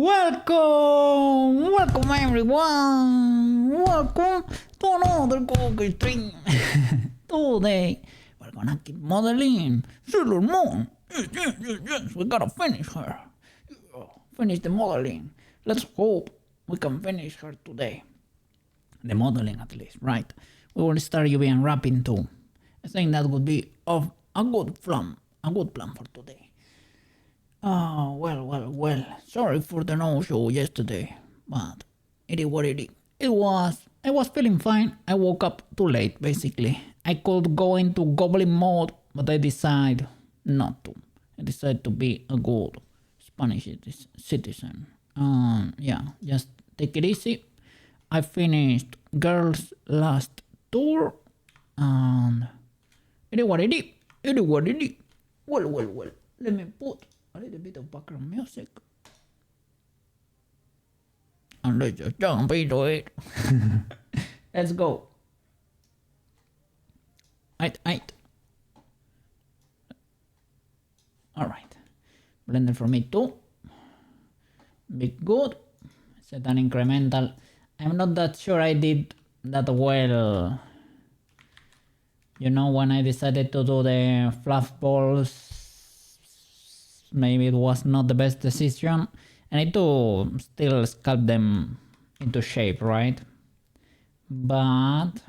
Welcome everyone! Welcome to another cookie stream! Today we're gonna keep modeling Sailor Moon. Yes, we gotta finish her. Finish the modeling. Let's hope we can finish her today. The modeling at least, right? We will start UV unwrapping too. I think that would be a good plan for today. Oh, well. Sorry for the no-show yesterday, but it is what it is. I was feeling fine. I woke up too late, basically. I could go into goblin mode, but I decided not to. I decided to be a good Spanish citizen. Yeah, just take it easy. I finished Girls' Last Tour, and it is what it is. Well. Let me put a little bit of background music. And let's just jump into it. Let's go. Aight. Alright. Blender for me too. Be good. Set an incremental. I'm not that sure I did that well. You know, when I decided to do the fluff balls, maybe it was not the best decision. I need to still sculpt them into shape, right? But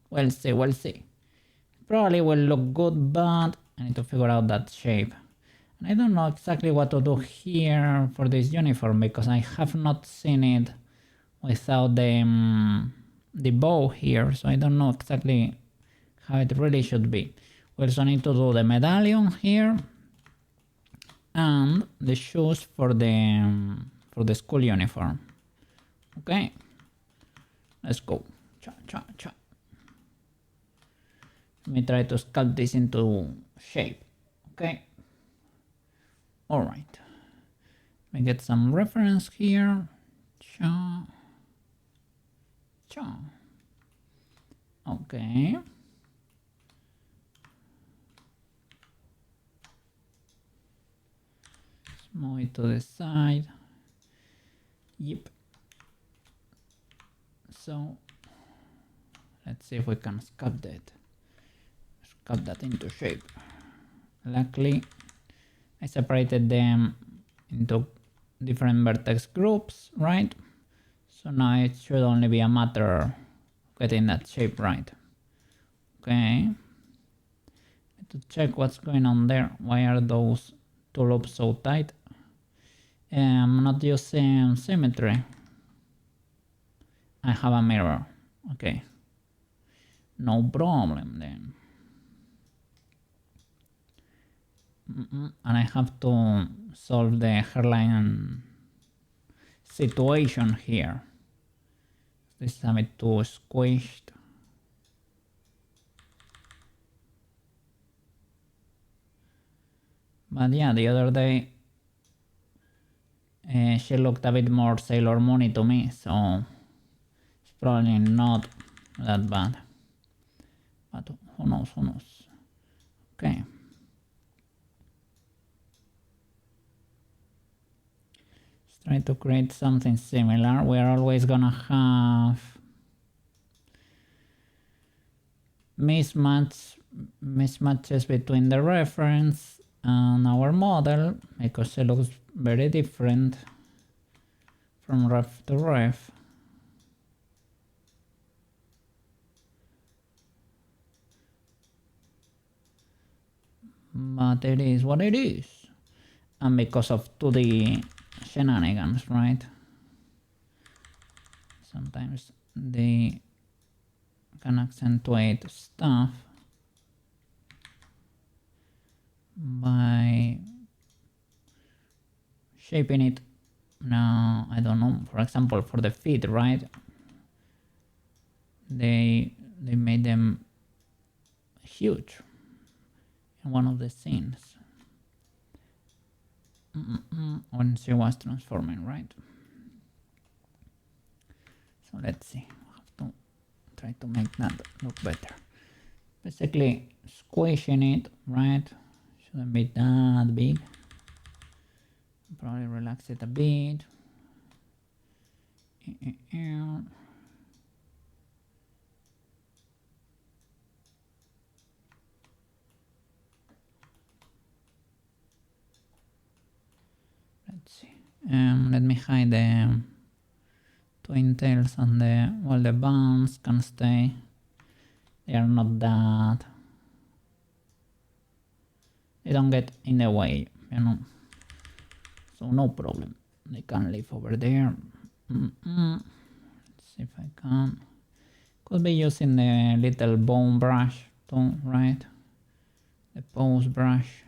we'll see. Probably will look good, but I need to figure out that shape. And I don't know exactly what to do here for this uniform because I have not seen it without the bow here, so I don't know exactly how it really should be. We also need to do the medallion here and the shoes for the school uniform. Okay, let's go. Cha. Let me try to sculpt this into shape. Okay. All right. Let me get some reference here. Cha. Okay. Move it to the side. Yep. So let's see if we can sculpt that into shape. Luckily, I separated them into different vertex groups, right? So now it should only be a matter of getting that shape right. Okay. Need to check what's going on there. Why are those two loops so tight? I'm not using symmetry. I have a mirror. Okay. No problem then. And I have to solve the hairline situation here. This is a bit too squished. But yeah, the other day she looked a bit more Sailor Moon-y to me, so it's probably not that bad. But who knows? Okay. Let's try to create something similar. We are always gonna have mismatches between the reference and our model because it looks very different from ref to ref. But it is what it is. And because of 2D shenanigans, right? Sometimes they can accentuate stuff by shaping it. Now, I don't know, for example, for the feet, right? They made them huge in one of the scenes when she was transforming, right? So let's see, I have to try to make that look better. Basically squishing it, right? Shouldn't be that big. Probably relax it a bit. Let's see. Let me hide the twin tails and the buns can stay. They are not that. They don't get in the way, you know. So no problem. They can live over there. Let's see if I can. Could be using the little bone brush too, right? The pose brush.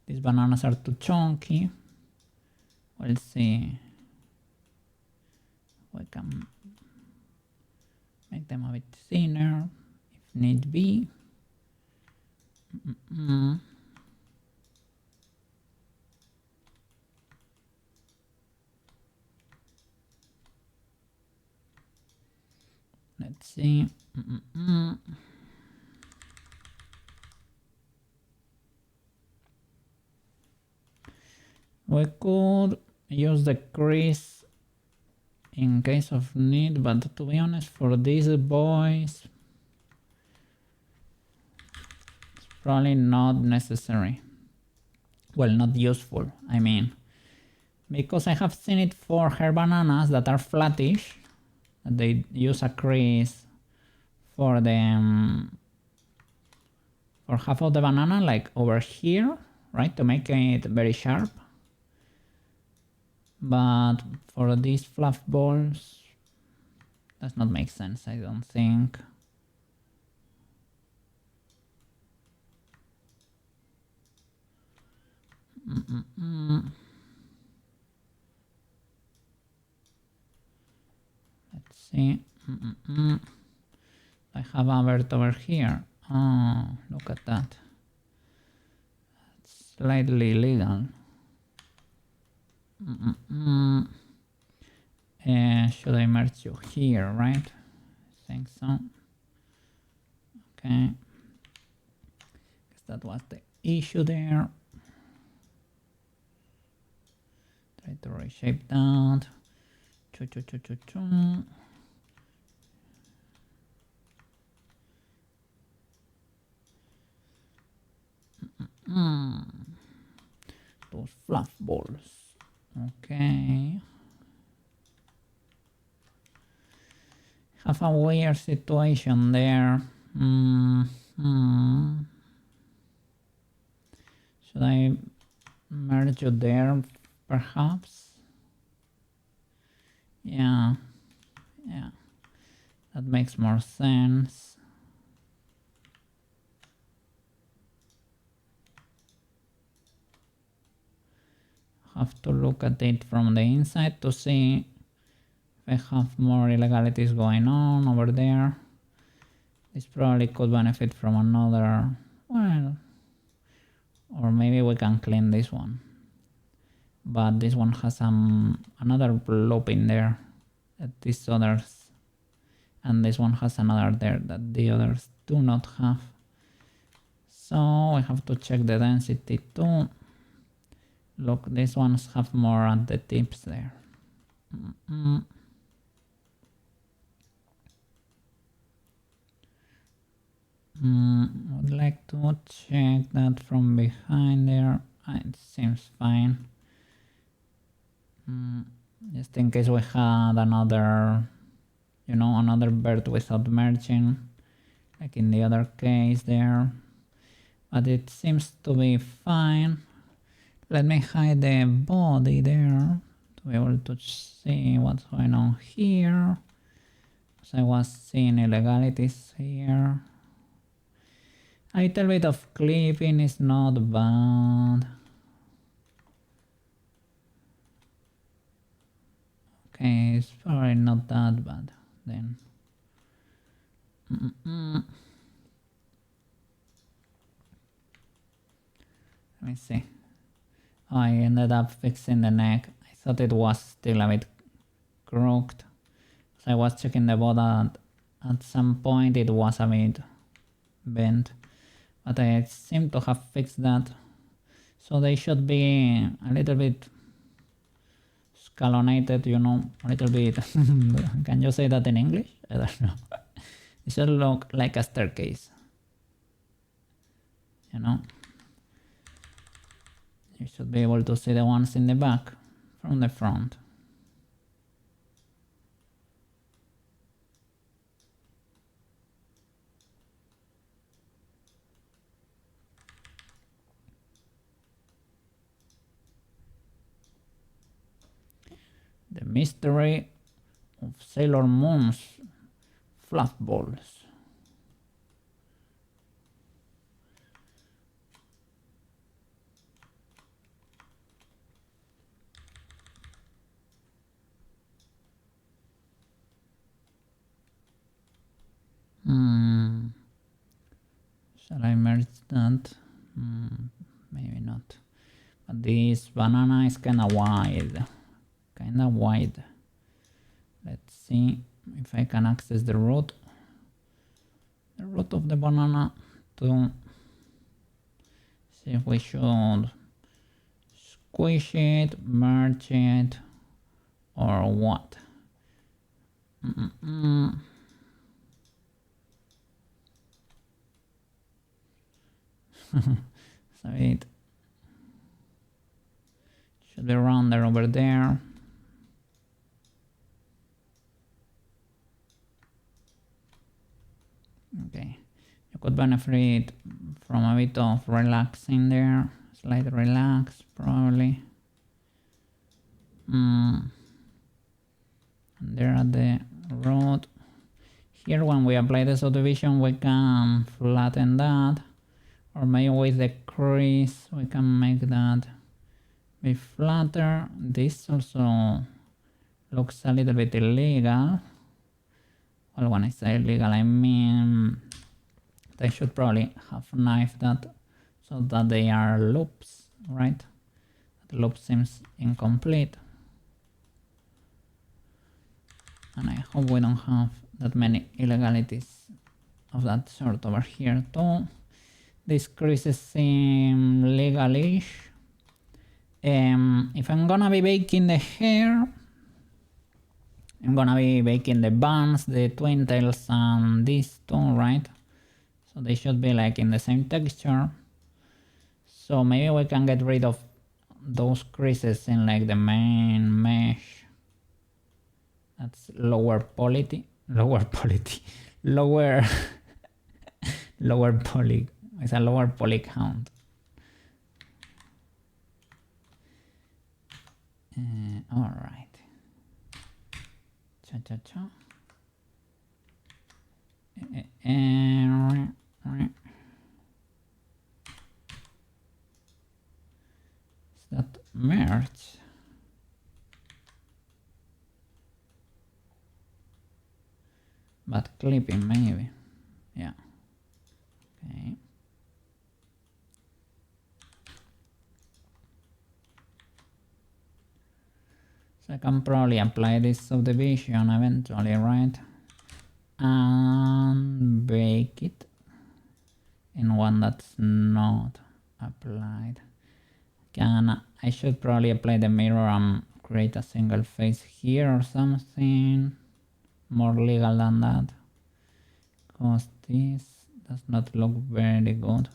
These bananas are too chunky. We'll see. We can make them a bit thinner if need be. Let's see. We could use the crease in case of need, but to be honest, for these boys, it's probably not necessary. Well, not useful, I mean. Because I have seen it for hair bananas that are flattish, that they use a crease for the for half of the banana, like over here, right, to make it very sharp. But for these fluff balls, does not make sense, I don't think. Let's see. I have a bird over here. Oh, look at that. It's slightly illegal. Should I merge you here, right? I think so. Okay. Guess that was the issue there. Try to reshape that. Those fluff balls. Okay. Have a weird situation there. Should I merge you there, perhaps? Yeah. That makes more sense. Have to look at it from the inside to see if I have more illegalities going on over there. This probably could benefit from another, well, or maybe we can clean this one. But this one has another loop in there that these others, and this one has another there that the others do not have. So we have to check the density too. Look, these ones have more at the tips there. Would like to check that from behind there. It seems fine. Just in case we had another, another bird without merging, like in the other case there. But it seems to be fine. Let me hide the body there to be able to see what's going on here. So I was seeing illegalities here. A little bit of clipping is not bad. Okay, it's probably not that bad then. Let me see. I ended up fixing the neck. I thought it was still a bit crooked. So I was checking the body. At some point it was a bit bent. But I seem to have fixed that. So they should be a little bit scalonated, you know, a little bit. Can you say that in English? I don't know. It should look like a staircase, you know. You should be able to see the ones in the back from the front. The mystery of Sailor Moon's fluff balls. Shall I merge that? Maybe not. But this banana is kinda wide. Let's see if I can access the root of the banana to see if we should squish it, merge it, or what. So it should be rounder over there. Okay, you could benefit from a bit of relaxing there, slight relax probably. And there at the root. Here when we apply the subdivision we can flatten that, or maybe with the crease we can make that be flatter. This also looks a little bit illegal. Well, when I say illegal, I mean they should probably have knifed that so that they are loops, right? The loop seems incomplete. And I hope we don't have that many illegalities of that sort over here too. These creases seem legalish. If I'm gonna be baking the hair, I'm gonna be baking the buns, the twin tails, and these two, right? So they should be like in the same texture. So maybe we can get rid of those creases in like the main mesh. That's lower poly. It's a lower poly count. All right. Cha. Is that merge? But clipping maybe. Yeah. Okay. So I can probably apply this subdivision eventually, right? And bake it in one that's not applied. I should probably apply the mirror and create a single face here or something more legal than that, because this does not look very good.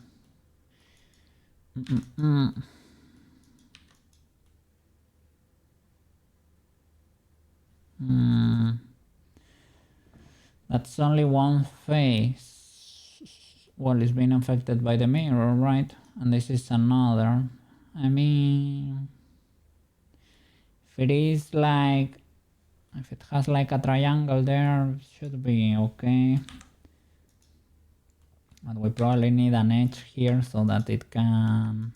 That's only one face. Well, it's been affected by the mirror, right? And this is another. I mean, if it has like a triangle there, it should be okay. But we probably need an edge here so that it can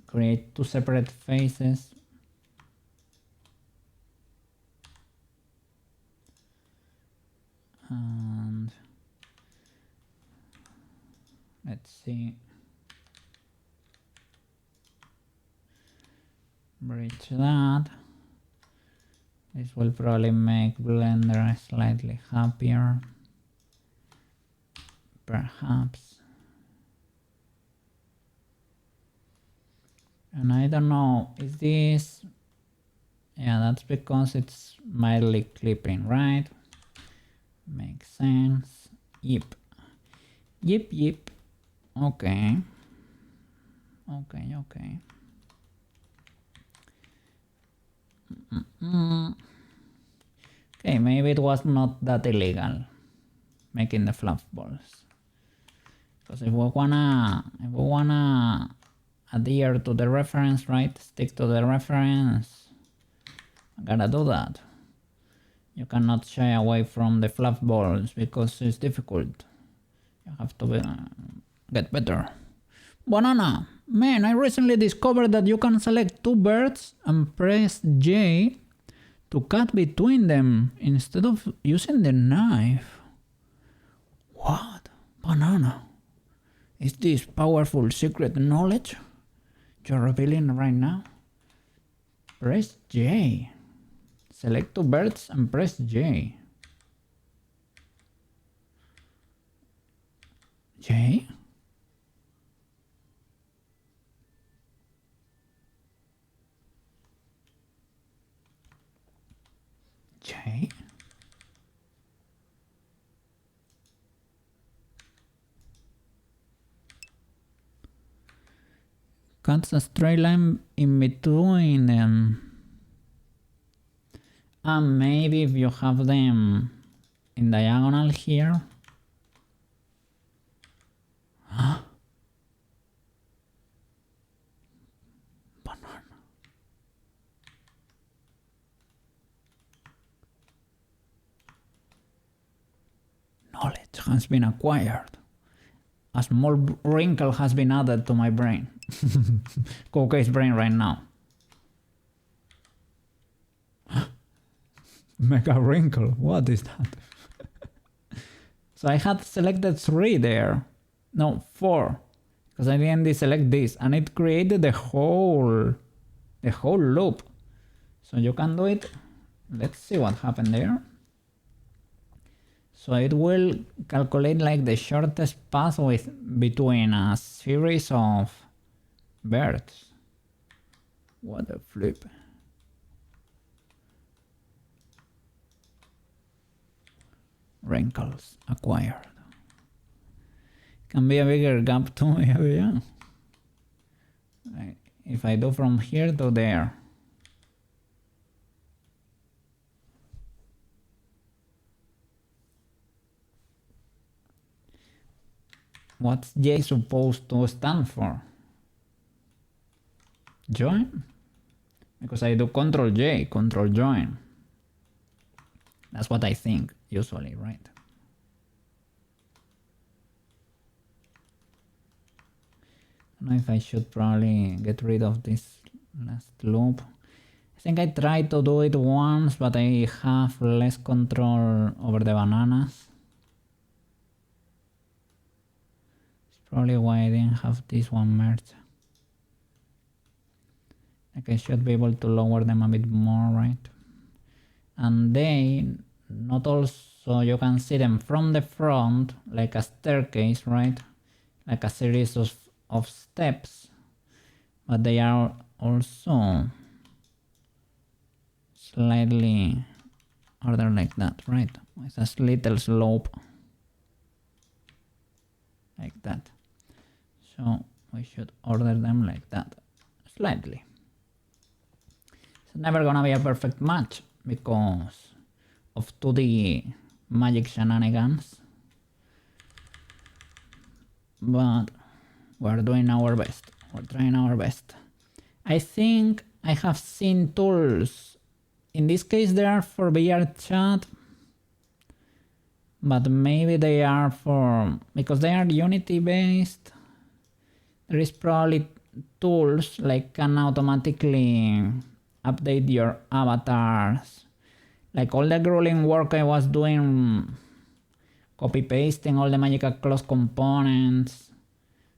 create two separate faces. And let's see. Bridge that. This will probably make Blender slightly happier. Perhaps. And I don't know, is this Yeah, that's because it's mildly clipping, right? Makes sense. Yep. Yep, yep. Okay. Okay. Okay, maybe it was not that illegal making the fluff balls. Because if we wanna adhere to the reference, right? Stick to the reference. I gotta do that. You cannot shy away from the fluff balls because it's difficult. You have to get better. Banana! Man, I recently discovered that you can select two birds and press J to cut between them instead of using the knife. What? Banana? Is this powerful secret knowledge you're revealing right now? Press J. Select two birds and press J. J? J? Cuts a straight line in between them. And maybe if you have them in diagonal here. Banana. Knowledge has been acquired. A small wrinkle has been added to my brain. Coca's brain right now. Mega wrinkle, what is that? So I had selected 3 there. No, 4. Because I didn't deselect this and it created the whole loop. So you can do it. Let's see what happened there. So it will calculate like the shortest path between a series of birds. What a flip. Wrinkles acquired. Can be a bigger gap too, yeah. If I do from here to there. What's J supposed to stand for? Join? Because I do Control J, Control Join. That's what I think, usually, right? I don't know if I should probably get rid of this last loop. I think I tried to do it once, but I have less control over the bananas. It's probably why I didn't have this one merged. Like I should be able to lower them a bit more, right? And they not also, you can see them from the front like a staircase, right? Like a series of steps, but they are also slightly ordered like that, right? With a little slope like that. So we should order them like that, slightly. It's never gonna be a perfect match because of 2D magic shenanigans, but we're doing our best. We're trying our best. I think I have seen tools. In this case, they are for VR chat, but maybe they are for, because they are Unity based, there is probably tools like can automatically update your avatars. Like all the grueling work I was doing, copy pasting all the magical clause components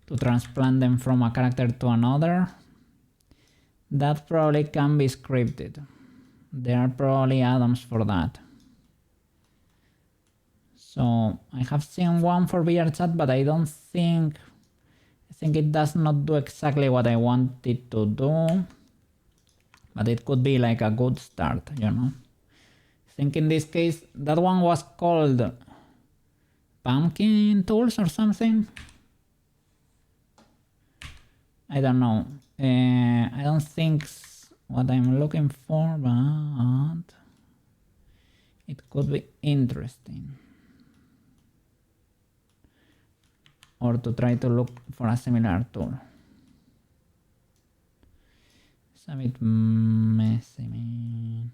to transplant them from a character to another, that probably can be scripted. There are probably add-ons for that. So I have seen one for VR chat, but I think it does not do exactly what I want it to do. But it could be like a good start, you know. I think in this case, that one was called pumpkin tools or something. I don't know. I don't think what I'm looking for, but it could be interesting. Or to try to look for a similar tool. It's a bit messy, man.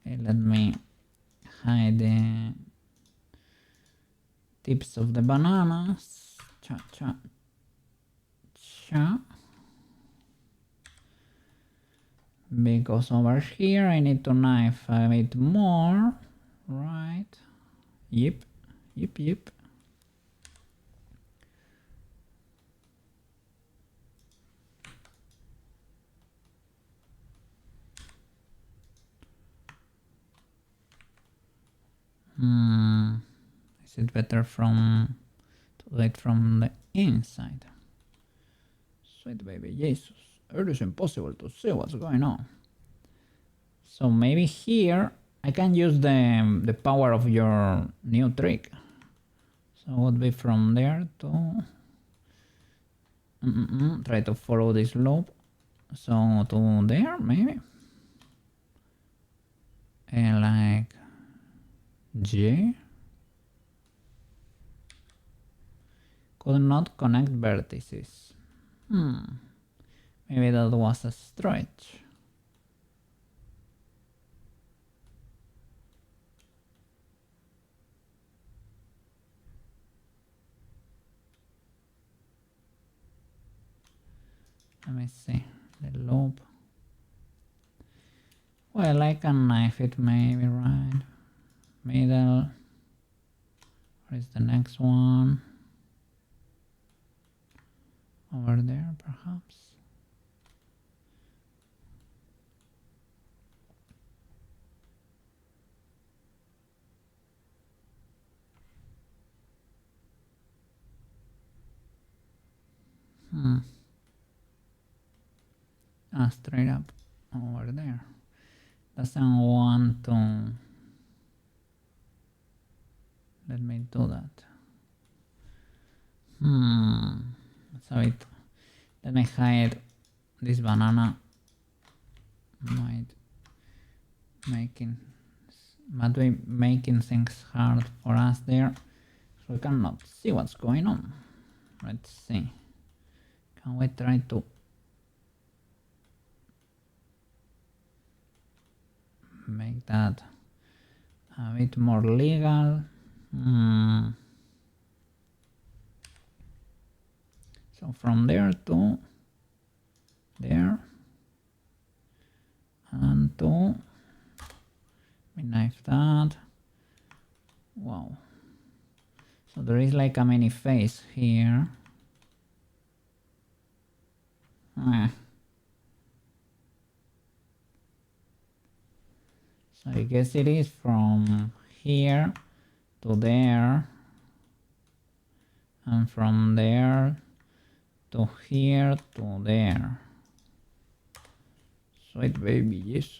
Okay, let me hide the tips of the bananas. Cha cha cha. Because over here I need to knife a bit more, right? Yep. Is it better to do it from the inside? Sweet baby Jesus, it is impossible to see what's going on. So maybe here I can use the power of your new trick. So it would be from there to try to follow this loop. So to there maybe. And like J. Could not connect vertices. Maybe that was a stretch. Let me see the loop. Well, I can knife it maybe, right? Middle. Where is the next one? Over there, perhaps. Straight up over there. Doesn't want to. Let me do that. So let me hide this banana. Might be making things hard for us there, so we cannot see what's going on. Let's see. Can we try to make that a bit more legal? So from there to there and to knife that. Wow. So there is like a mini face here. So I guess it is from here to there, and from there to here to there. Sweet baby Jesus.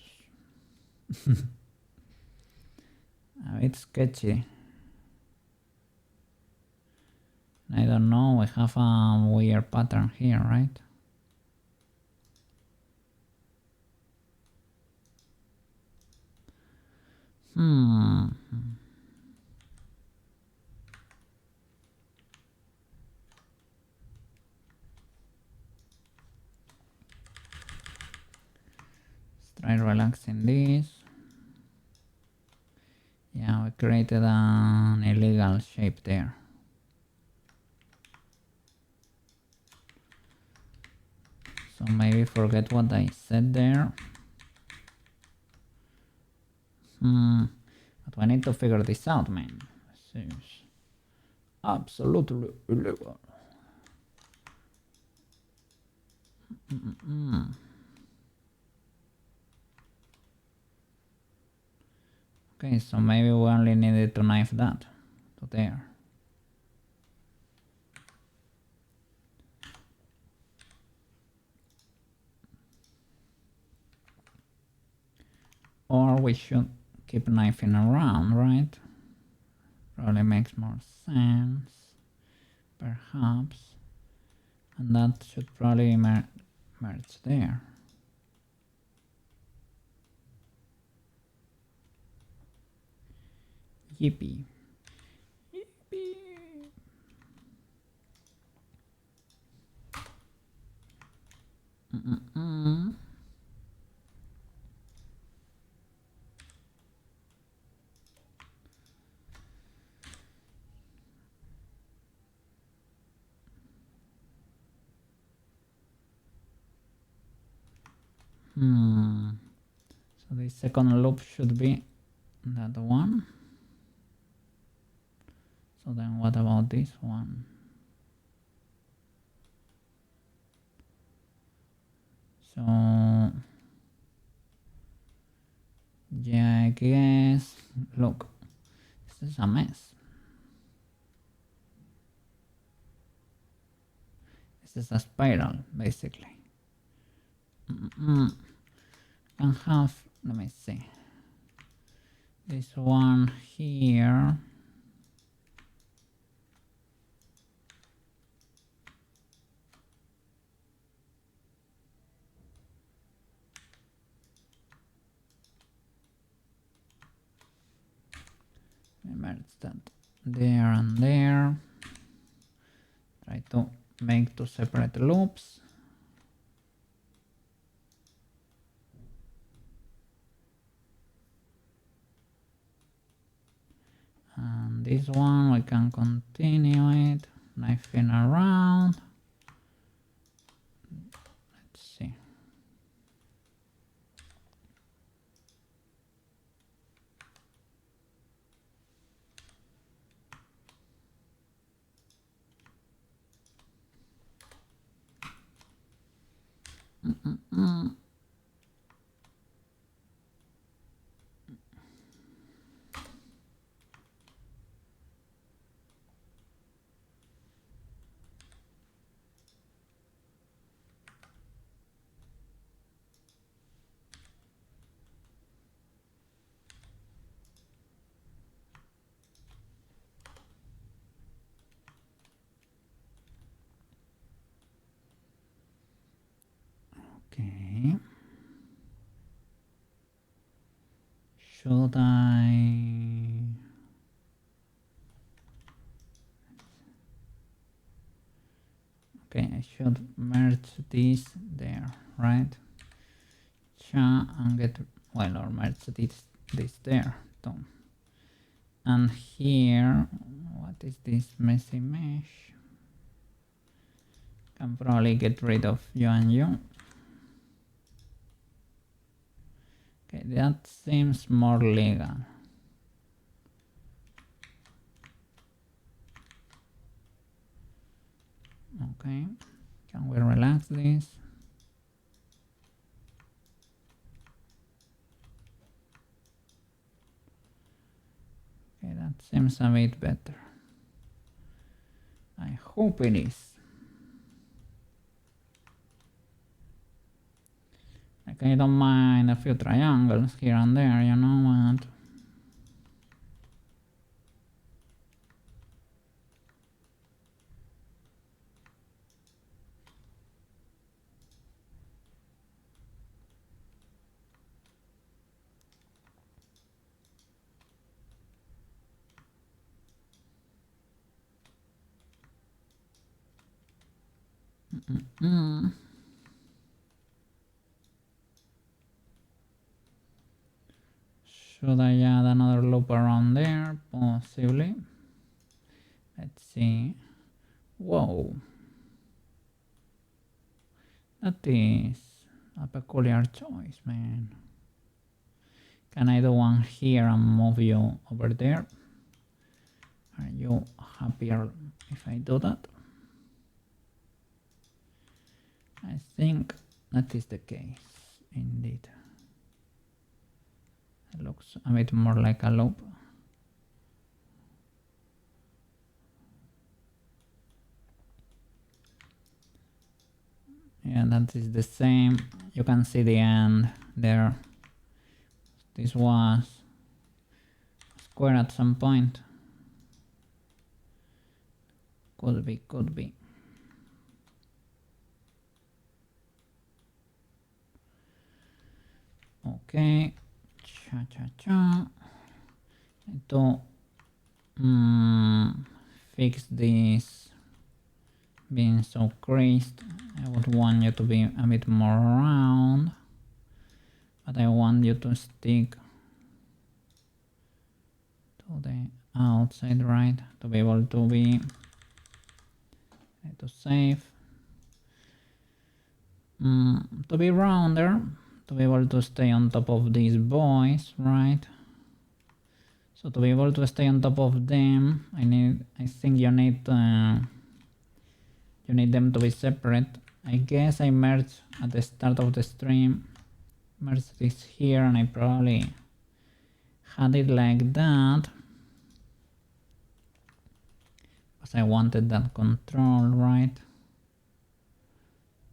A bit sketchy. I don't know, we have a weird pattern here, right? Let's try relaxing this. Yeah, we created an illegal shape there. So maybe forget what I said there. But we need to figure this out, man. This is absolutely illegal. Okay, so maybe we only needed to knife that to there. Or we should keep knifing around, right? Probably makes more sense, perhaps. And that should probably merge there. Yippee. Yippee. So the second loop should be that one. So then what about this one? So yeah, I guess, look, this is a mess. This is a spiral, basically. Can have, let me see, this one here. Merge that there and there. Try to make two separate loops. And this one we can continue it, knifing around. Let's see. Okay. Should I? Okay, I should merge these there, right? And get, well, or merge this there too. And here, what is this messy mesh? Can probably get rid of you and you. Okay, that seems more legal. Okay, can we relax this? Okay, that seems a bit better. I hope it is. Like, I don't mind a few triangles here and there, you know what? Should I add another loop around there? Possibly. Let's see. Whoa. That is a peculiar choice, man. Can I do one here and move you over there? Are you happier if I do that? I think that is the case, indeed. It looks a bit more like a loop. Yeah, that is the same. You can see the end there. This was square at some point. Could be, could be. Okay. Cha. Need to fix this being so creased. I would want you to be a bit more round, but I want you to stick to the outside, right? To be able to be to save. To be rounder, to be able to stay on top of these boys, right? So to be able to stay on top of them, I think you need them to be separate. I guess I merged at the start of the stream, merged this here, and I probably had it like that because I wanted that control, right?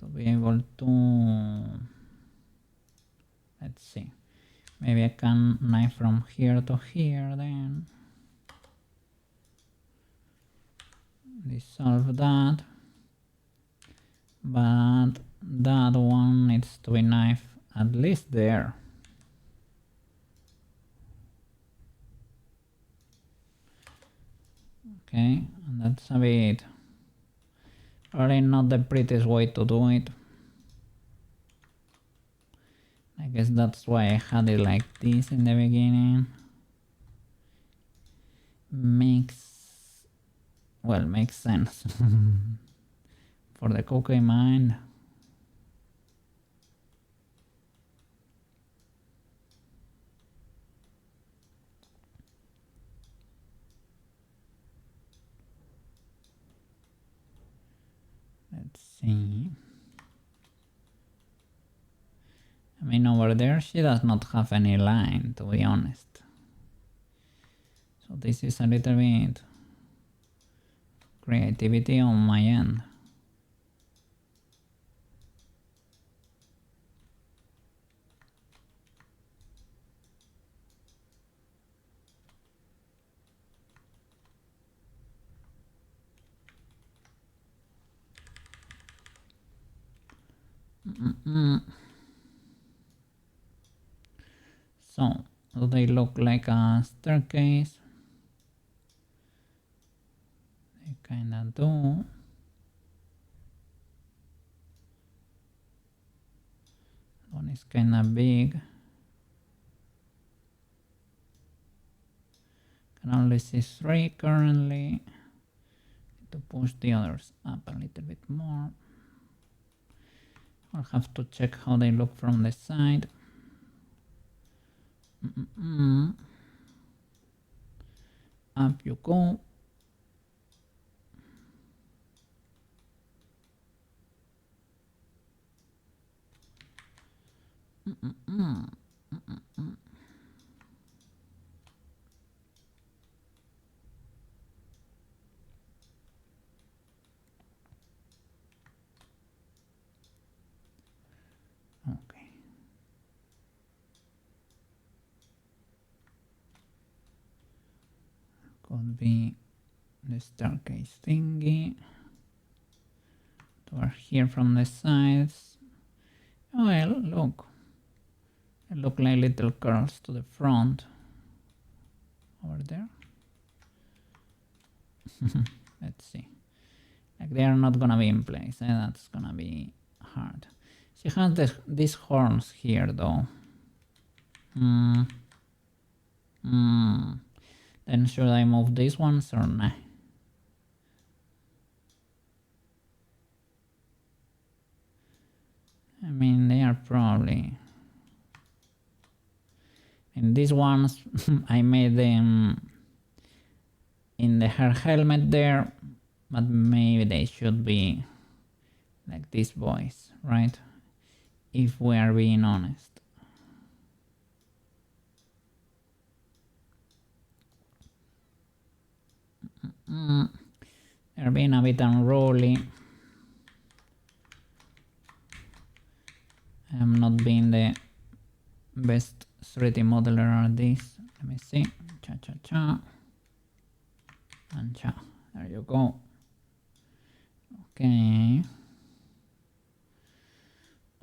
To be able to, let's see, maybe I can knife from here to here, then dissolve that, but that one needs to be knifed at least there. Okay, and that's a bit probably not the prettiest way to do it. I guess that's why I had it like this in the beginning. Makes sense for the cookie mind. Let's see. I mean, over there she does not have any line, to be honest. So this is a little bit creativity on my end. So, do they look like a staircase? They kinda do. One is kinda big. Can only see 3 currently. Need to push the others up a little bit more. I'll have to check how they look from the side. Up you go. Okay. Could be the staircase thingy. Or here from the sides. Well, look. They look like little curls to the front. Over there. Let's see. Like they are not gonna be in place. That's gonna be hard. She has these horns here though. Then should I move these ones or nah? I mean, they are probably... And these ones, I made them in her helmet there, but maybe they should be like these boys, right? If we are being honest. They're being a bit unruly. I'm not being the best 3D modeler at this. Let me see. Cha cha cha. And cha. There you go. Okay.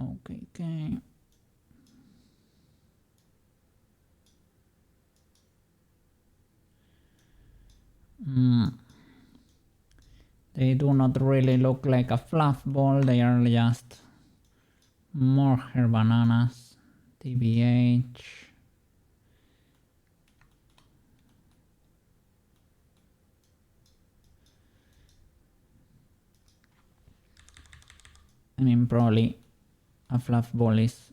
Okay. They do not really look like a fluff ball. They are just more hair bananas. TBH. I mean, probably a fluff ball is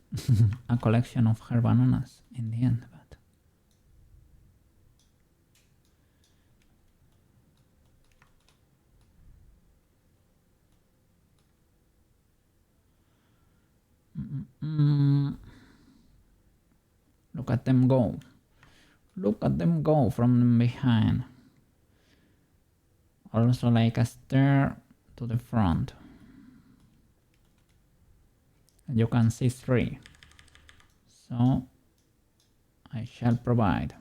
a collection of hair bananas in the end, but look at them go. Look at them go from behind. Also like a stare to the front. And you can see 3. So I shall provide.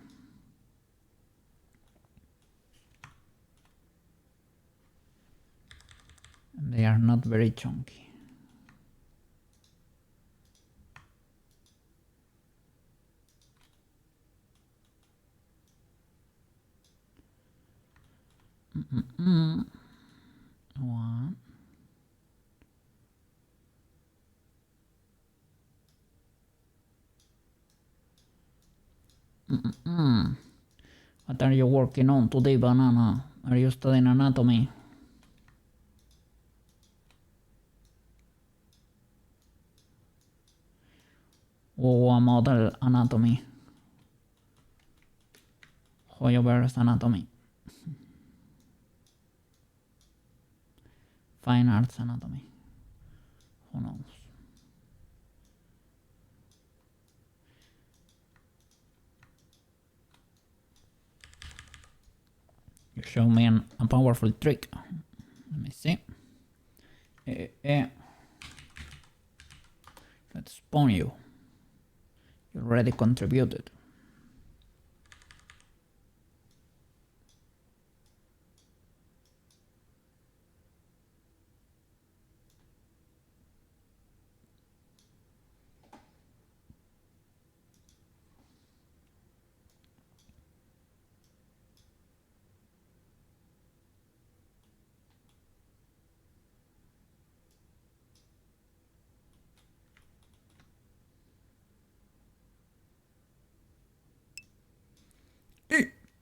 And they are not very chunky. One. What are you working on today, banana? Are you studying anatomy? Or model anatomy? Hoyoverse anatomy? Fine arts anatomy? Who knows? You show me a powerful trick. Let me see. Let's spawn you. You already contributed.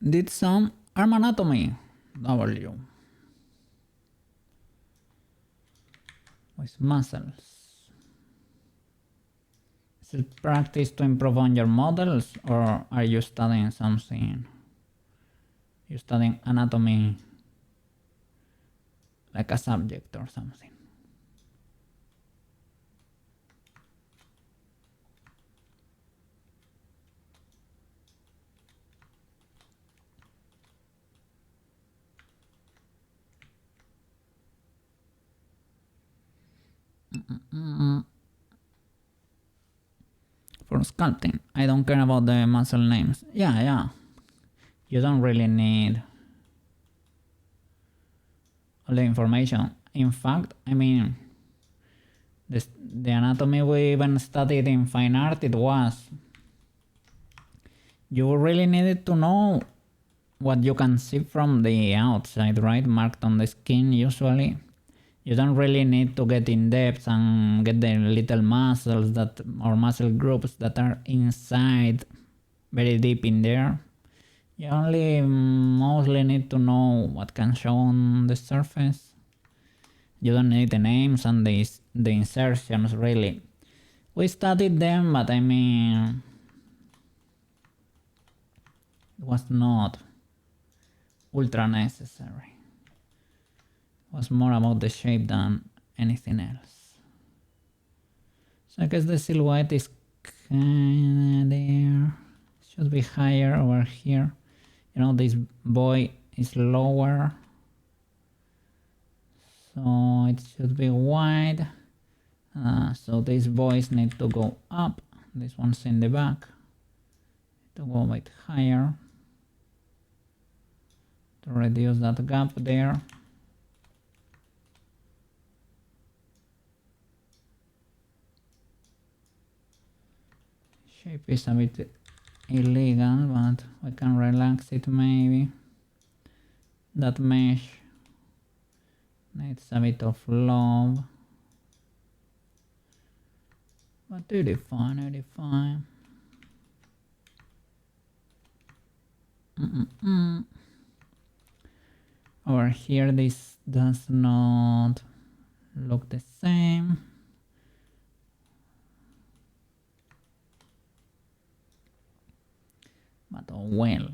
Did some arm anatomy. W. With muscles. Is it practice to improve on your models, or are you studying something? You're studying anatomy like a subject or something. For sculpting, I don't care about the muscle names. Yeah. You don't really need all the information. In fact, I mean, the anatomy we even studied in fine art, it was you really needed to know what you can see from the outside, right? Marked on the skin usually. You don't really need to get in depth and get the little muscles that or muscle groups that are inside, very deep in there. You only mostly need to know what can show on the surface. You don't need the names and the insertions really. We studied them, but I mean, it was not ultra necessary. It was more about the shape than anything else. So I guess the silhouette is kinda there. Should be higher over here. You know, this boy is lower. So it should be wide. So these boys need to go up. This one's in the back. To go a bit higher. To reduce that gap there. Shape is a bit illegal, but we can relax it maybe. That mesh needs a bit of love. But it is fine, it is fine. Over here this does not look the same. But oh well.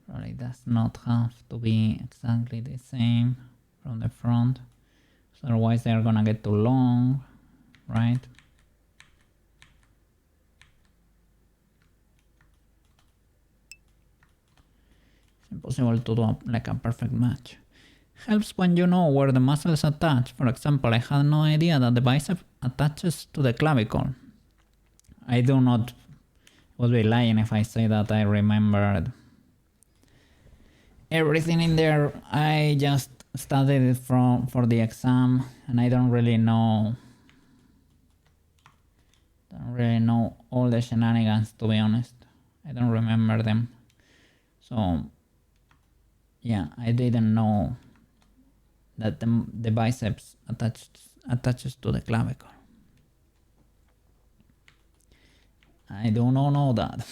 Probably does not have to be exactly the same from the front. So otherwise they're gonna get too long, right? It's impossible to do like a perfect match. Helps when you know where the muscles attach. For example, I had no idea that the bicep attaches to the clavicle. I do not would be lying if I say that I remembered everything in there. I just studied it for the exam, and I don't really know all the shenanigans, to be honest. I don't remember them. So yeah, I didn't know that the biceps attaches to the clavicle. I do not know that.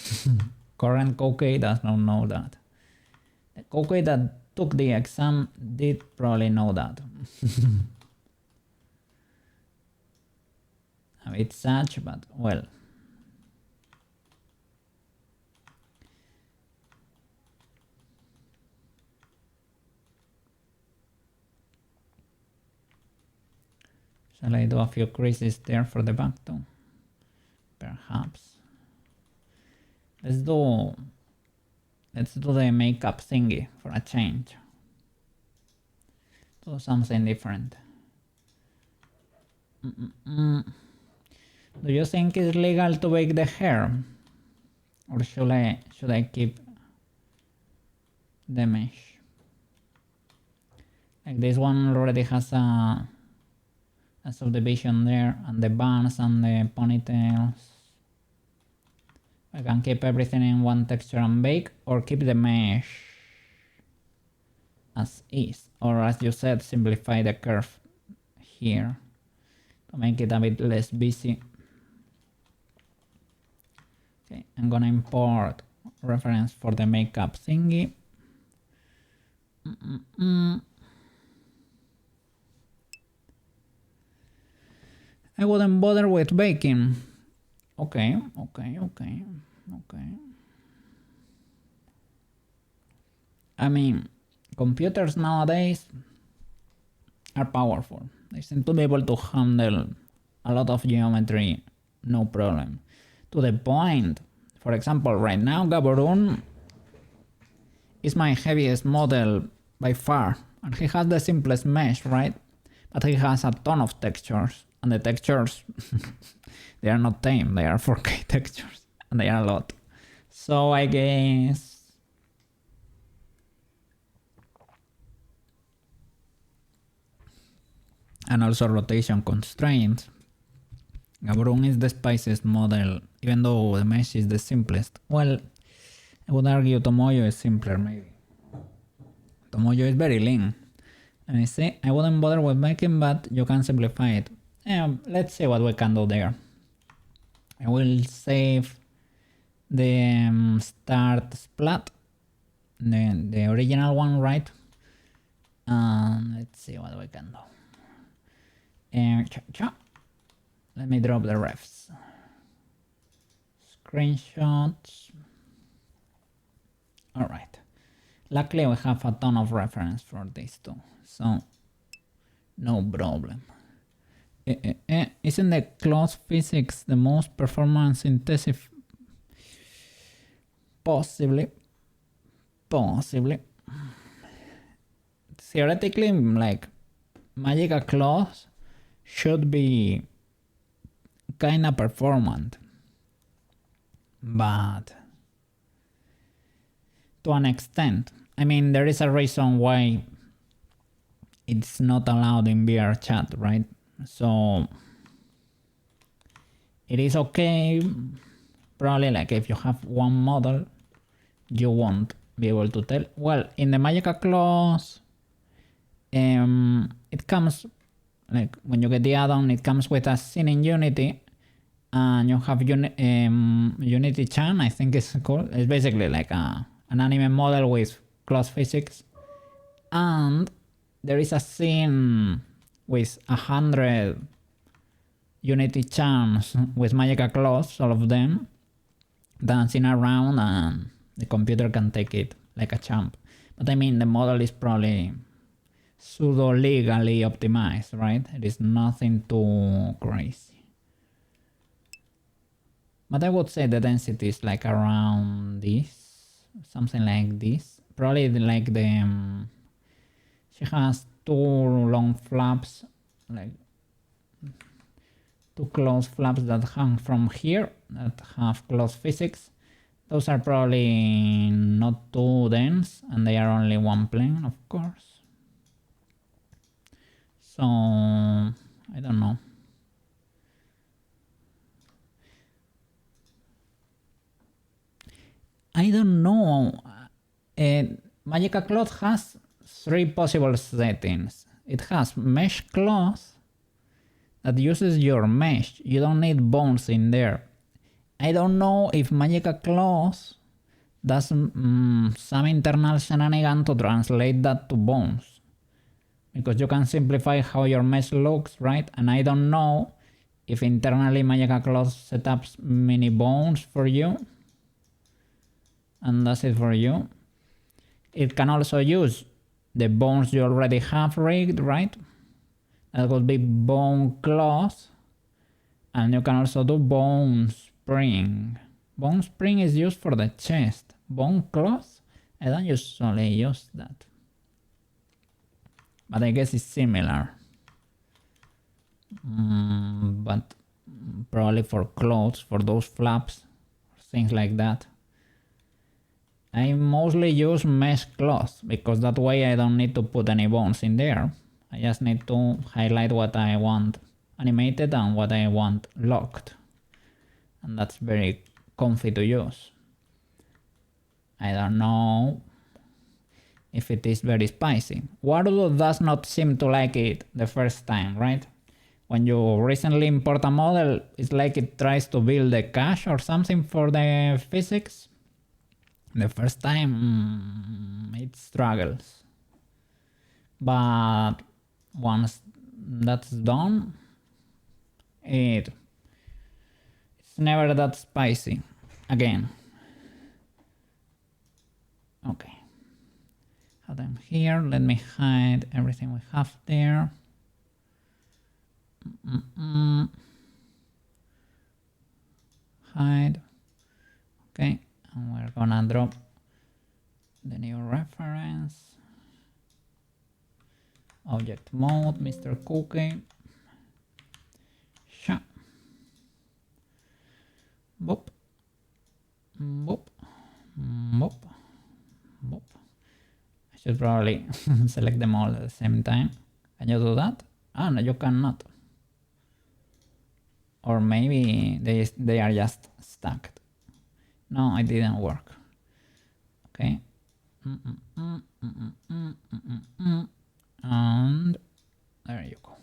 Current cocaine does not know that. The cocaine that took the exam did probably know that. A bit sad, but well. Shall I do a few creases there for the back too? Perhaps. Let's do the makeup thingy for a change. Do something different. Do you think it's legal to bake the hair? Or should I keep the mesh? Like this one already has a subdivision there, and the buns and the ponytails. I can keep everything in one texture and bake, or keep the mesh as is, or as you said, simplify the curve here to make it a bit less busy. Okay, I'm gonna import reference for the makeup thingy. I wouldn't bother with baking. Okay. I mean, computers nowadays are powerful. They seem to be able to handle a lot of geometry, no problem. To the point, for example, right now Gaborone is my heaviest model by far, and he has the simplest mesh, right? But he has a ton of textures, and the textures they are not tame, they are 4K textures, and they are a lot. So I guess and also rotation constraints. Gaborone is the spiciest model, even though the mesh is the simplest. Well, I would argue Tomoyo is simpler, maybe. Tomoyo is very lean. Let me see, I wouldn't bother with making, but you can simplify it. Let's see what we can do there. I will save the start splat, the original one, right? Let's see what we can do. Let me drop the refs. Screenshots. Alright. Luckily we have a ton of reference for this too, so no problem. Isn't the closed physics the most performance intensive? Possibly. Possibly. Theoretically, like, magical claws should be kinda performant, but to an extent. I mean, there is a reason why it's not allowed in VR chat, right? So it is okay. Probably, like, if you have one model, you won't be able to tell. Well, in the magical claws, it comes, like, when you get the add-on, it comes with a scene in Unity, and you have Unity Chan, I think it's called. It's basically like an anime model with class physics, and there is a scene with 100 Unity Chans with magical claws, all of them dancing around, and the computer can take it like a champ. But I mean, the model is probably pseudo-legally optimized, right? It is nothing too crazy. But I would say the density is like around this, something like this. Probably like the... she has two long flaps, like two closed flaps that hang from here that have closed physics. Those are probably not too dense, and they are only one plane, of course. So I don't know. I don't know. Magical Cloth has three possible settings. It has mesh cloth that uses your mesh. You don't need bones in there. I don't know if Magical Cloth does some internal shenanigan to translate that to bones, because you can simplify how your mesh looks, right? And I don't know if internally Magical Cloth setups mini bones for you, and that's it for you. It can also use the bones you already have rigged, right? That would be bone cloth, and you can also do bone spring. Bone spring is used for the chest. Bone cloth, I don't usually use that, but I guess it's similar. But probably for clothes, for those flaps, things like that, I mostly use mesh cloth, because that way I don't need to put any bones in there. I just need to highlight what I want animated and what I want locked, and that's very comfy to use. I don't know if it is very spicy. Warudo does not seem to like it the first time, right? When you recently import a model, it's like it tries to build a cache or something for the physics. The first time it struggles, but once that's done, it's never that spicy again. Okay, have them here. Let me hide everything we have there. Hide. Okay, and we're gonna drop the new reference. Object mode, Mr. Cookie. Sha. Boop. Boop. Boop. Boop. I should probably select them all at the same time. Can you do that? Ah, no, you cannot. Or maybe they are just stacked. No, it didn't work. Okay. And there you go.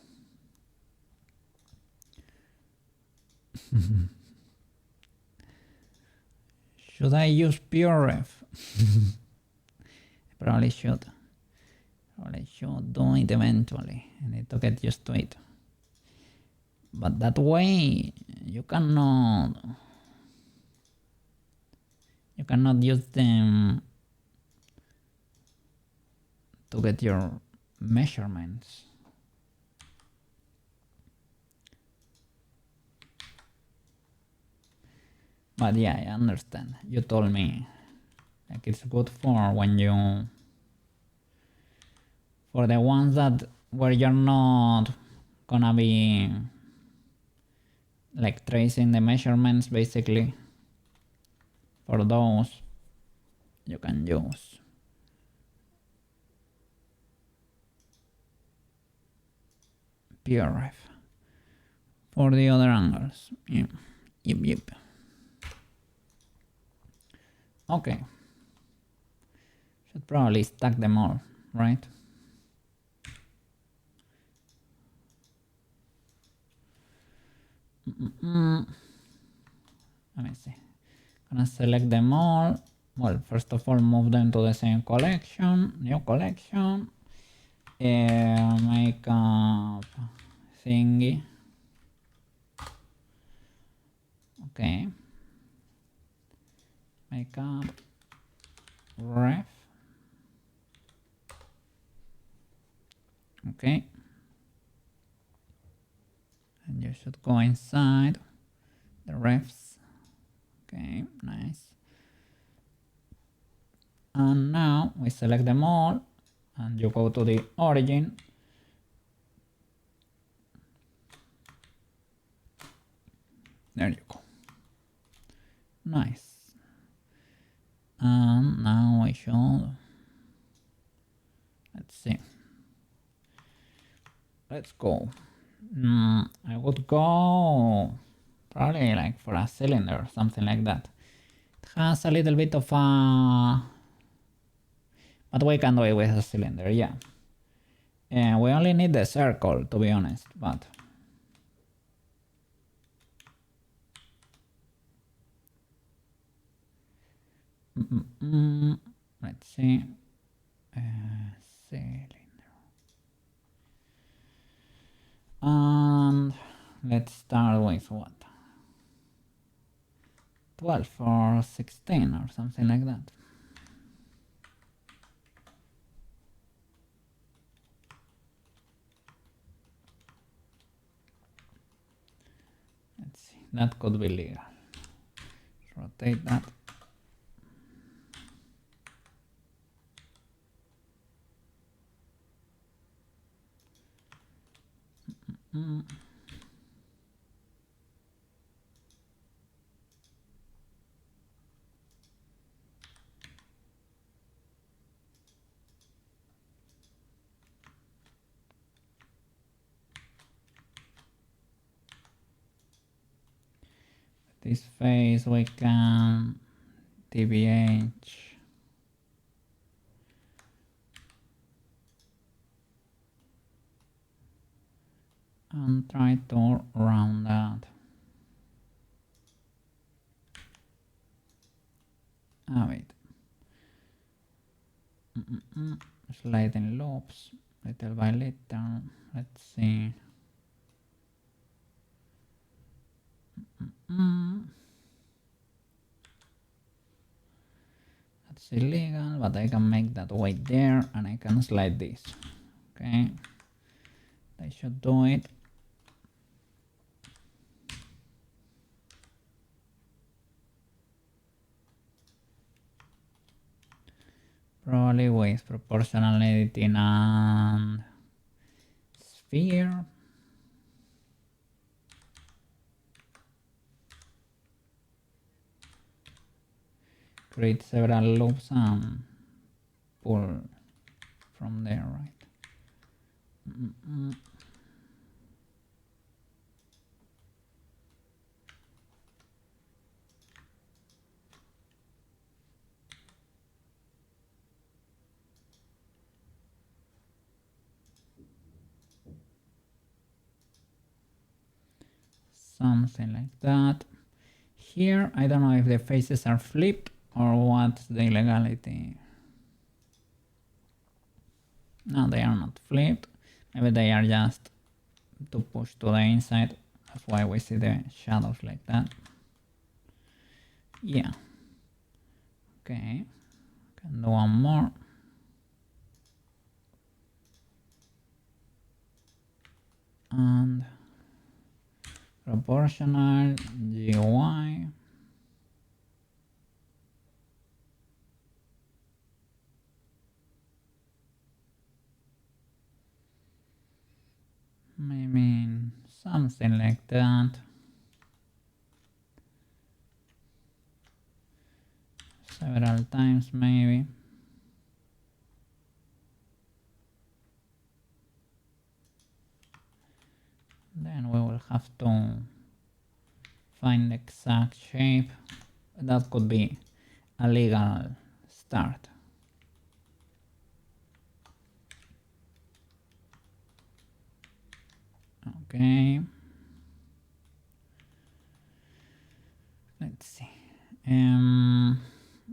Should I use PureRef? I probably should. Probably should do it eventually. I need to get used to it. But that way you cannot use them to get your measurements. But yeah, I understand. You told me Like it's good for when you, for the ones that where you're not gonna be like tracing the measurements, basically. For those you can use PRF. For the other angles, yep. Okay, should probably stack them all, right? Let me see. Gonna select them all. Well, first of all, move them to the same collection, new collection, makeup thingy. Okay, makeup ref. Okay, and you should go inside the refs. Okay, nice. And now we select them all and you go to the origin. There you go. Nice. And now we should, let's see. Let's go. I would go probably like for a cylinder, something like that. It has a little bit of a, but we can do it with a cylinder, yeah. And we only need the circle, to be honest, but let's see. Cylinder. And let's start with what? 12 or 16 or something like that. Let's see, that could be legal. Rotate that. This face we can TBH and try to round that. Wait. Sliding loops, little by little. Let's see. That's illegal, but I can make that weight there and I can slide this. Okay, I should do it. Probably with proportional editing and sphere. Create several loops and pull from there, right? Something like that. Here, I don't know if the faces are flipped or what's the illegality. No, they are not flipped. Maybe they are just to push to the inside. That's why we see the shadows like that. Yeah. Okay. Can do one more. And proportional GUI. Maybe something like that. Several times maybe. Then we will have to find the exact shape. That could be a legal start. Okay. Let's see.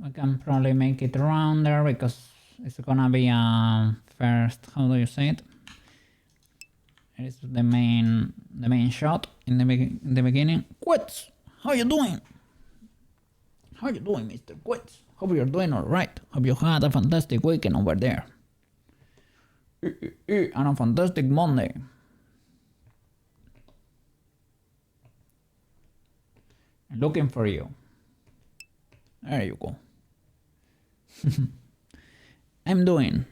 We can probably make it rounder because it's gonna be first. How do you say it? It's the main shot in the beginning. Quits. How you doing? How you doing, Mr. Quits? Hope you're doing all right. Hope you had a fantastic weekend over there. And a fantastic Monday. Looking for you. There you go. I'm doing.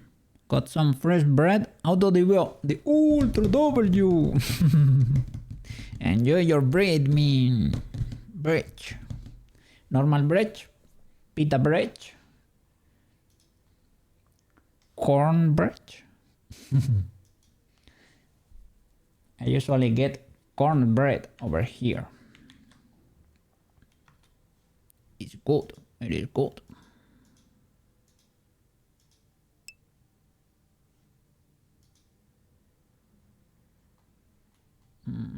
Got some fresh bread out of the Ultra W. Enjoy your bread, mean. Bread. Normal bread. Pita bread. Corn bread. I usually get corn bread over here. It's good. It is good.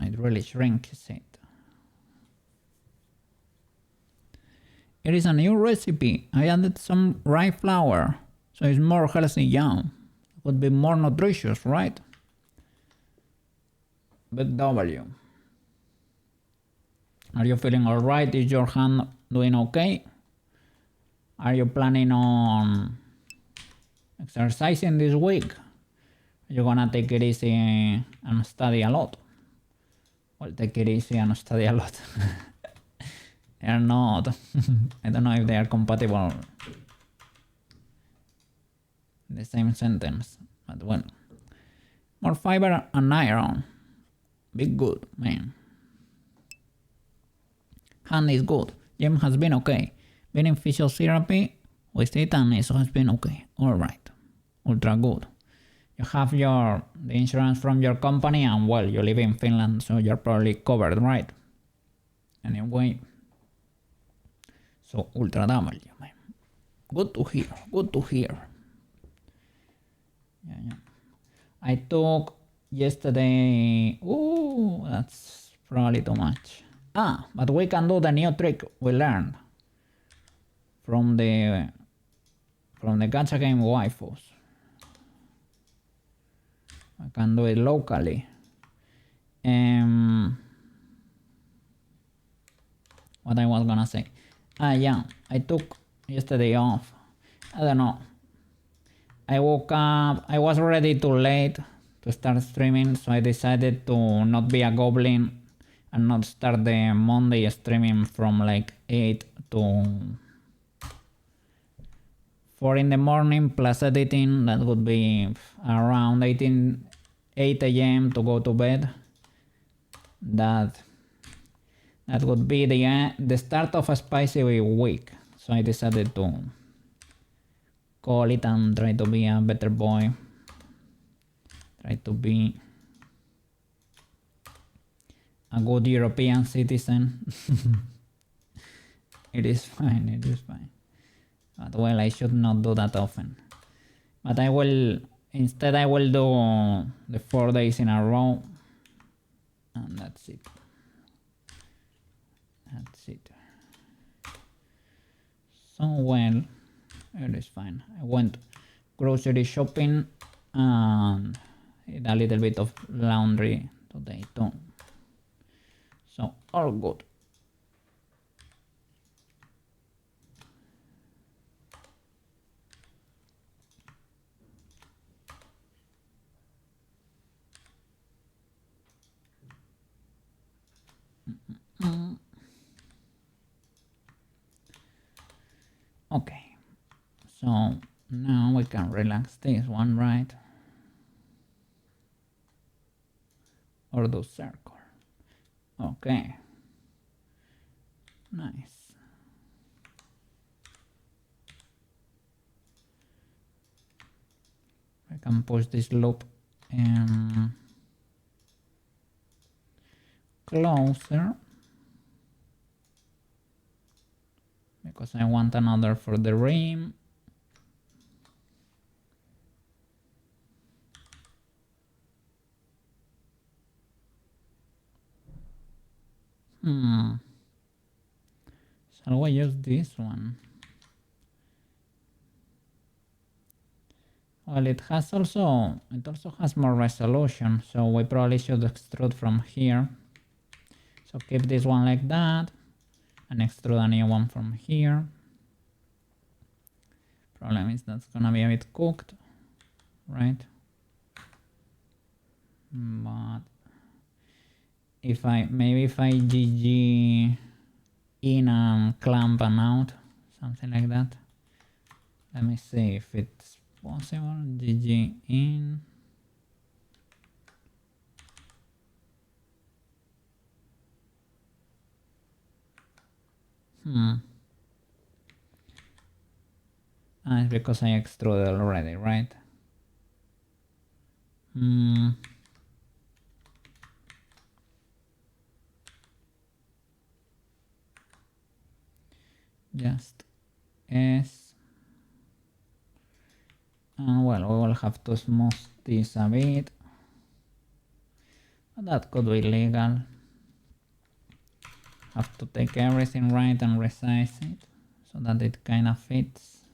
It really shrinks it. It is a new recipe. I added some rye flour, so it's more healthy yum. It would be more nutritious, right? Big W. Are you feeling alright? Is your hand doing okay? Are you planning on exercising this week? Are you gonna take it easy and study a lot? Well, take it easy and study a lot. They are not. I don't know if they are compatible in the same sentence, but well. More fiber and iron. Be good, man. Hand is good. Gym has been okay. Been in physiotherapy with it and it has been okay. Alright. Ultra good. You have the insurance from your company and well, you live in Finland, so you're probably covered, right? Anyway. So Ultra W, man. Good to hear. Good to hear. Yeah. I took yesterday. Ooh, that's probably too much. But we can do the new trick we learned from the gacha game waifus. I can do it locally. What I was gonna say. Yeah, I took yesterday off. I don't know. I woke up, I was already too late to start streaming, so I decided to not be a goblin and not start the Monday streaming from like 8 to 4 in the morning plus editing. That would be around 8 a.m. to go to bed. That would be the start of a spicy week. So I decided to call it and try to be a better boy. Try to be a good European citizen. It is fine, it is fine. But well, I should not do that often. But I will, instead I will do the 4 days in a row. And that's it. That's it. So well, it is fine. I went grocery shopping and did a little bit of laundry today too. So all good. Okay, so now we can relax this one, right? or do circle. Okay. Nice. I can push this loop closer because I want another for the rim. Shall we use this one? Well, it also has more resolution, so we probably should extrude from here. So keep this one like that and extrude a new one from here. Problem is that's gonna be a bit cooked, right? But if I GG in and clamp and out, something like that. Let me see if it's possible. GG in. It's because I extruded already, right? Just S. And well, we will have to smooth this a bit. But that could be legal. Have to take everything right and resize it so that it kind of fits.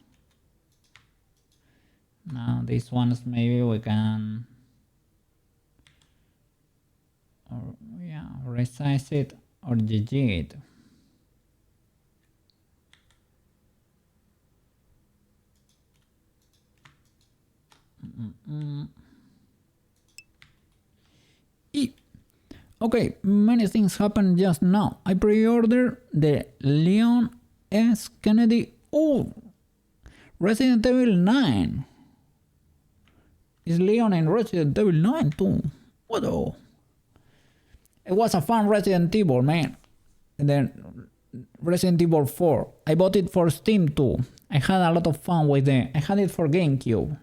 Now these ones maybe we can resize it or GG it. Okay, many things happened just now. I pre-ordered the Leon S. Kennedy. Oh, Resident Evil 9. Is Leon in Resident Evil 9 too? What the? It was a fun Resident Evil, man. And then Resident Evil 4. I bought it for Steam too. I had a lot of fun with it. I had it for GameCube.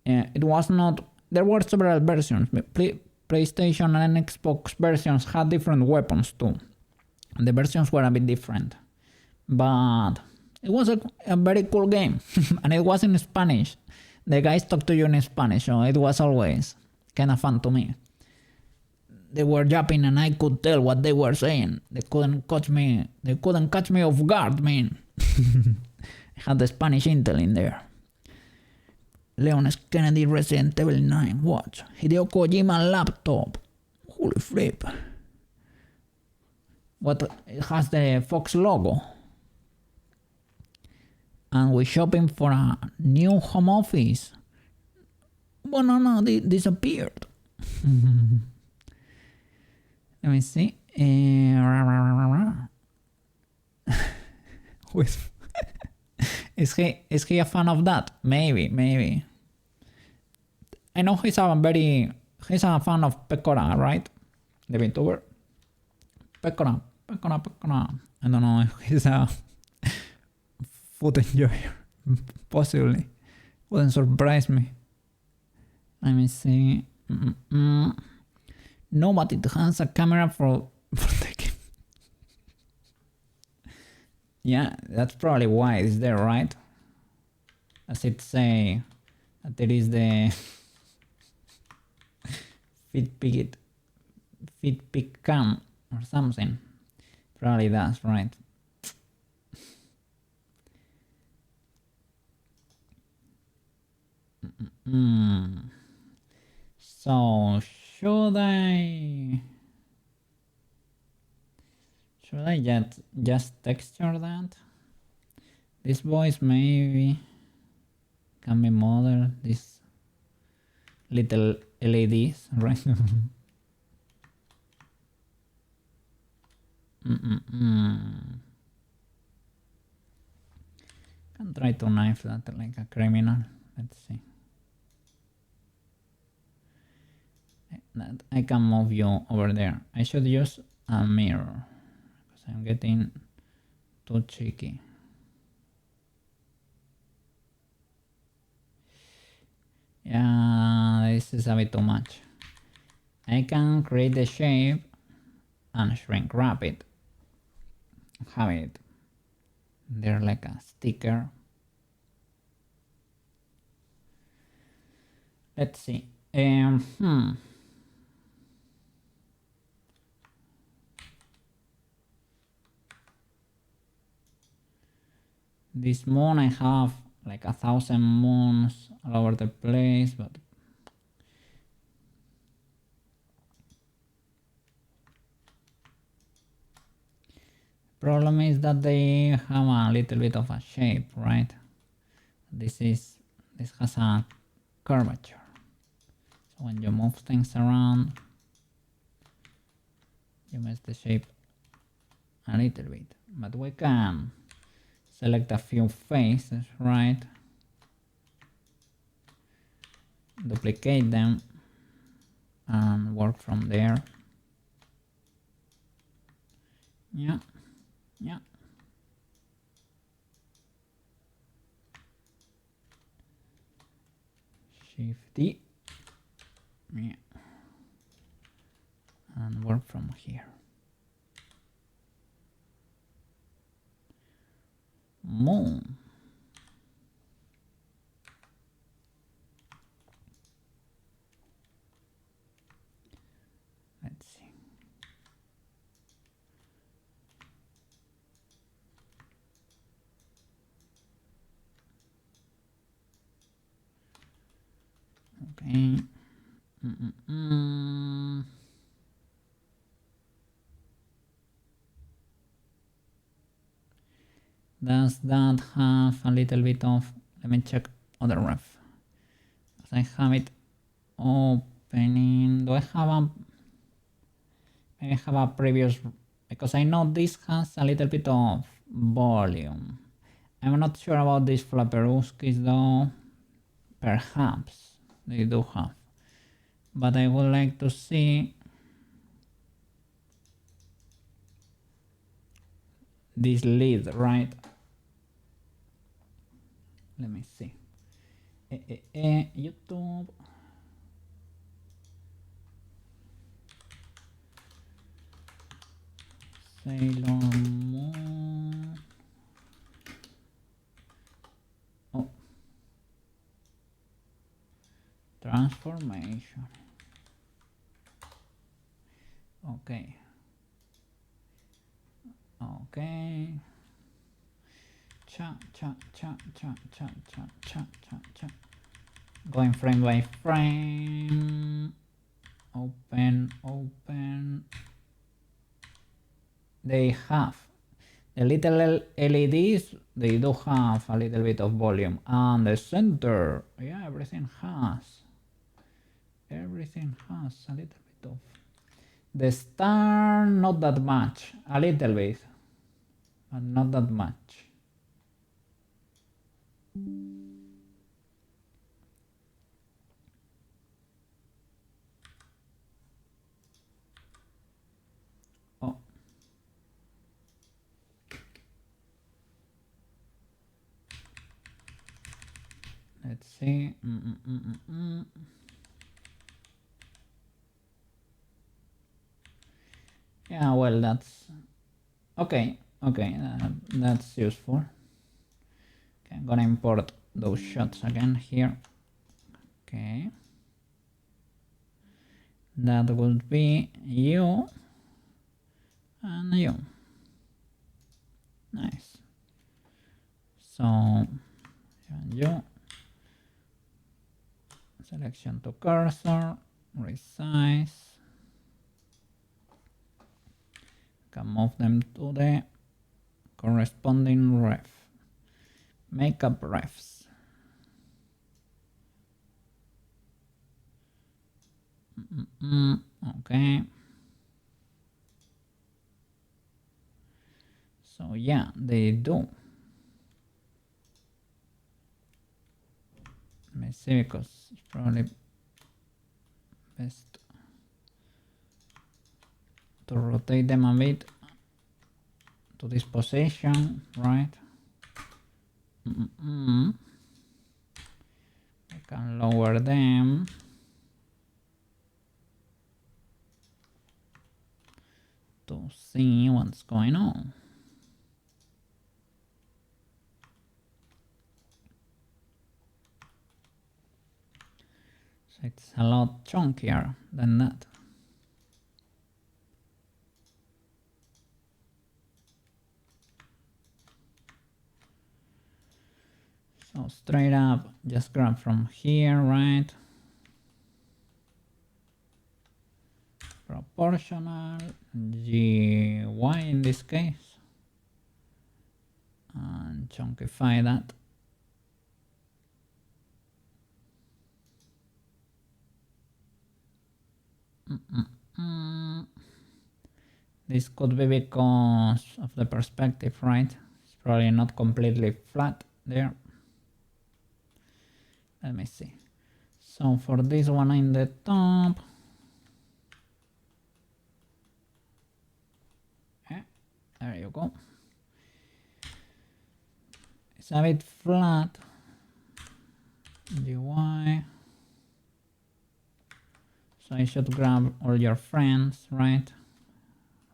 It was not... There were several versions. PlayStation and Xbox versions had different weapons too. The versions were a bit different. But it was a very cool game. And it was in Spanish. The guys talk to you in Spanish, so it was always kind of fun to me. They were yapping and I could tell what they were saying. They couldn't catch me off guard, man. I had the Spanish intel in there. Leon S. Kennedy Resident Evil 9. Watch. Hideo Kojima laptop. Holy flip. What? It has the Fox logo. And we're shopping for a new home office. Banana disappeared. Let me see. With is he a fan of that? Maybe. I know he's a fan of Pecora, right? The VTuber. Pecora. I don't know if he's a food enjoyer. Possibly. Wouldn't surprise me. Let me see. No, but it has a camera for taking. Yeah, that's probably why it's there, right? Does it say that there is the Fitbit cam or something? Probably does, right? So should I just texture that? This voice maybe can be modeled. These little LEDs, right? Can try to knife that like a criminal. Let's see. that I can move you over there. I should use a mirror because I'm getting too tricky. Yeah, this is a bit too much. I can create the shape and shrink wrap it. Have it there like a sticker. Let's see. This moon, I have like 1,000 moons all over the place, but problem is that they have a little bit of a shape, right? This has a curvature. So when you move things around, you mess the shape a little bit. But we can select a few faces, right? Duplicate them and work from there. Yeah. Shift D. Yeah. And work from here. Moon. Let's see. Okay. Does that have a little bit of, let me check other ref. As I have it opening, do I have a, maybe I have a previous, because I know this has a little bit of volume. I'm not sure about these flapperuskis though. Perhaps they do have, but I would like to see this lid, right? Let me see. YouTube. Sailor Moon. Oh. Transformation. Okay. Okay. Going frame by frame. Open. They have the little LEDs, they do have a little bit of volume. And the center, yeah, everything has a little bit of. The star, not that much, a little bit, but not that much. Oh. Let's see. Yeah, well, that's okay. That's useful. Okay, I'm gonna import those shots again here. Okay, that would be you and you. Nice. So and you. Selection to cursor, resize. Can move them to the corresponding ref. Makeup refs. Okay. So yeah, they do. Let me see, because it's probably best. to rotate them a bit to this position, right? I can lower them. To see what's going on. So it's a lot chunkier than that. So straight up, just grab from here, right? Proportional, GY in this case. And chunkify that. This could be because of the perspective, right? It's probably not completely flat there. Let me see. So for this one in the top, there you go. It's a bit flat. GY. So I should grab all your friends, right?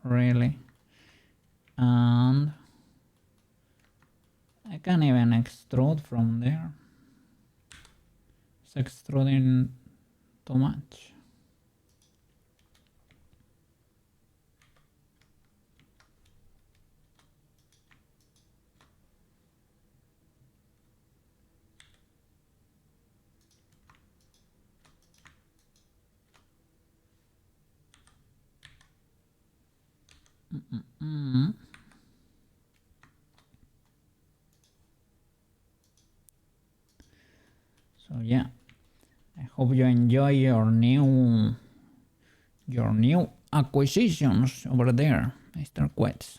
Really. And I can even extrude from there. It's extruding too much. So yeah, I hope you enjoy your new acquisitions over there, Mr. Quetz.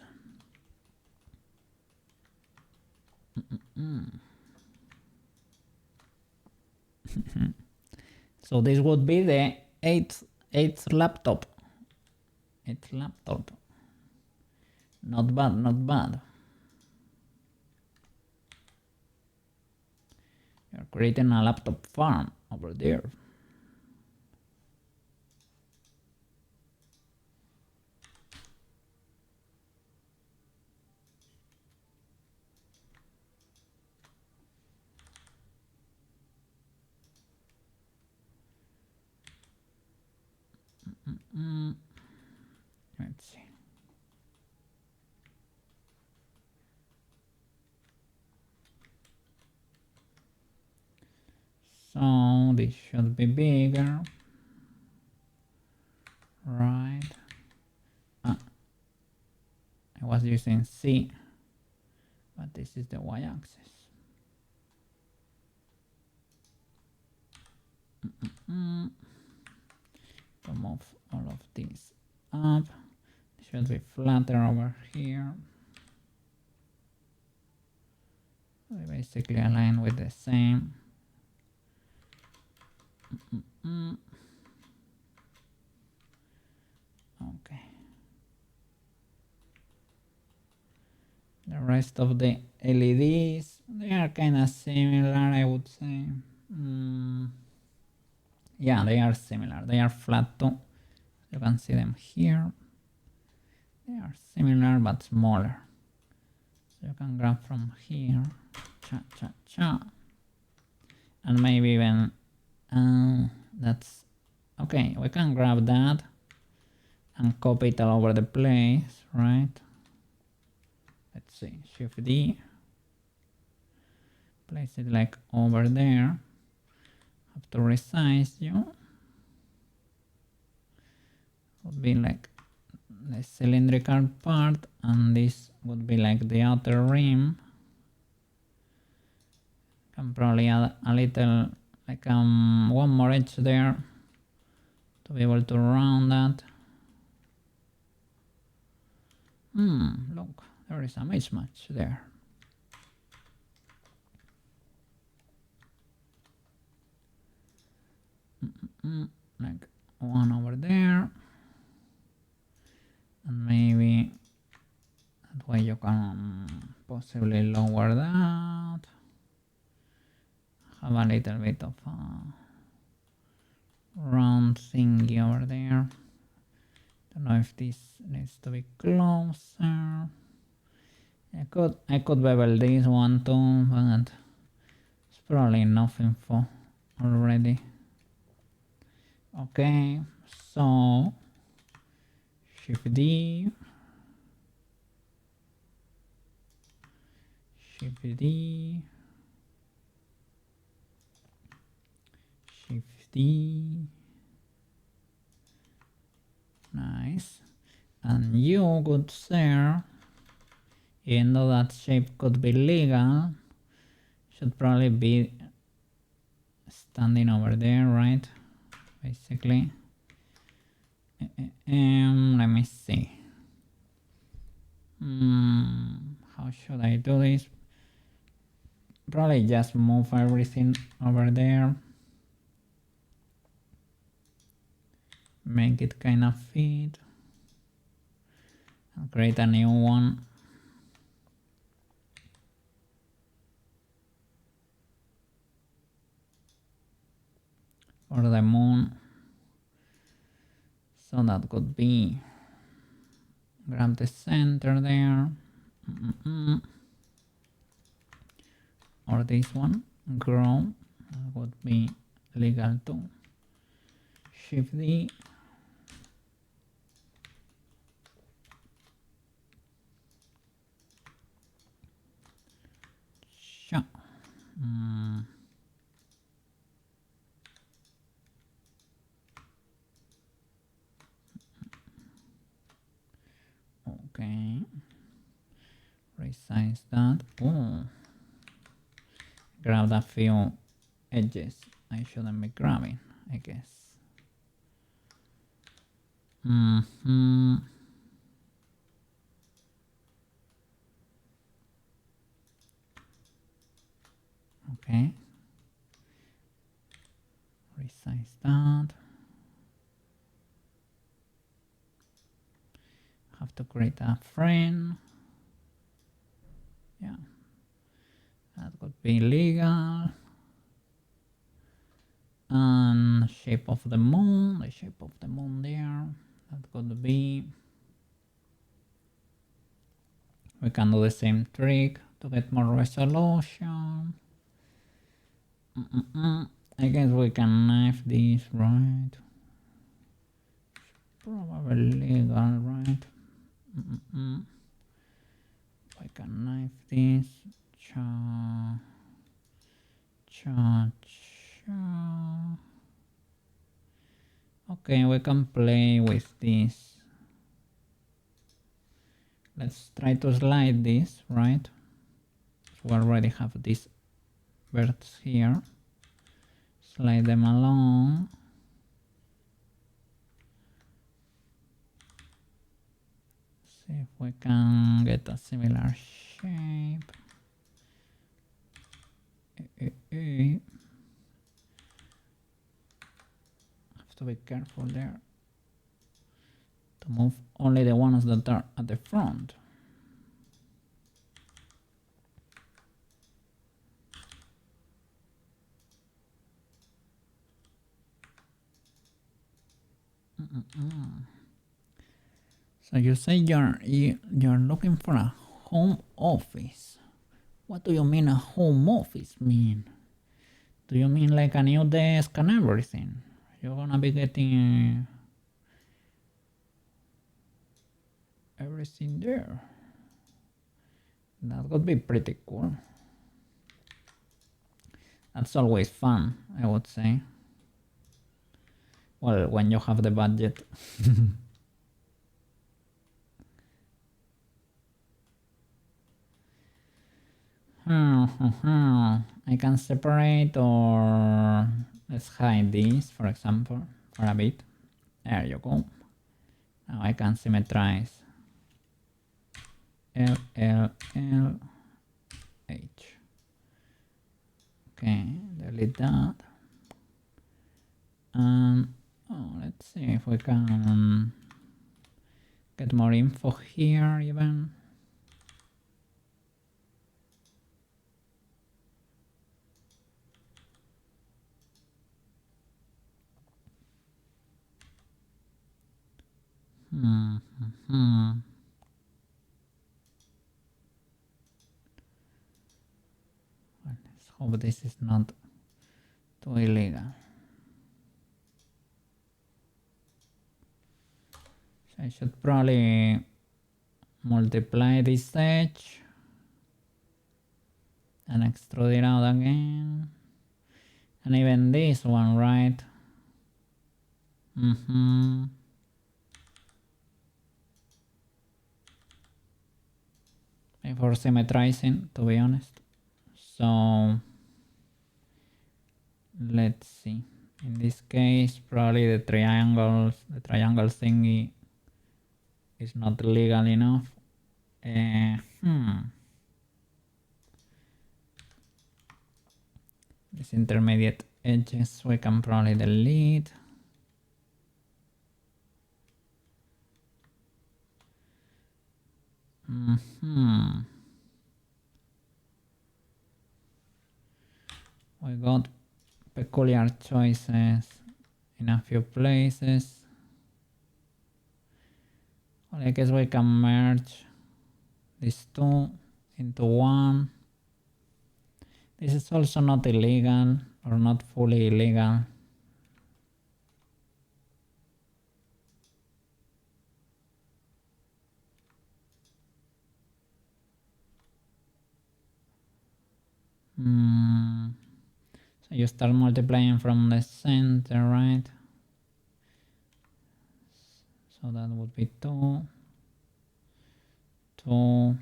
So this would be the eighth laptop. Eighth laptop. Not bad, not bad. You're creating a laptop farm over there. Let's see. So this should be bigger, right? I was using C, but this is the y-axis. To move all of these up, it should be flatter over here. We basically align with the same. Okay. The rest of the LEDs, they are kind of similar, I would say. Yeah, they are similar. They are flat too. You can see them here. They are similar but smaller. So you can grab from here. Cha cha cha. And maybe even that's okay. We can grab that and copy it all over the place, right? Let's see, Shift D. Place it like over there. Have to resize you. Would be like the cylindrical part, and this would be like the outer rim. Can probably add a little, like one more edge there to be able to round that. Look, there is a mismatch there. Like one over there. And maybe that way you can possibly lower that. Have a little bit of a round thingy over there. Don't know if this needs to be closer. I could bevel this one too, but it's probably enough info already. Okay, so Shift D, Shift D, Shift D. Nice. And you could share, even though that shape could be legal, should probably be standing over there, right? Basically. Let me see. How should I do this? Probably just move everything over there. Make it kind of fit. And create a new one. For the moon. So that could be, grab the center there. Or this one, grow, that would be legal too. Shift D. Sure. Okay. Resize that. Oh. Grab a few edges I shouldn't be grabbing, I guess. Okay. Resize that. Have to create a frame. Yeah. That could be legal. And shape of the moon, the shape of the moon there. That could be. We can do the same trick to get more resolution. I guess we can knife this, right? Probably legal, right? I can knife this. Okay, we can play with this. Let's try to slide this, right? We already have these birds here. Slide them along. See if we can get a similar shape. Have to be careful there to move only the ones that are at the front. So you say you're looking for a home office. What do you mean a home office mean? Do you mean like a new desk and everything? You're gonna be getting everything there. That would be pretty cool. That's always fun, I would say. Well, when you have the budget. I can separate, or let's hide this, for example, for a bit. There you go. Now I can symmetrize. L, L, L, H. Okay, delete that. And let's see if we can get more info here even. Let's hope this is not too illegal. So I should probably multiply this edge and extrude it out again. And even this one, right? For symmetrizing, to be honest. So let's see. In this case, probably the triangle thingy is not legal enough. These intermediate edges we can probably delete. We got peculiar choices in a few places. Well, I guess we can merge these two into one. This is also not illegal or not fully illegal. So you start multiplying from the center, right? So that would be 2, 2.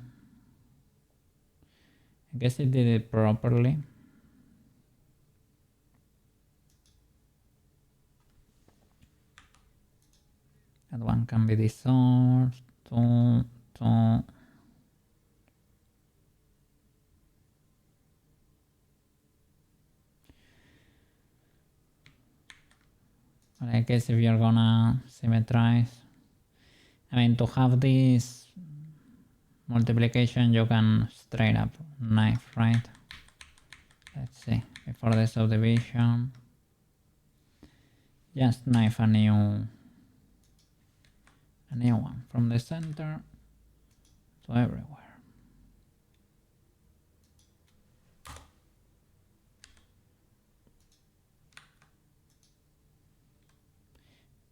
I guess it did it properly. That one can be dissolved. 2, 2. But I guess if you're gonna symmetrize, I mean, to have this multiplication, you can straight up knife, right? Let's see, before the subdivision, just knife a new one from the center to everywhere.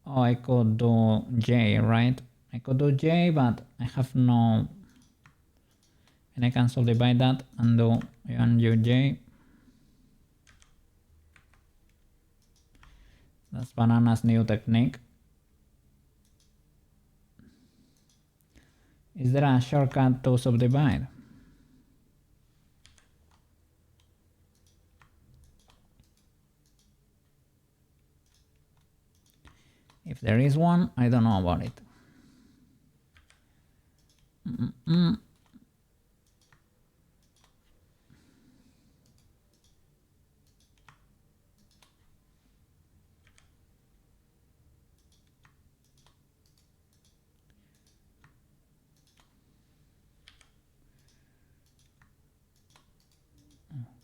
Oh, I could do J, right? I could do J, but I have no... And I can subdivide that and do UJ. That's Banana's new technique. Is there a shortcut to subdivide? If there is one, I don't know about it.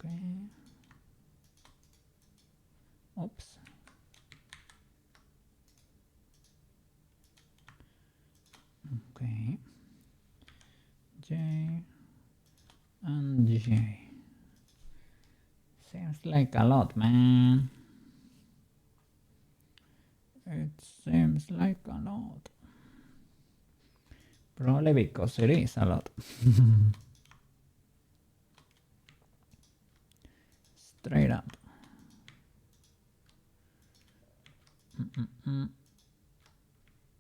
Okay. Oops. Okay. J and J. Seems like a lot, man. It seems like a lot. Probably because it is a lot. Straight up.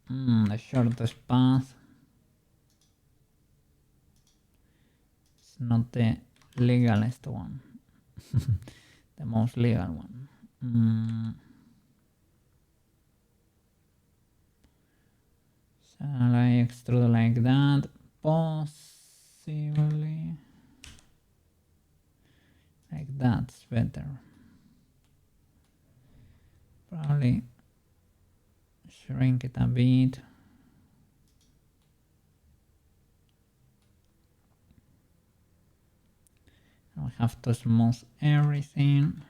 The shortest path. It's not the legalest one. The most legal one. Shall I extrude like that? Possibly. Like that's better. Probably shrink it a bit. We have to smooth everything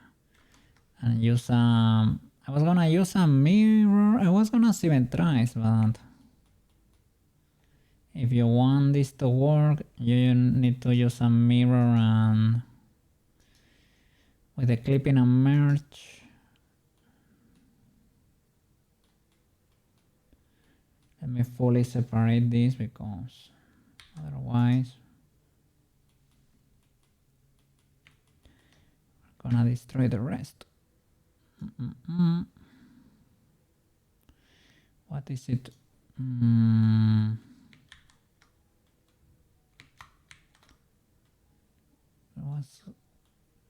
and use I was gonna use a mirror. I was gonna symmetrize, but if you want this to work, you need to use a mirror and with the clipping and merge. Let me fully separate this because otherwise we're gonna destroy the rest. What is it? I was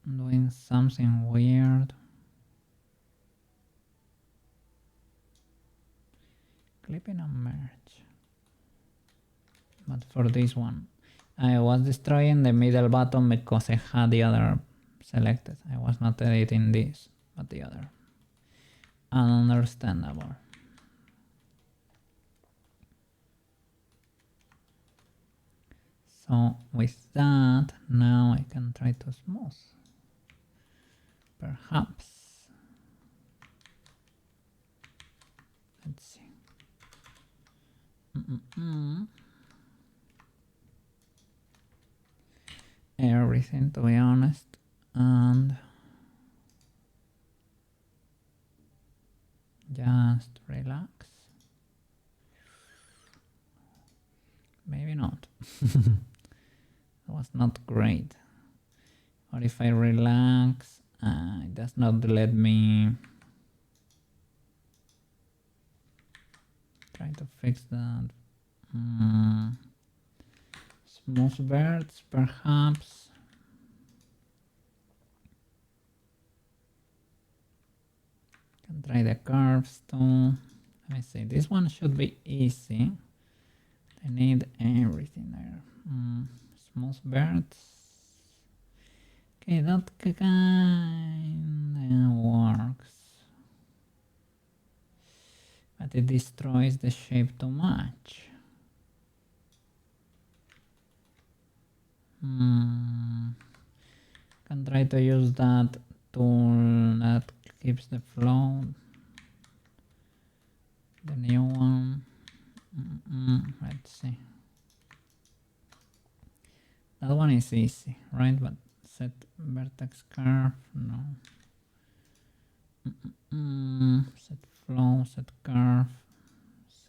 doing something weird. Clipping and merge. But for this one, I was destroying the middle button because I had the other selected. I was not editing this, but the other. Understandable. So with that, now I can try to smooth. Perhaps. Let's see. Everything, to be honest, and just relax. Maybe not. That was not great. Or if I relax, it does not let me try to fix that. Smooth birds, perhaps. Can try the curves too. Let me see. This one should be easy. I need everything there. Smooth birds. Okay, that kinda works. But it destroys the shape too much. Can try to use that tool that keeps the flow. The new one. Let's see. That one is easy, right? But set vertex curve, no. Set flow, set curve,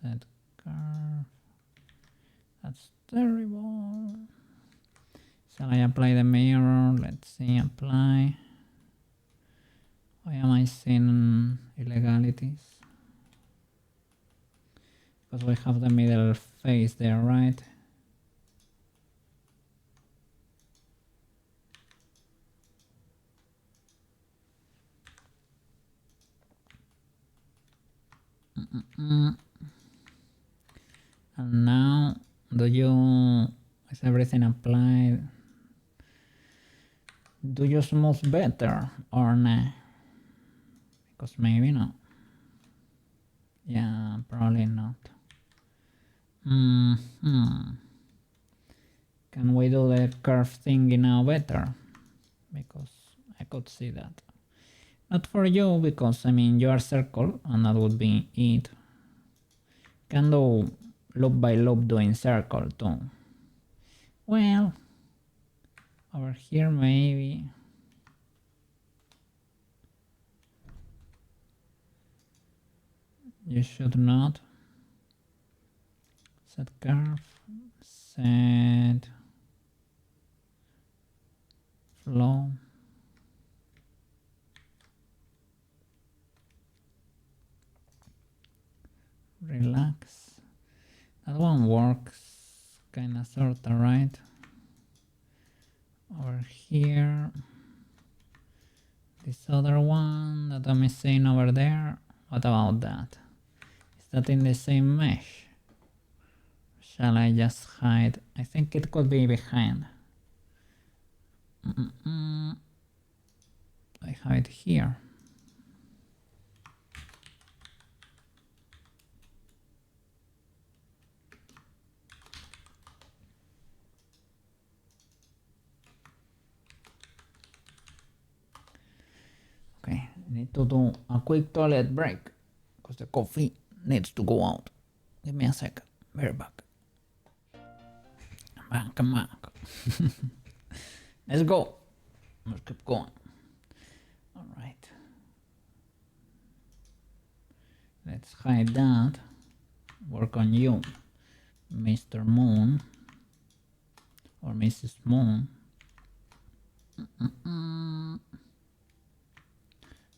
set curve. That's terrible. Shall I apply the mirror? Let's see, apply. Why am I seeing illegalities? Because we have the middle face there, right? And now, is everything applied? Do you smooth better or not? Because maybe not. Yeah, probably not. Can we do the curve thingy now better? Because I could see that. Not for you, because I mean you are circle and that would be it. Can do loop by loop doing circle too. Well, over here maybe. You should not. Set curve, set flow. Relax. That one works kinda sorta, right? Over here. This other one that I'm seeing over there. What about that? Is that in the same mesh? Shall I just hide? I think it could be behind. I have it here. need to do a quick toilet break because the coffee needs to go out. Give me a second. We're back. I'm back. Let's go. Let's keep going. All right. Let's hide that. Work on you, Mr. Moon or Mrs. Moon.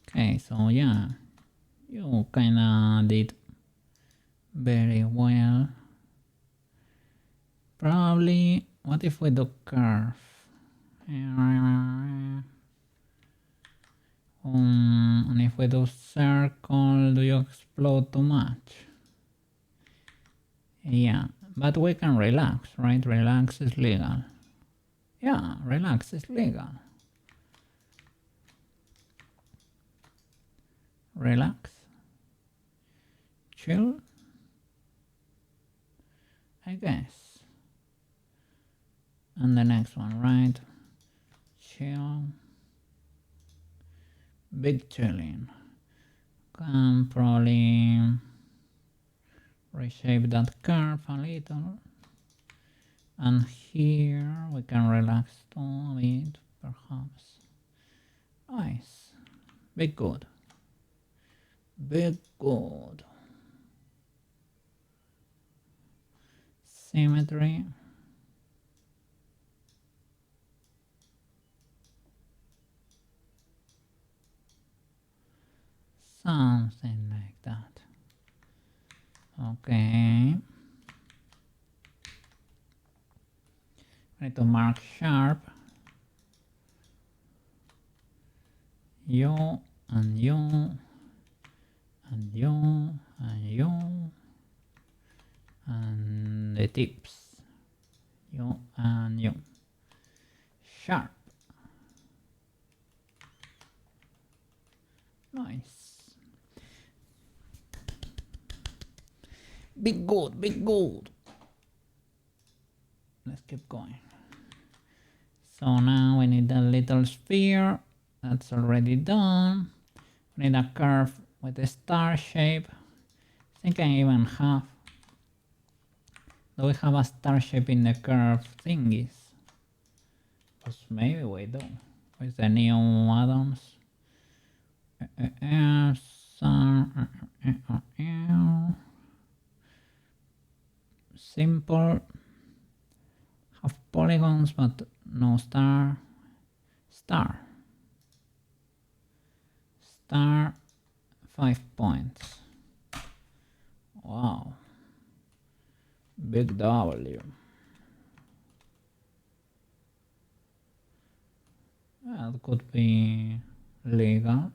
Okay, so yeah, you kinda did very well. Probably, what if we do curve? And if we do circle, do you explode too much? Yeah, but we can relax, right? Relax is legal. Yeah, relax is legal. Relax. Chill. I guess. And the next one, right? Chill. Big chilling. Can probably reshape that curve a little. And here we can relax too a bit, perhaps. Nice. Big good. Big good. Symmetry. Something like that. Okay. I need to mark sharp. You and you and you and you and the tips. You and you. Sharp. Nice. Big good, big good. Let's keep going. So now we need a little sphere. That's already done. We need a curve with a star shape. I think I even have. Do we have a star shape in the curve thingies? Because maybe we do. With the new add-ons. Simple. Have polygons but no star. Star. 5 points. Wow. Big W. That could be legal.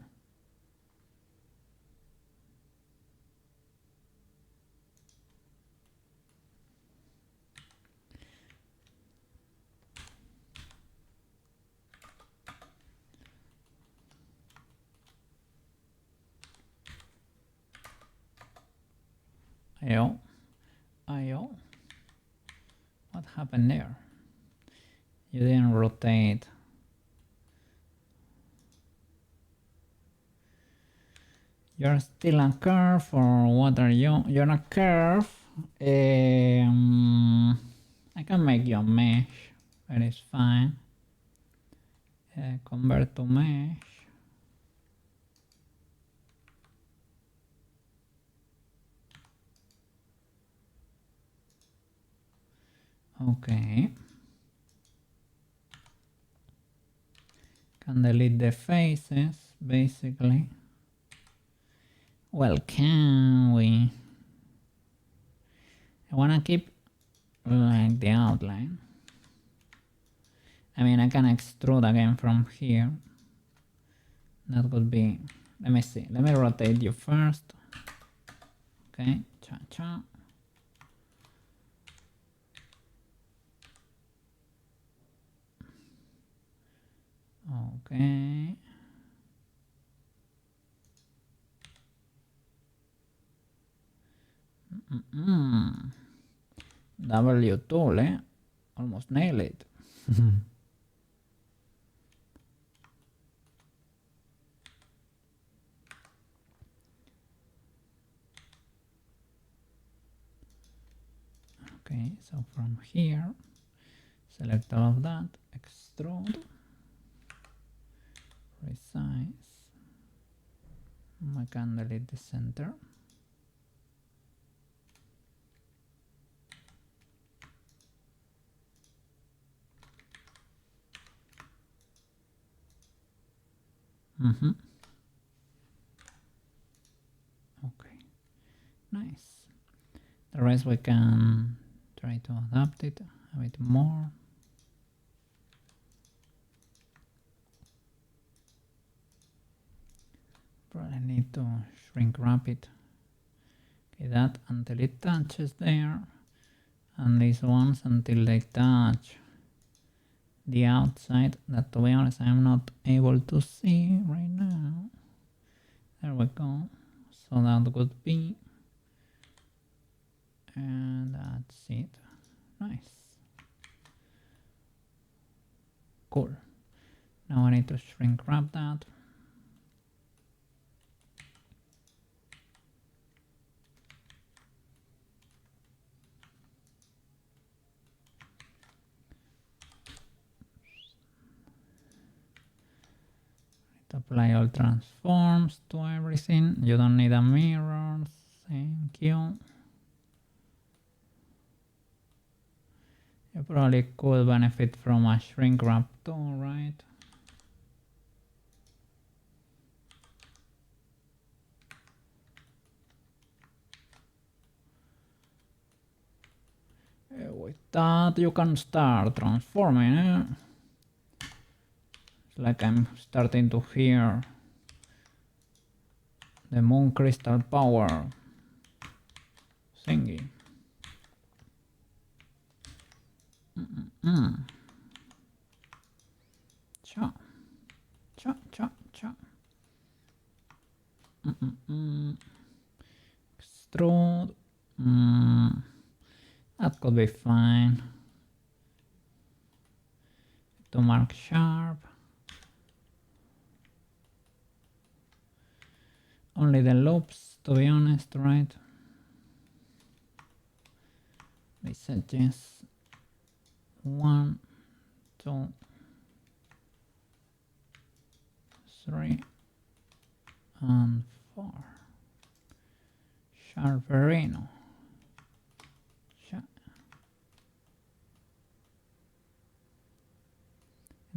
Ayo. Ayo. What happened there? You didn't rotate. You're still a curve, or what are you? You're a curve. I can make you a mesh. That is fine. Convert to mesh. Okay. Can delete the faces, basically. Well, can we? I wanna keep like the outline. I mean, I can extrude again from here. That would be, let me see. Let me rotate you first. Okay, cha-cha. Okay. W tool, eh? Almost nail it. Mm-hmm. So from here, select all of that, extrude, resize. I can delete the center. Okay, nice. The rest we can try to adapt it a bit more. Probably need to shrink wrap it. Okay, that until it touches there, and these ones until they touch the outside, that to be honest I'm not able to see right now. There we go. So that would be, and that's it. Nice. Cool. Now I need to shrink wrap that. Apply all transforms to everything. You don't need a mirror. Thank you. You probably could benefit from a shrink wrap tool, right? With that you can start transforming. It's like I'm starting to hear the moon crystal power thingy. Cha, cha, cha, cha. Extrude. That could be fine. To mark sharp. Only the loops, to be honest, right? These edges. 1, 2, 3, and 4. Sharperino.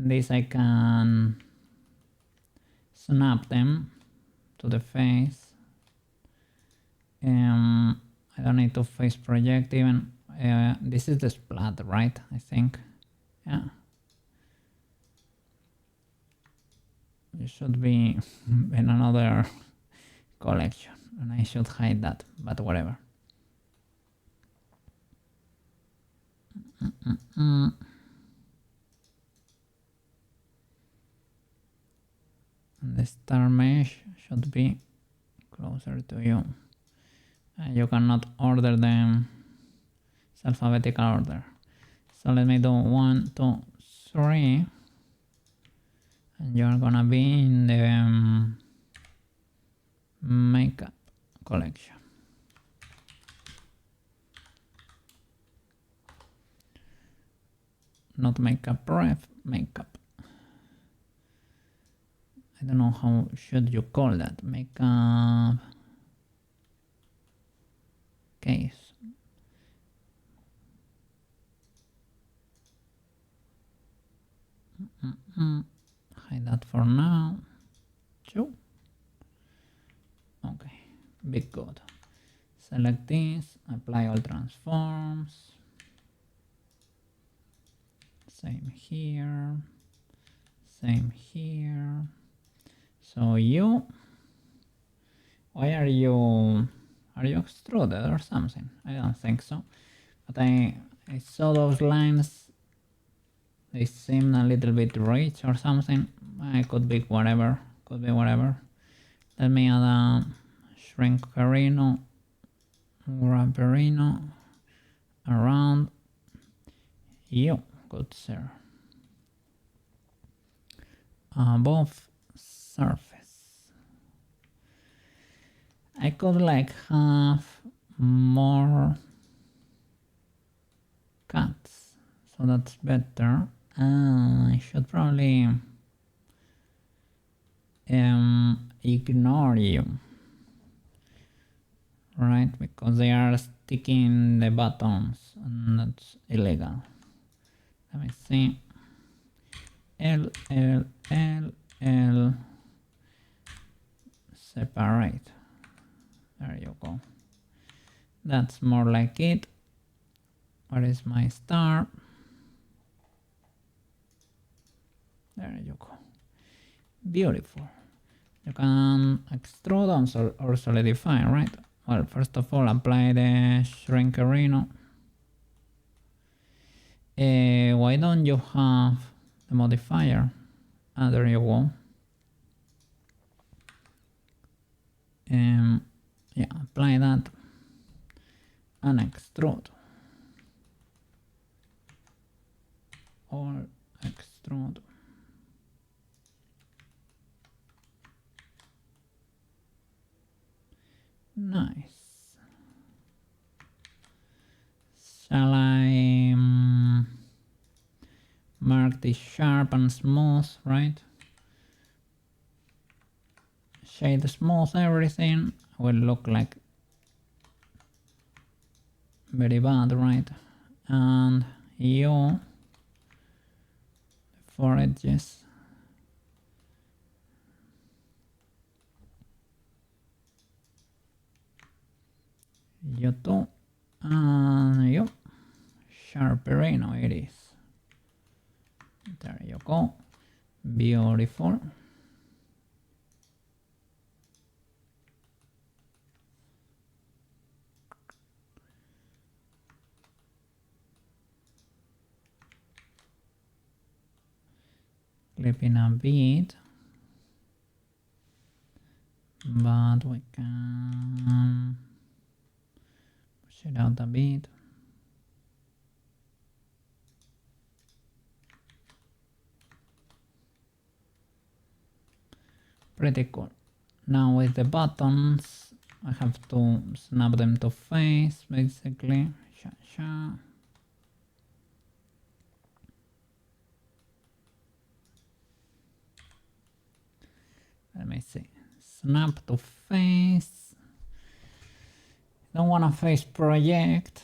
This I can snap them to the face. I don't need to face project even. This is the splat, right? I think. Yeah. It should be in another collection, and I should hide that, but whatever. And the star mesh should be closer to you. You cannot order them. It's alphabetical order. So let me do 1, 2, 3. And you're gonna be in the makeup collection. Not makeup ref, makeup. I don't know how should you call that. Makeup case. Hide that for now. Two. Okay, big good. Select this, apply all transforms. Same here. Same here. So you, why are you extruded or something? I don't think so. But I saw those lines. They seem a little bit rich or something. I could be whatever. Could be whatever. Let me add a shrinkerino, wrapperino around you, good sir. Above surface. I could like have more so that's better. I should probably ignore you, right? Because they are sticking the buttons and that's illegal. Let me see. L, L, L, L, separate. There you go. That's more like it. Where is my star? There you go. Beautiful. You can extrude or solidify, right? Well, first of all, apply the shrinkerino. Why don't you have the modifier? Ah, there you go. Yeah, apply that and extrude. Or extrude. Nice. Shall I mark this sharp and smooth, right? Shade smooth everything. Will look like very bad, right? And you, the four edges. You too. And you. Sharperino it is. There you go. Beautiful. Clipping a bit, but we can push it out a bit. Pretty cool. Now with the buttons, I have to snap them to face, basically. Sha sha. Let me see. Snap to face. Don't want a face project.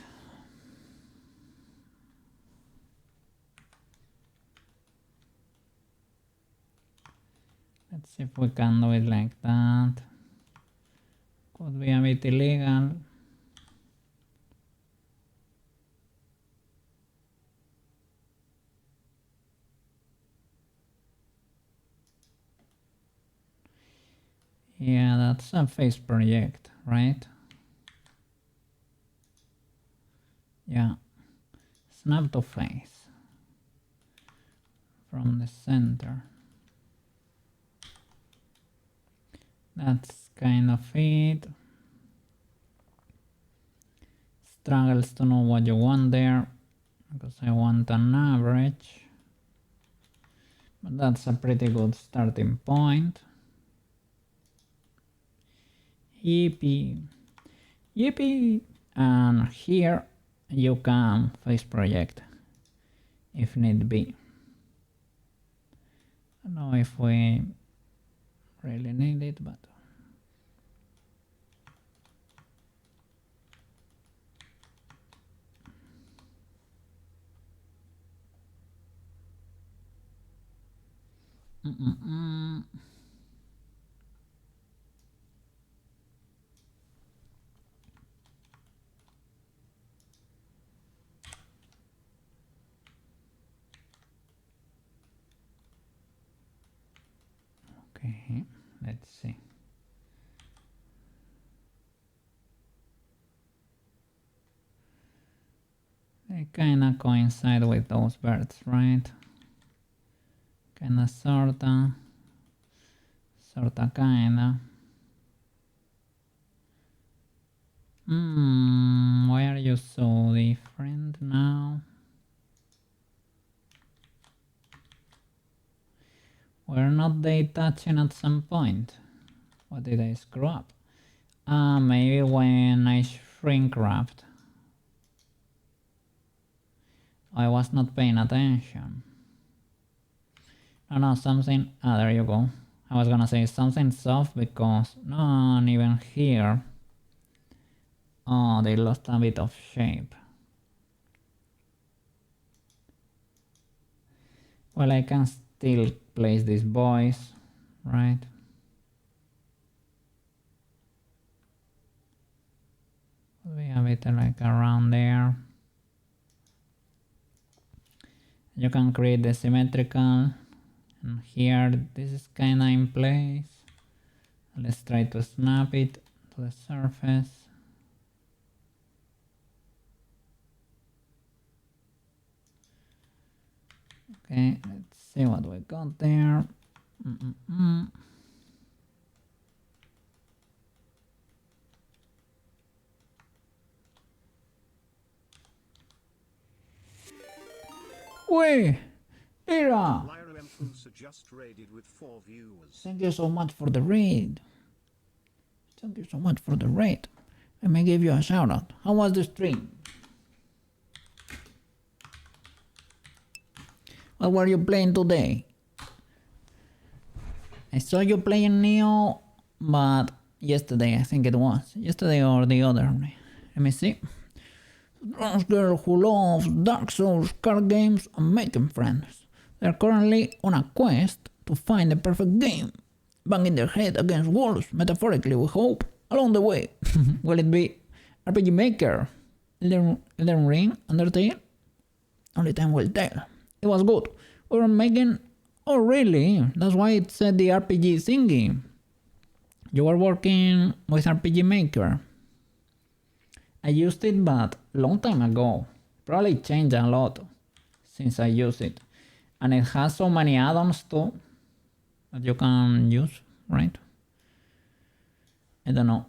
Let's see if we can do it like that. Could be a bit illegal. Yeah, that's a face project, right? Yeah. Snap to face from the center. That's kind of it. Struggles to know what you want there because I want an average. But that's a pretty good starting point. Yippee! Yippee! And here you can face project if need be. I don't know if we really need it, but okay, let's see. They kinda coincide with those birds, right? Kinda sorta kinda. Why are you so different now? Were not they touching at some point? What did I screw up? Maybe when I shrink wrapped. I was not paying attention. No, something. Ah, there you go. I was gonna say something soft because not even here. Oh, they lost a bit of shape. Well, I can still place these boys, right? We have it like around there. You can create the symmetrical, and here this is kinda in place. Let's try to snap it to the surface. Okay, let's see what we got there. Wait, Ira! Just raided with 4 viewers. Thank you so much for the raid. Thank you so much for the raid. I may give you a shout out. How was the stream? What were you playing today? I saw you playing Neo, but yesterday I think it was. Yesterday or the other. Let me see. Trans girl who loves Dark Souls, card games, and making friends. They're currently on a quest to find the perfect game, banging their head against walls, metaphorically we hope, along the way. Will it be RPG Maker, Elden Ring, Undertale? Only time will tell. It was good. We were making... Oh really? That's why it said the RPG thingy. You were working with RPG Maker. I used it but long time ago. Probably changed a lot since I used it. And it has so many add-ons too that you can use, right? I don't know.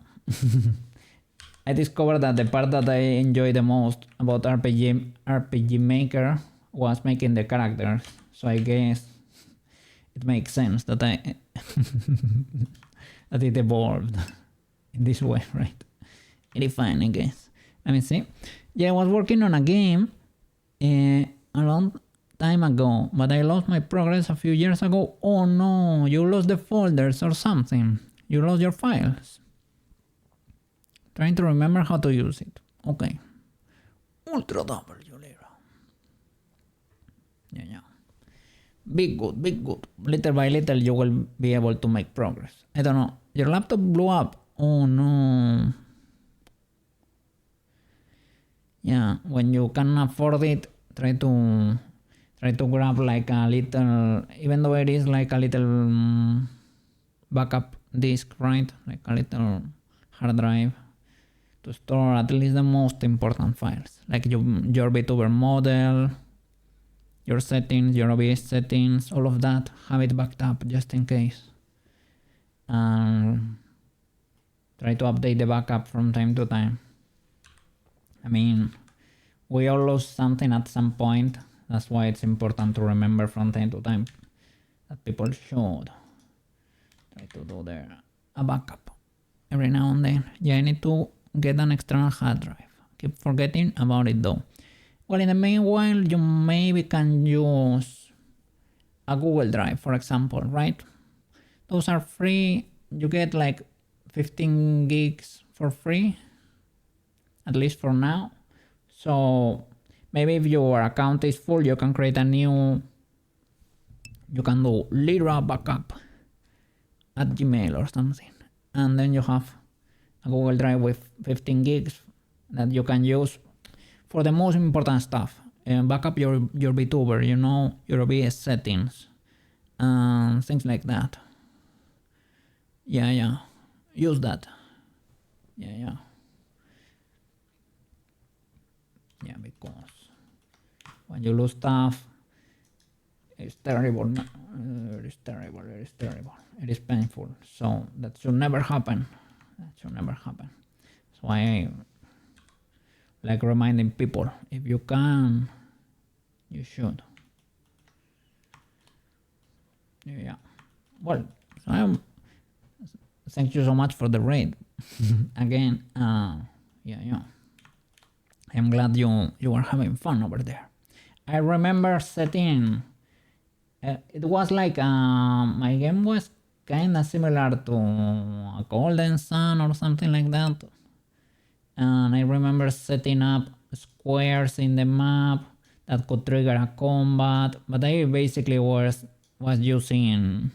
I discovered that the part that I enjoy the most about RPG Maker was making the characters. So I guess it makes sense that that it evolved in this way, right? It's fine, I guess. Let me see. Yeah, I was working on a game a long time ago, but I lost my progress a few years ago. Oh no, you lost the folders or something. You lost your files. Trying to remember how to use it. Okay. Ultra W, Lira. Yeah. Big good. Little by little you will be able to make progress. I don't know. Your laptop blew up. Oh no. Yeah, when you can afford it, try to grab like a little, even though it is like a little backup disk, right? Like a little hard drive to store at least the most important files, like your VTuber model, your settings, your OBS settings, all of that. Have it backed up just in case. And try to update the backup from time to time. I mean, we all lose something at some point. That's why it's important to remember from time to time that people should try to do a backup every now and then. Yeah, I need to get an external hard drive. Keep forgetting about it though. Well, in the meanwhile, you maybe can use a Google Drive, for example, right? Those are free. You get like 15 gigs for free, at least for now. So maybe if your account is full, you can create a new, you can do Lyra backup at Gmail or something. And then you have a Google Drive with 15 gigs that you can use for the most important stuff. Backup your VTuber, you know, your OBS settings, things like that. Yeah. Use that. Yeah. Yeah, because when you lose stuff, it's terrible. It is terrible. It is painful. So that should never happen. So I like reminding people, if you can, you should. Yeah. Well, so thank you so much for the raid. Again, yeah. I'm glad you are having fun over there. I remember setting. It was like my game was kind of similar to a Golden Sun or something like that. And I remember setting up squares in the map that could trigger a combat, but I basically was using.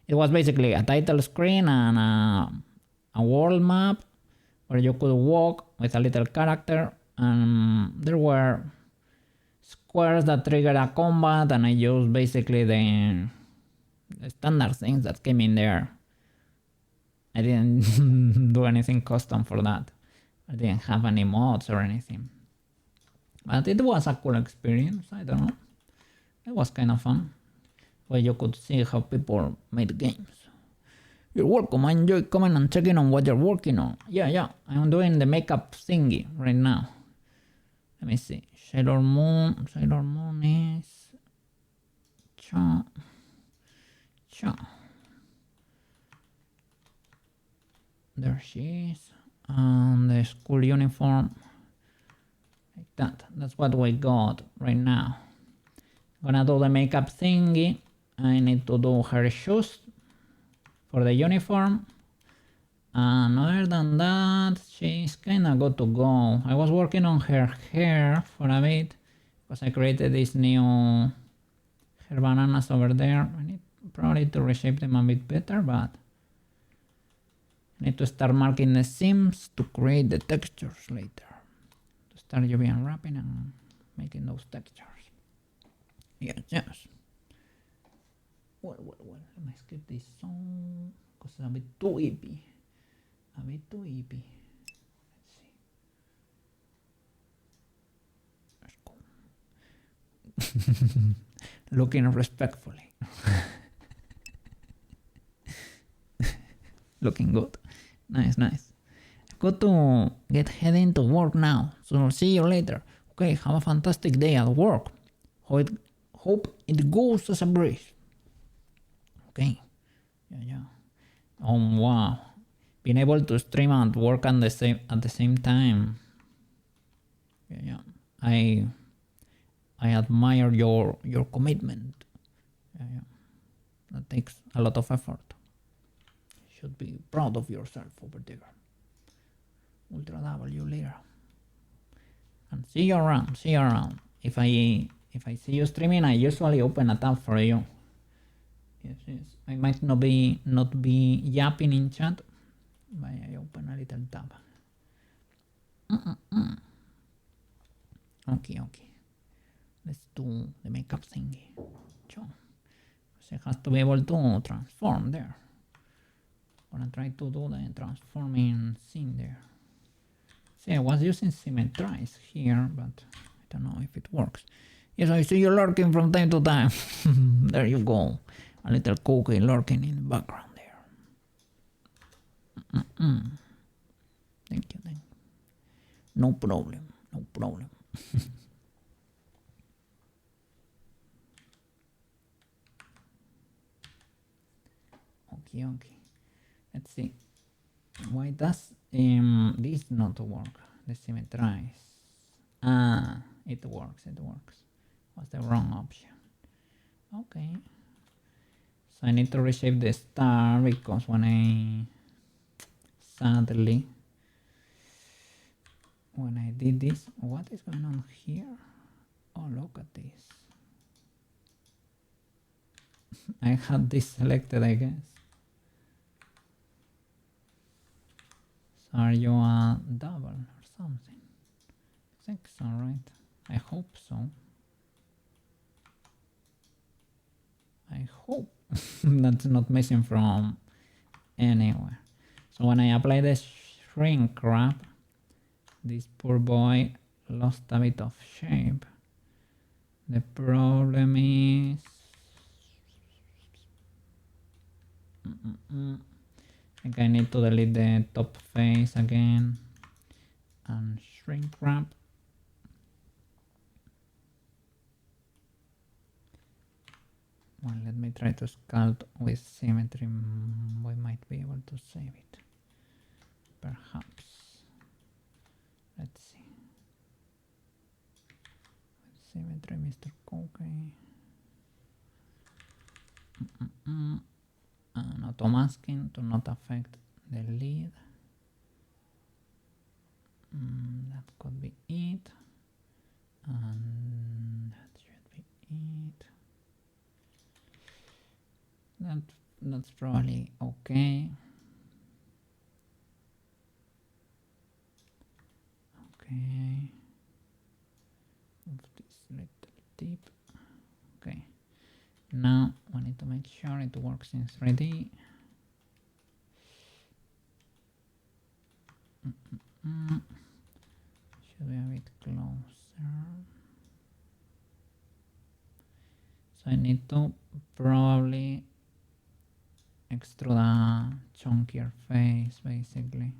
It was basically a title screen and a world map where you could walk with a little character, and there were squares that triggered a combat, and I used basically the standard things that came in there. I didn't do anything custom for that. I didn't have any mods or anything. But it was a cool experience, I don't know. It was kind of fun. Where you could see how people made games. You're welcome, I enjoy coming and checking on what you're working on. Yeah, I'm doing the makeup thingy right now. Let me see. Sailor Moon is... Cha. There she is. And the school uniform. Like that. That's what we got right now. Gonna do the makeup thingy. I need to do her shoes for the uniform. And other than that, she's kinda good to go. I was working on her hair for a bit because I created these new hair bananas over there. I need probably to reshape them a bit better, but I need to start marking the seams to create the textures later. To start UV unwrapping and making those textures. Yes. Well, let me skip this song because it's a bit too eepy. Let's see. Let's go. Looking respectfully. Looking good. Nice. Got to get heading to work now, so I'll see you later. Okay, have a fantastic day at work. Hope it goes as a breeze. Okay. Yeah. Oh wow. Being able to stream and work at the same time. Yeah. I admire your commitment. Yeah. That takes a lot of effort. You should be proud of yourself over there. Ultra W later. And see you around. If I see you streaming, I usually open a tab for you. Yes. I might not be yapping in chat, but I open a little tab. Okay. Let's do the makeup thingy. Sure. So it has to be able to transform there. Gonna try to do the transforming thing there. See, I was using Symmetrize here, but I don't know if it works. Yes, I see you lurking from time to time. There you go. A little cookie lurking in the background there. Thank you. No problem. Okay. Let's see. Why does this not work? The Symmetrize. It works. What's the wrong option? Okay. So I need to reshape the star because sadly, when I did this, what is going on here? Oh, look at this. I had this selected, I guess. So are you a double or something? I think so, right? I hope so. I hope that's not missing from anywhere. So when I apply the shrink wrap, this poor boy lost a bit of shape. The problem is... I think I need to delete the top face again and shrink wrap. Well, let me try to sculpt with symmetry. We might be able to save it. Perhaps. Let's see. symmetry, Mr. Cookie. And auto masking to not affect the lead. That could be it. And that should be it. That's probably okay. Okay. Move this little tip. Okay. Now we need to make sure it works in 3D. Should be a bit closer. So I need to probably extrude a chunkier face, basically.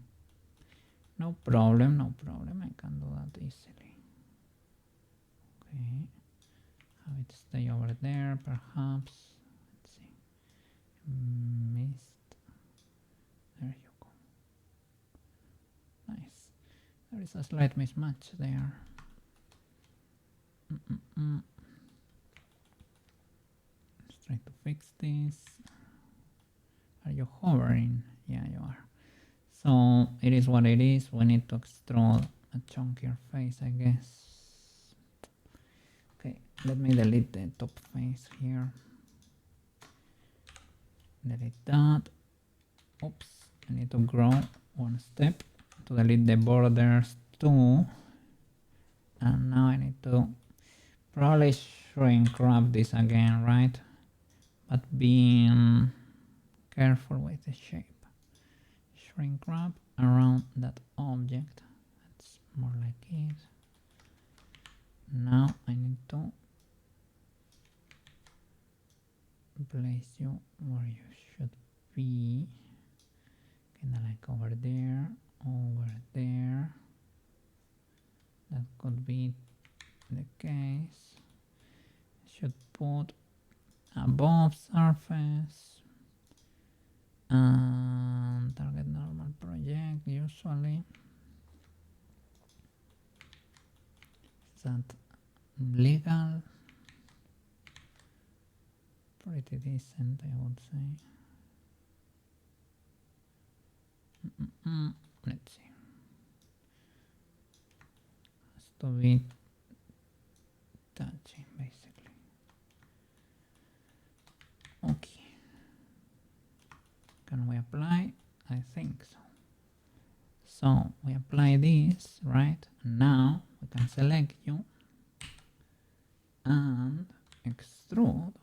No problem, no problem. I can do that easily. Okay. Have it stay over there, perhaps. Let's see. Mist. There you go. Nice. There is a slight mismatch there. Let's try to fix this. Are you hovering? Yeah, you are. So it is what it is. We need to extrude a chunkier face, I guess. Okay, let me delete the top face here. Delete that. Oops, I need to grow one step to delete the borders too. And now I need to probably shrink wrap this again, right? But being careful with the shape. Shrink wrap around that object. That's more like it. Now I need to place you where you should be. Kinda like over there, over there. That could be the case. Should put above surface and target normal project usually. Is that legal? Pretty decent, I would say. Let's see. Has to be touching, basically. Okay. Can we apply? I think so. So we apply this, right? And now we can select you and extrude.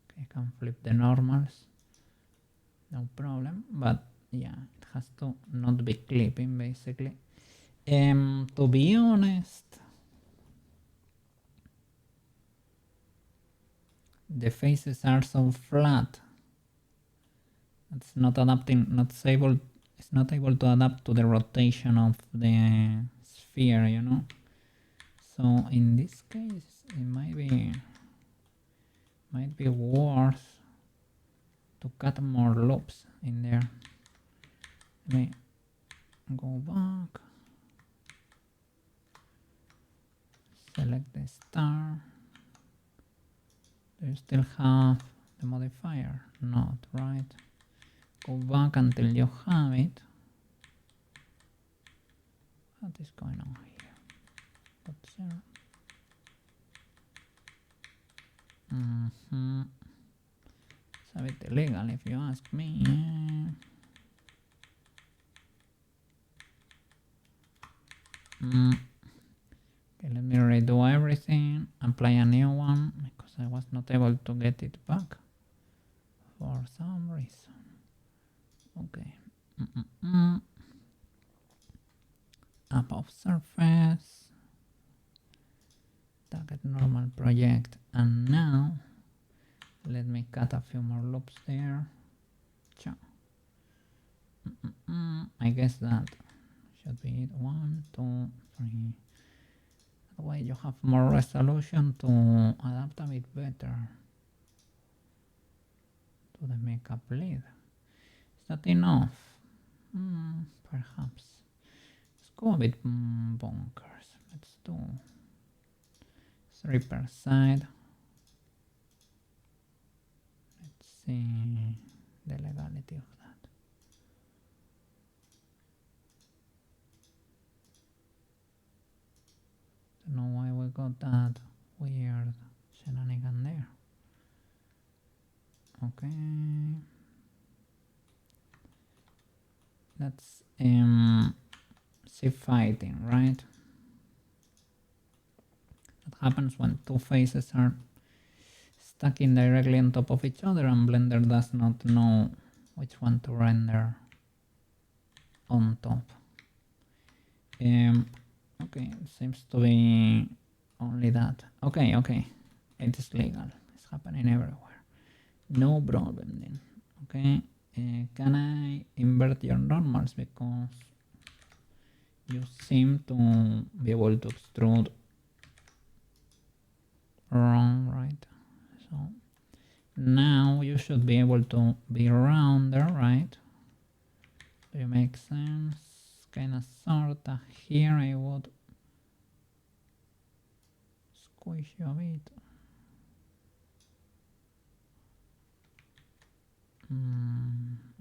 Okay, I can flip the normals. No problem, but yeah, it has to not be clipping, basically. To be honest, the faces are so flat. It's not adapting, it's not able to adapt to the rotation of the sphere, you know. So in this case, it might be worth to cut more loops in there. Let me go back, select the star. Do you still have the modifier? Not, right? Go back until you have it. What is going on here? What's there? It's a bit illegal if you ask me. Okay, let me redo everything, apply a new one because I was not able to get it back for some reason. Okay. Above surface, target normal project, and now let me cut a few more loops there. I guess that should be it. 1, 2, 3. That way you have more resolution to adapt a bit better to the makeup lead. Is that enough? Perhaps. Let's go a bit bonkers. Let's do 3 per side. Let's see the legality of that. Don't know why we got that weird shenanigan there. Okay. That's sea fighting, right? That happens when two faces are stacking directly on top of each other and Blender does not know which one to render on top. Okay, it seems to be only that. Okay, it is legal. It's happening everywhere. No problem then. Okay, can I invert your normals because you seem to be able to extrude wrong, right? So now you should be able to be rounder, right? Do you make sense? Kinda sorta. Here I would squish you a bit.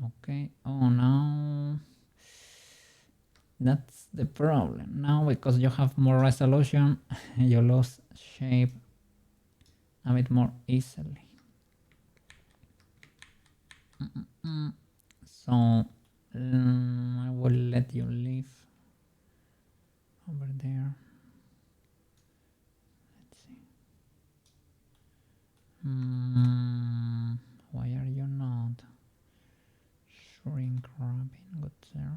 Okay. Oh no. That's the problem. Now because you have more resolution, you lose shape a bit more easily. So I will let you leave over there. Let's see. Why are you not shrink wrapping? Good sir.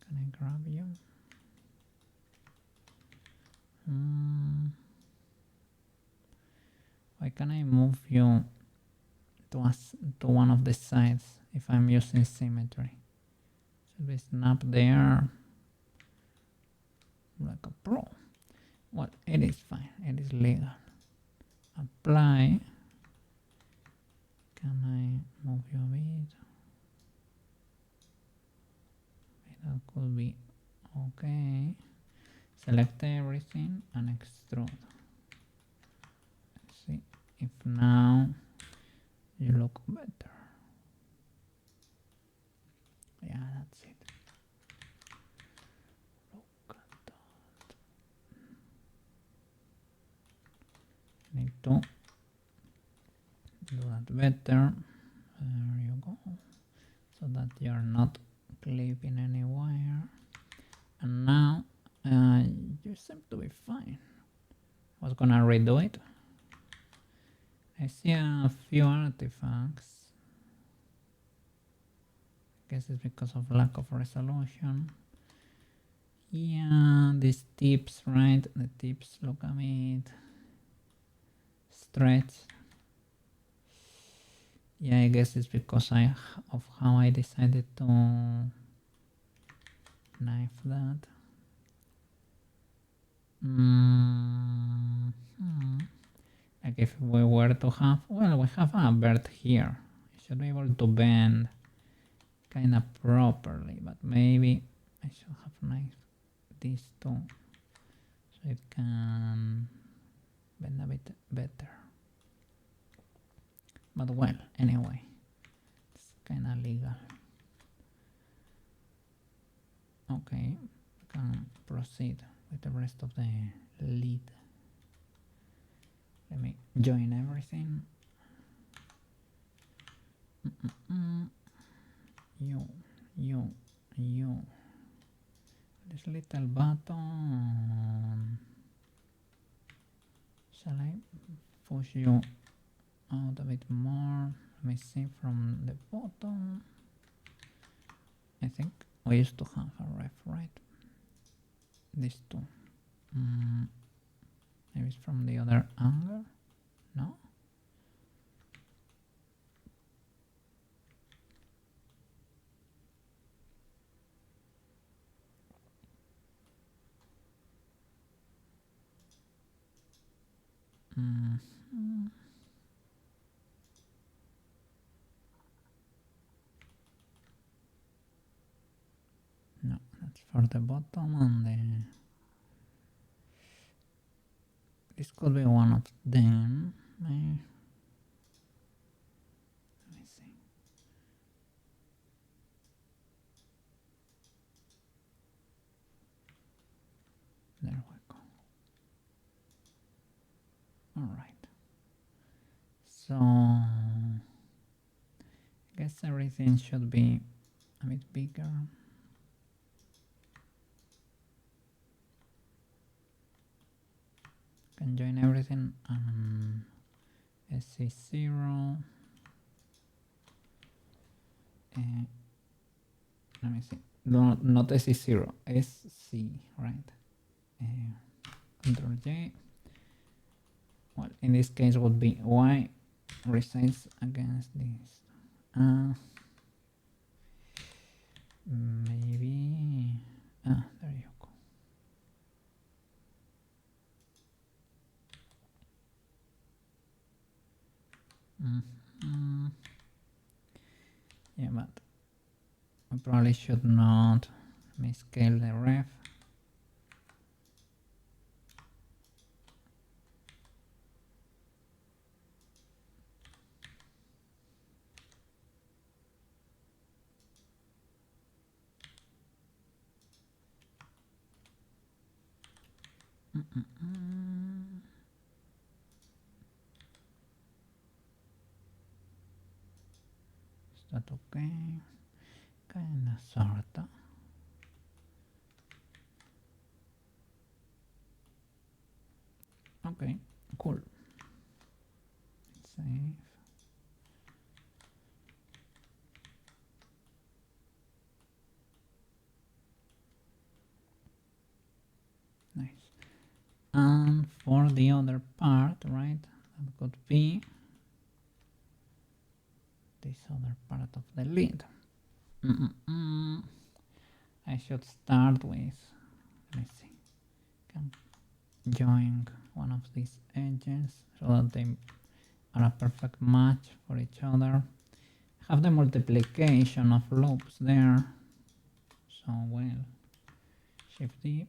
Can I grab you? Why can I move you to one of the sides if I'm using symmetry? Should we snap there like a pro? Well, it is fine. It is legal. Apply. Can I move you a bit? That could be okay. Select everything and extrude. Let's see if now you look better. Yeah, that's it. Look at that. Need to do that better. There you go. So that you're not clipping any wire. And now you seem to be fine. I was gonna redo it. I see a few artifacts. I guess it's because of lack of resolution. Yeah, these tips, right? The tips look a bit stretched. Yeah, I guess it's because of how I decided to knife that. Like if we were to have, well, we have a bird here. It should be able to bend kind of properly, but maybe I should have knifed these two so it can bend a bit better. But well, anyway, it's kind of legal. Okay, we can proceed with the rest of the lead. Let me join everything. You. This little button. Shall I push you out a bit more? Let me see from the bottom. I think we used to have a ref, right? These two. Maybe it's from the other angle? No? No, that's for the bottom and the this could be one of them. Let me see. There we go. All right. So I guess everything should be a bit bigger. Can join everything on SC0. Let me see. No, not SC0, SC, right? Control J. Well, in this case would be Y resize against this. Maybe. There you go. Yeah, but I probably should not. Let me scale the ref. Is that okay? Kinda, sorta. Okay, cool. Save. Nice. And for the other part, right, that could be this other part of the lid. I should start with, let me see, can join one of these edges so that they are a perfect match for each other. Have the multiplication of loops there, so well, shift D,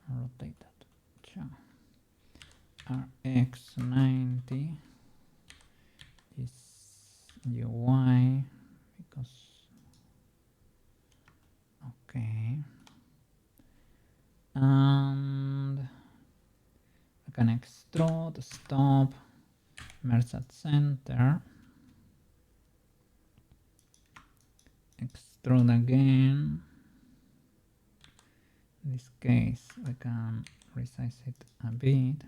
rotate that, RX90 is UI because okay, and I can extrude, stop, merge at center, extrude again. In this case we can resize it a bit.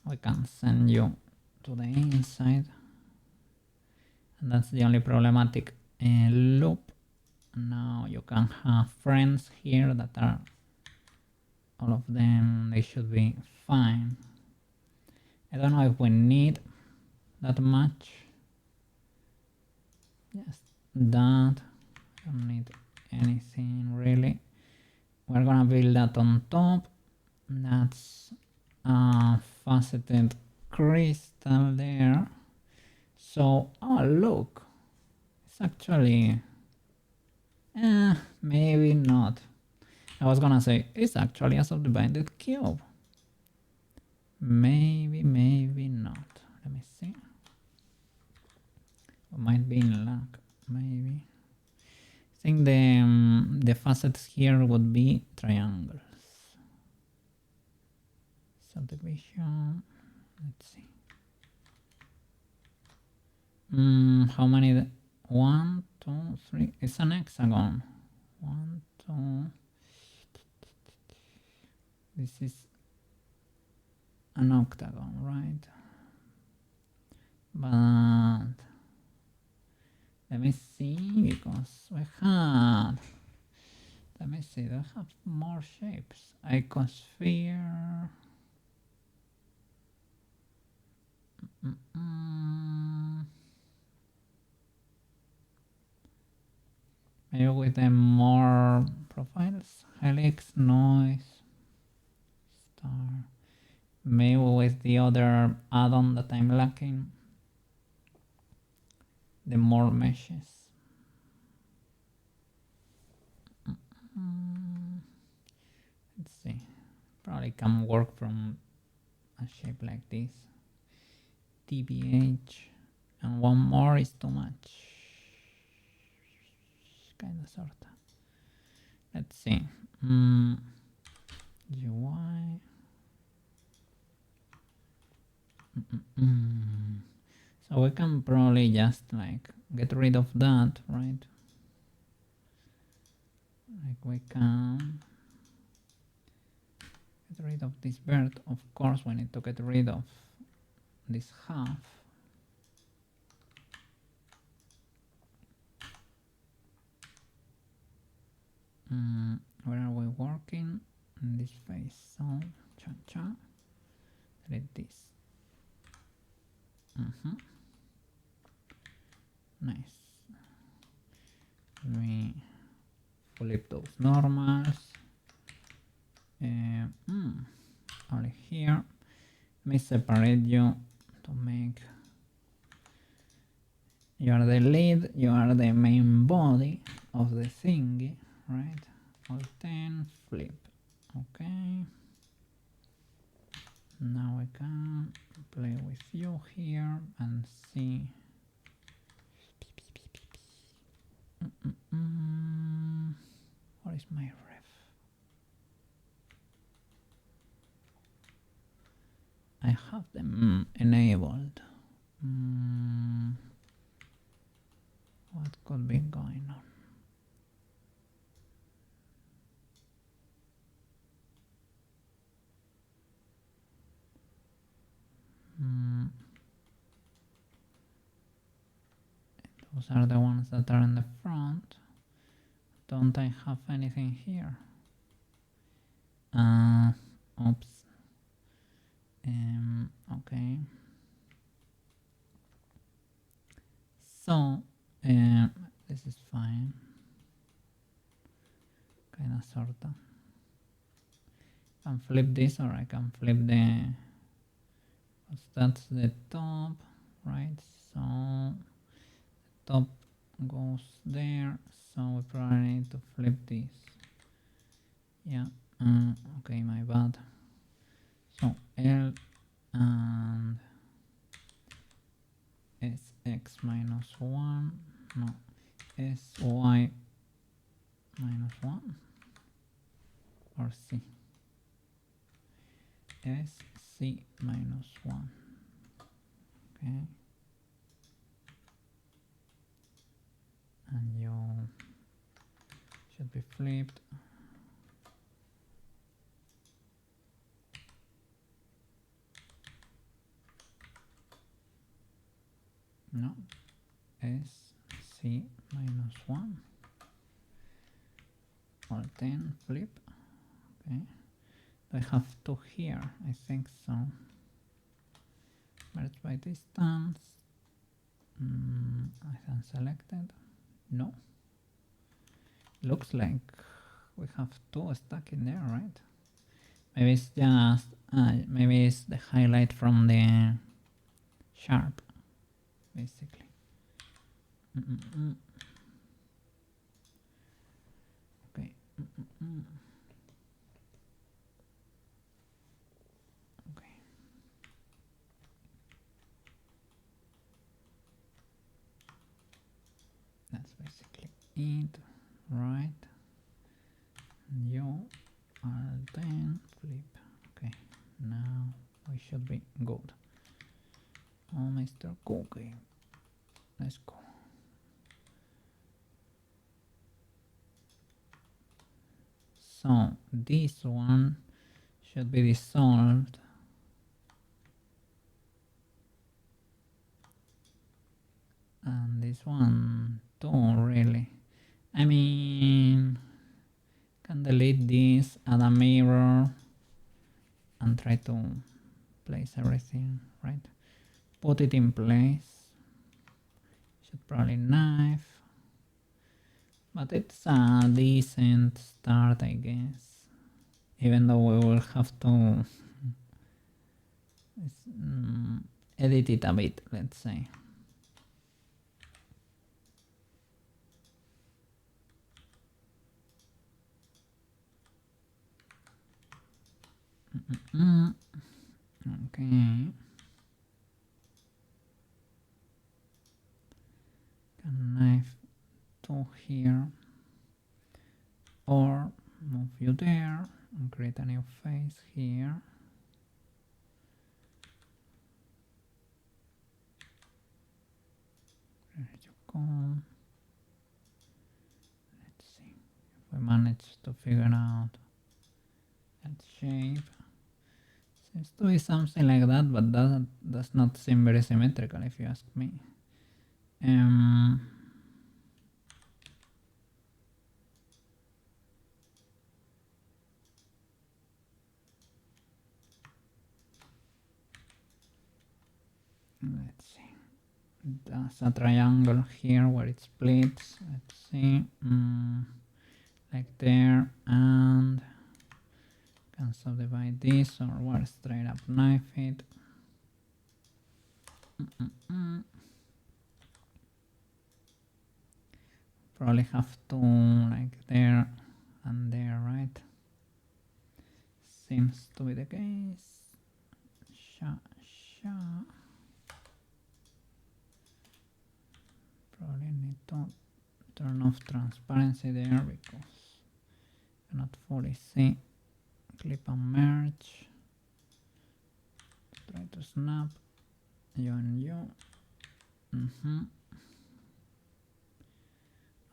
We can send you to the inside, and that's the only problematic loop. Now you can have friends here that are all of them, they should be fine. I don't know if we need that much. Just that, don't need anything really. We're gonna build that on top. That's a faceted crystal there. So, oh look, it's actually, maybe not. I was gonna say, it's actually a subdivided cube. Maybe, maybe not. Let me see. We might be in luck, maybe. I think the facets here would be triangles. Subdivision, let's see. How many? 1, 2, 3. It's an hexagon. 1, 2. This is an octagon, right? But let me see, because we had, let me see, do I have more shapes? Icosphere. Maybe with the more profiles, helix, noise, star. Maybe with the other add-on that I'm lacking, the more meshes. Let's see. Probably can work from a shape like this. TBH, and one more is too much. Kinda sorta. Let's see. UI. So we can probably just like get rid of that, right? Like we can get rid of this bird. Of course, we need to get rid of this half. Where are we working? In this face. So, cha-cha. Delete this. Nice. We flip those normals. Only here. Let me separate you to make you are the lead, you are the main body of the thingy, right? Alt 10, flip. Okay. Now we can play with you here and see. What is my ref? I have them enabled. What could be going on? Those are the ones that are in the front. Don't I have anything here? Oops. Okay. So, this is fine. Kinda sorta. I can flip this, or I can flip the. That's the top, right? So top goes there. So we probably need to flip this. Yeah. Okay, my bad. So L and SX minus 1. No. SY minus 1. Or C. SC minus 1. Okay. And you should be flipped. No. SC minus 1. Alt 10, flip. Okay. I have two here, I think so. Merge by distance. I can select it. No. Looks like we have two stuck in there, right? Maybe it's just, maybe it's the highlight from the sharp, basically. Okay. Okay. That's basically it, right? You are then flip. Okay, now we should be good. Oh, Mr. Cookie, let's go. So this one should be dissolved. And this one too, really. I mean, can delete this, add a mirror, and try to place everything, right? Put it in place. Should probably knife. But it's a decent start, I guess. Even though we will have to edit it a bit, let's say. Okay. Can knife to here, or move you there and create a new face here. There you go. Let's see if we manage to figure out that shape. Seems to be something like that, but does not seem very symmetrical if you ask me. Let's see. There's a triangle here where it splits. Let's see. Like there, and can subdivide this or what? Straight up knife it. Probably have to like there and there, right? Seems to be the case. Probably need to turn off transparency there because I cannot fully see. Clip and merge. Try to snap you and you.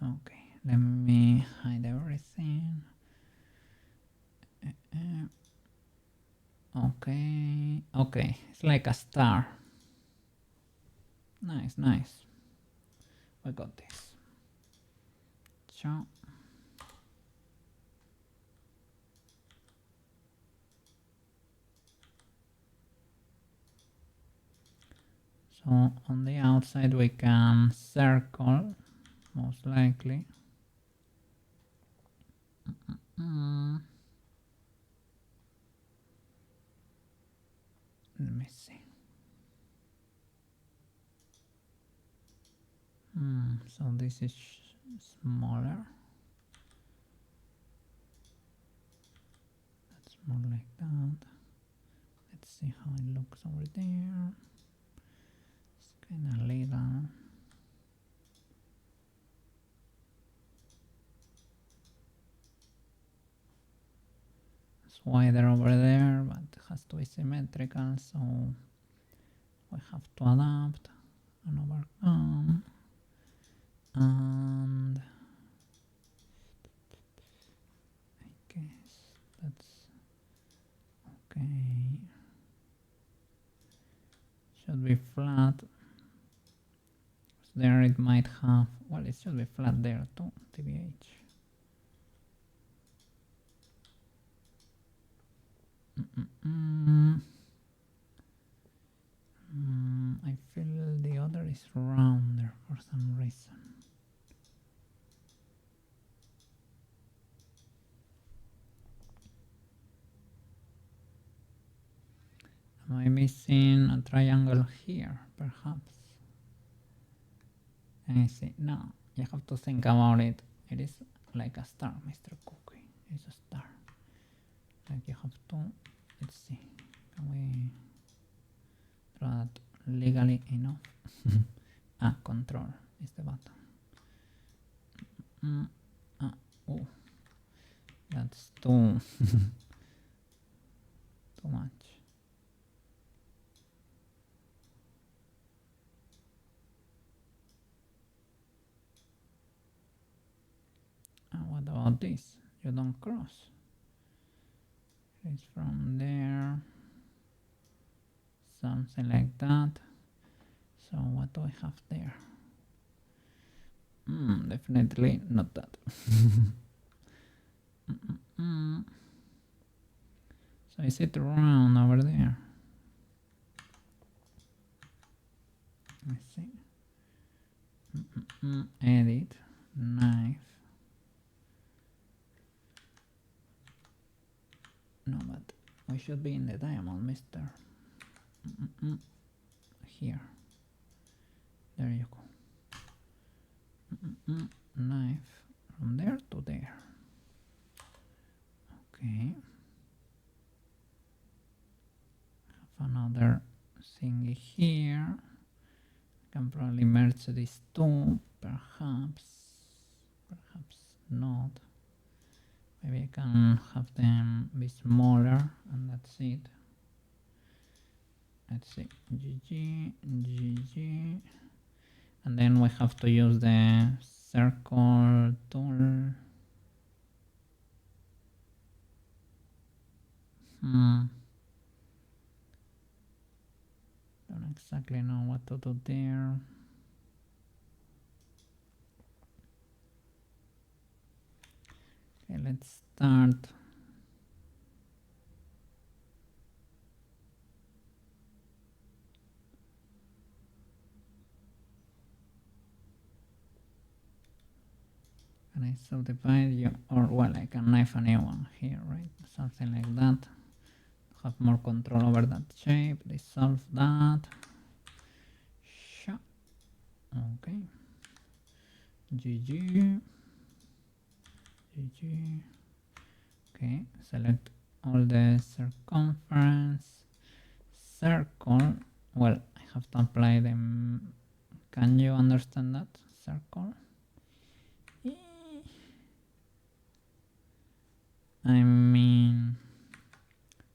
Okay, let me hide everything. Okay, it's like a star. Nice. We got this. Ciao. So on the outside we can circle, most likely. Let me see. So this is smaller. That's more like that. Let's see how it looks over there. It's kind of little. It's wider over there, but it has to be symmetrical, so we have to adapt and overcome. And I guess that's okay. Should be flat. There it might have, well, it should be flat there too, tbh. I feel the other is rounder for some reason. Am I missing a triangle here, perhaps? I see. No, you have to think about it. It is like a star, Mr. Cookie. It's a star. Like you have to, let's see. Can we draw that legally enough? Control is the button. Oh, that's too too much. What about this? You don't cross. It's from there, something like that. So what do I have there? Definitely not that. So is it round over there? Let's see. Edit, knife. No, but we should be in the diamond, mister. Here. There you go. Knife from there to there. Okay. another thing here. Can probably merge these two, perhaps not. Maybe I can have them be smaller and that's it. Let's see, GG. And then we have to use the circle tool. Don't exactly know what to do there. Okay, let's start. Can I subdivide you? Or, well, I can knife a new one here, right? Something like that. Have more control over that shape. Dissolve that. Okay. GG. Okay, select all the circumference. Circle. Well, I have to apply them. Can you understand that? Circle. I mean,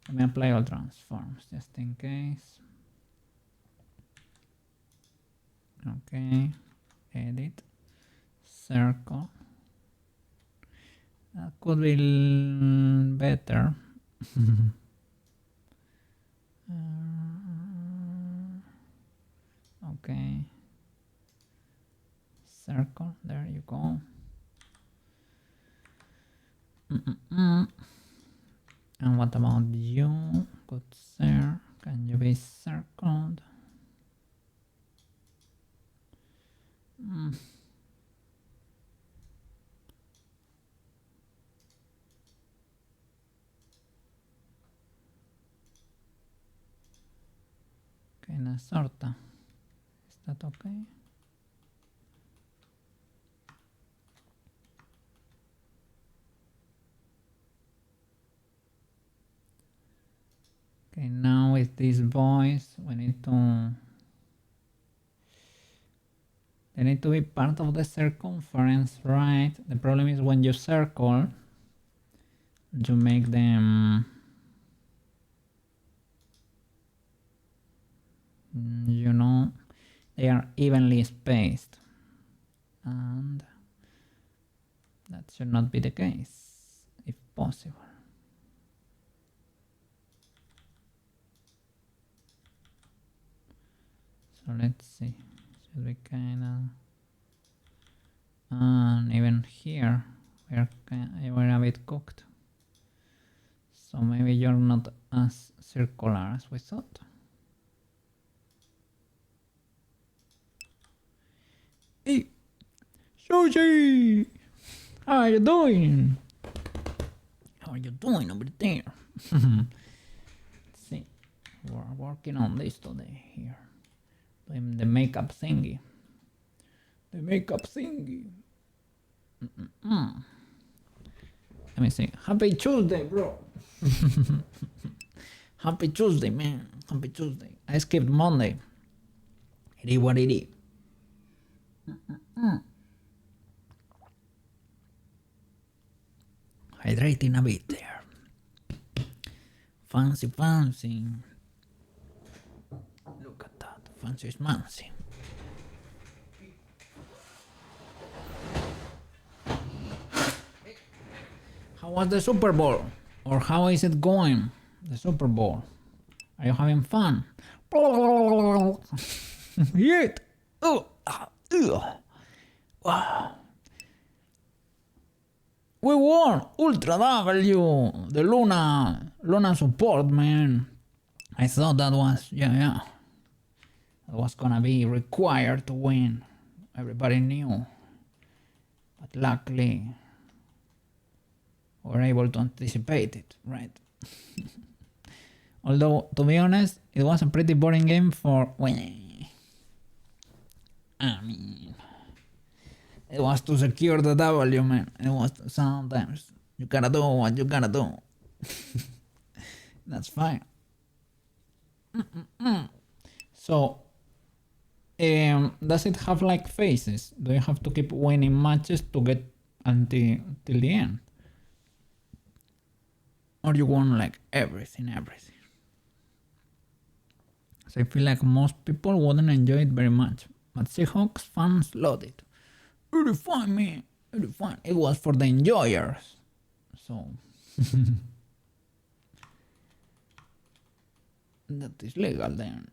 let me apply all transforms just in case. Okay, edit, circle. That could be better. Okay, circle, there you go. And what about you, good sir? Can you be circled? Okay, una sorta. Is that okay? Okay, now with these boys, we need to... They need to be part of the circumference, right? The problem is when you circle, you make them... You know, they are evenly spaced. And that should not be the case, if possible. So let's see, should we kinda... And even here, we're a bit cooked. So maybe you're not as circular as we thought. Hey, Sushi! How are you doing? How are you doing over there? Let's see, we're working on this today here. Doing the makeup thingy. The makeup thingy. Let me see. Happy Tuesday, bro. Happy Tuesday, man. Happy Tuesday. I skipped Monday. It is what it is. Hydrating a bit there. Fancy, fancy. Look at that. Fancy schmancy. How was the Super Bowl? Or how is it going? The Super Bowl. Are you having fun? Yet. Wow. We won Ultra W. The Luna support, man. I thought that was, yeah. That was gonna be required to win. Everybody knew. But luckily, we were able to anticipate it, right? Although, to be honest, it was a pretty boring game for... I mean... It was to secure the W, man. It was sometimes. You gotta do what you gotta do. That's fine. So, does it have like phases? Do you have to keep winning matches to get till the end? Or you want like everything? So I feel like most people wouldn't enjoy it very much, but Seahawks fans loved it. 85, man, 85. It was for the enjoyers. So that is legal then.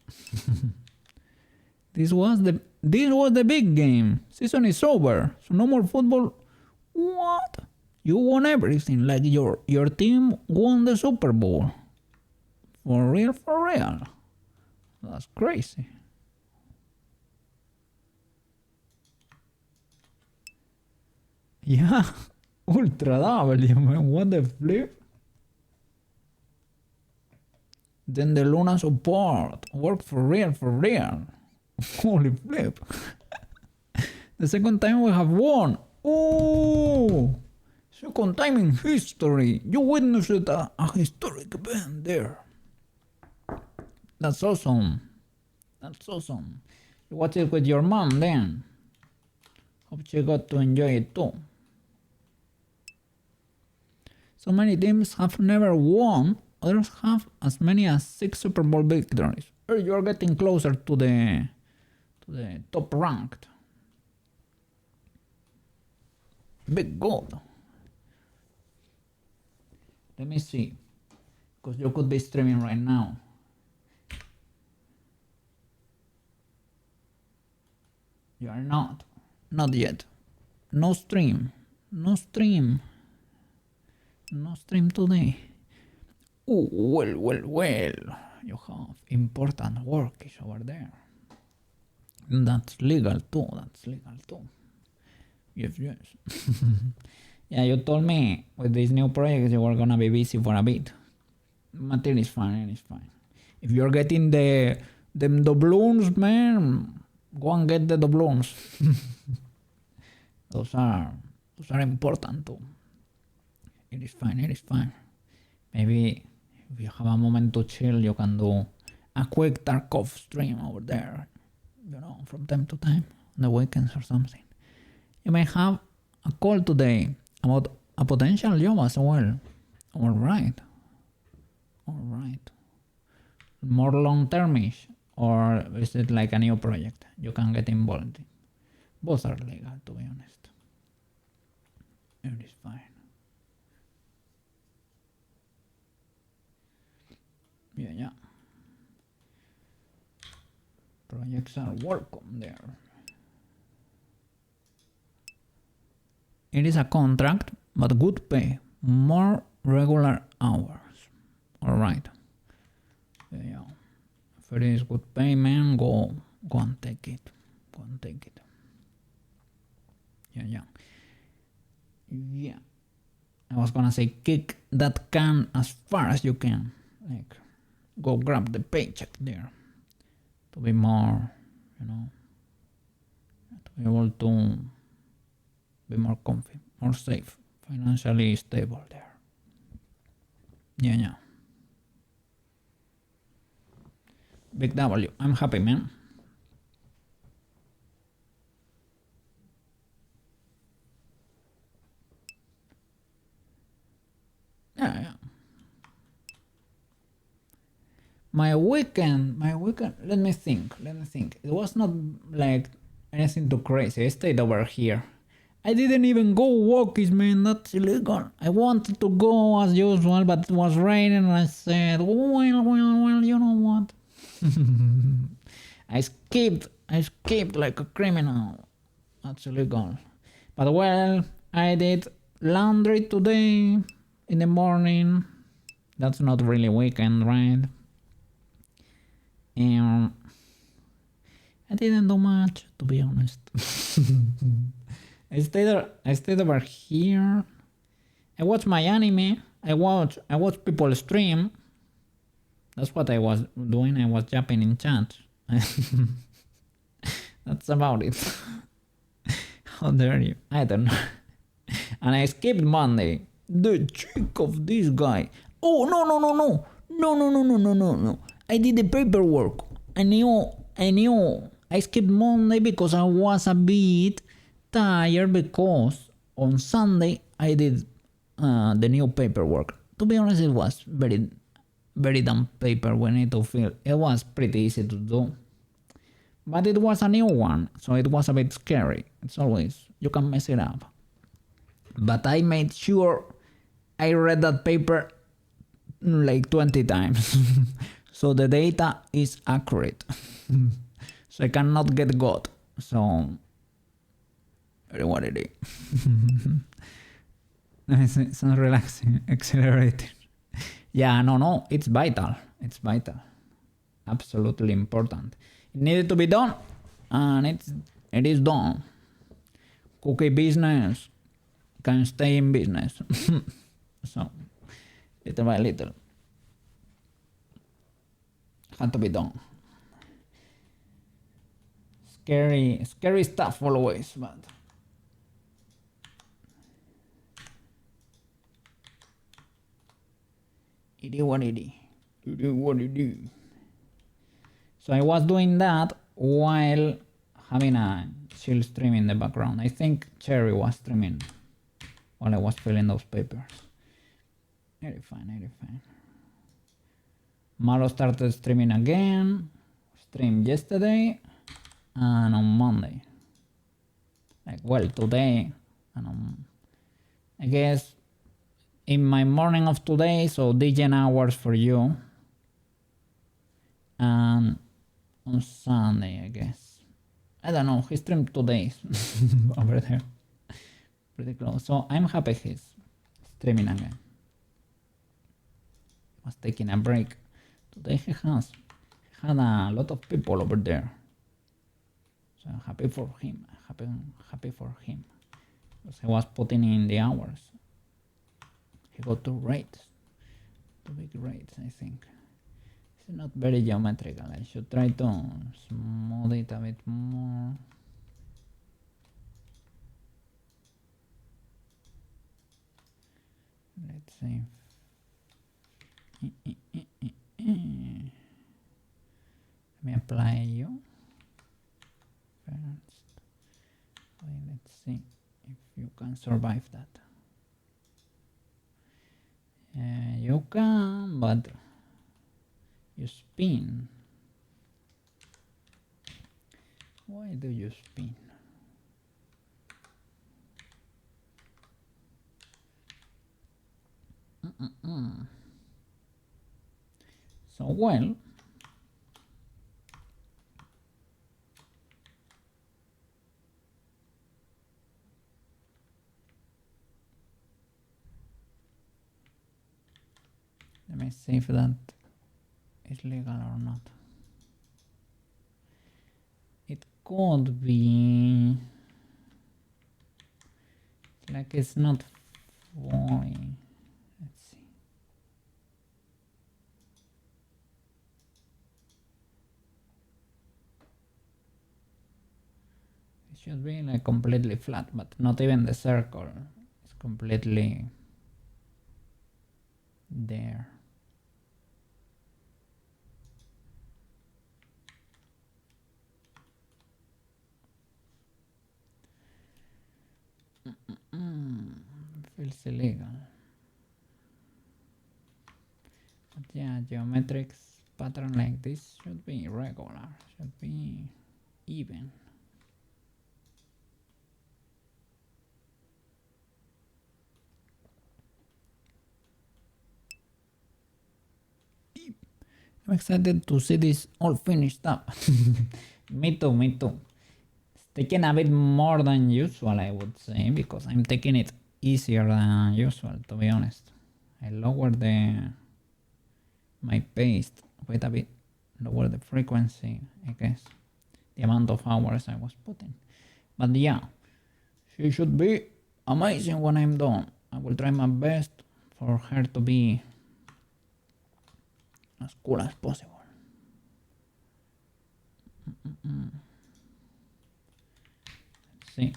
This was the big game. Season is over, so no more football. What? You won everything, like your team won the Super Bowl. For real, for real. That's crazy. Yeah, Ultra W, man. What the flip? Then the Luna support worked for real, for real. Holy flip. The second time we have won. Oh, second time in history. You witnessed a historic event there. That's awesome. That's awesome. You watch it with your mom then. Hope she got to enjoy it too. So many teams have never won. Others have as many as 6 Super Bowl victories. You're getting closer to the top ranked. Big gold. Let me see. Because you could be streaming right now. You are not. Not yet. No stream. No stream. No stream today. Oh, well. You have important work is over there. That's legal too. Yes. Yeah, you told me with this new project you were gonna be busy for a bit. But it is fine. If you're getting the doubloons, man, go and get the doubloons. Those are important too. It is fine. Maybe if you have a moment to chill, you can do a quick Tarkov stream over there. You know, from time to time, on the weekends or something. You may have a call today about a potential job as well. Alright. More long-termish, or is it like a new project you can get involved in? Both are legal, to be honest. It is fine. Yeah. Projects are welcome there. It is a contract, but good pay. More regular hours. Alright. Yeah. If it is good pay, man, go and take it. Yeah. I was gonna say kick that can as far as you can. Like, go grab the paycheck there. To be more, to be able to be more comfy, more safe, financially stable there. Yeah. Big W, I'm happy, man. Yeah. My weekend, let me think. It was not like anything too crazy. I stayed over here. I didn't even go walkies, man, that's illegal. I wanted to go as usual, but it was raining and I said, well, you know what? I escaped like a criminal. That's illegal. But well, I did laundry today in the morning. That's not really weekend, right? And I didn't do much, to be honest. I stayed over here. I watched my anime. I watch people stream. That's what I was doing. I was jumping in chat. That's about it. How dare you? I don't know. And I skipped Monday. The cheek of this guy. Oh, no. I did the paperwork. I knew. I skipped Monday because I was a bit tired because on Sunday I did the new paperwork. To be honest, it was very dumb paper we need to fill. It was pretty easy to do. But it was a new one, so it was a bit scary. It's always, you can mess it up. But I made sure I read that paper like 20 times. So the data is accurate. So I cannot get got. So, what it is. It's not relaxing, exhilarating. Yeah, no, it's vital. It's vital. Absolutely important. It needed to be done, and it is done. Cookie business can stay in business. So, little by little. Had to be done. Scary stuff always, but it is what it is. It is what it is. So I was doing that while having a chill stream in the background. I think Cherry was streaming while I was filling those papers. 85. Malo started streaming again. Streamed yesterday and on Monday. Like, well, today and I guess in my morning of today, so DJing hours for you. And on Sunday, I guess. I don't know, he streamed 2 days over there. Pretty close. So I'm happy he's streaming again. He was taking a break. Today he had a lot of people over there. So I'm happy for him. Happy for him. Because he was putting in the hours. He got 2 rates. 2 big rates, I think. It's not very geometrical. I should try to smooth it a bit more. Let's see. Let me apply you first. Let's see if you can survive that. You can, but you spin. Why do you spin? So well, let me see if that is legal or not. It could be like it's not falling. Let's see. It should be like completely flat, but not even the circle is completely there. Feels illegal. But yeah, geometric pattern like this should be regular, should be even. I'm excited to see this all finished up. Me too. It's taking a bit more than usual, I would say, because I'm taking it easier than usual, to be honest. I lowered my pace quite a bit, lower the frequency, I guess, the amount of hours I was putting. But yeah, she should be amazing when I'm done. I will try my best for her to be as cool as possible. Let's see.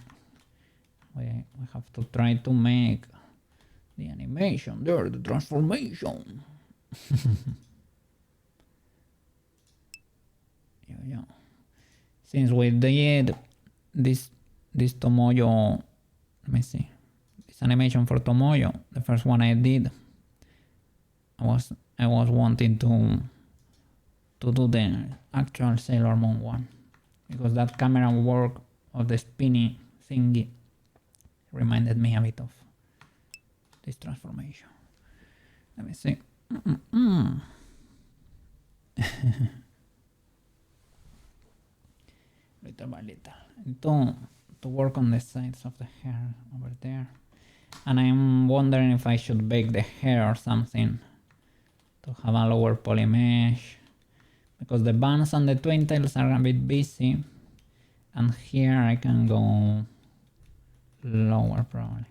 We have to try to make the animation there, the transformation. since we did this Tomoyo, let me see, this animation for Tomoyo, the first one I did, I was wanting to do the actual Sailor Moon one, because that camera work of the spinny thingy reminded me a bit of this transformation. Let me see. Little by little. To work on the sides of the hair over there. And I'm wondering if I should bake the hair or something to have a lower poly mesh, because the bands and the twin tails are a bit busy, and here I can go lower probably.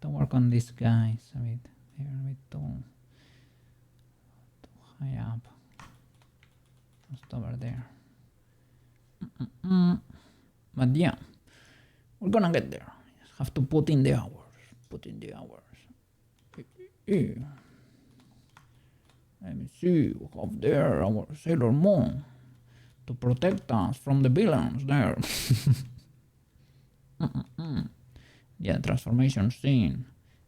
To work on these guys a bit. They're a bit too high up. Just over there. But yeah, we're gonna get there. Just have to put in the hours. Let me see, we have there our Sailor Moon to protect us from the villains there. Yeah, transformation scene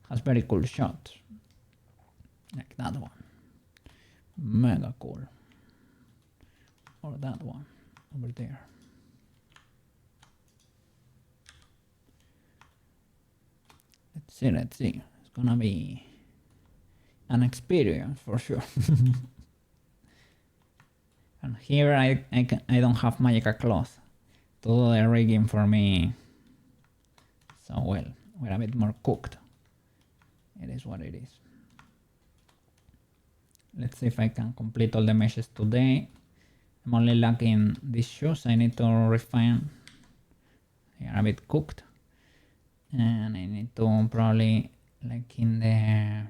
has very cool shots. Like that one. Mega cool. Or that one over there. Let's see. It's gonna be an experience for sure. And here I don't have magical cloth to do the rigging for me. So well, we're a bit more cooked. It is what it is. Let's see if I can complete all the meshes today. I'm only lacking these shoes. I need to refine. They are a bit cooked. And I need to probably, like in the,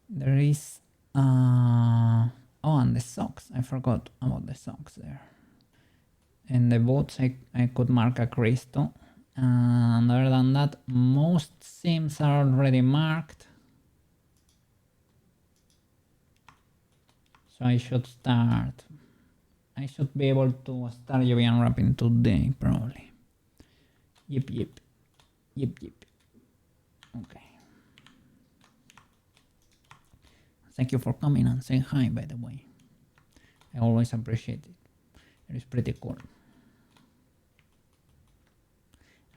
there is oh, and the socks, I forgot about the socks there. In the boots I could mark a crease too, and other than that most seams are already marked, so I should be able to start UV unwrapping today probably. Yep. Okay. Thank you for coming and saying hi, by the way. I always appreciate it. It is pretty cool.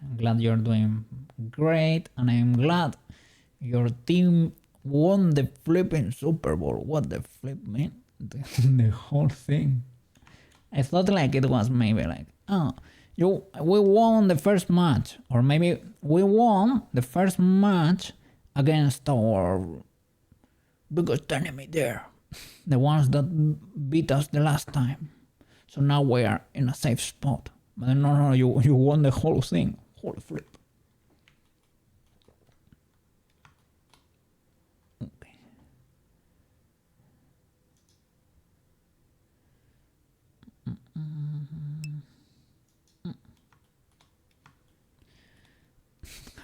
I'm glad you're doing great, and I'm glad your team won the flipping Super Bowl. What the flip, man? The whole thing. I thought like it was maybe like, oh, we won the first match, or maybe we won the first match against our biggest enemy there, the ones that beat us the last time. So now we are in a safe spot. But no, you won the whole thing. Holy flip. Okay.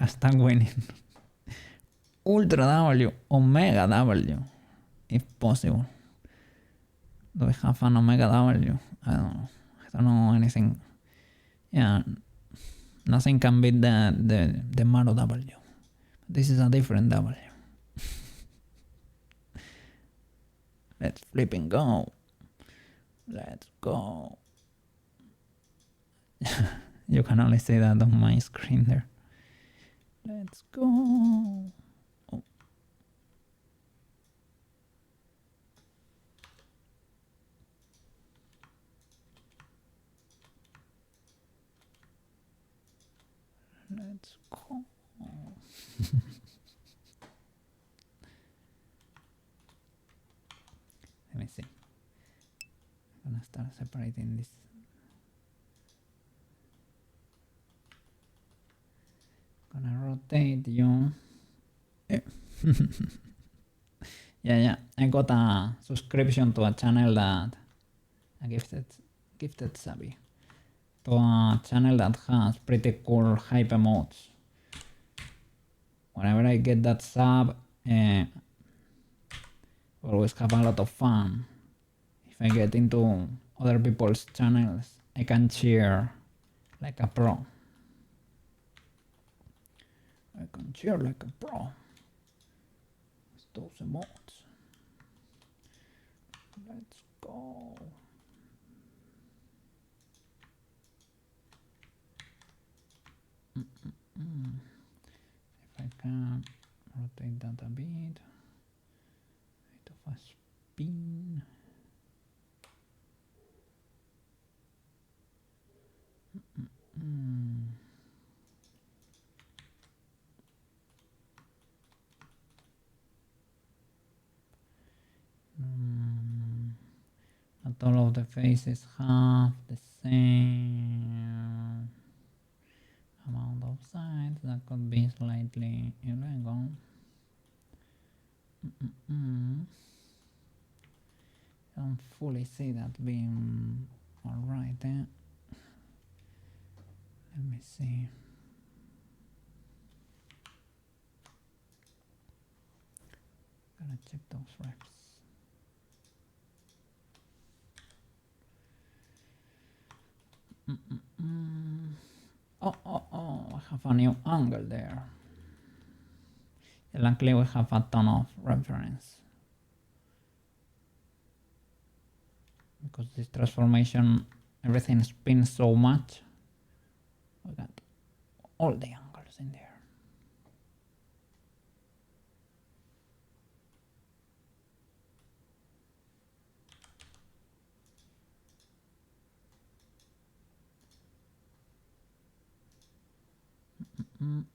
Hashtag winning. Ultra W, Omega W, if possible. Do we have an Omega W? I don't know anything. Yeah, nothing can beat the Maro W. This is a different W. Let's flip and go. Let's go. You can only see that on my screen there. Let's go. Oh. Let's go. Let me see. I'm gonna start separating this. Gonna rotate you. Yeah. I got a subscription to a channel that a gifted Sabi. To a channel that has pretty cool hype emotes. Whenever I get that sub, always have a lot of fun. If I get into other people's channels. I can cheer like a pro. I can cheer like a pro. It's those emotes. Let's go. If I can rotate that a bit of a spin. Not all of the faces have the same amount of sides. That could be slightly illegal. Don't fully see that being alright there. Let me see. Gotta check those reps. Oh, I have a new angle there. Luckily we have a ton of reference. Because this transformation, everything spins so much. We got all the angles in there.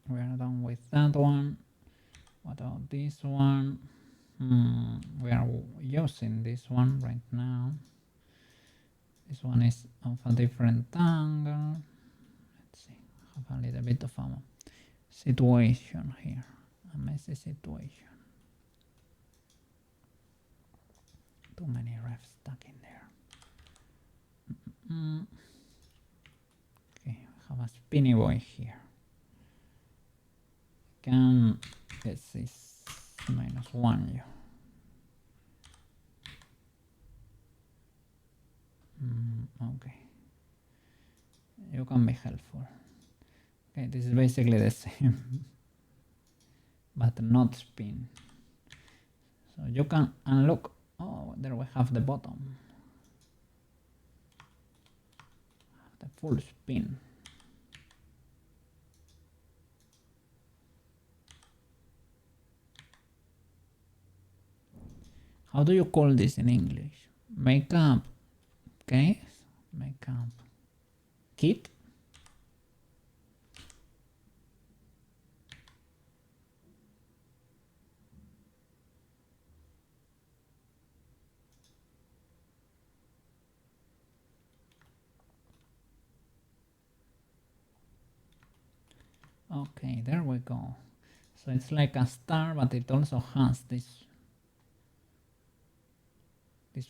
We are done with that one. What about this one? We are using this one right now. This one is of a different angle. Let's see, I have a little bit of a situation here, a messy situation. Too many refs stuck in there. Okay, I have a spinny boy here. Can this is -1 you. Okay, you can be helpful. Okay, this is basically the same but not spin. So you can unlock. Oh, there we have the bottom, the full spin. How do you call this in English? Makeup case? Makeup kit? Okay, there we go. So it's like a star, but it also has this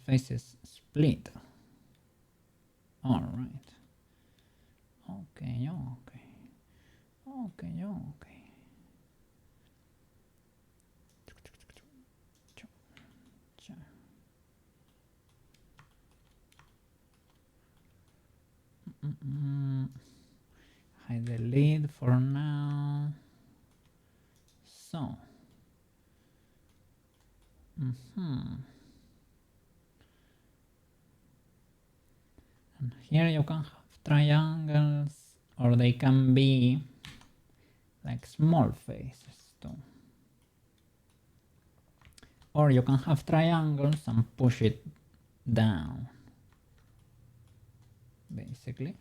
faces split. All right. Okay. Hide the lid for now. So. And here you can have triangles, or they can be like small faces too. Or you can have triangles and push it down. Basically,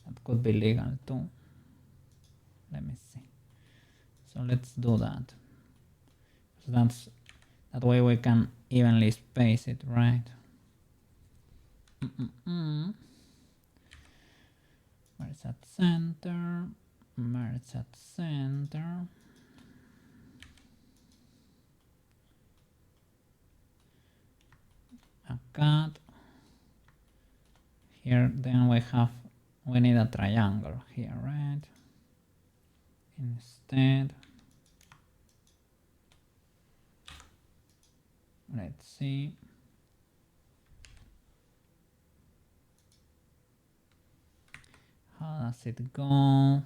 that could be legal too. Let me see. So let's do that. So that way we can evenly space it, right? Merge at center. Merge at center. A cut. Here then we need a triangle here, right? Instead, let's see. does it go?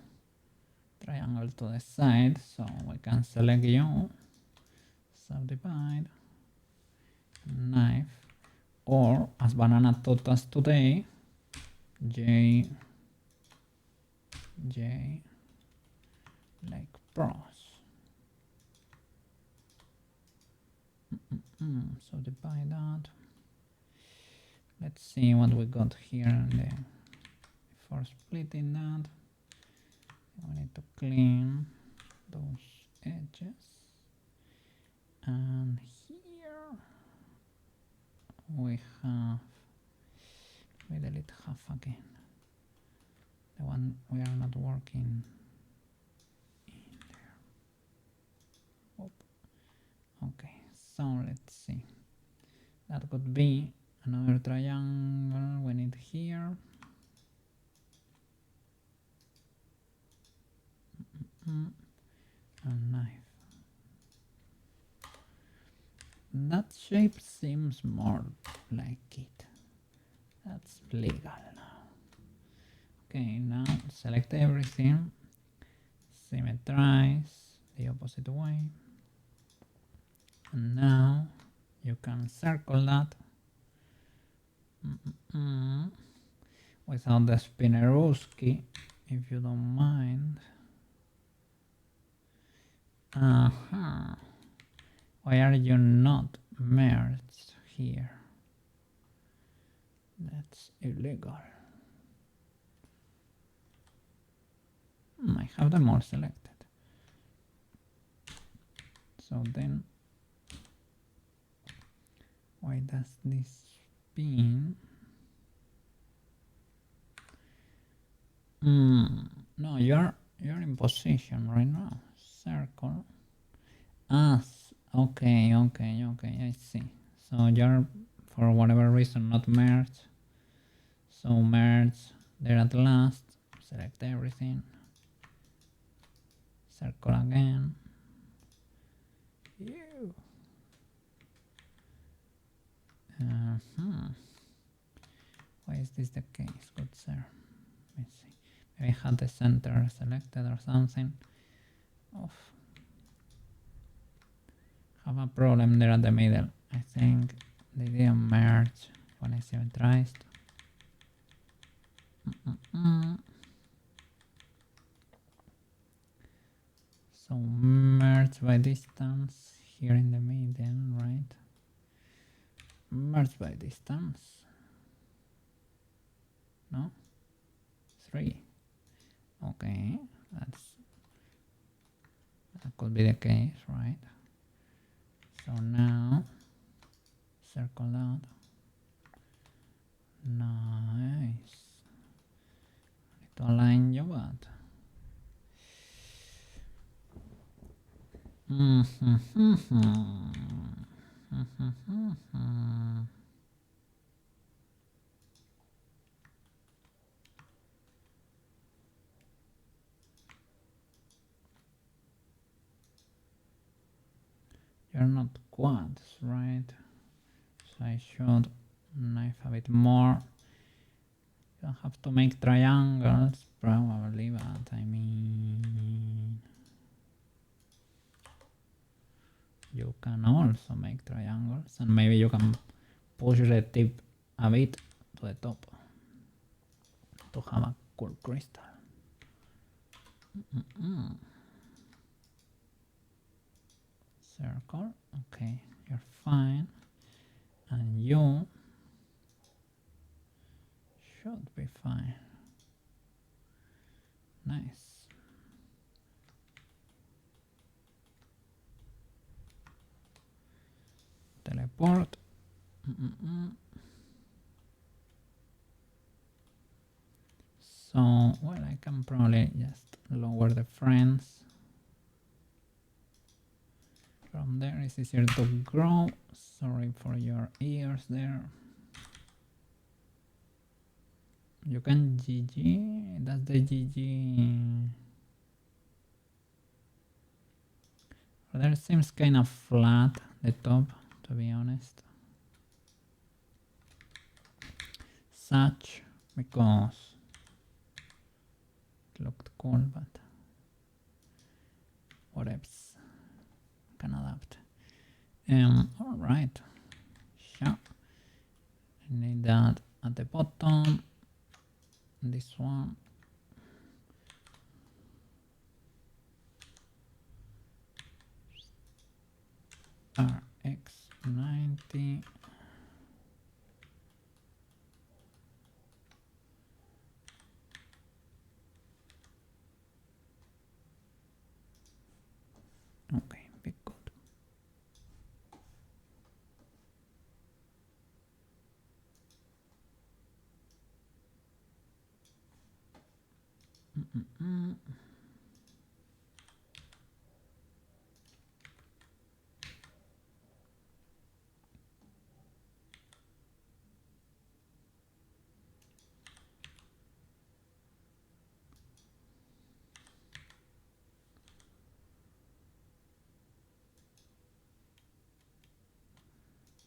Triangle to the side, so we can select you, subdivide, knife, or as Banana taught us today, J like pros. So divide that. Let's see what we got here before splitting that. We need to clean those edges. And here we have, we delete half again. The one we are not working in there. Oop. Okay, so let's see. That could be another triangle we need here. A knife. That shape seems more like it. That's legal now. Okay, now select everything. Symmetrize the opposite way. And now you can circle that without the spinnerooski, if you don't mind. Why are you not merged here? That's illegal. I have them all selected. So then, why does this spin? No, you're in position right now. Circle. Okay, I see. So you're, for whatever reason, not merged. So merge there at last. Select everything. Circle again. Ew. Why is this the case, good sir? Let me see. Maybe I had the center selected or something. Have a problem there at the middle. I think they didn't merge when I symmetrized. So merge by distance here in the middle, right? Merge by distance. No? 3. Okay, that could be the case, right? So now circle that. Nice. Need to align your butt. You're not quads, right? So I should knife a bit more. You don't have to make triangles, probably, but I mean, you can also make triangles, and maybe you can push the tip a bit to the top to have a cool crystal. Circle, okay, you're fine, and you should be fine. Nice. Teleport. So, well, I can probably just lower the friends. From there it's easier to grow. Sorry for your ears there. You can GG. That's the GG. There seems kind of flat, the top, to be honest. Such, because cool, but what else can adapt? All right, sure. I need that at the bottom. This one. RX90. Okay, be good.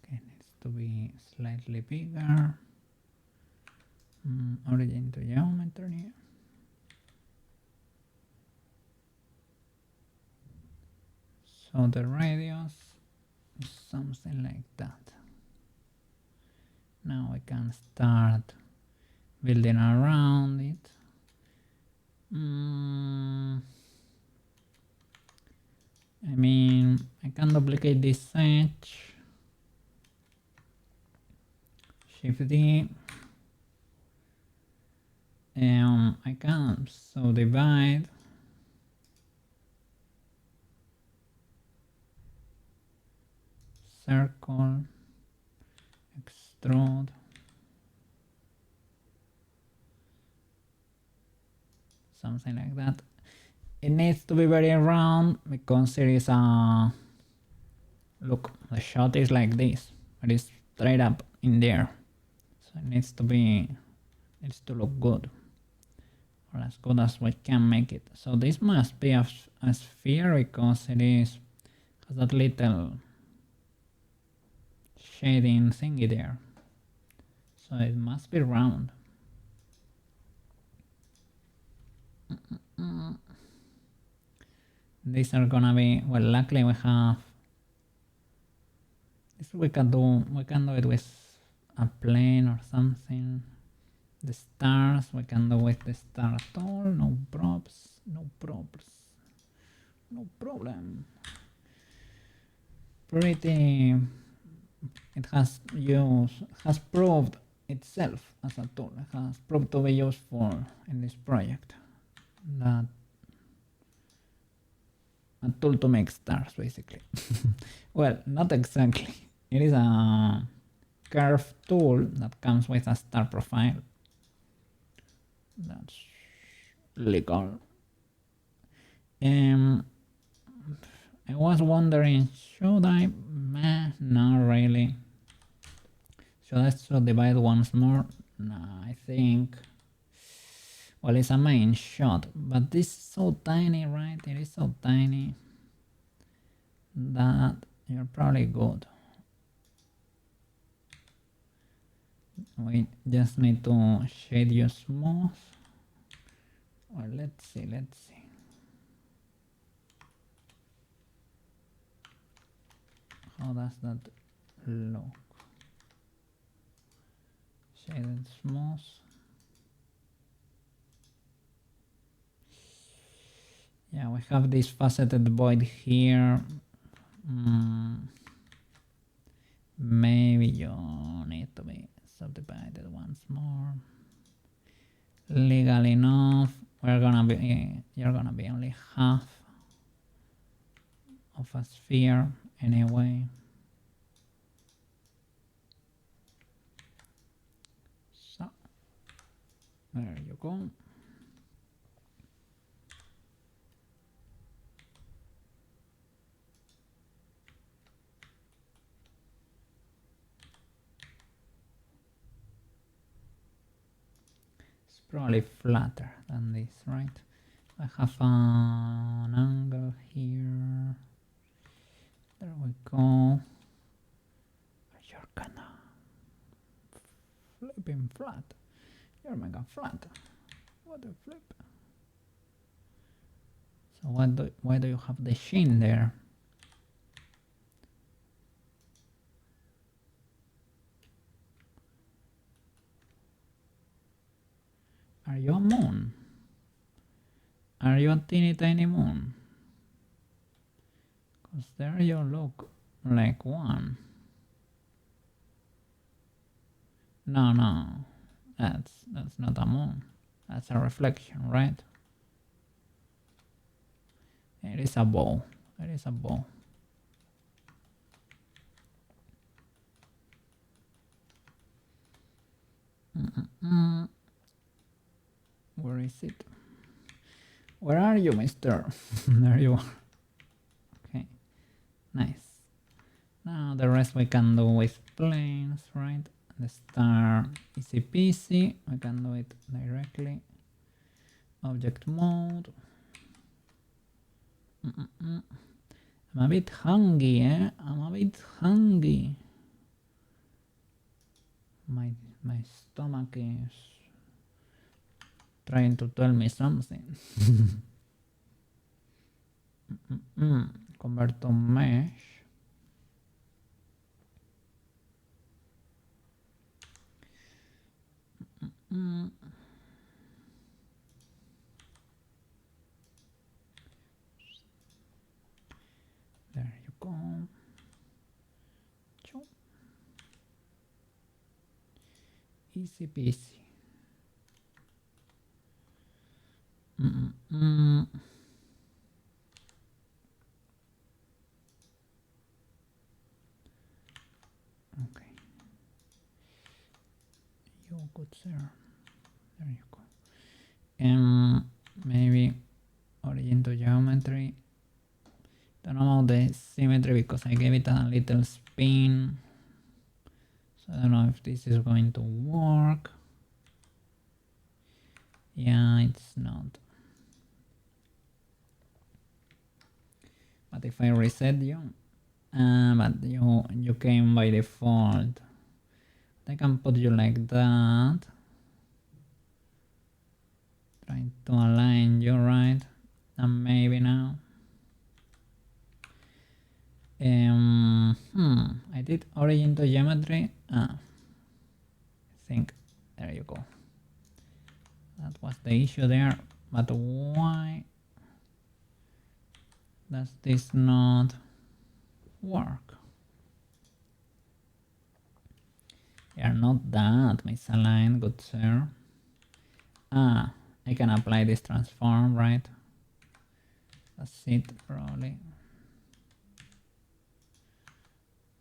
Okay, needs to be slightly bigger. Origin to geometry. So the radius is something like that. Now we can start building around it. I mean, I can duplicate this edge. Shift D. I can so divide. Circle. Extrude. Something like that. It needs to be very round because there is a look, the shot is like this, it is straight up in there, so it needs to look good, or as good as we can make it. So this must be a sphere because it has that little shading thingy there, so it must be round. These are gonna be, well, luckily we have this. We can do it with a plane or something. The stars we can do with the star tool. No props, no problem. Pretty, it has proved itself as a tool. It has proved to be useful in this project. That a tool to make stars, basically. Well, not exactly. It is a curve tool that comes with a star profile. That's legal. I was wondering, should I? Not really. Should I divide once more? No, I think. Well, it's a main shot, but this is so tiny, right? It is so tiny that you're probably good. We just need to shade you smooth. Well, let's see. How does that look? Shaded smooth. Yeah, we have this faceted void here. Maybe you need to be subdivided once more. Legal enough. You're gonna be only half of a sphere anyway. So there you go. Probably flatter than this, right? I have an angle here. There we go. You're kinda flipping flat. You're mega flat. What a flip. So why do you have the sheen there? Are you a moon? Are you a teeny tiny moon? Cause there you look like one. No, that's not a moon. That's a reflection, right? It is a ball. It is a ball. Where is it? Where are you, mister? There you are. Okay, nice. Now the rest we can do with planes, right? The star, easy peasy. We can do it directly. Object mode. I'm a bit hungry, eh? I'm a bit hungry. My stomach is trying to tell me something. Convert to mesh. There you go. Easy peasy. Okay. You good, sir. There you go. Maybe origin to geometry. Don't know about the symmetry because I gave it a little spin. So I don't know if this is going to work. Yeah, it's not. But if I reset you, but you came by default. I can put you like that. Trying to align you right, and maybe now. I did origin to geometry. I think there you go. That was the issue there. But why does this not work? They are not that misaligned, good sir. I can apply this transform, right? That's it, probably.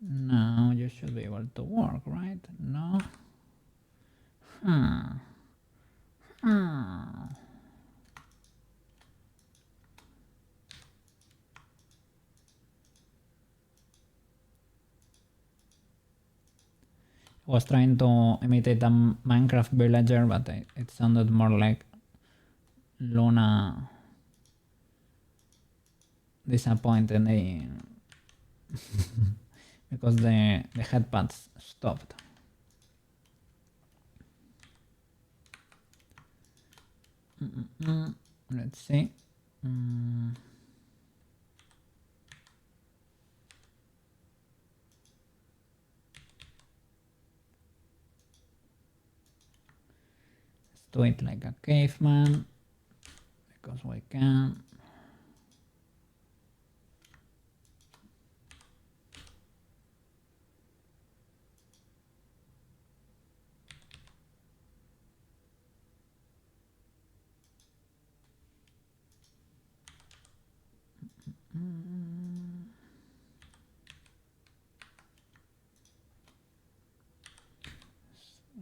Now you should be able to work, right? No? I was trying to imitate a Minecraft villager, but it sounded more like Luna disappointed because the headpads stopped. Let's see. Let's do it like a caveman because we can.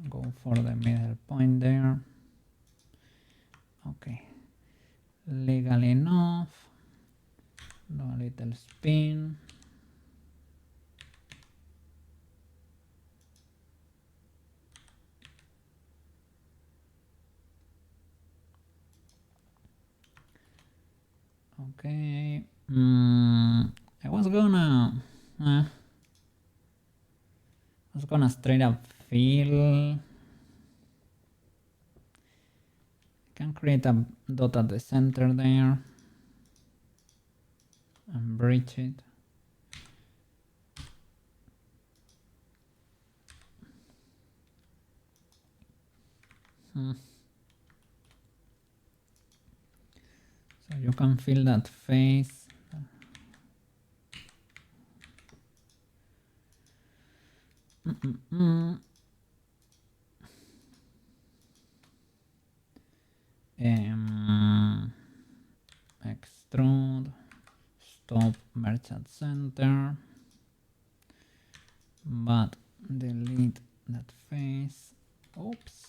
Go for the middle point there. Okay, legal enough. Do a little spin. Okay. I was gonna straight up fill. Can create a dot at the center there. and bridge it. So you can feel that face. Extrude, stop merge at center, but delete that face. Oops.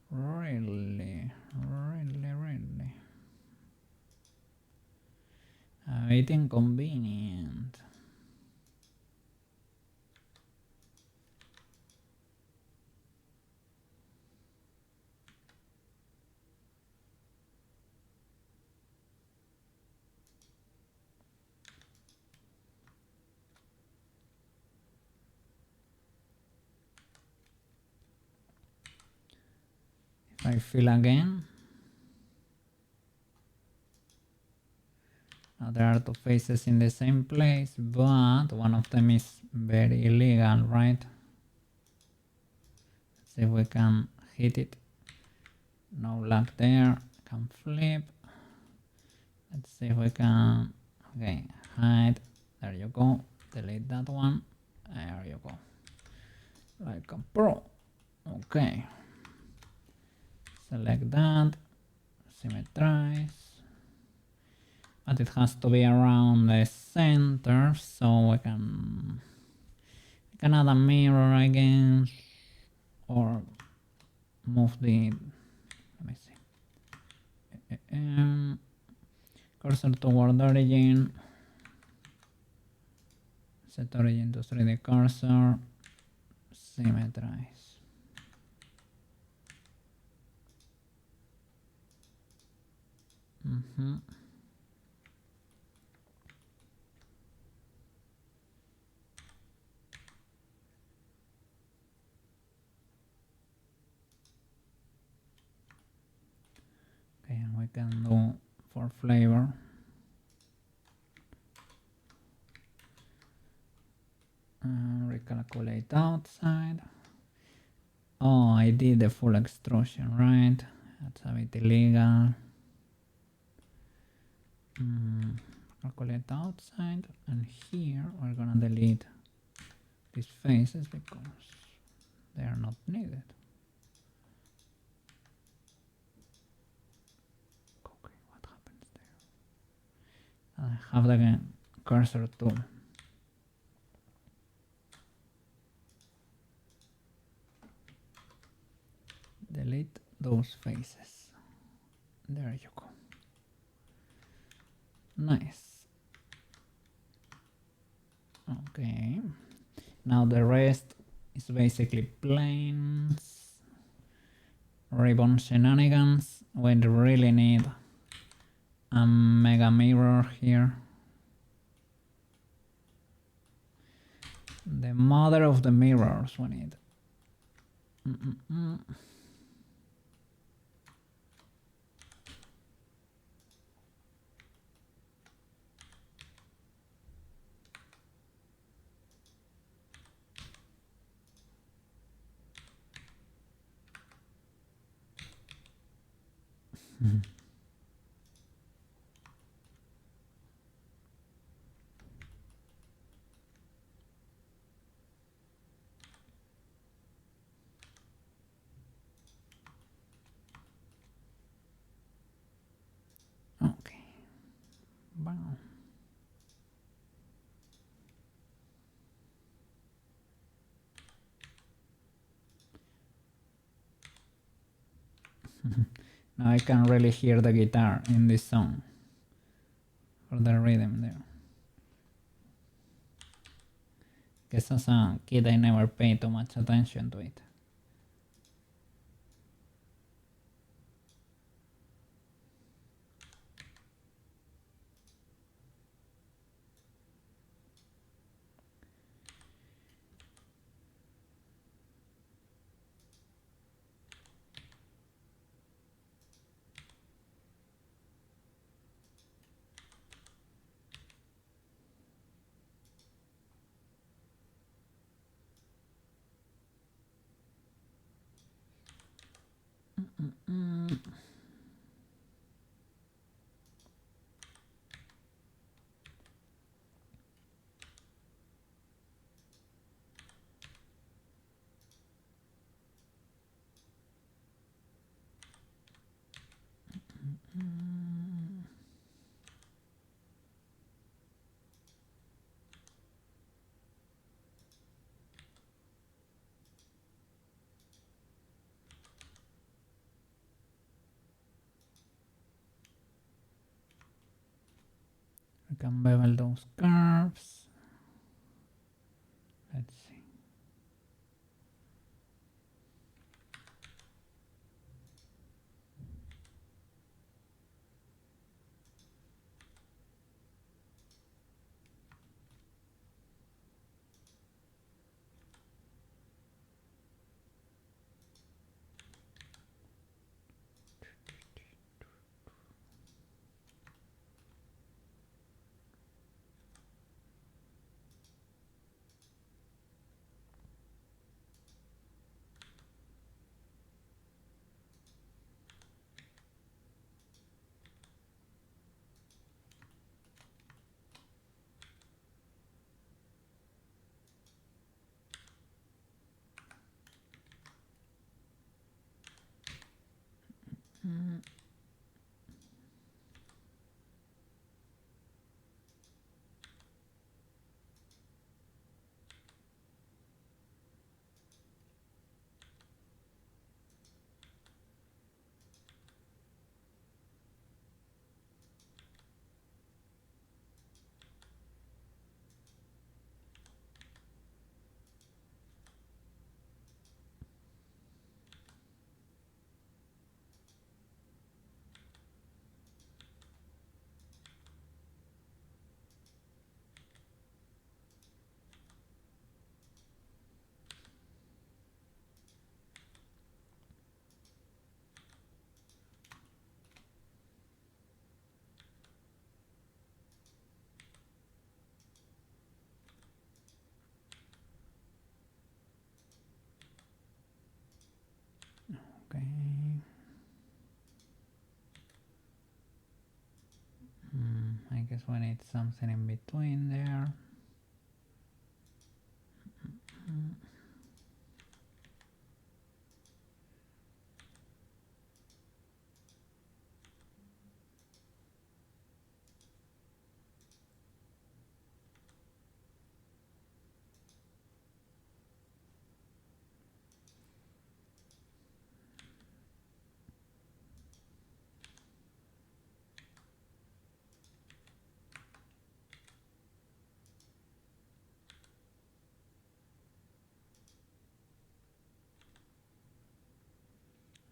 Really. A bit inconvenient. If I fill again, now there are two faces in the same place, but one of them is very illegal, right? Let's see if we can hit it. No luck there. Can flip. Let's see if we can. Okay, hide. There you go. Delete that one. There you go. Like a pro. Okay. Select that. Symmetrize. But it has to be around the center, so we can add a mirror, I guess, or move the. Let me see. Cursor toward origin. Set origin to 3D cursor. Symmetrize. Okay, and we can do for flavor. Recalculate outside. Oh, I did the full extrusion, right? That's a bit illegal. Calculate outside, and here we're gonna delete these faces because they are not needed. Okay, what happens there? I have the cursor tool. Delete those faces. There you go. Nice. Okay. Now the rest is basically planes, ribbon shenanigans. We really need a mega mirror here. The mother of the mirrors we need. Okay. Wow. Now I can really hear the guitar in this song for the rhythm there. Guess as a kid I never paid too much attention to it. can bevel those curves. Let's see. Okay. I guess we need something in between there.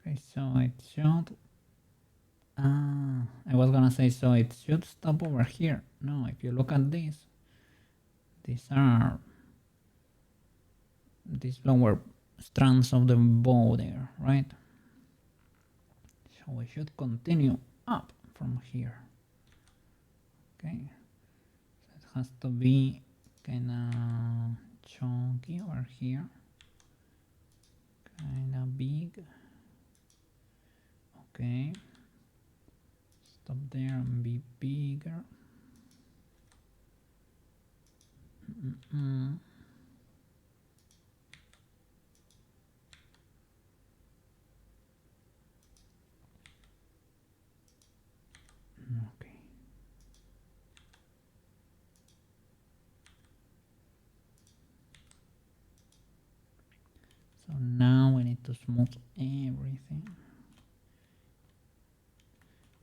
Okay, so it should. I was gonna say, so it should stop over here. No, if you look at this, these are these lower strands of the bow there, right? So we should continue up from here. Okay, so it has to be kinda chunky over here, kinda big. Okay, stop there and be bigger. Okay. So now we need to smooth everything.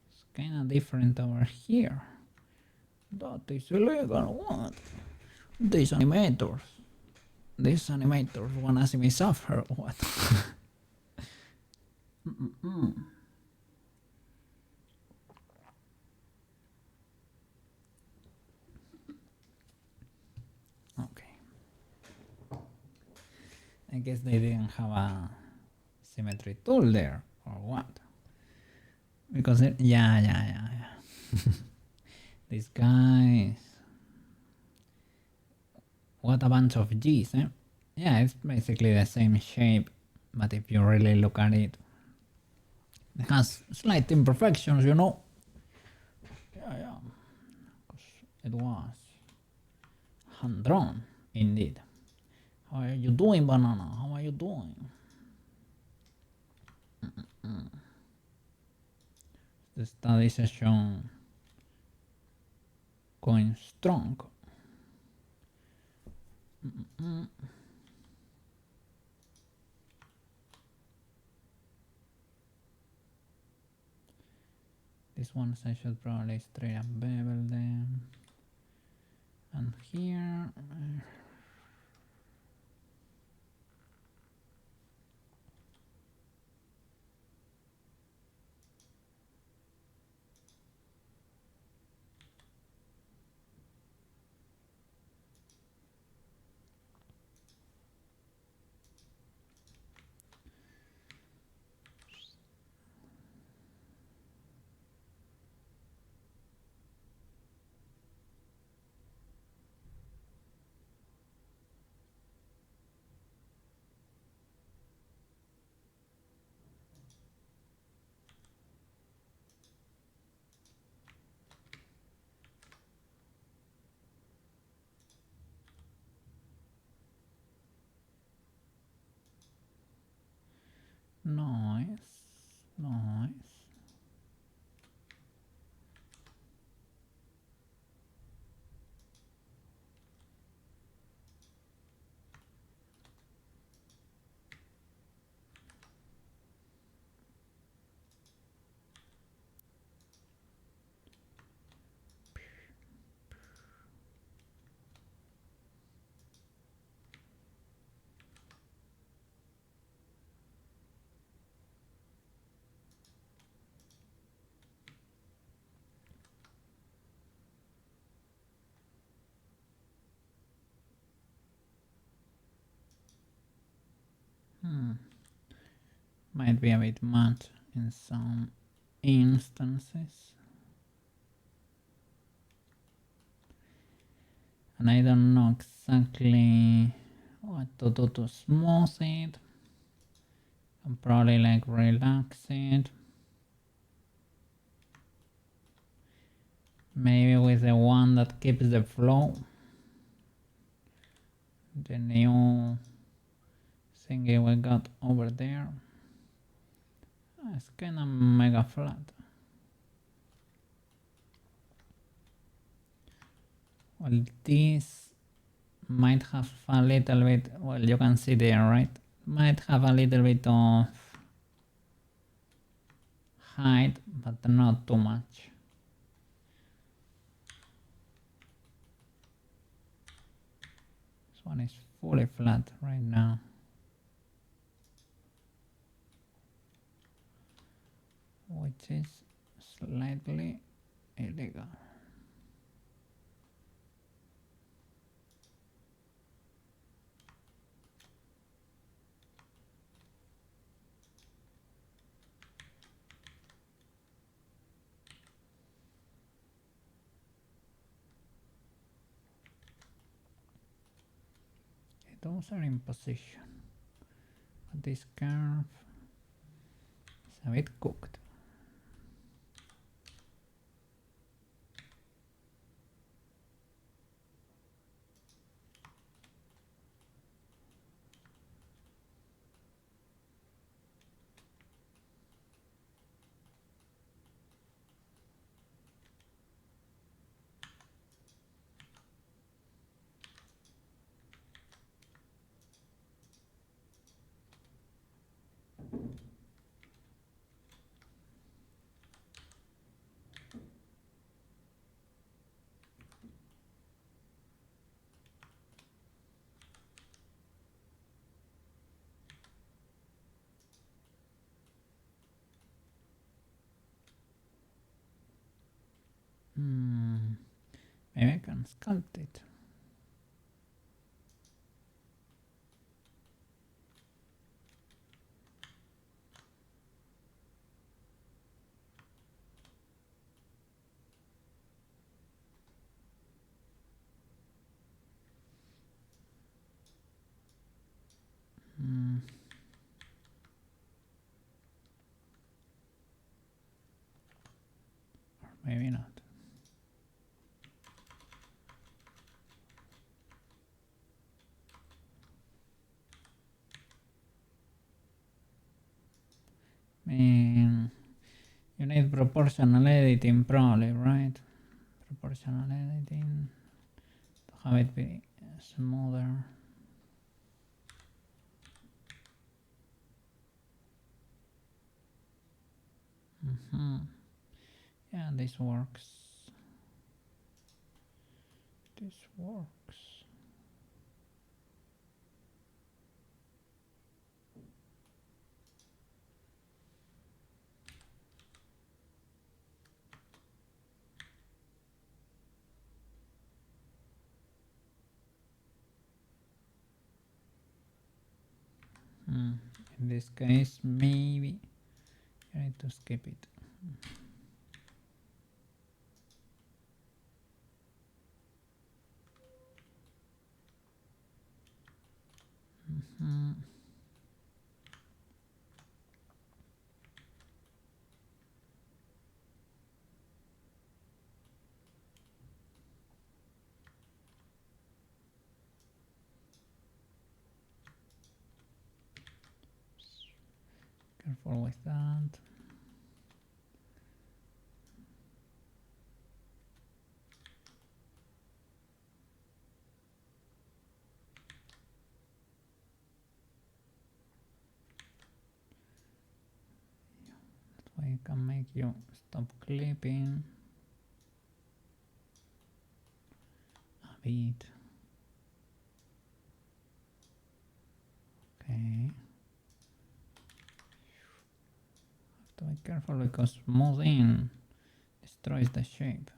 It's kind of different over here. That is illegal. What? These animators. These animators wanna see me suffer. What? Okay. I guess they didn't have a symmetry tool there, or what? Because yeah. These guys. What a bunch of G's, eh? Yeah, it's basically the same shape, but if you really look at it, it has slight imperfections, you know? Yeah. It was hand drawn, indeed. How are you doing, Banana? How are you doing? The study session going strong. These ones I should probably straight up bevel them. And here, nice, nice. Might be a bit much in some instances. And I don't know exactly what to do to smooth it. I'm probably like relax it. Maybe with the one that keeps the flow. The new thingy we got over there. It's kinda mega flat. Well, this might have a little bit, well, you can see there, right? Might have a little bit of height, but not too much. This one is fully flat right now. Which is slightly illegal. Those are in position. But this curve is a bit cooked. Maybe I can sculpt it. Or maybe not. Man, you need proportional editing probably, right? Proportional editing to have it be smoother. Yeah, this works. This works. In this case, maybe I need to skip it. Careful with that. That way I can make you stop clipping a bit. Okay. Have to be careful because smoothing destroys the shape.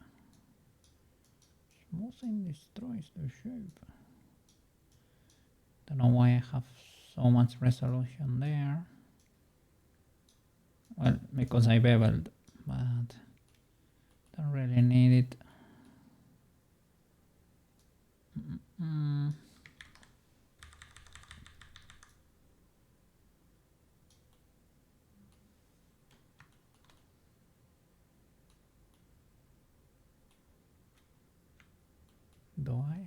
Smoothing destroys the shape. Don't know why I have so much resolution there. Well, because I beveled, but don't really need it. Do I?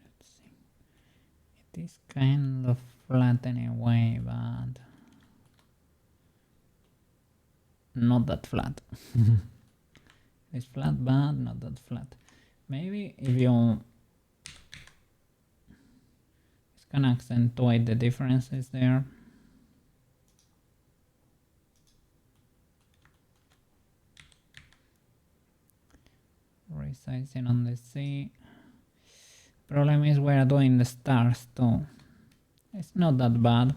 Let's see. It is kind of flat anyway, but not that flat. It's flat, but not that flat. Maybe if you can accentuate the differences there. Resizing on the C. Problem is we are doing the stars too. It's not that bad.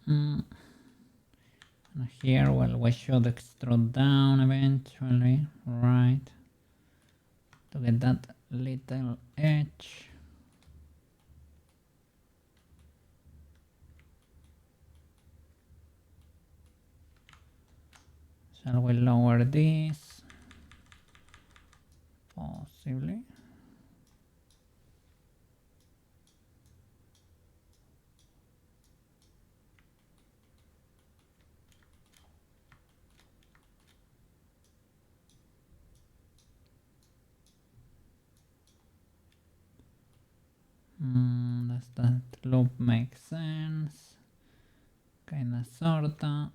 And here, well, we should extrude down eventually, right? To get that little edge. Shall we lower this? Possibly. Does that loop make sense? Kinda sorta.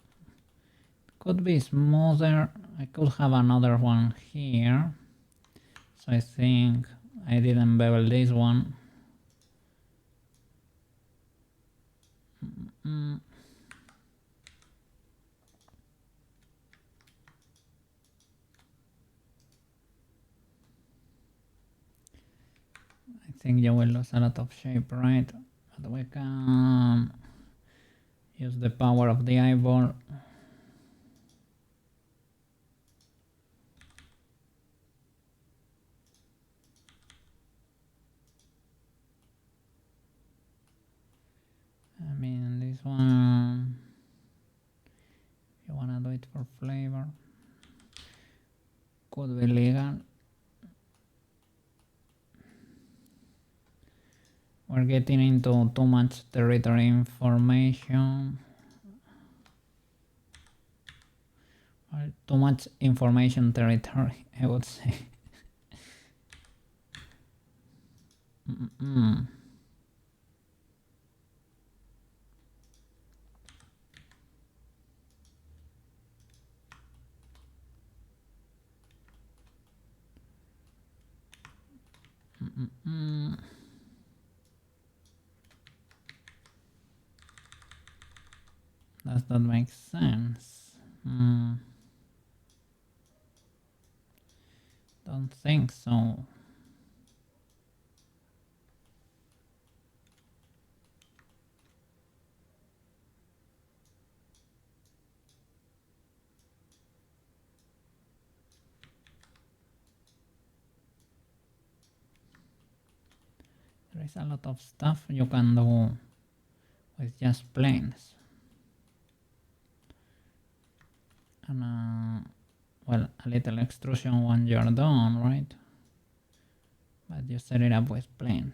Could be smoother. I could have another one here. So I think I didn't bevel this one. I think you will lose a lot of shape, right? But we can use the power of the eyeball. I mean, this one, if you wanna do it for flavor, could be legal. We're getting into too much territory information. Or too much information territory, I would say. Does that make sense? Don't think so. There is a lot of stuff you can do with just planes. And well, a little extrusion when you're done, right? But you set it up with planes.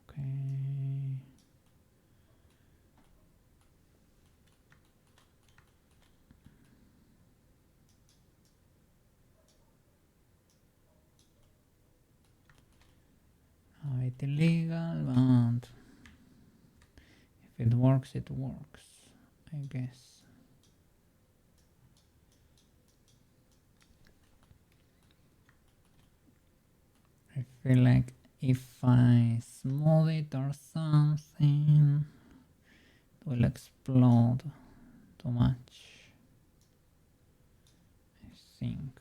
Okay. A bit illegal, but if it works, it works, I guess. I feel like if I smooth it or something, it will explode too much, I think.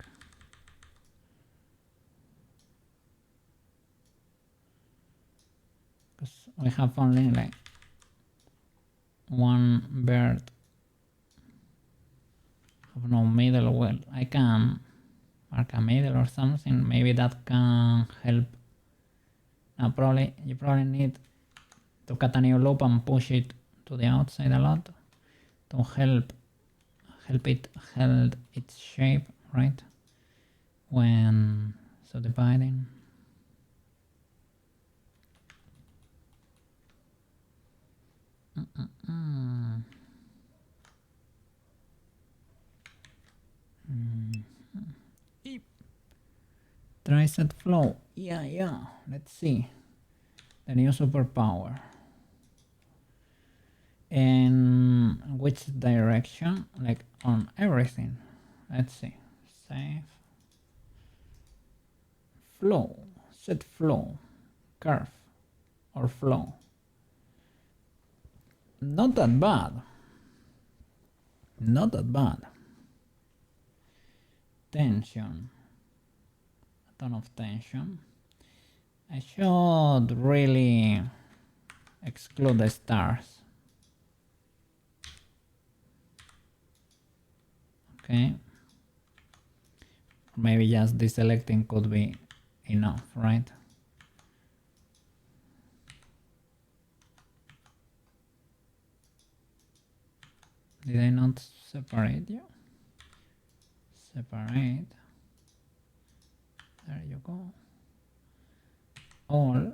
Because we have only like one bird, have no middle. Well, I can mark a middle or something, maybe that can help. Now you probably need to cut a new loop and push it to the outside a lot to help it hold its shape, right, when subdividing. Tricep flow, yeah, let's see the new superpower. In which direction? Like on everything. Let's see. Save. Flow. Set flow. Curve. Or flow. Not that bad. Not that bad. Tension. A ton of tension. I should really exclude the stars. Okay. Maybe just deselecting could be enough, right? Did I not separate you? Separate. There you go. All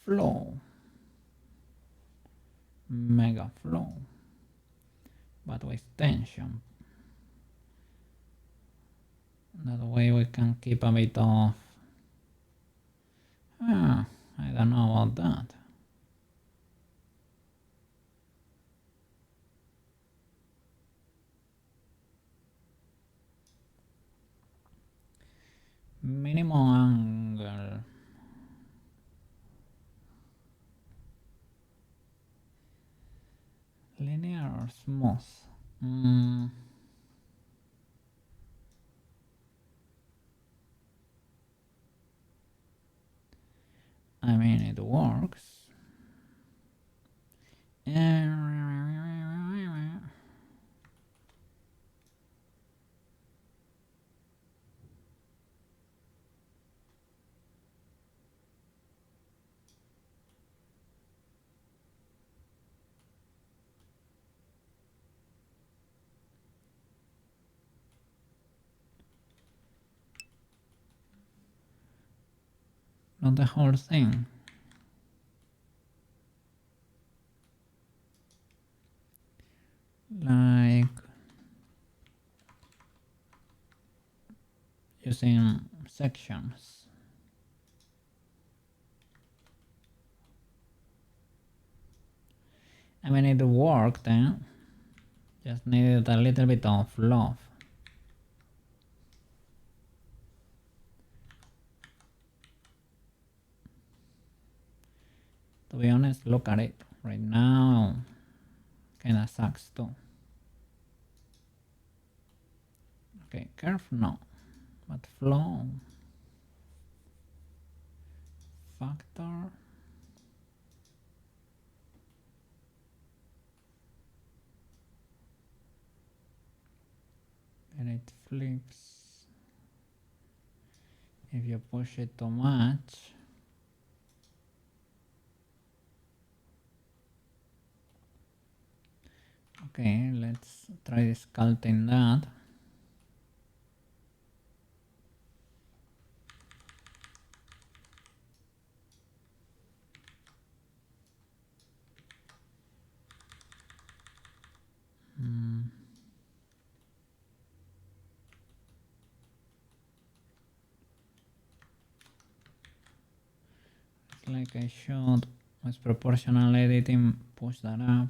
flow. Mega flow. But with tension. That way we can keep a bit of... I don't know about that. Minimum angle. Linear or smooth? I mean, it works. Not the whole thing. Like using sections. I mean, it worked, eh? Just needed a little bit of love. To be honest, look at it. Right now, kinda sucks too. Okay, curve no. But flow. Factor. And it flips. If you push it too much. Okay, let's try sculpting that. It's like I should, with proportional editing, push that up.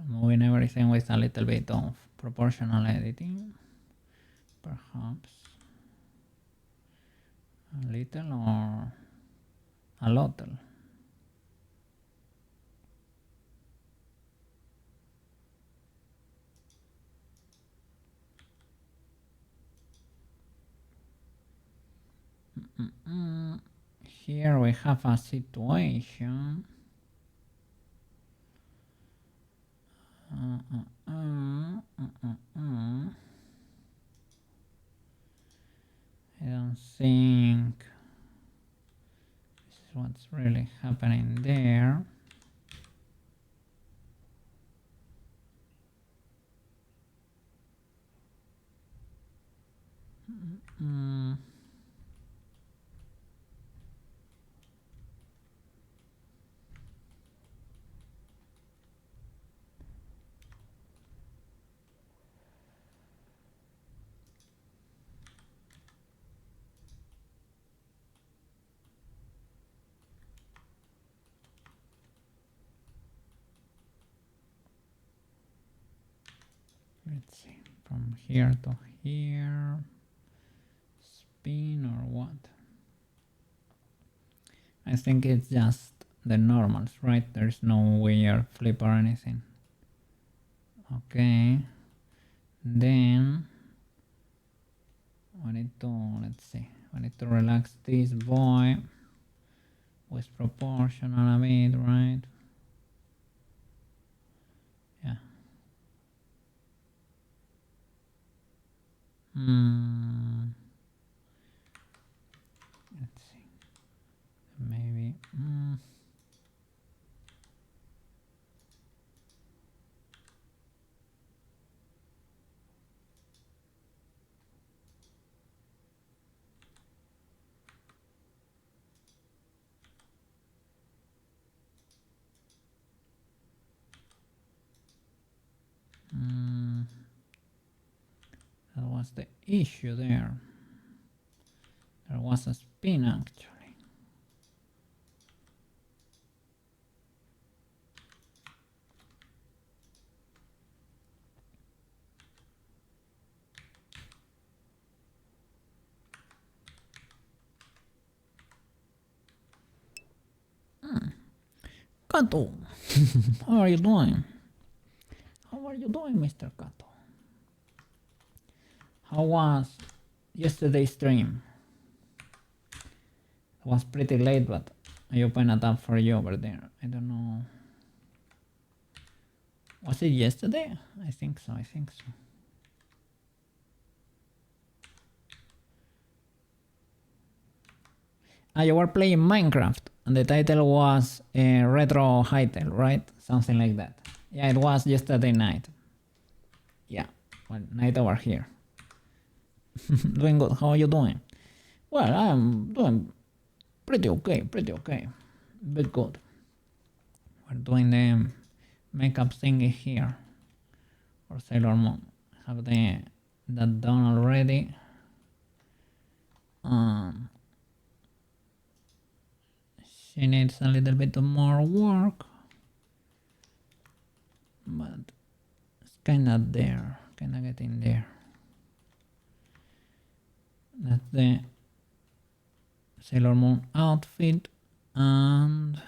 Moving everything with a little bit of proportional editing, perhaps a little or a lot. Here we have a situation. I don't think this is what's really happening there. Let's see, from here to here, spin or what? I think it's just the normals, right? There's no weird flip or anything. Okay, then we need to, let's see, we need to relax this boy with proportional a bit, right? Yeah. Let's see, maybe. That was the issue there. There was a spin actually. Kato, how are you doing? How are you doing, Mr. Kato? How was yesterday's stream? It was pretty late, but I opened it up for you over there. I don't know. Was it yesterday? I think so. You were playing Minecraft, and the title was Retro Hytale, right? Something like that. Yeah, it was yesterday night. Yeah, well, night over here. Doing good. How are you doing? Well, I'm doing pretty okay. Bit good. We're doing the makeup thingy here for Sailor Moon. Have that done already. She needs a little bit more work, but it's kinda there, kinda getting there. That's the Sailor Moon outfit, and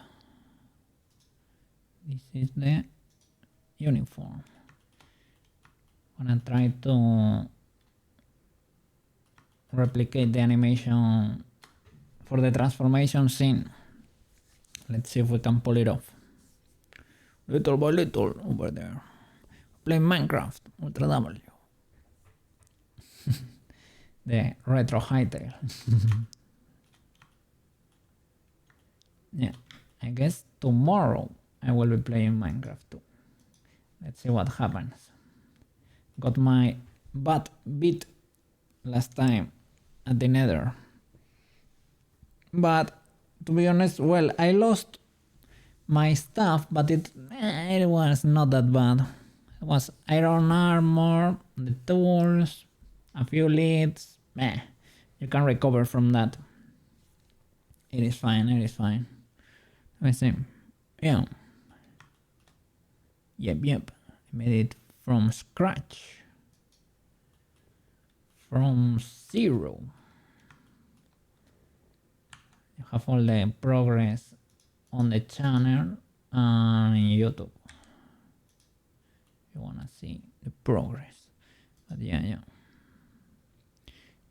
this is the uniform. I'm gonna try to replicate the animation for the transformation scene. Let's see if we can pull it off. Little by little over there. Playing Minecraft, Ultra W. The Retro Hytale. Yeah, I guess tomorrow I will be playing Minecraft too. Let's see what happens. Got my butt beat last time at the Nether. But to be honest, well, I lost my stuff, but it was not that bad. It was iron armor, the tools, a few leads. You can recover from that. It is fine. Let me see. Yeah. Yep. I made it from scratch. From zero. You have all the progress on the channel and in YouTube. You wanna see the progress. But yeah.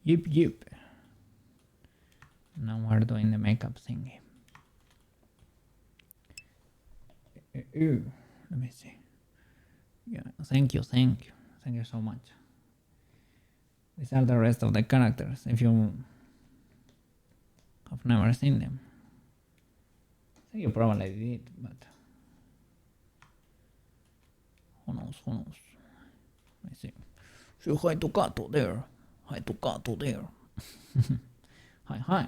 Yep. Now we're doing the makeup thingy. Let me see. Yeah, thank you so much. These are the rest of the characters if you have never seen them. I think you probably did, but who knows? Let me see. Say hi to Kato there. Hi.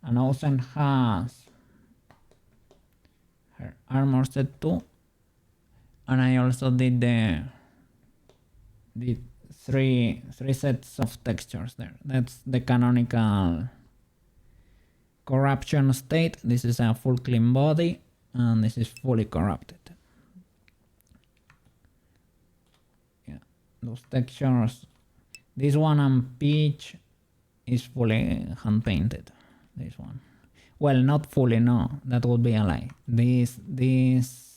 And Ocean has her armor set too. And I also did the three sets of textures there. That's the canonical corruption state. This is a full clean body, and this is fully corrupted. Yeah, those textures. This one and Peach is fully hand painted. This one, well, not fully. No, that would be a lie. These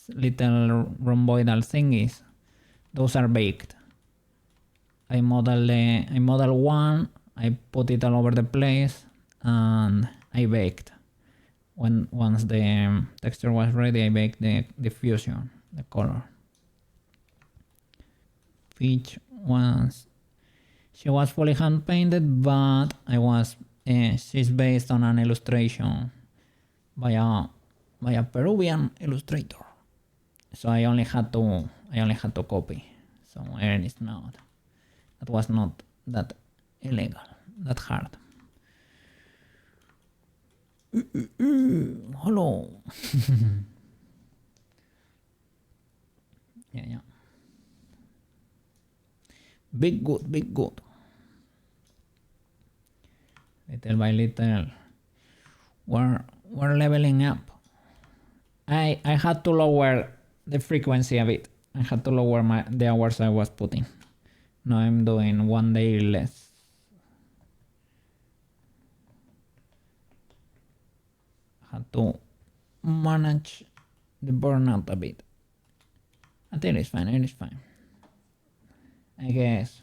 little rhomboidal thingies, those are baked. I model one. I put it all over the place, and I baked. Once the texture was ready, I baked the fusion, the color. Peach she was fully hand painted, but she's based on an illustration by a Peruvian illustrator. So I only had to copy. So it was not that illegal, that hard. Hello. Yeah. Big good, big good. Little by little, we're leveling up. I had to lower the frequency a bit. I had to lower the hours I was putting. Now I'm doing 1 day less. Had to manage the burnout a bit. But it is fine, it is fine. I guess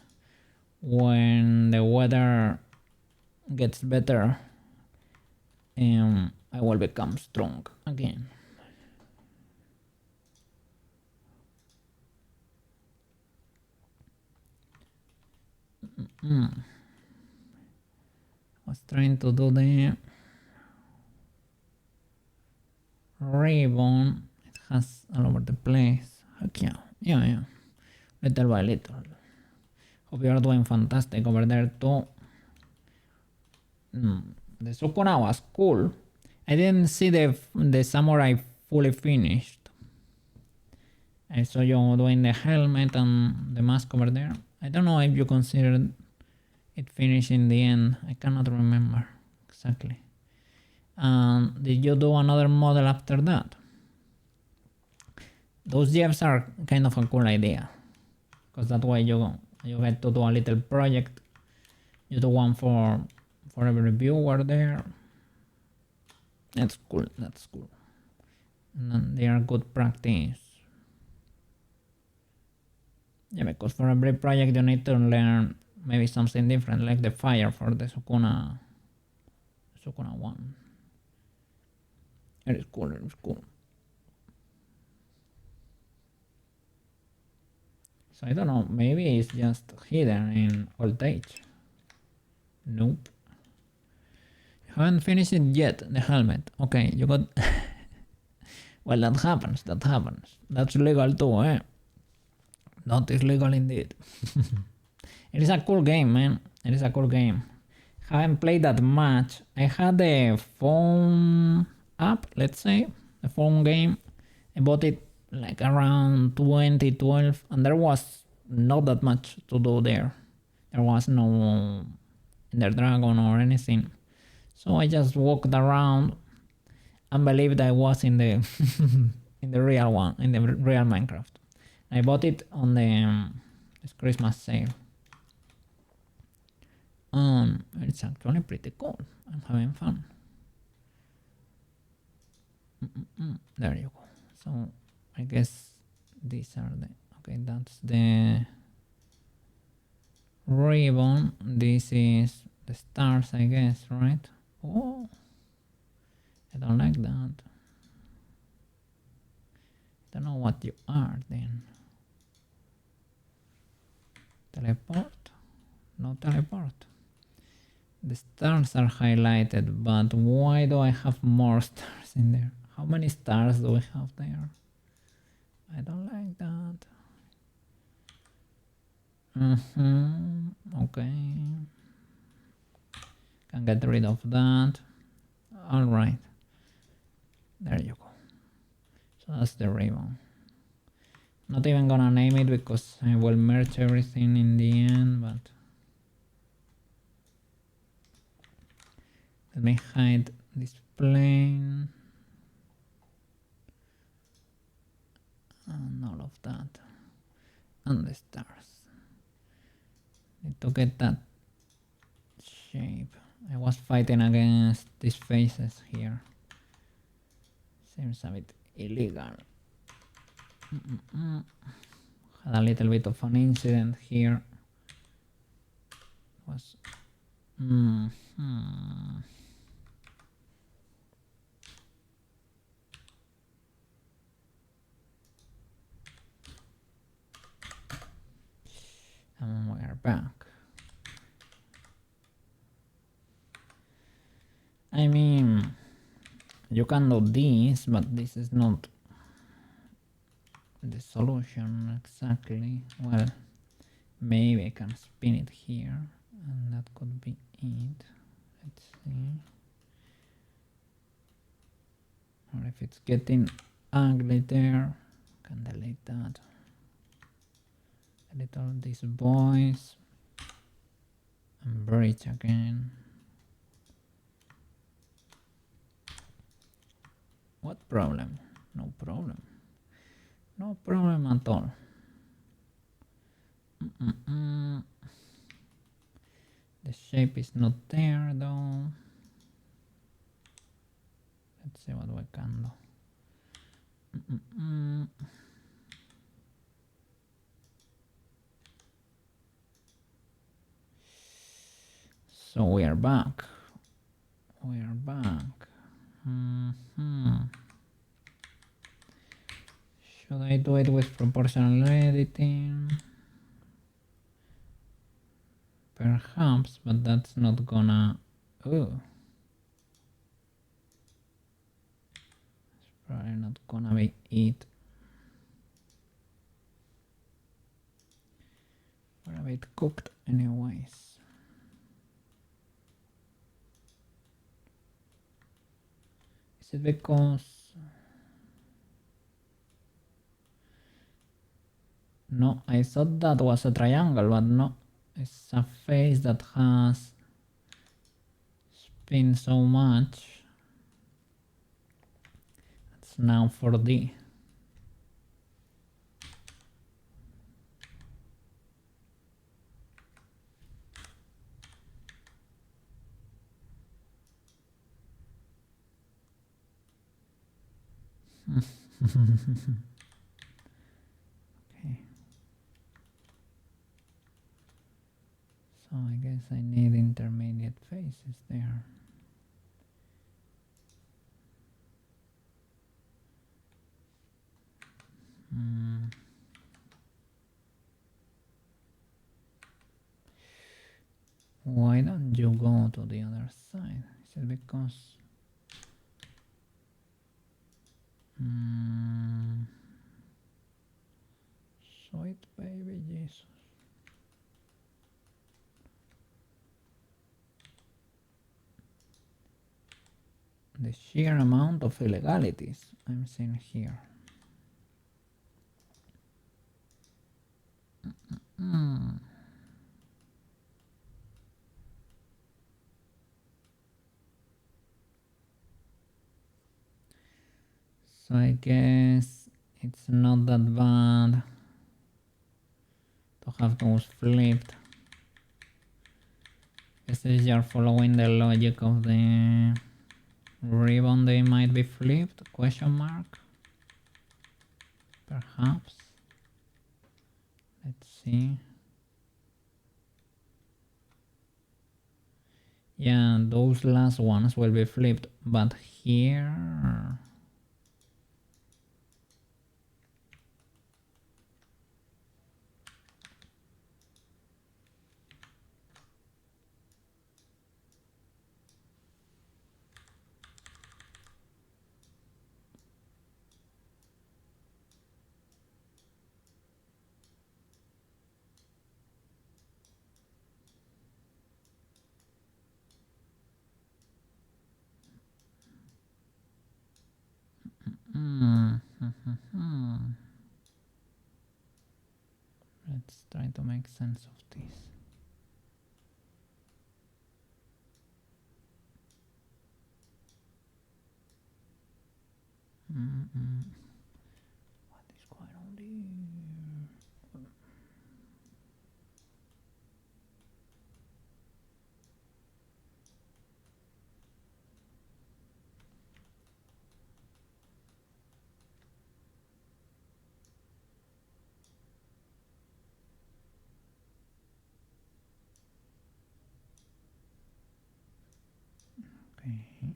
when the weather gets better, I will become strong again. I was trying to do the ribbon. It has all over the place. Heck yeah. Little by little. Hope you are doing fantastic over there too. The Sukuna was cool. I didn't see the samurai fully finished. I saw you doing the helmet and the mask over there. I don't know if you considered it finished in the end. I cannot remember exactly. Did you do another model after that? Those GFs are kind of a cool idea, because that way you get to do a little project. You do one for every viewer there. That's cool. And then they are good practice. Yeah, because for every project you need to learn maybe something different, like the fire for the Sukuna 1. It is cool. So I don't know, maybe it's just hidden in old age. Nope. Haven't finished it yet, the helmet. Okay, you got... Well, that happens. That's legal too, eh? That is legal indeed. It is a cool game, man. It is a cool game. Haven't played that much. I had the phone app, let's say. The phone game. I bought it like around 2012, and there was not that much to do there. There was no Ender Dragon or anything. So I just walked around and believed I was in the in the real one, in the real Minecraft. I bought it on the this Christmas sale. It's actually pretty cool. I'm having fun. There you go. So I guess these are the... Okay, that's the ribbon. This is the stars, I guess, right? Oh, I don't like that. I don't know what you are then. Teleport? No teleport. The stars are highlighted, but why do I have more stars in there? How many stars do we have there? I don't like that. Okay. Can get rid of that. Alright. There you go. So that's the ribbon. Not even gonna name it because I will merge everything in the end, but let me hide this plane and all of that and the stars. Need to get that shape. I was fighting against these faces here. Seems a bit illegal. Had a little bit of an incident here. Was and we are back. I mean, you can do this, but this is not the solution exactly. Well, maybe I can spin it here, and that could be it. Let's see. Or if it's getting ugly there, can delete that. Delete all these boys. And bridge again. What problem? No problem. No problem at all. The shape is not there though. Let's see what we can do. So we are back. We are back. Should I do it with proportional editing? Perhaps, but that's not gonna... Oh. It's probably not gonna be it. We're a bit cooked anyways. Is it because... No, I thought that was a triangle, but no. It's a face that has spin so much. It's now 4D. Okay. So I guess I need intermediate faces there. Why don't you go to the other side? Is it because... Sweet baby Jesus. The sheer amount of illegalities I'm seeing here. So I guess it's not that bad to have those flipped. Guess if you're following the logic of the ribbon, they might be flipped? Question mark? Perhaps. Let's see. Yeah, those last ones will be flipped, but here... Let's try to make sense of this. What is going on there? Okay.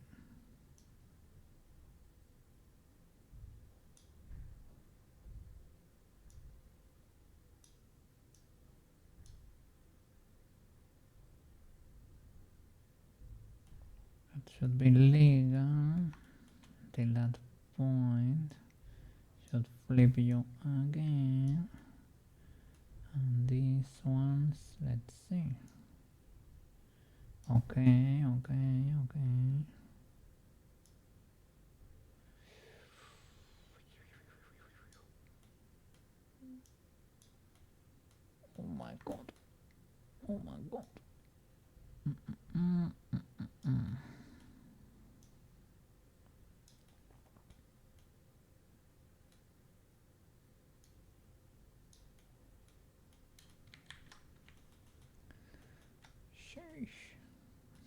That should be legal till that point. Should flip you again. And these ones, let's see. Okay. god. Mm. Sheesh.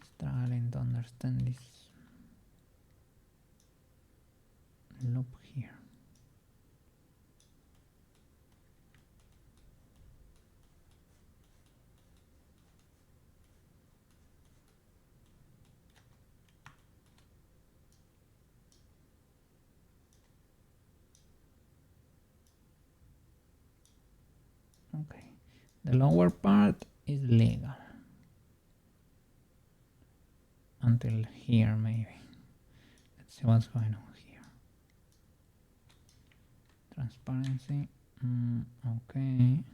Struggling to understand this loop here. Okay, the lower part is legal until here maybe. Let's see what's going on here. Transparency. Okay,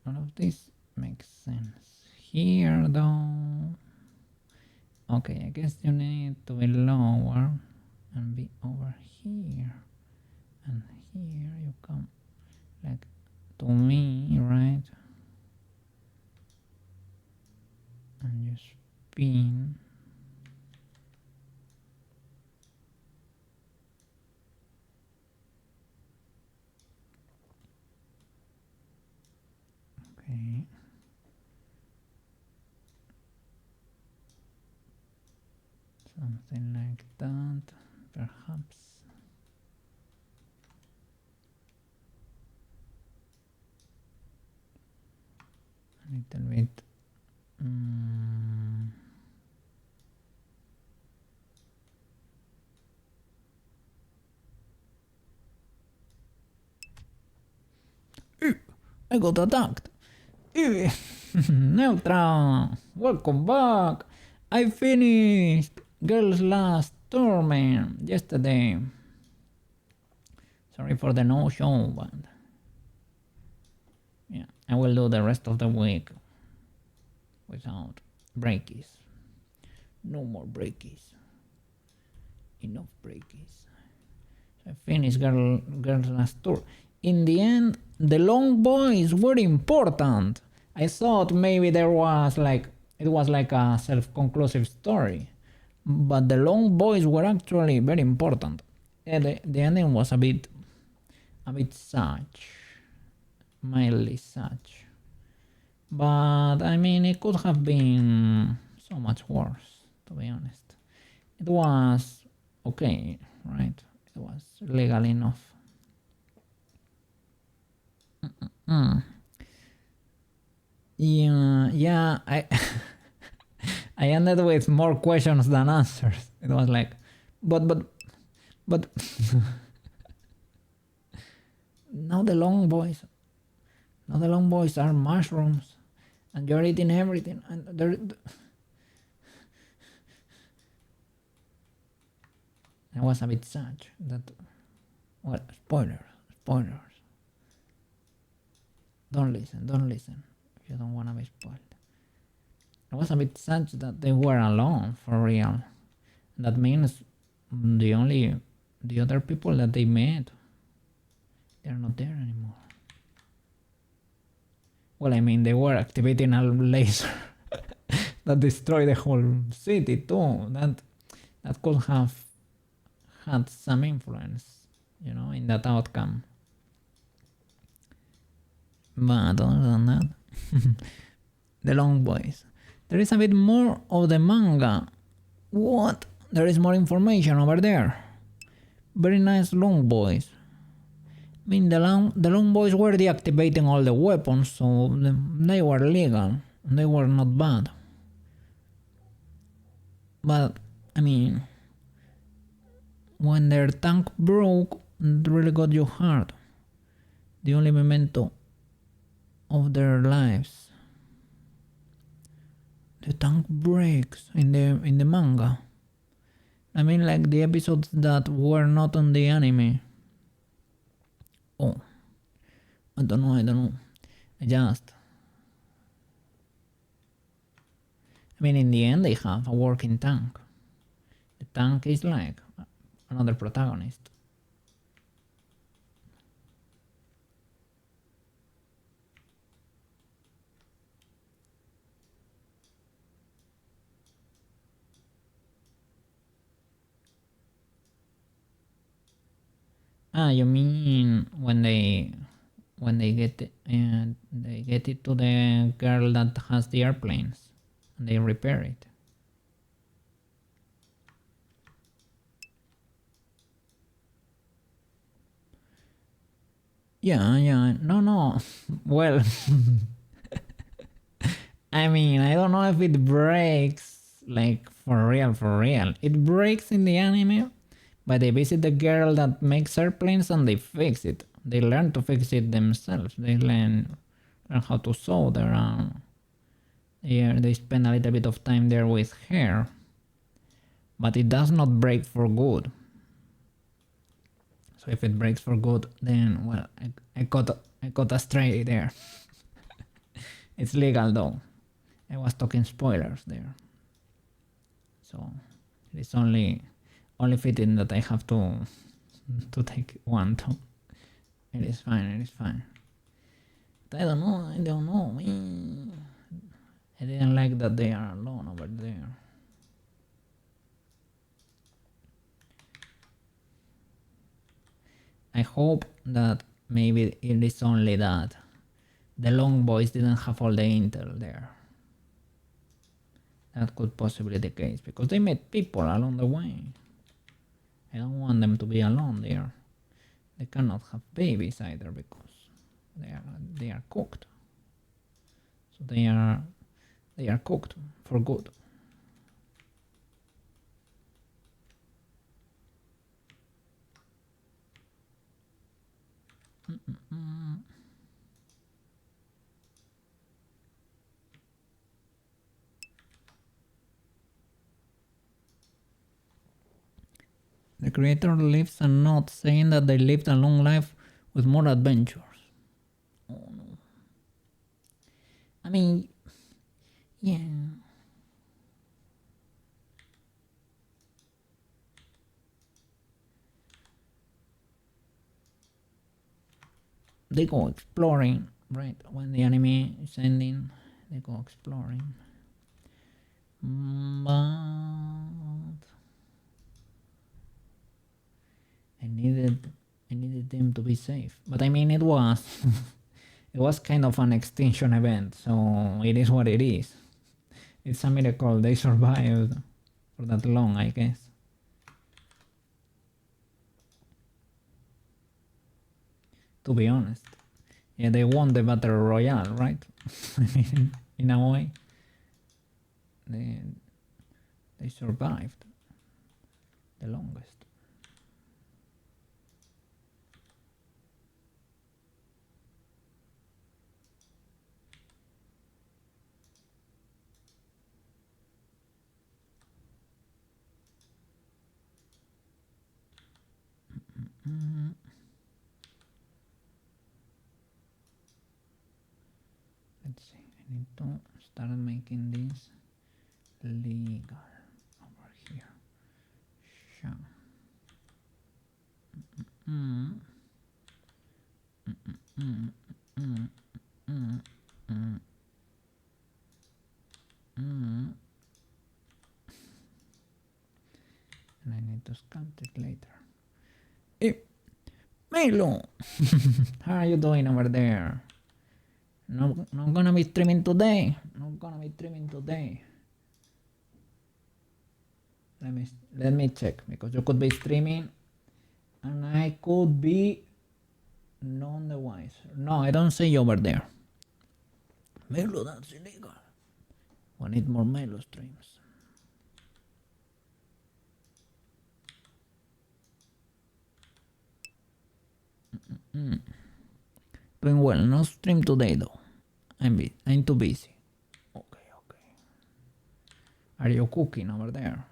all of this makes sense here though. Okay, I guess you need to be lower and be over here, and here you come like to me, right? And you spin. Okay. Something like that, perhaps. A little bit. I got attacked. Neutra, welcome back. I finished girls' last tournament yesterday. Sorry for the no show, but yeah, I will do the rest of the week without breakies. No more breakies. Enough breakies. So I finished girls' last tour. In the end, the long boys were important. I thought maybe it was like a self-conclusive story, but the long boys were actually very important. And the ending was a bit such, mildly such. But I mean, it could have been so much worse, to be honest. It was okay, right? It was legal enough. Yeah, I I ended with more questions than answers. It was like, but now the long boys are mushrooms, and you're eating everything, and I was a bit sad that, well, spoilers. Don't listen if you don't want to be spoiled. I was a bit sad that they were alone for real. That means the other people that they met, they're not there anymore. Well, I mean, they were activating a laser that destroyed the whole city too. That could have had some influence, in that outcome. But other than that, the long boys. There is a bit more of the manga. What? There is more information over there. Very nice long boys. I mean, the long boys were deactivating all the weapons, so they were legal. They were not bad. But, I mean, when their tank broke, it really got you hard. The only memento of their lives. The tank breaks in the manga. I mean, like the episodes that were not on the anime. Oh, I don't know. I mean, in the end, they have a working tank. The tank is like another protagonist. Ah, you mean when they get it to the girl that has the airplanes and they repair it. Yeah, no. Well, I mean, I don't know if it breaks, like, for real. It breaks in the anime, but they visit the girl that makes airplanes and they fix it. They learn to fix it themselves. They learn how to sew their yeah, they spend a little bit of time there with her, but it does not break for good. So if it breaks for good, then well, I got astray there. It's legal though. I was talking spoilers there, so it is only fitting that I have to take one too. It is fine. It is fine. But I don't know. I don't know. I didn't like that they are alone over there. I hope that maybe it is only that the long boys didn't have all the intel there. That could possibly be the case because they met people along the way. I don't want them to be alone there. They cannot have babies either because they are cooked. So they are cooked for good. The creator leaves a note saying that they lived a long life with more adventures. Oh no. I mean, yeah. They go exploring, right? When the anime is ending, they go exploring. But I needed them to be safe. But I mean, it was it was kind of an extinction event, so it is what it is. It's a miracle they survived for that long, I guess. To be honest, yeah, they won the battle royale, right? I mean, in a way, they survived the longest. Let's see. I need to start making this legal over here. Sure. And I need to sculpt it later. Hey, Milo! How are you doing over there? Not gonna be streaming today. Not gonna be streaming today. Let me check because you could be streaming and I could be none the wiser. No, I don't see you over there. Milo, that's illegal. We need more Milo streams. Doing well. No stream today though. I'm too busy. Okay. Are you cooking over there?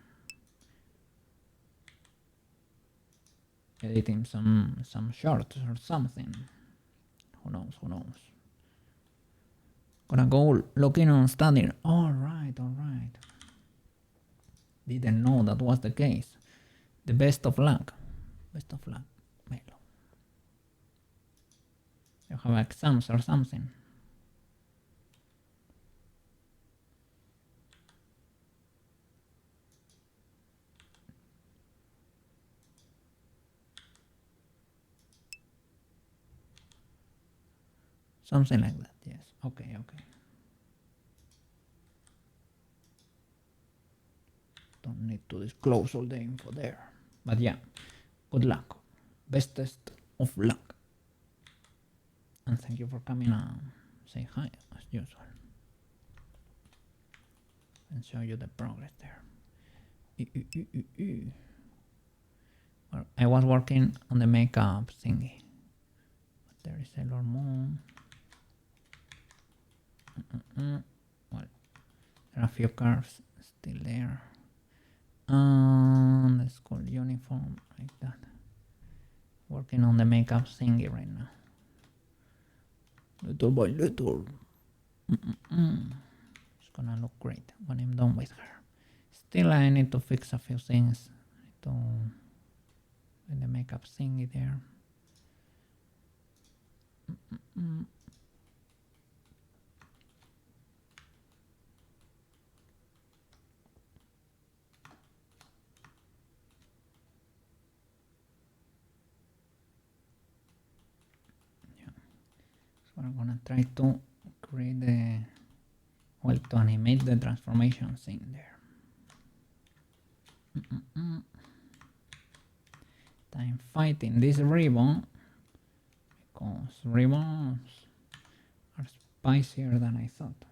Editing some shorts or something. Who knows? Gonna go looking on studying. Alright. Didn't know that was the case. The best of luck. Melo. You have exams or something. Something like that, yes. Okay. Don't need to disclose all the info there. But yeah, good luck. Bestest of luck. And thank you for coming and say hi as usual. And show you the progress there. Well, I was working on the makeup thingy. But there is Sailor Moon. Well, there are a few curves still there. And the school uniform, like that. Working on the makeup thingy right now. Little by little. It's gonna look great when I'm done with her. Still, I need to fix a few things. I need to with the makeup thingy there. So I'm gonna try to create the, well, to animate the transformation thing there. I'm fighting this ribbon because ribbons are spicier than I thought.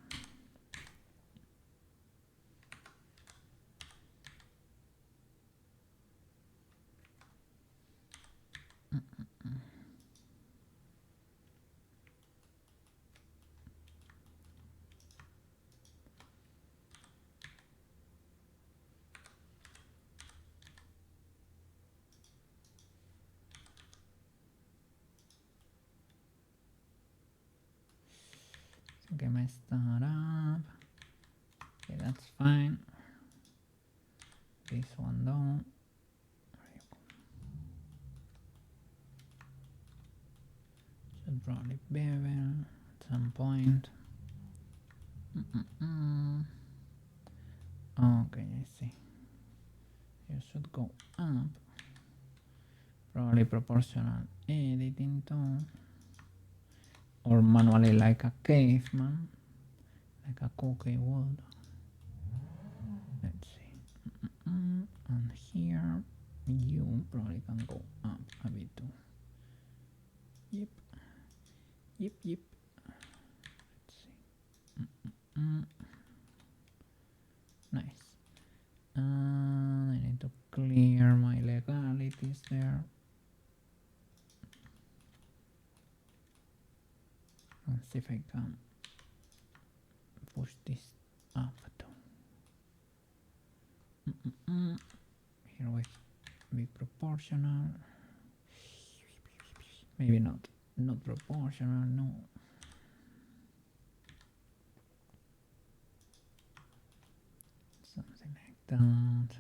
Okay, messed that up. Okay, that's fine. This one down. Should probably bevel at some point. Okay, I see. You should go up. Probably proportional editing tone. Or manually like a caveman. Like a cookie would. Let's see. And here you probably can go up a bit too. Yep. Let's see. Nice. I need to clear my legalities there. And see if I can push this up too. Here we be proportional. Maybe not proportional, no. Something like that.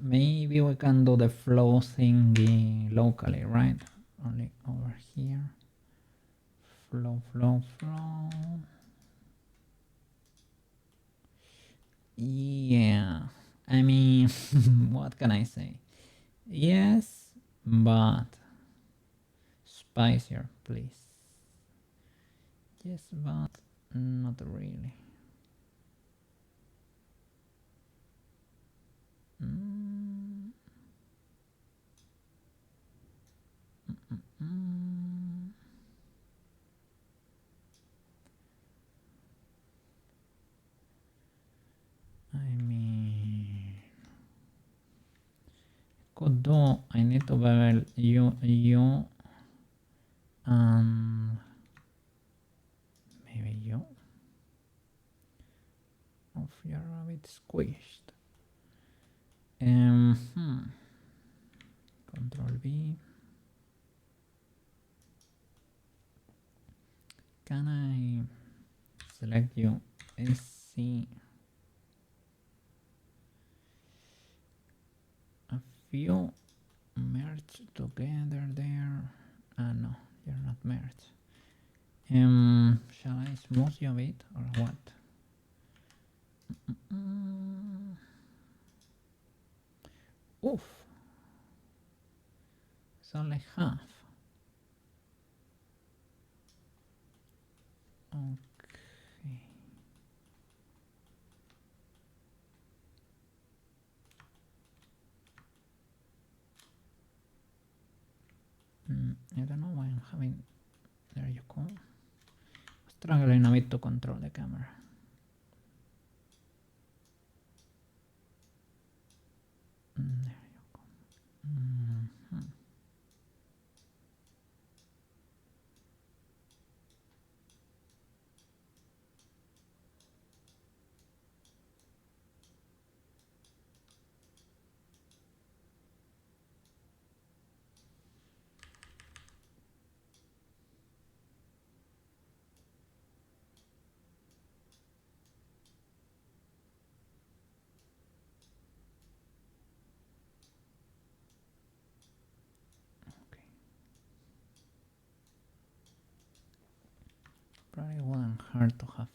Maybe we can do the flow thingy locally, right? Only over here. Flow. Yeah, I mean, what can I say? Yes, but spicier, please. Yes, but not really. I mean, could do. I need to bevel you, and maybe you. Oh, you're a bit squished. Control V. Can I select you? SC. A few merge together there. No, you're not merged. Shall I smooth you a bit or what? Oof. It's only half. I don't know why I'm having... There you go. Struggling a bit to control the camera. There you go. Okay. Probably wouldn't hurt to have,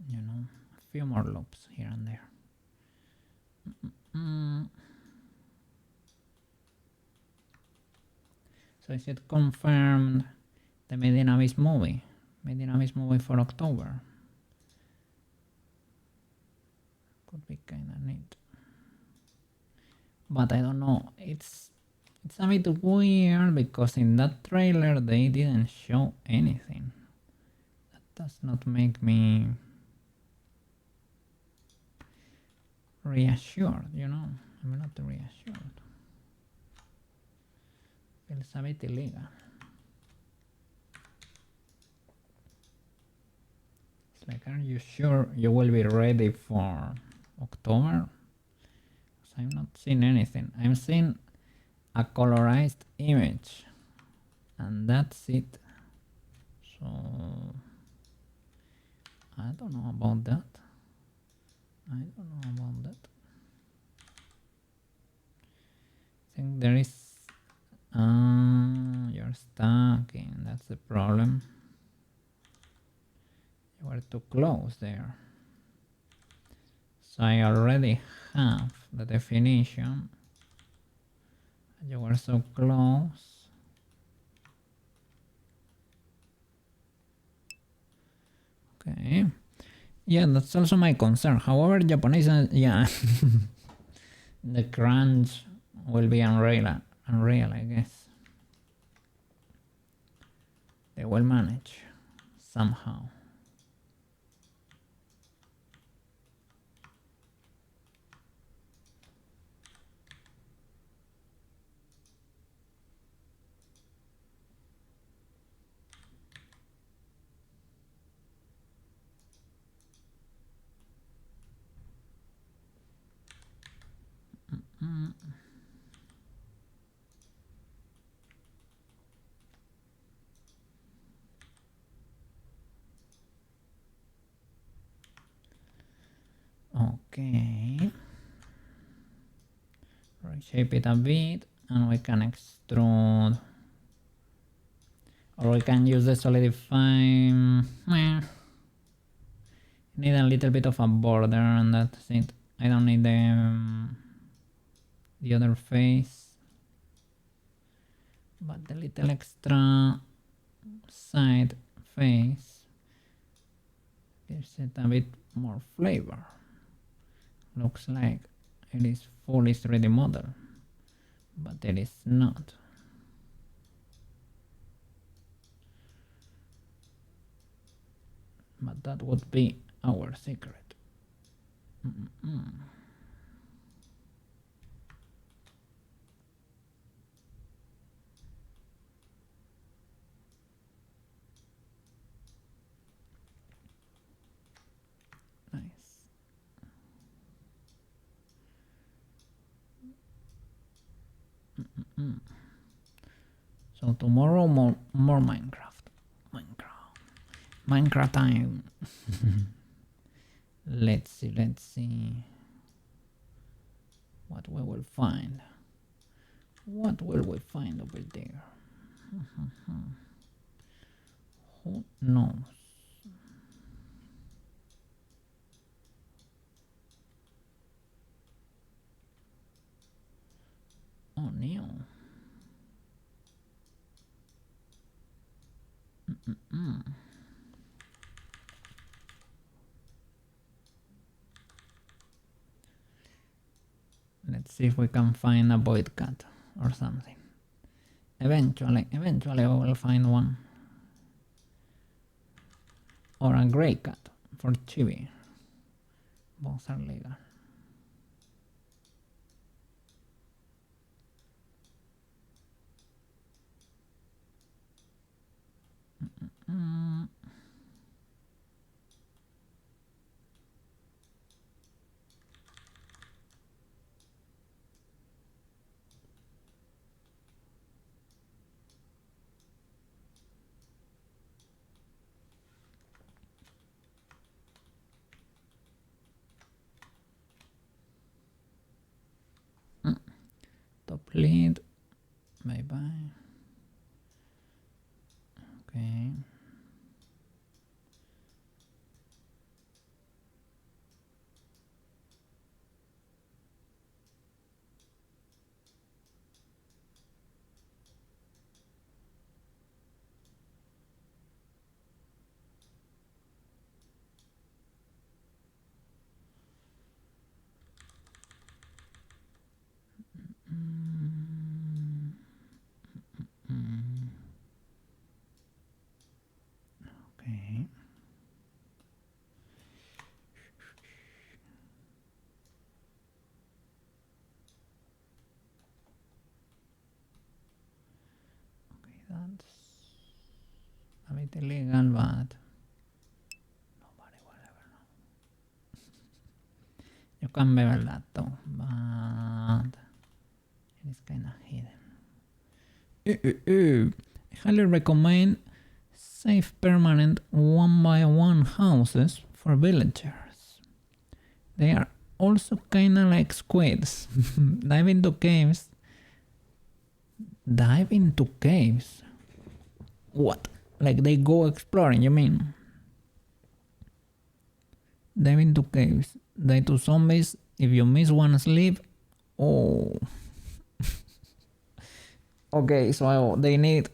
you know, a few more loops here and there. So is it confirmed the Made in Abyss movie? Made in Abyss movie for October. Could be kinda neat. But I don't know, it's a bit weird because in that trailer they didn't show anything. That does not make me reassured, you know? I'm not reassured. Feels a bit illegal. It's like, are you sure you will be ready for October? Because I'm not seeing anything. I'm seeing a colorized image and that's it. So I don't know about that. I think there is you're stuck in, that's the problem. You were too close there. So I already have the definition. You were so close. Okay. Yeah, that's also my concern. However, Japanese, yeah, the crunch will be unreal, I guess. They will manage somehow. Okay. Reshape it a bit and we can extrude. Or we can use the solidify. Need a little bit of a border and that's it. I don't need the other face. But the little extra side face gives it a bit more flavor. Looks like it is fully 3D model, but it is not. But that would be our secret. Nice. So tomorrow more Minecraft. Minecraft time. Let's see what we will find. What will we find over there? Who knows? Oh no. Let's see if we can find a void cut or something. Eventually we will find one. Or a grey cat for chibi. Both are legal. Top lead. Bye bye. Okay. Okay. That's a bit illegal, but nobody will ever know. You can bevel that though, but it is kind of hidden. I highly recommend safe permanent 1x1 houses for villagers. They are also kinda like squids. Dive into caves. Dive into caves? What? Like they go exploring, you mean? Dive into caves. Die to zombies. If you miss one sleep. Oh. Okay, so they need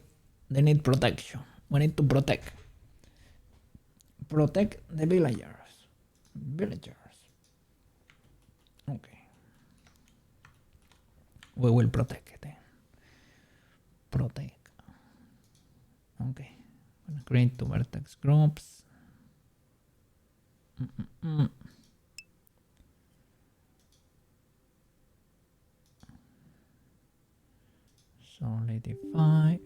protection. We need to protect the villagers. Okay, we will protect it. Protect. Okay, I'm gonna create two vertex groups. Solidify.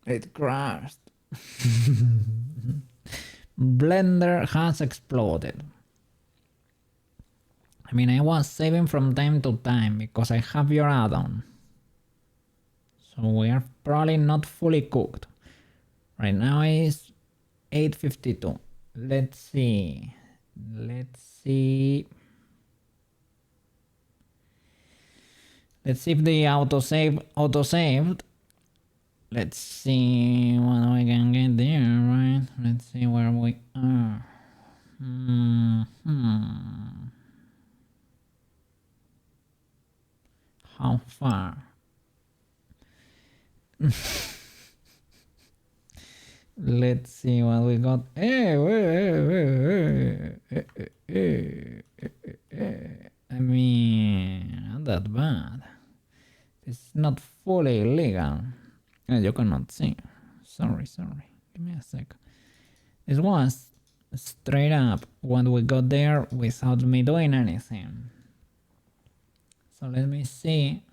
It crashed. Blender has exploded. I mean, I was saving from time to time because I have your add-on. So we are probably not fully cooked. Right now it's 8:52. Let's see. Let's see if the auto-saved. Let's see what we can get there, right? Let's see where we are. How far? Let's see what we got. I mean, not that bad. It's not fully illegal. You cannot see. Sorry. Give me a sec. This was straight up what we got there without me doing anything. So let me see.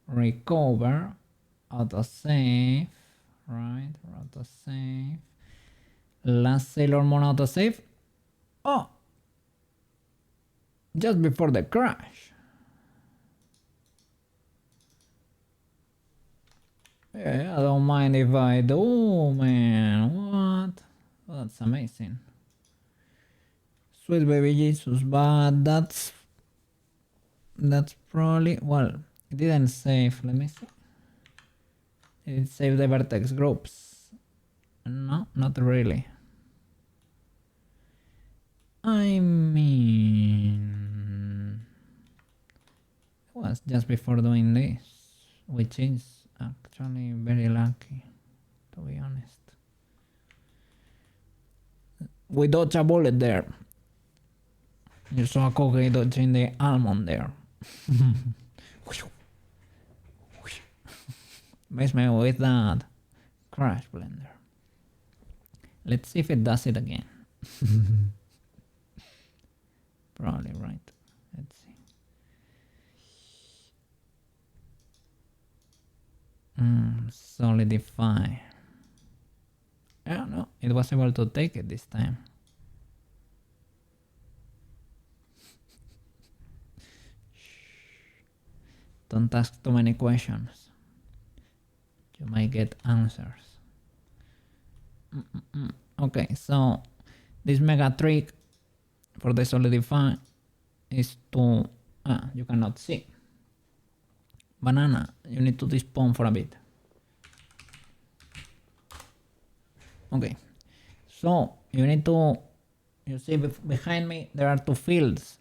Recover. Autosave. Right, autosave. Last Sailor Moon autosave. Oh! Just before the crash. Yeah, I don't mind if I do, man. What? Oh, that's amazing. Sweet baby Jesus, but that's probably, well, it didn't save. Let me see. It saved the vertex groups. No, not really. I mean, it was just before doing this, which is actually very lucky, to be honest. We dodge a bullet there. You saw a cookie dodging the almond there. Miss me with that crash blender. Let's see if it does it again. Probably right. Let's see. Solidify. Oh no, it was able to take it this time. Don't ask too many questions. You might get answers. Okay, so this mega trick for the solidify is to... you cannot see. Banana, you need to despawn for a bit. Okay, so you need to... You see behind me there are two fields.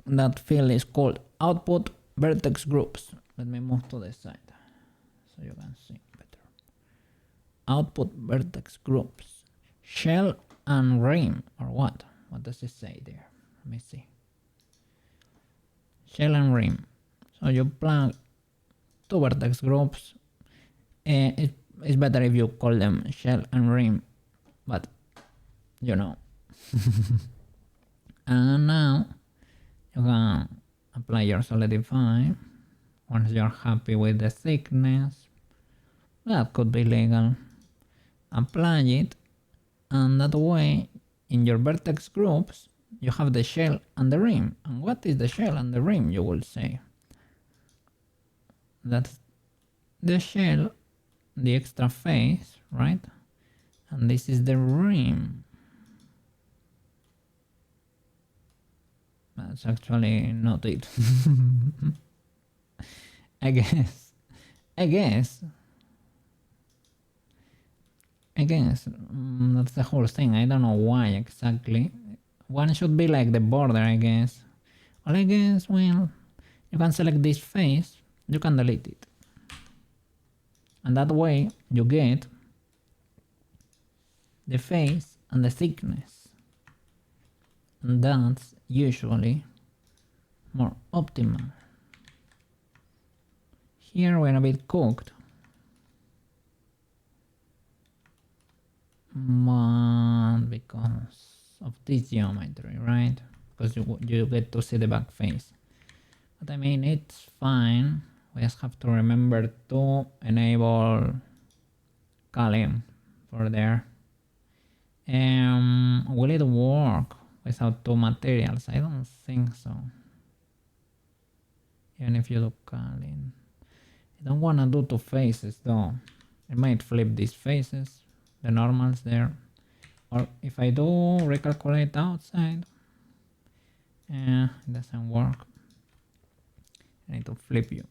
That field is called output vertex groups. Let me move to the side so you can see better. Output vertex groups. Shell and rim, or what? What does it say there? Let me see. Shell and rim. So you plug two vertex groups. It's better if you call them shell and rim, but you know. And now you can apply your solidify. Once you're happy with the thickness, that could be legal. Apply it, and that way in your vertex groups you have the shell and the rim. And what is the shell and the rim, you will say? That's the shell, the extra face, right? And this is the rim. That's actually not it. I guess that's the whole thing. I don't know why exactly. One should be like the border, I guess. Or I guess, well, you can select this face, you can delete it. And that way you get the face and the thickness. And that's usually more optimal. Here we're a bit cooked. Because of this geometry, right? Because you get to see the back face. But I mean, it's fine. We just have to remember to enable culling for there. Will it work without two materials? I don't think so. Even if you do culling. I don't want to do two faces though. I might flip these faces, the normals there. Or if I do recalculate outside, it doesn't work. I need to flip you.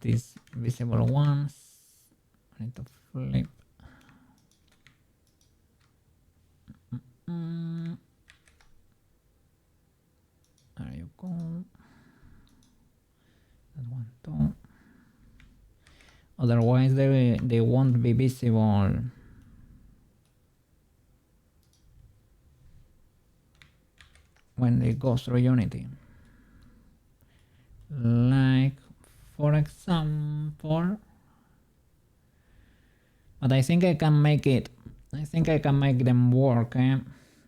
These visible ones, I need to flip. There you go. That one too. Otherwise they won't be visible. When they go through Unity. Like, for example, but I think I can make it. I think I can make them work.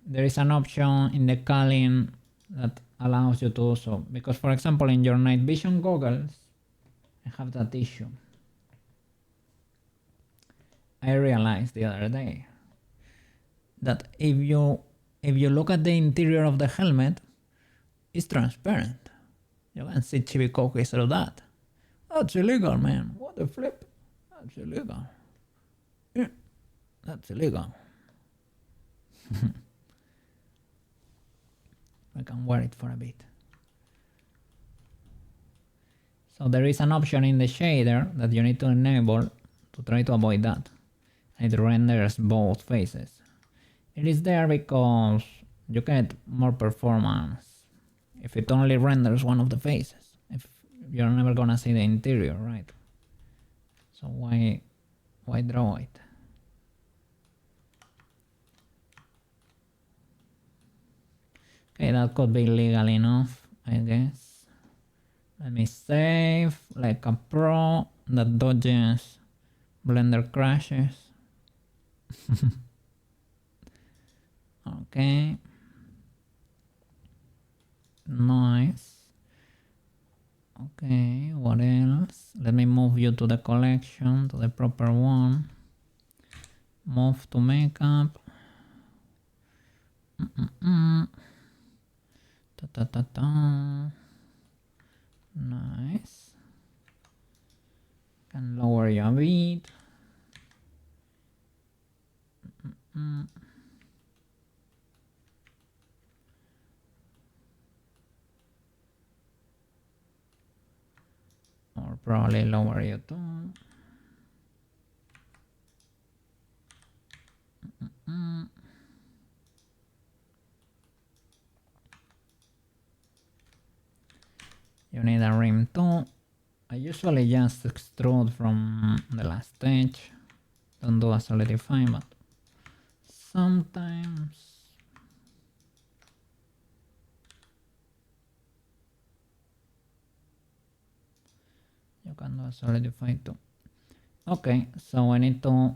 There is an option in the culling that allows you to do so. Because, for example, in your night vision goggles, I have that issue. I realized the other day that if you look at the interior of the helmet, it's transparent. You can see chibi cookies through that. That's illegal, man. What the flip? That's illegal. Yeah, that's illegal. I can wear it for a bit. So there is an option in the shader that you need to enable to try to avoid that. It renders both faces. It is there because you get more performance if it only renders one of the faces. If you're never gonna see the interior, right? So why draw it? Okay, that could be legal enough, I guess. Let me save like a pro that dodges Blender crashes. Okay. Nice. Okay, what else? Let me move you to the collection, to the proper one. Move to makeup. Ta ta ta ta. Nice. Can lower you a bit. Or probably lower you too. You need a rim too. I usually just extrude from the last stage. Don't do a solidify, but sometimes you can do a solidify too. Okay, so I need to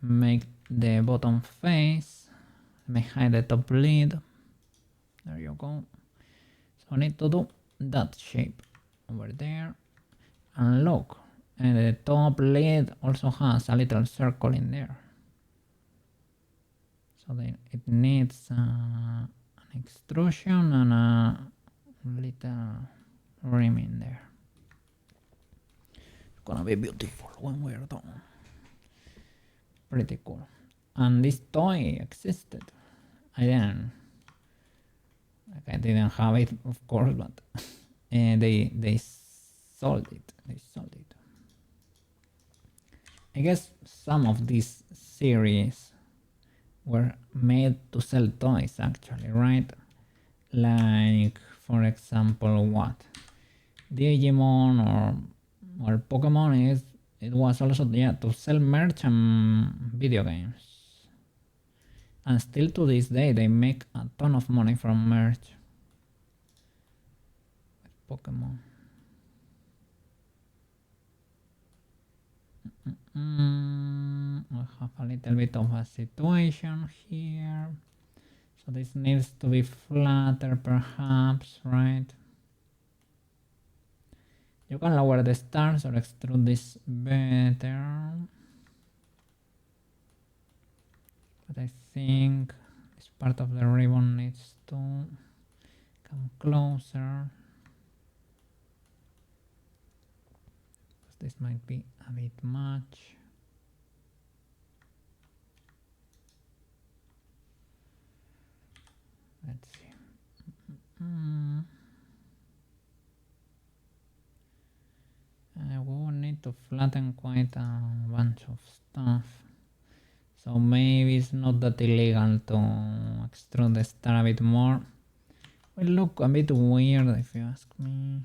make the bottom face. Let me hide the top lid. There you go. So I need to do that shape over there. And look, and the top lid also has a little circle in there. So then it needs an extrusion and a little rim in there. It's gonna be beautiful when we're done. Pretty cool. And this toy existed. I didn't have it, of course, but they sold it. They sold it. I guess some of these series were made to sell toys, actually, right? Like, for example, what? Digimon or Pokemon is it was also, yeah, to sell merch and video games. And still to this day they make a ton of money from merch with Pokemon. I have a little bit of a situation here. So this needs to be flatter perhaps, right? You can lower the stars or extrude this better. But I think this part of the ribbon needs to come closer. This might be a bit much. Let's see. I will need to flatten quite a bunch of stuff. So maybe it's not that illegal to extrude the star a bit more. Will look a bit weird if you ask me.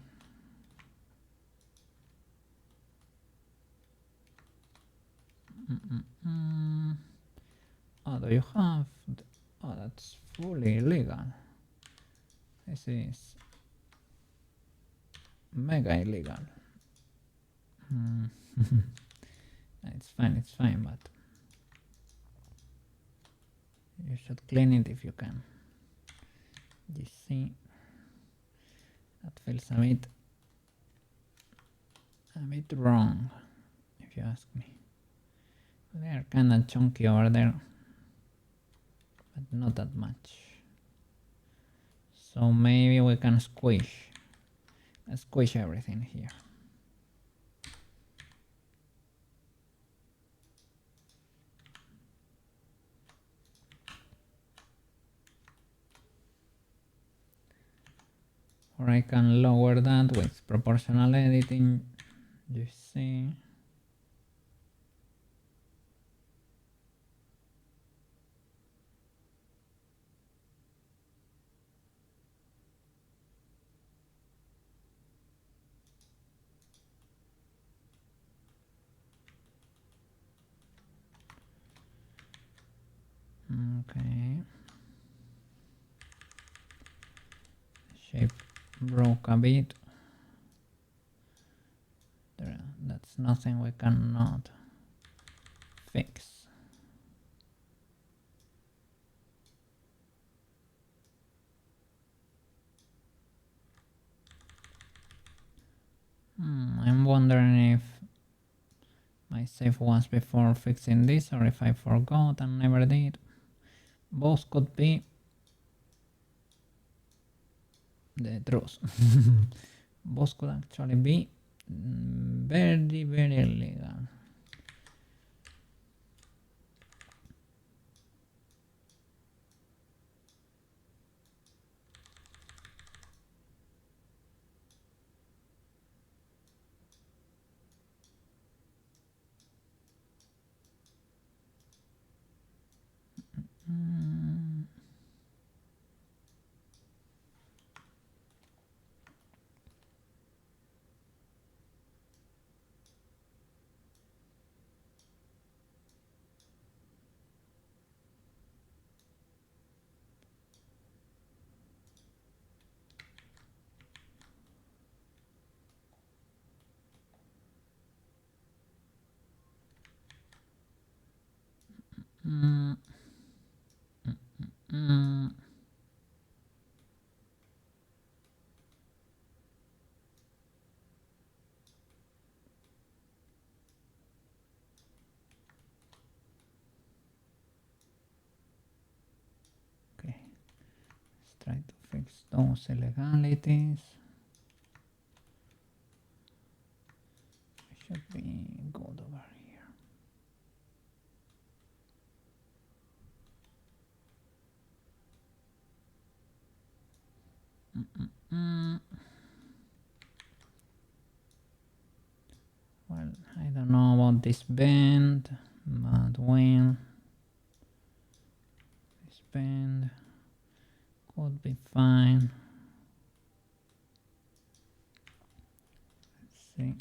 Oh, do you have? Oh, that's fully illegal. This is mega illegal. It's fine, but you should clean it if you can. You see, that feels a bit wrong, if you ask me. They are kinda chunky over there, but not that much. So maybe we can squish everything here. Or I can lower that with proportional editing, you see. Okay. broke a bit. That's nothing we cannot fix. I'm wondering if my save was before fixing this or if I forgot and never did. Both could be the truth. Both could actually be very, very illegal. Okay, let's try to fix those illegalities. Should be good over here. Well, I don't know about this bend, but when this bend could be fine. Let's see.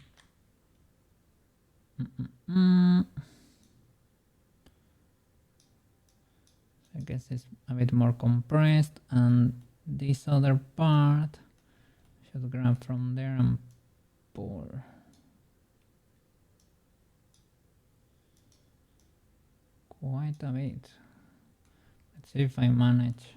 I guess it's a bit more compressed, and this other part should grab from there and pull. Quite a bit. Let's see if I manage.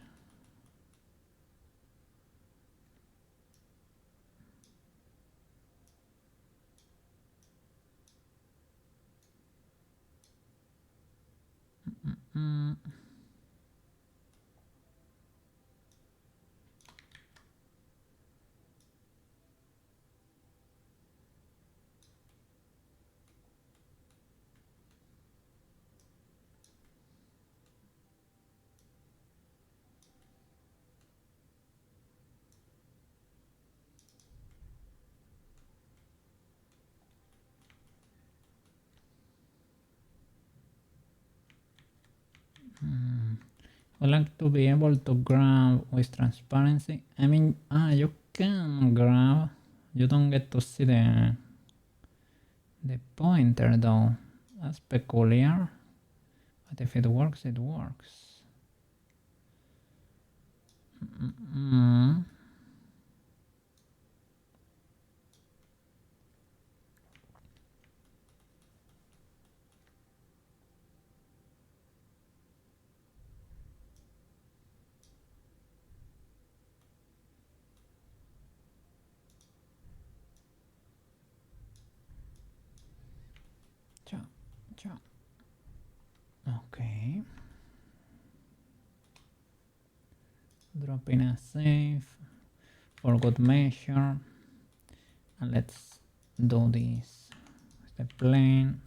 I like to be able to grab with transparency. I mean, you can grab. You don't get to see the pointer though. That's peculiar. But if it works, it works. Ciao. Okay. Drop in a save for good measure. And let's do this with the plane.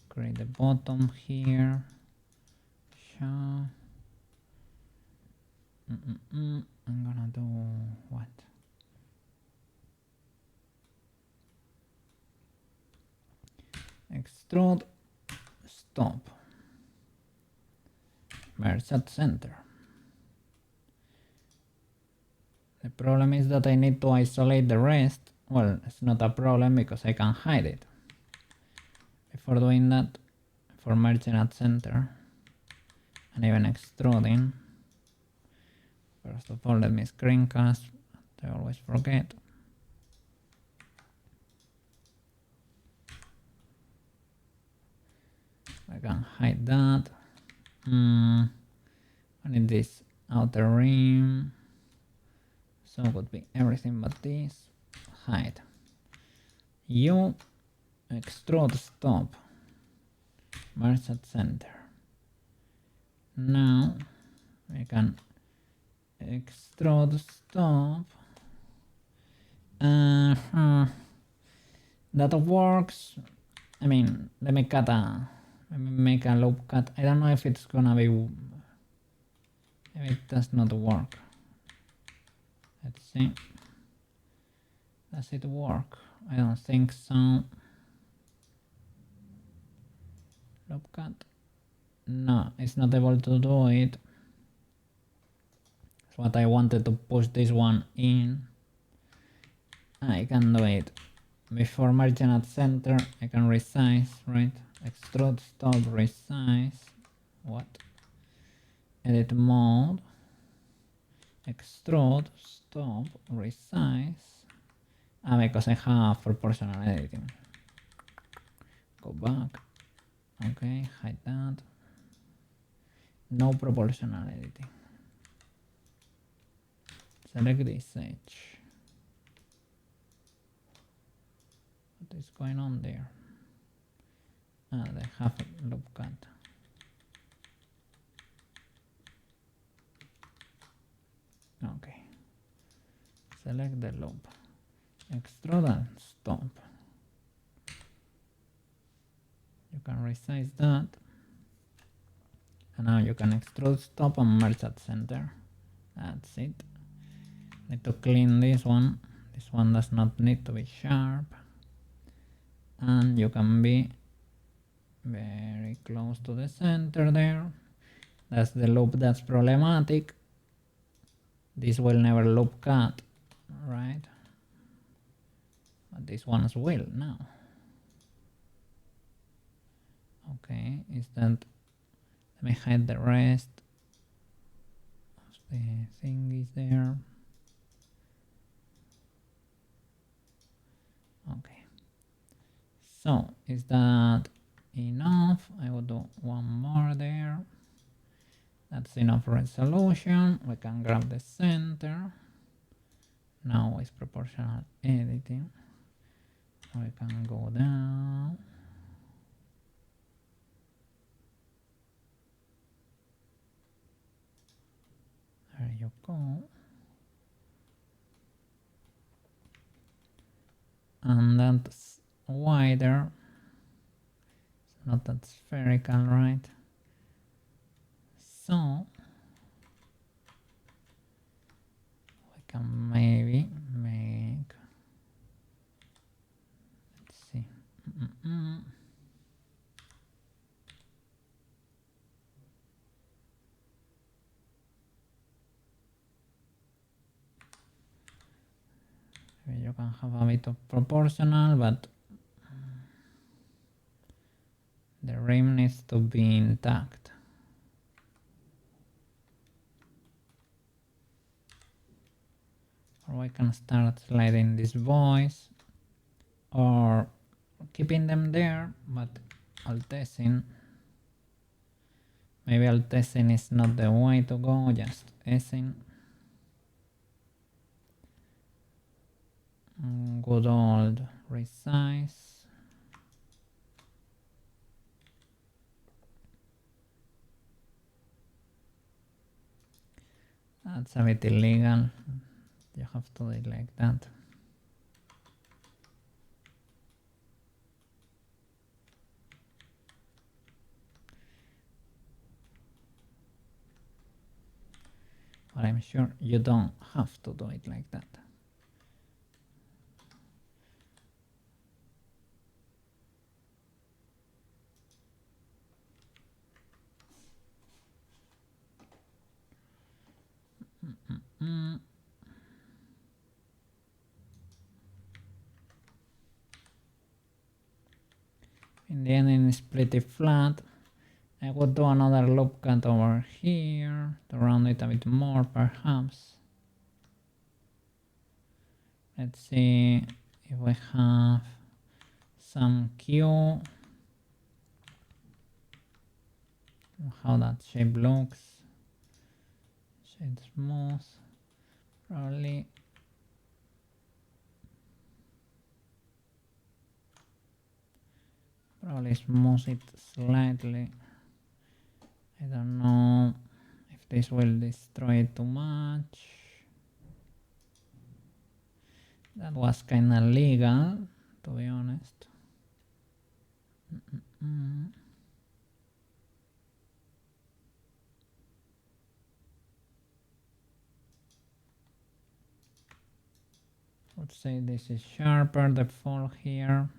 Create the bottom here. Show. I'm gonna do what? Extrude, stop, merge at center. The problem is that I need to isolate the rest. Well, it's not a problem because I can hide it. Before doing that, for merging at center and even extruding, first of all let me screencast I always forget. I can hide that. I need this outer rim. So it would be everything but this. Hide. You extrude stop. Merge at center. Now we can extrude stop. That works. I mean, let me make a loop cut. I don't know if it's gonna be, maybe it does not work. Let's see. Does it work? I don't think so. Loop cut. No, it's not able to do it. That's what I wanted to push this one in. I can do it. Before merging at center, I can resize, right? Extrude, stop, resize. What? Edit mode. Extrude, stop, resize. Because I have proportional editing. Go back. Okay, hide that. No proportional editing. Select this edge. What is going on there? They have a loop cut. Okay. Select the loop. Extrude and stop. You can resize that. And now you can extrude, stop, and merge at center. That's it. Need to clean this one. This one does not need to be sharp. And you can be very close to the center there. That's the loop that's problematic. This will never loop cut, right? But this one's will now. Okay, is that, let me hide the rest. The thing is there. Okay. So, is that enough? I will do one more there. That's enough resolution. We can grab the center. Now it's proportional editing. We can go down. There you go. And that's wider. It's not that spherical, right? So we can maybe make, let's see. Maybe you can have a bit of proportional, but the rim needs to be intact. Or I can start sliding this voice, or keeping them there, but altessing. Maybe altessing is not the way to go, just essing. Good old resize. That's a bit illegal. You have to do it like that. But I'm sure you don't have to do it like that. In the ending is pretty flat. I would do another loop cut over here to round it a bit more, perhaps. Let's see if we have some cue. How that shape looks. Shade smooth. Probably smooth it slightly. I don't know if this will destroy it too much. That was kinda legal, to be honest. Let's say this is sharper, the fall here.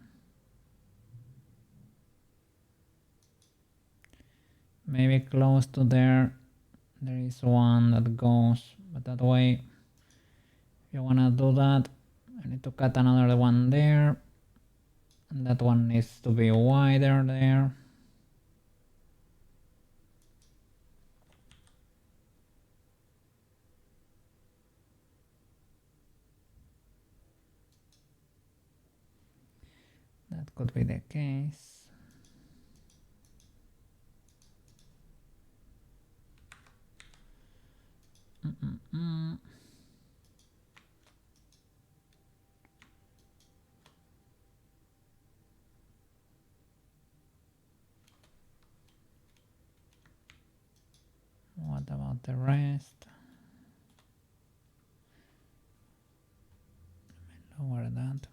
Maybe close to there is one that goes, but that way, if you wanna do that, I need to cut another one there, and that one needs to be wider there. That could be the case. What about the rest? Lower that.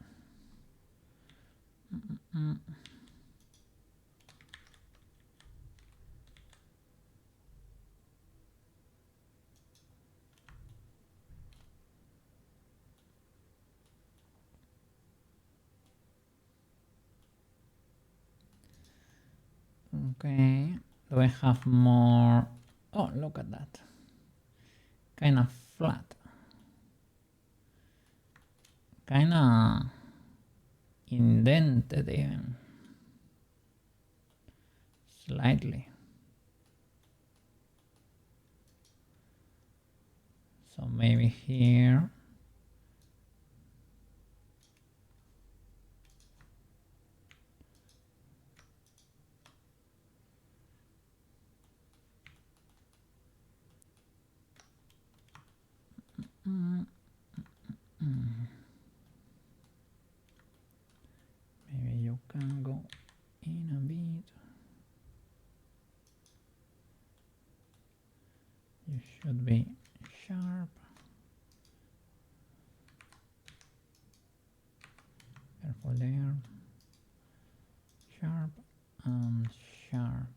Okay, do I have more? Oh, look at that. Kind of flat. Kind of indented even. Slightly. So maybe here. Maybe you can go in a bit. You should be sharp. Careful there. Sharp and sharp.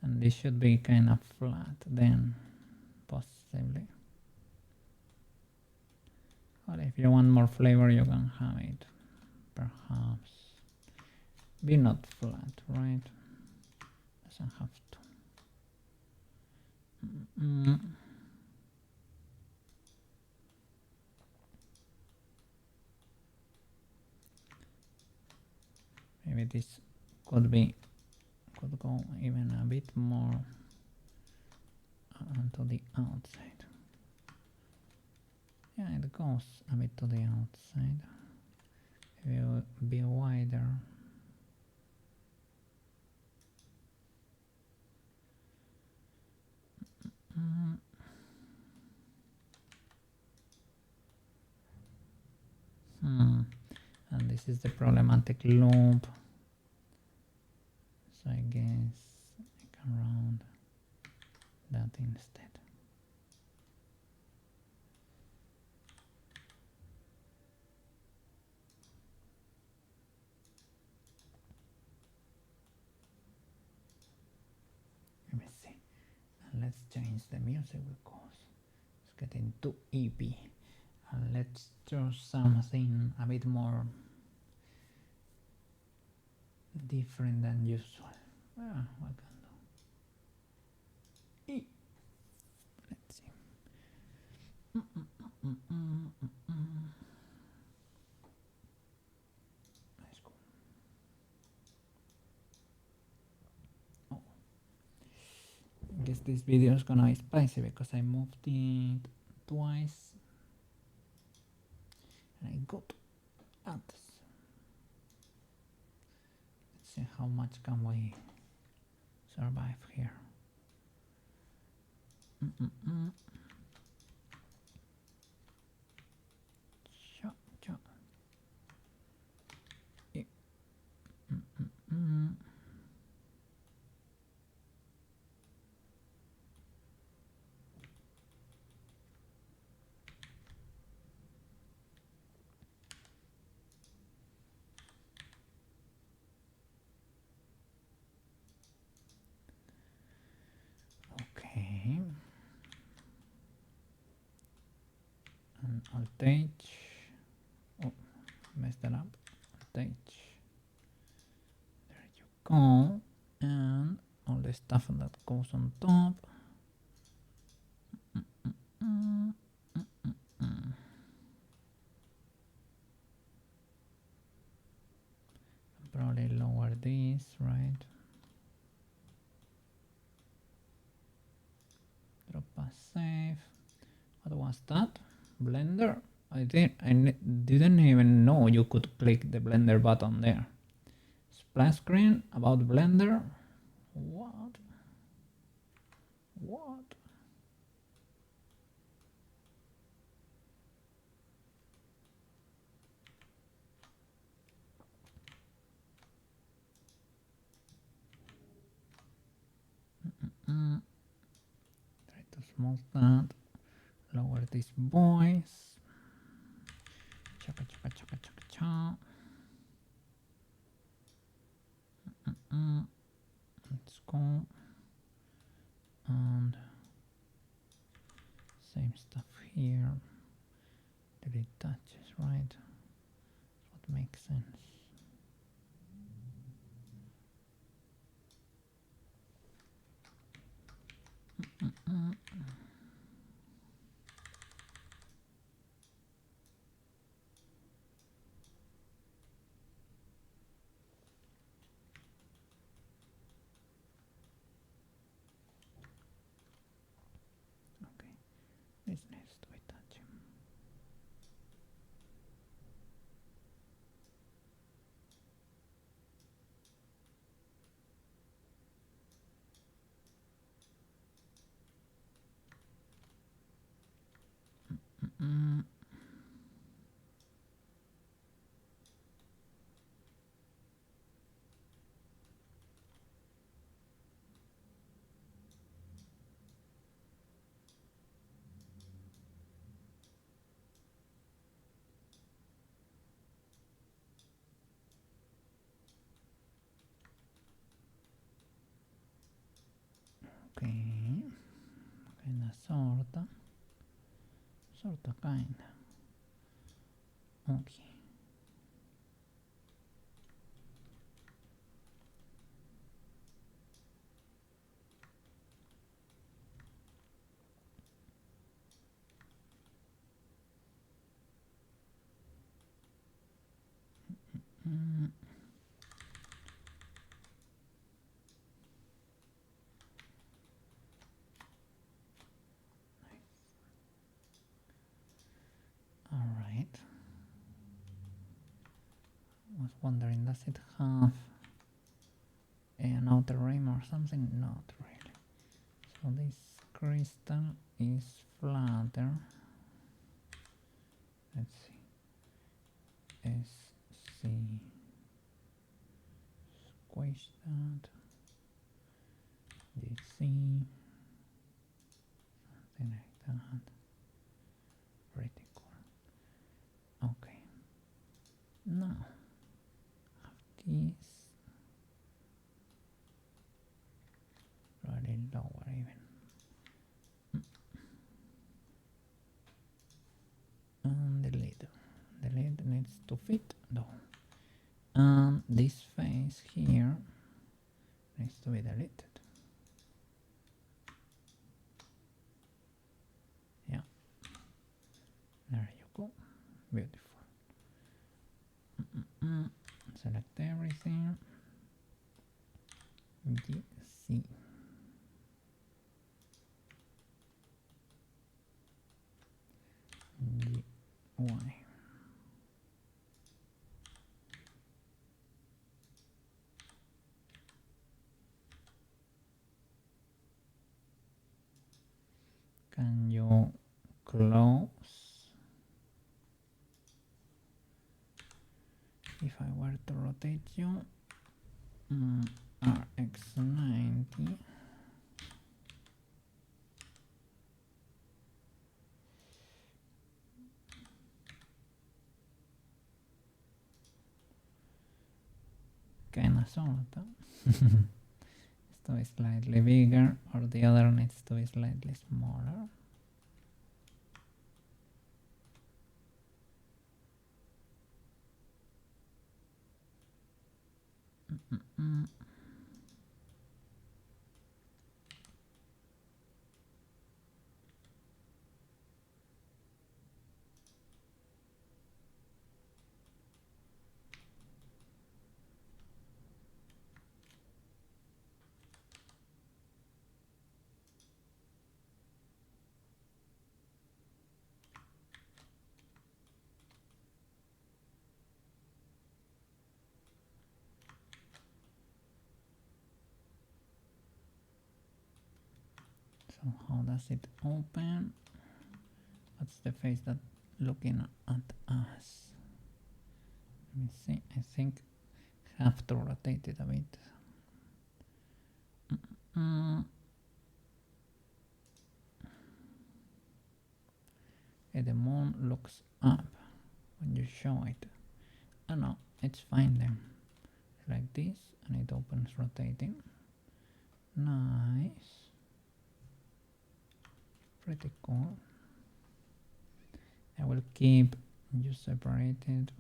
And this should be kind of flat then, possibly. Or if you want more flavor, you can have it. Perhaps be not flat, right? Doesn't have to. Maybe this could go even a bit more onto the outside. Yeah, it goes a bit to the outside. It will be wider. And this is the problematic loop. So I guess I can round that instead. Let me see. And let's change the music because it's getting too EP. And let's do something a bit more different than usual. What can do? Let's see. That's cool. Oh. I guess this video is gonna be spicy because I moved it twice. And I go to add. Let's see how much can we survive here. Cha, cha. Okay. And I'll take. Oh, messed that up. I'll take. There you go. And all the stuff that goes on top. Probably lower this, right? Drop a save. What was that? Blender? I didn't even know you could click the Blender button there. Splash screen about Blender? What? What? Try to smooth that. Lower this voice. Chaka chaka chaka chaka cha. Let's go. And same stuff here. Delete touches, right? That's what makes sense. Okay, this needs to be touched. Okay, kinda sorta. Sorta kinda. Okay. Alright. Was wondering, does it have an outer rim or something? Not really. So this crystal is flatter. Let's see. SC. Squish that. DC. Something like that. Pretty cool. Okay. Now, have this really lower even. And the lid. The lid needs to fit though. And this face here needs to be deleted. Yeah. There you go. Beautiful. Select everything. GC. Why? Can you close? If I were to rotate you, RX90. Kinda sorta. Esto is slightly bigger, or the other needs to be slightly smaller. So how does it open? What's the face that looking at us? Let me see. I think I have to rotate it a bit. The moon looks up when you show it. Oh no, it's fine then. Like this, and it opens rotating. Nice. Pretty cool. I will keep you separated.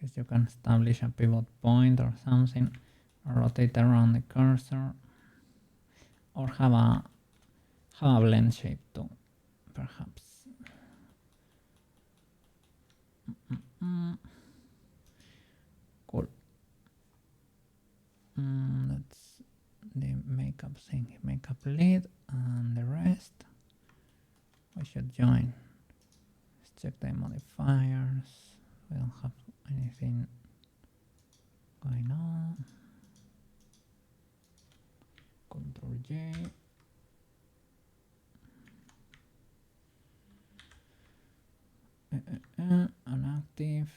Guess you can establish a pivot point or something, or rotate around the cursor, or have a blend shape too, perhaps. Cool. That's the makeup thing, makeup lead, and the rest we should join. Let's check the modifiers. We don't have anything going on. Control J. Unactive.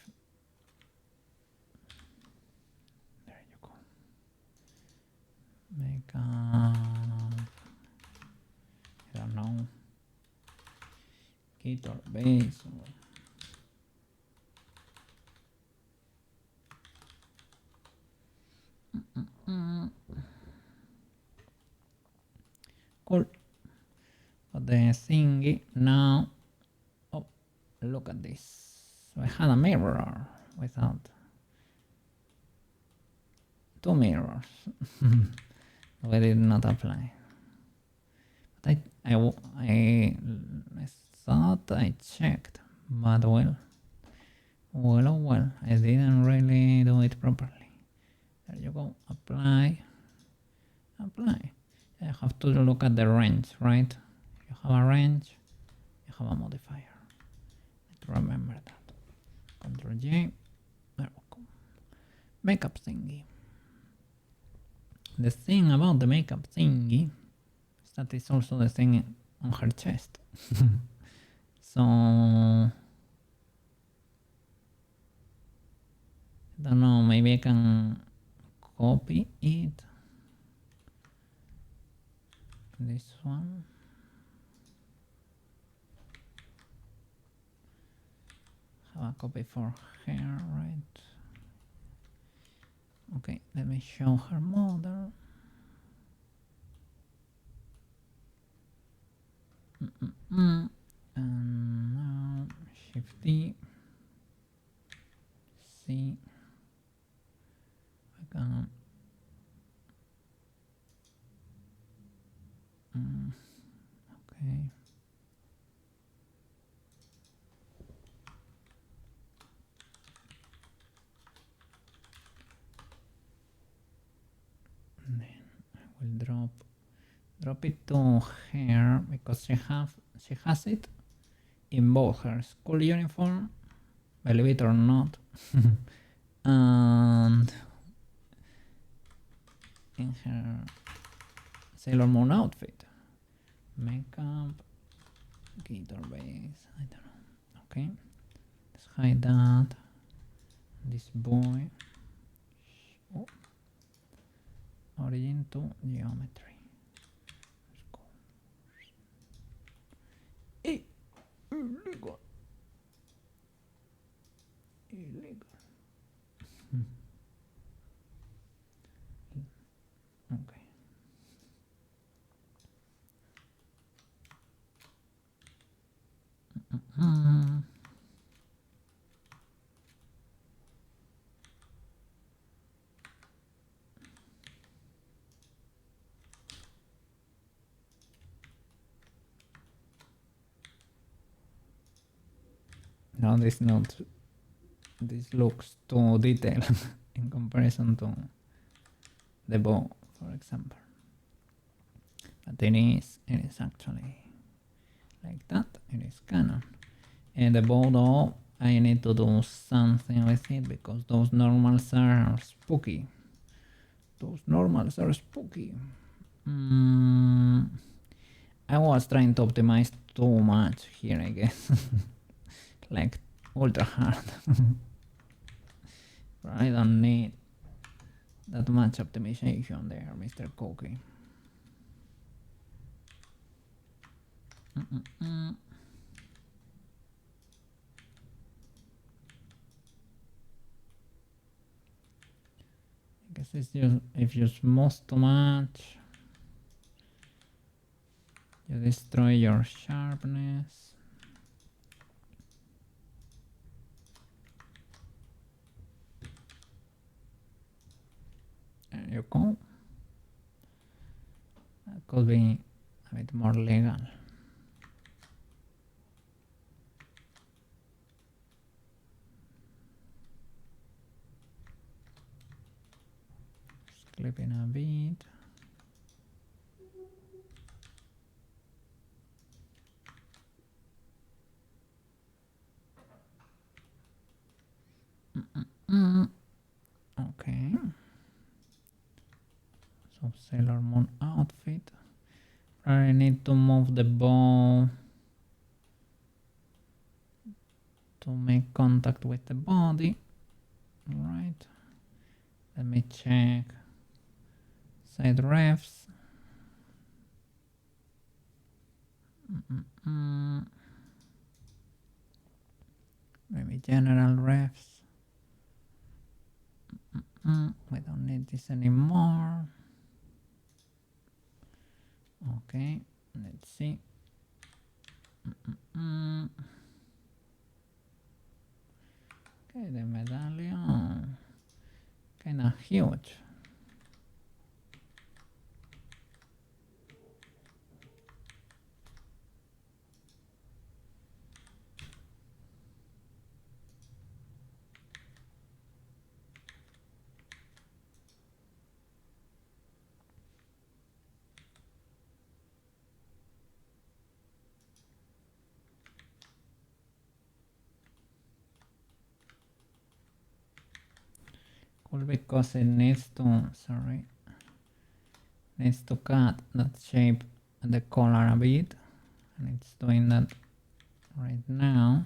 There you go. Makeup. I don't know. Kit or base. Cool. But the thingy now. Oh, look at this. So I had a mirror without two mirrors. I did not apply. But I thought I checked, but well, I didn't really do it properly. There you go. Apply. I have to look at the range, right? You have a range, you have a modifier. Need to remember that. Control J. There we go. Makeup thingy. The thing about the makeup thingy is that it's also the thing on her chest. So I don't know, maybe I can copy it. This one. Have a copy for her, right? Okay, let me show her model. And now Shift D. see. I can. Okay. And then I will drop it to her because she has it in both her school uniform, believe it or not, and in her Sailor Moon outfit. Makeup, guitar bass, I don't know. Okay, let's hide that. This boy. Oh. Origin to geometry. Let's go. Hey, illegal. Illegal. Okay. No, this not. This looks too detailed in comparison to the bow, for example. But it is actually like that. It is canon. And the bow, though, I need to do something with it because those normals are spooky. Those normals are spooky. I was trying to optimize too much here, I guess. Like ultra hard. I don't need that much optimization there, Mr. Cookie. I guess it's just if you smooth too much, you destroy your sharpness. There you go. That could be a bit more legal. Clipping a bit. Okay. So Sailor Moon outfit. I need to move the bow to make contact with the body. Right. Let me check side refs. Maybe general refs. We don't need this anymore. Okay, let's see. Okay, the medallion, kinda huge. Cool, because it needs to, needs to cut that shape and the color a bit, and it's doing that right now.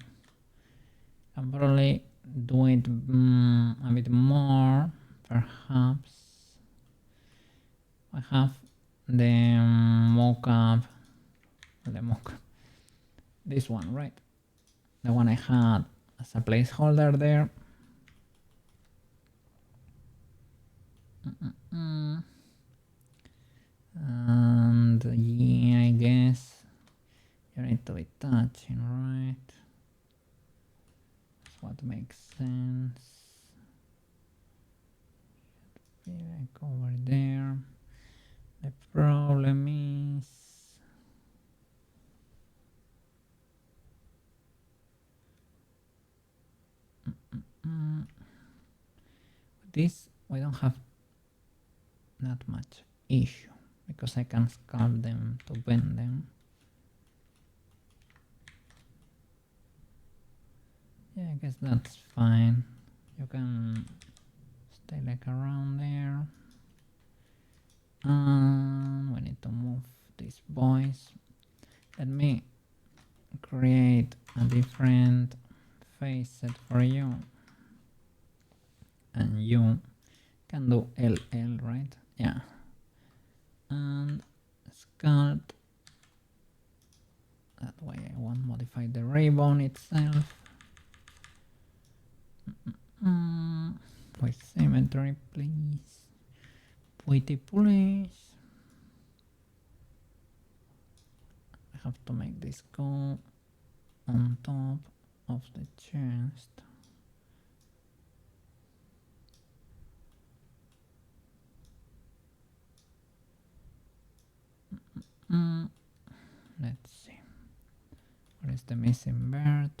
I'll probably do it a bit more, perhaps. I have the mock-up, this one, right? The one I had as a placeholder there. And yeah, I guess you need to be touching, right? That's what makes sense. be like over there. The problem is this we don't have that much issue because I can sculpt them to bend them. Yeah, I guess that's fine. You can stay like around there. And we need to move these boys. Let me create a different face set for you. And you can do LL, right? Yeah. And sculpt. That way I won't modify the ribbon itself. With symmetry, please. Pretty please. I have to make this go on top of the chest. Let's see. Where is the missing bird?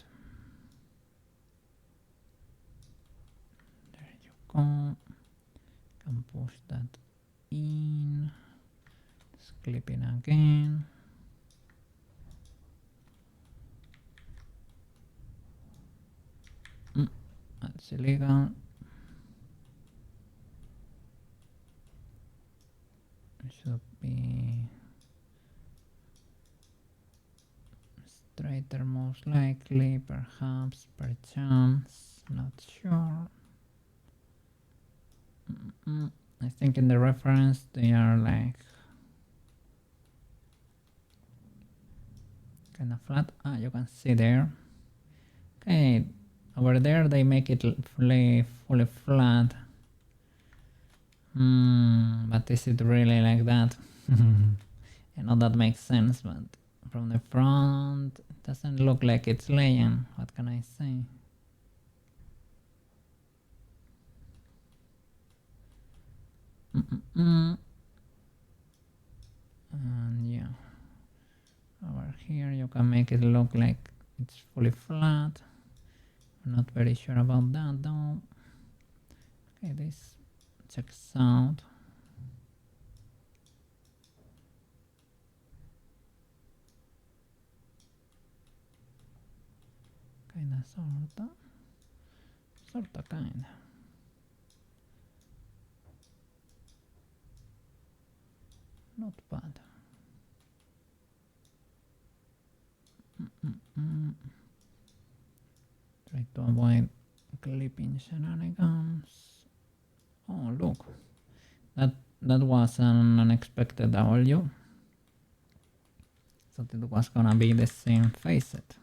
There you go. Can push that in. Let's clip in again. That's illegal. It should be straighter most likely, perhaps, perchance, not sure. I think in the reference they are like kind of flat. You can see there. Okay, over there they make it fully flat. But is it really like that? I know that makes sense, but from the front it doesn't look like it's laying. What can I say? And yeah, over here you can make it look like it's fully flat. I'm not very sure about that though. Okay, this checks out. Kinda sorta kinda. Not bad. Try to avoid clipping shenanigans. Oh look, that was an unexpected W. Thought it was gonna be the same facet.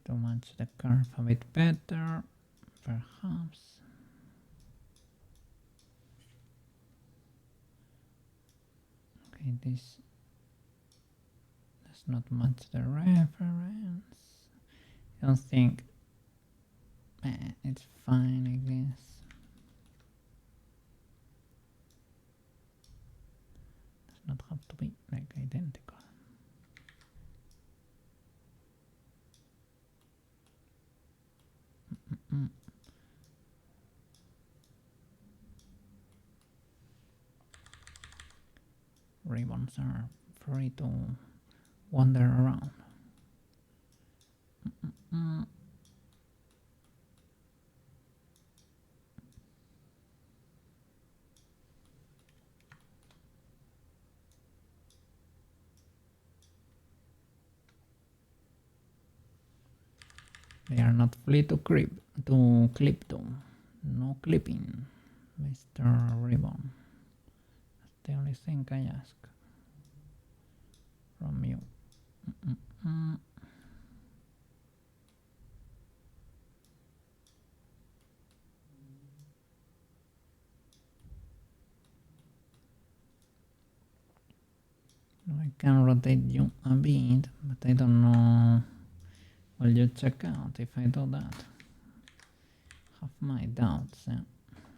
To match the curve a bit better, perhaps. Okay, this does not match the reference. I don't think. It's fine, I guess. Does not have to be like identical. Ribbons are free to wander around. They are not free to clip though. No clipping, Mr. Ribbon. That's the only thing I ask from you. I can rotate you a bit, but I don't know. Will you check out if I do that? Have my doubts. Yeah.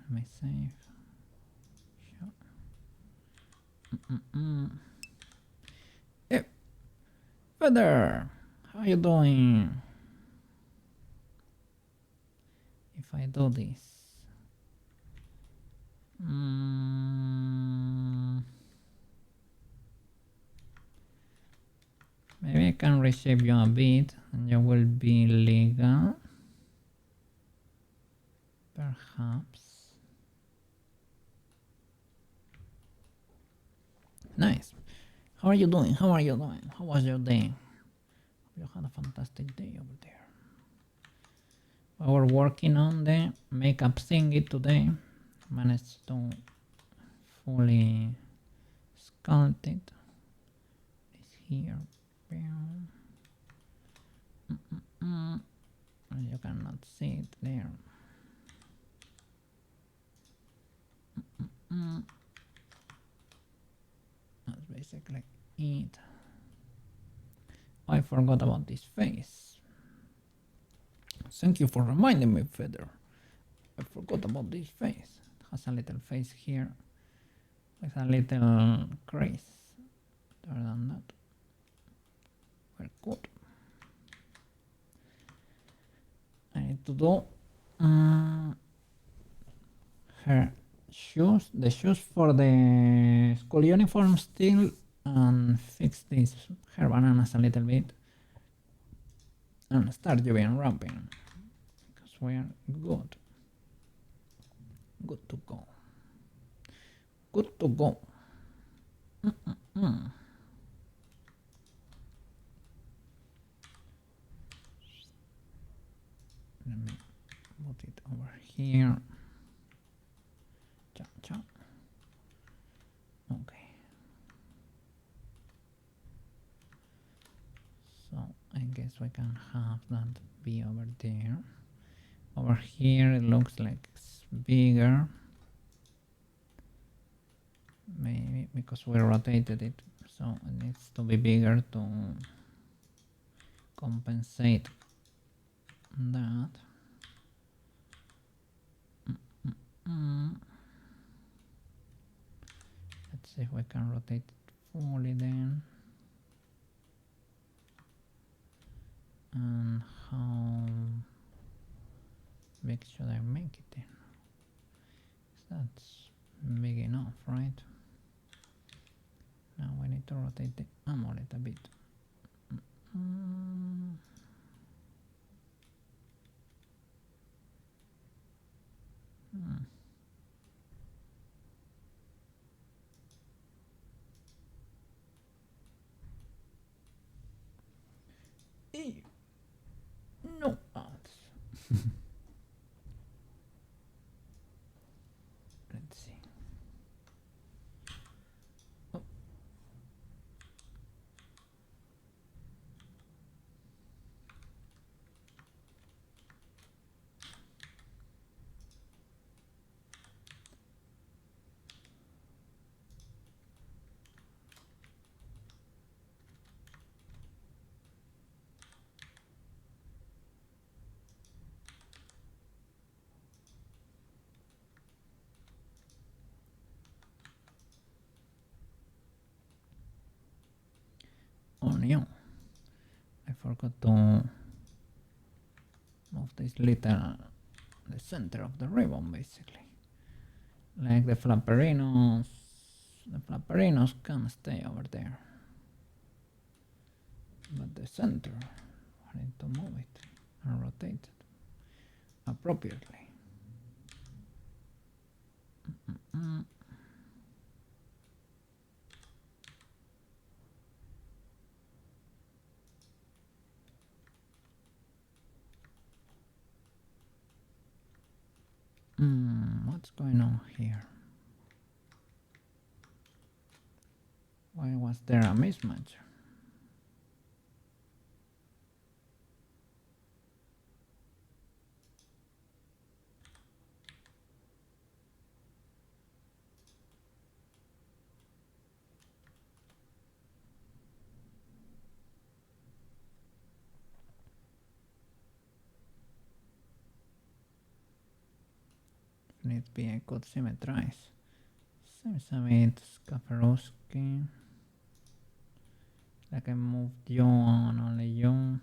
Let me save. Sure. Hey, Feather, how you doing? If I do this, maybe I can reshape you a bit, and you will be legal. Perhaps. Nice. How are you doing? How are you doing? How was your day? You had a fantastic day over there. We were working on the makeup thingy today. Managed to fully sculpt it. It's here. You cannot see it there. That's basically it. I forgot about this face. Thank you for reminding me, Feather. I forgot about this face. It has a little face here with a little crease. Other than that, we're good. I need to do her shoes, the shoes for the school uniform still, and fix this her bananas a little bit and start doing unwrapping because we are good to go. Good to go. Let me put it over here. Cha. Okay. So I guess we can have that be over there. Over here it looks like it's bigger. Maybe because we rotated it, so it needs to be bigger to compensate that. Let's see if we can rotate it fully then. And how big should I make it then? That's big enough, right? Now we need to rotate the amulet a bit. No odds. Let's see. Oh. Oh no, I forgot to move this little, the center of the ribbon basically. Like the flapperinos can stay over there. But the center, I need to move it and rotate it appropriately. going on here? Why was there a mismatch? Need to be a good symmetrize. Samit, Skafarowski. Like I moved John, only John.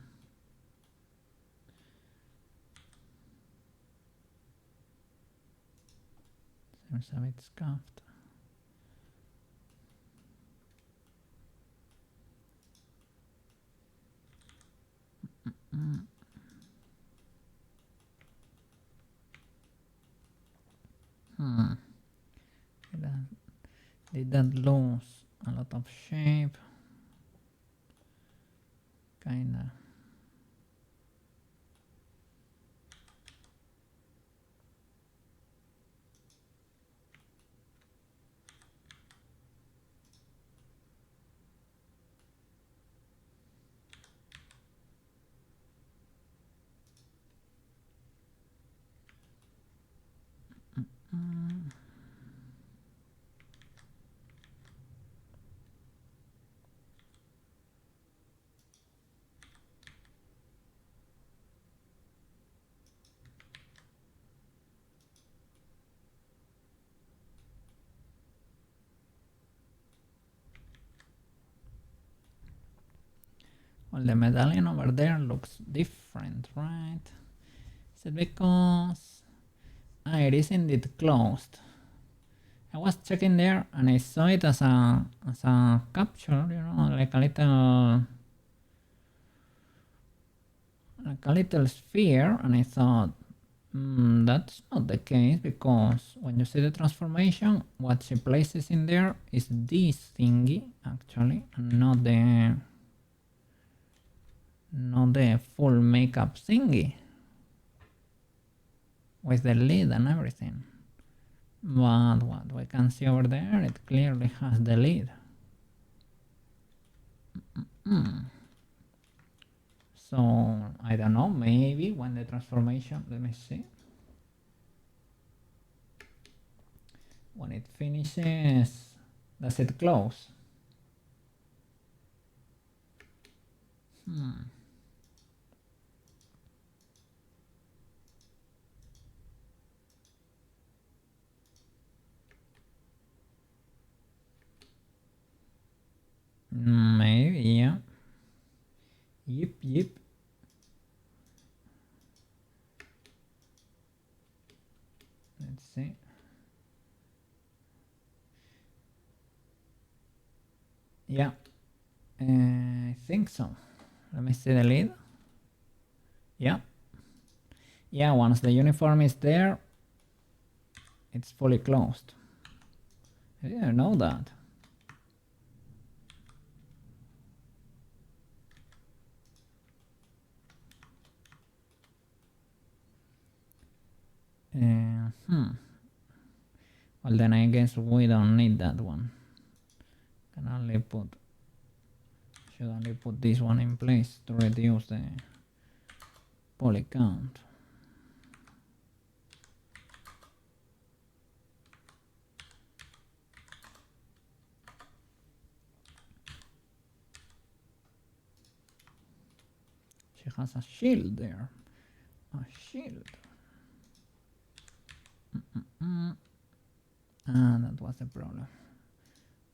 Samit scuffed. Did that lose a lot of shape? Kinda. Well, the medallion over there looks different, right? Is it because it is indeed closed? I was checking there and I saw it as a capture, you know, like a little sphere, and I thought that's not the case, because when you see the transformation, what she places in there is this thingy actually, and not the full makeup thingy with the lid and everything. But what we can see over there, it clearly has the lid. So I don't know, maybe when the transformation, let me see, when it finishes, does it close? Maybe, yeah. Yep. Let's see. Yeah, I think so. Let me see the lid. Yeah. Yeah, once the uniform is there, it's fully closed. I didn't know that. Well, then I guess we don't need that one. Can only should only put this one in place to reduce the poly count. She has a shield there. A shield. That was the problem.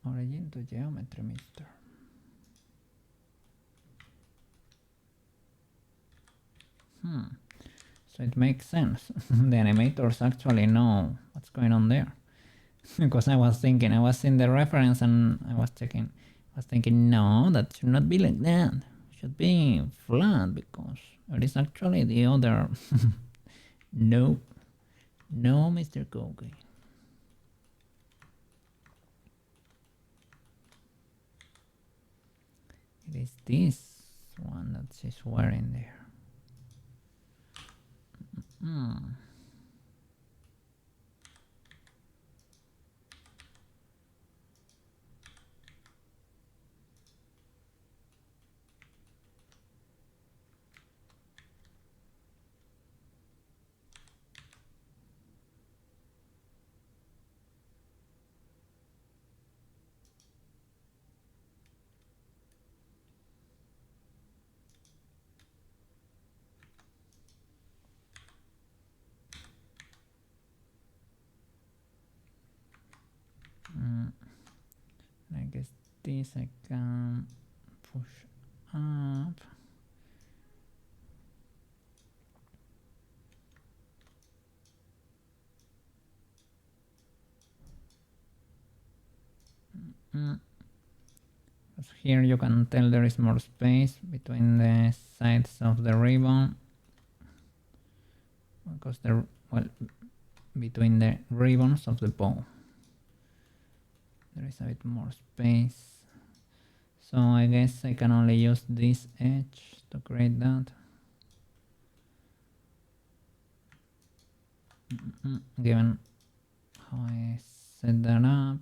Origin to geometry, mister. So it makes sense. The animators actually know what's going on there. Because I was in the reference and I was checking. I was thinking, no, that should not be like that. It should be flat, because it is actually the other. No, Mr. Kogi. It is this one that she's wearing there. this I can push up. Because here you can tell there is more space between the sides of the ribbon. Because they're, well, between the ribbons of the bow. There is a bit more space. So I guess I can only use this edge to create that. Given how I set that up.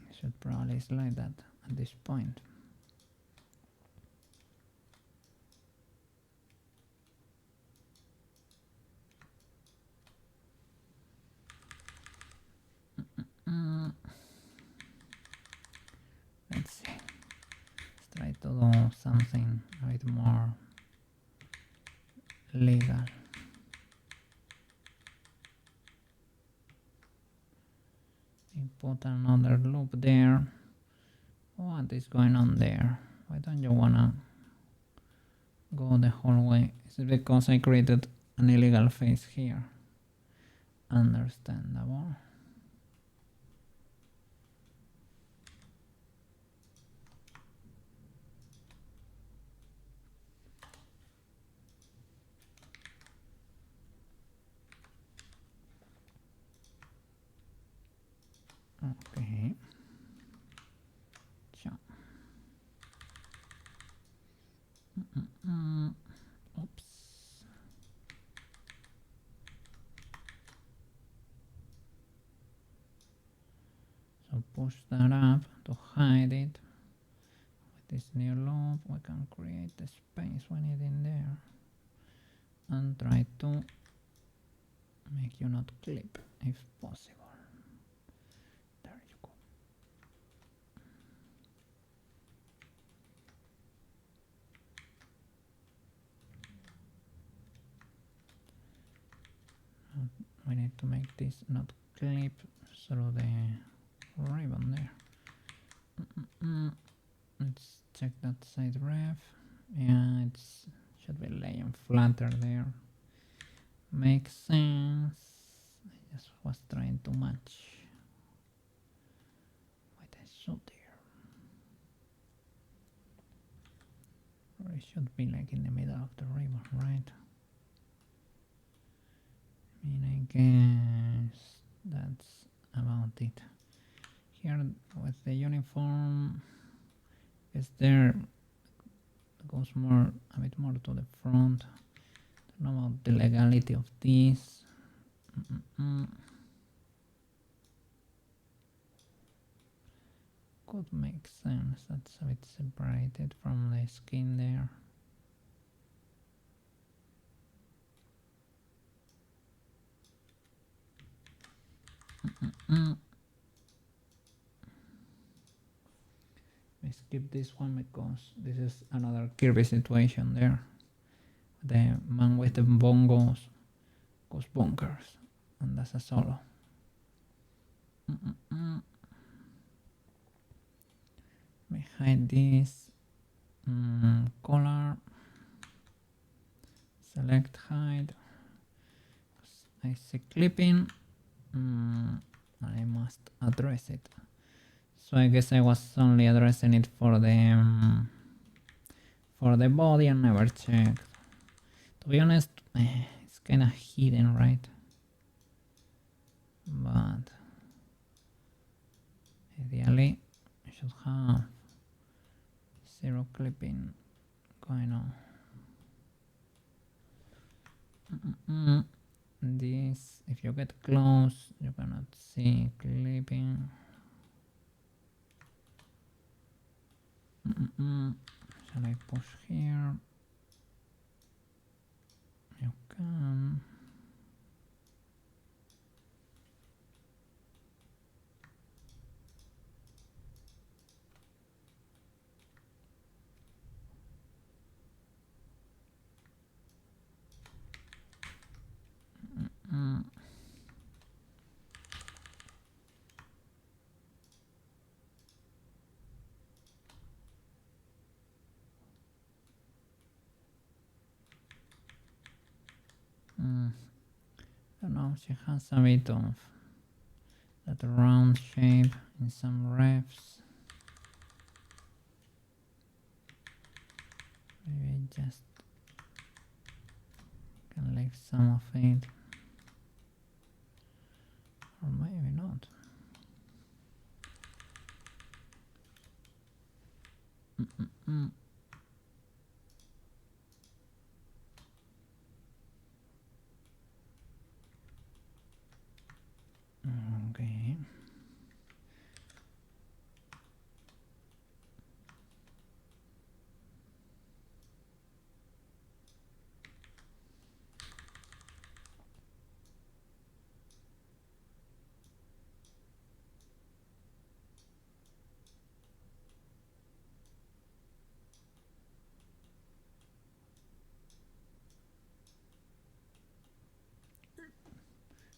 I should probably slide that at this point. Let's see. Let's try to do something a bit more legal. Put another loop there. What is going on there? Why don't you wanna go the whole way? Is it because I created an illegal face here? Understandable. Okay. So. Oops. So push that up to hide it. With this new loop, we can create the space we need in there. And try to make you not clip if possible. There you go. We need to make this not clip through the ribbon there. Let's check that side ref. Yeah, it should be laying flatter there. Makes sense. I just was trying to match what I should here. Or it should be like in the middle of the ribbon, right? I mean, I guess that's about it. Here with the uniform, is there goes more a bit more to the front. Don't know about the legality of this. Could make sense. That's a bit separated from the skin there. I skip this one because this is another Kirby situation there. The man with the bongos goes bonkers, and that's a solo. Behind this collar, select hide. I see clipping. I must address it. So I guess I was only addressing it for the body and never checked. To be honest, it's kind of hidden, right? But ideally, I should have zero clipping going on. This, if you get close, you cannot see clipping. Shall I push here? You can. don't know, she has a bit of that round shape in some refs. Maybe I just can leave some of it, or maybe not. Okay.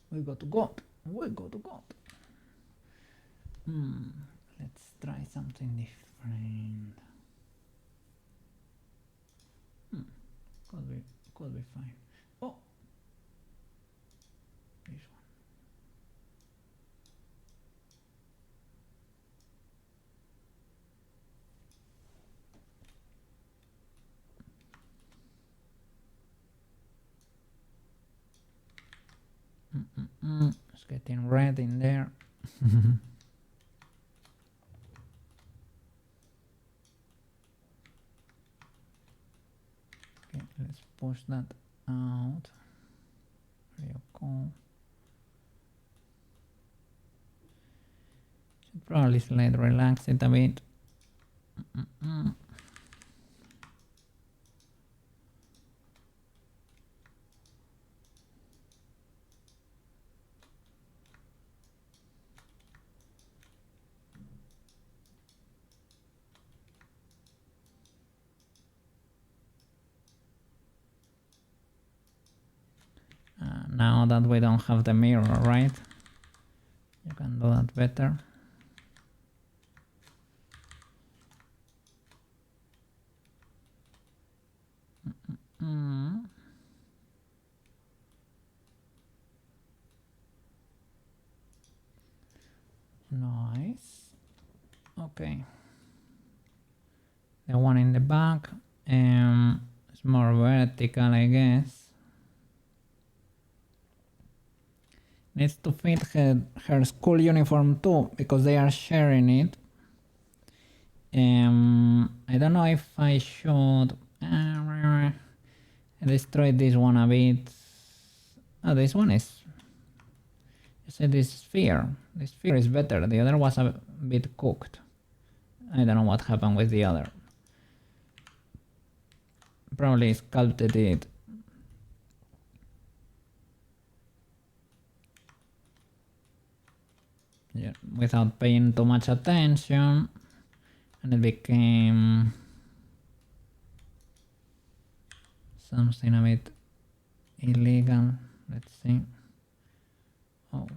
We got God. We got God. Let's try something different. Could be fine. Oh, this one. It's getting red in there. Okay, let's push that out. There you go. Should probably slide relax it a bit. Now that we don't have the mirror, right? You can do that better. Nice. Okay. The one in the back is more vertical, I guess. Needs to fit her school uniform too, because they are sharing it. I don't know if I should destroy this one a bit. Oh, this one is... You said this sphere. This sphere is better. The other was a bit cooked. I don't know what happened with the other. Probably sculpted it. Yeah, without paying too much attention, and it became something a bit illegal. Let's see. Oh,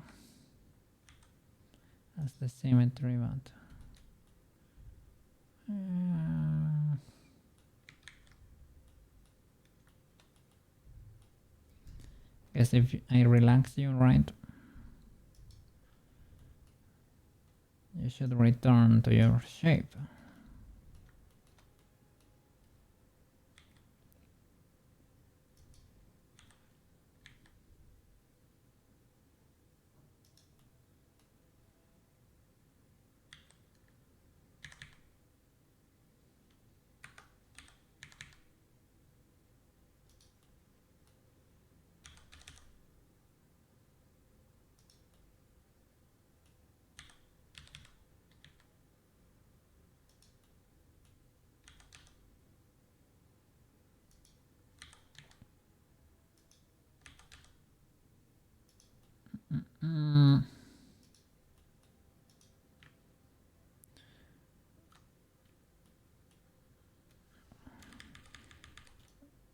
that's the symmetry, but guess if I relax you, right, you should return to your shape.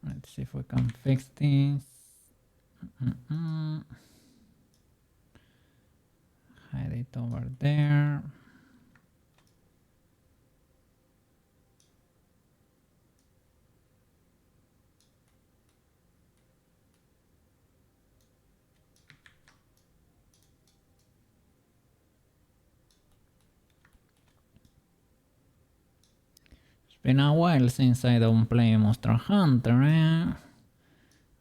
Let's see if we can fix this. Hide it over there. been a while since I don't play Monster Hunter, eh?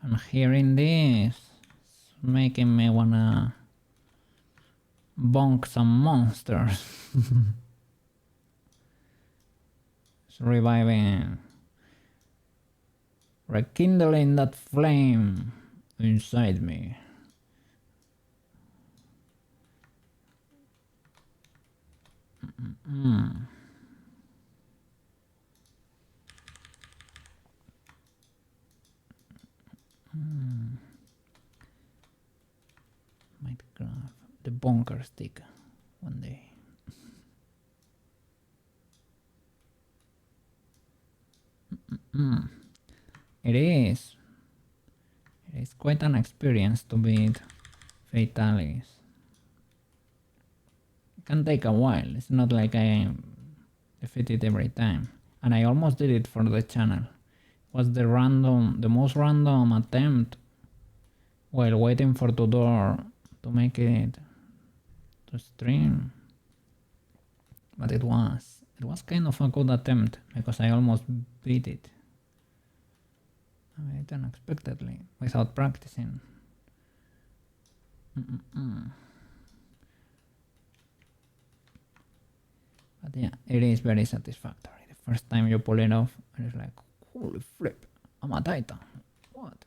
And hearing this is making me wanna bonk some monsters. It's reviving, rekindling that flame inside me. Might grab the bunker stick one day. It is. It is quite an experience to beat Fatalis. It can take a while. It's not like I defeat it every time. And I almost did it for the channel. It was the most random attempt while waiting for Tudor to make it to stream. But it was kind of a good attempt because I almost beat it. I mean, it unexpectedly without practicing. But yeah, it is very satisfactory. The first time you pull it off, it's like, holy flip, I'm a titan. What?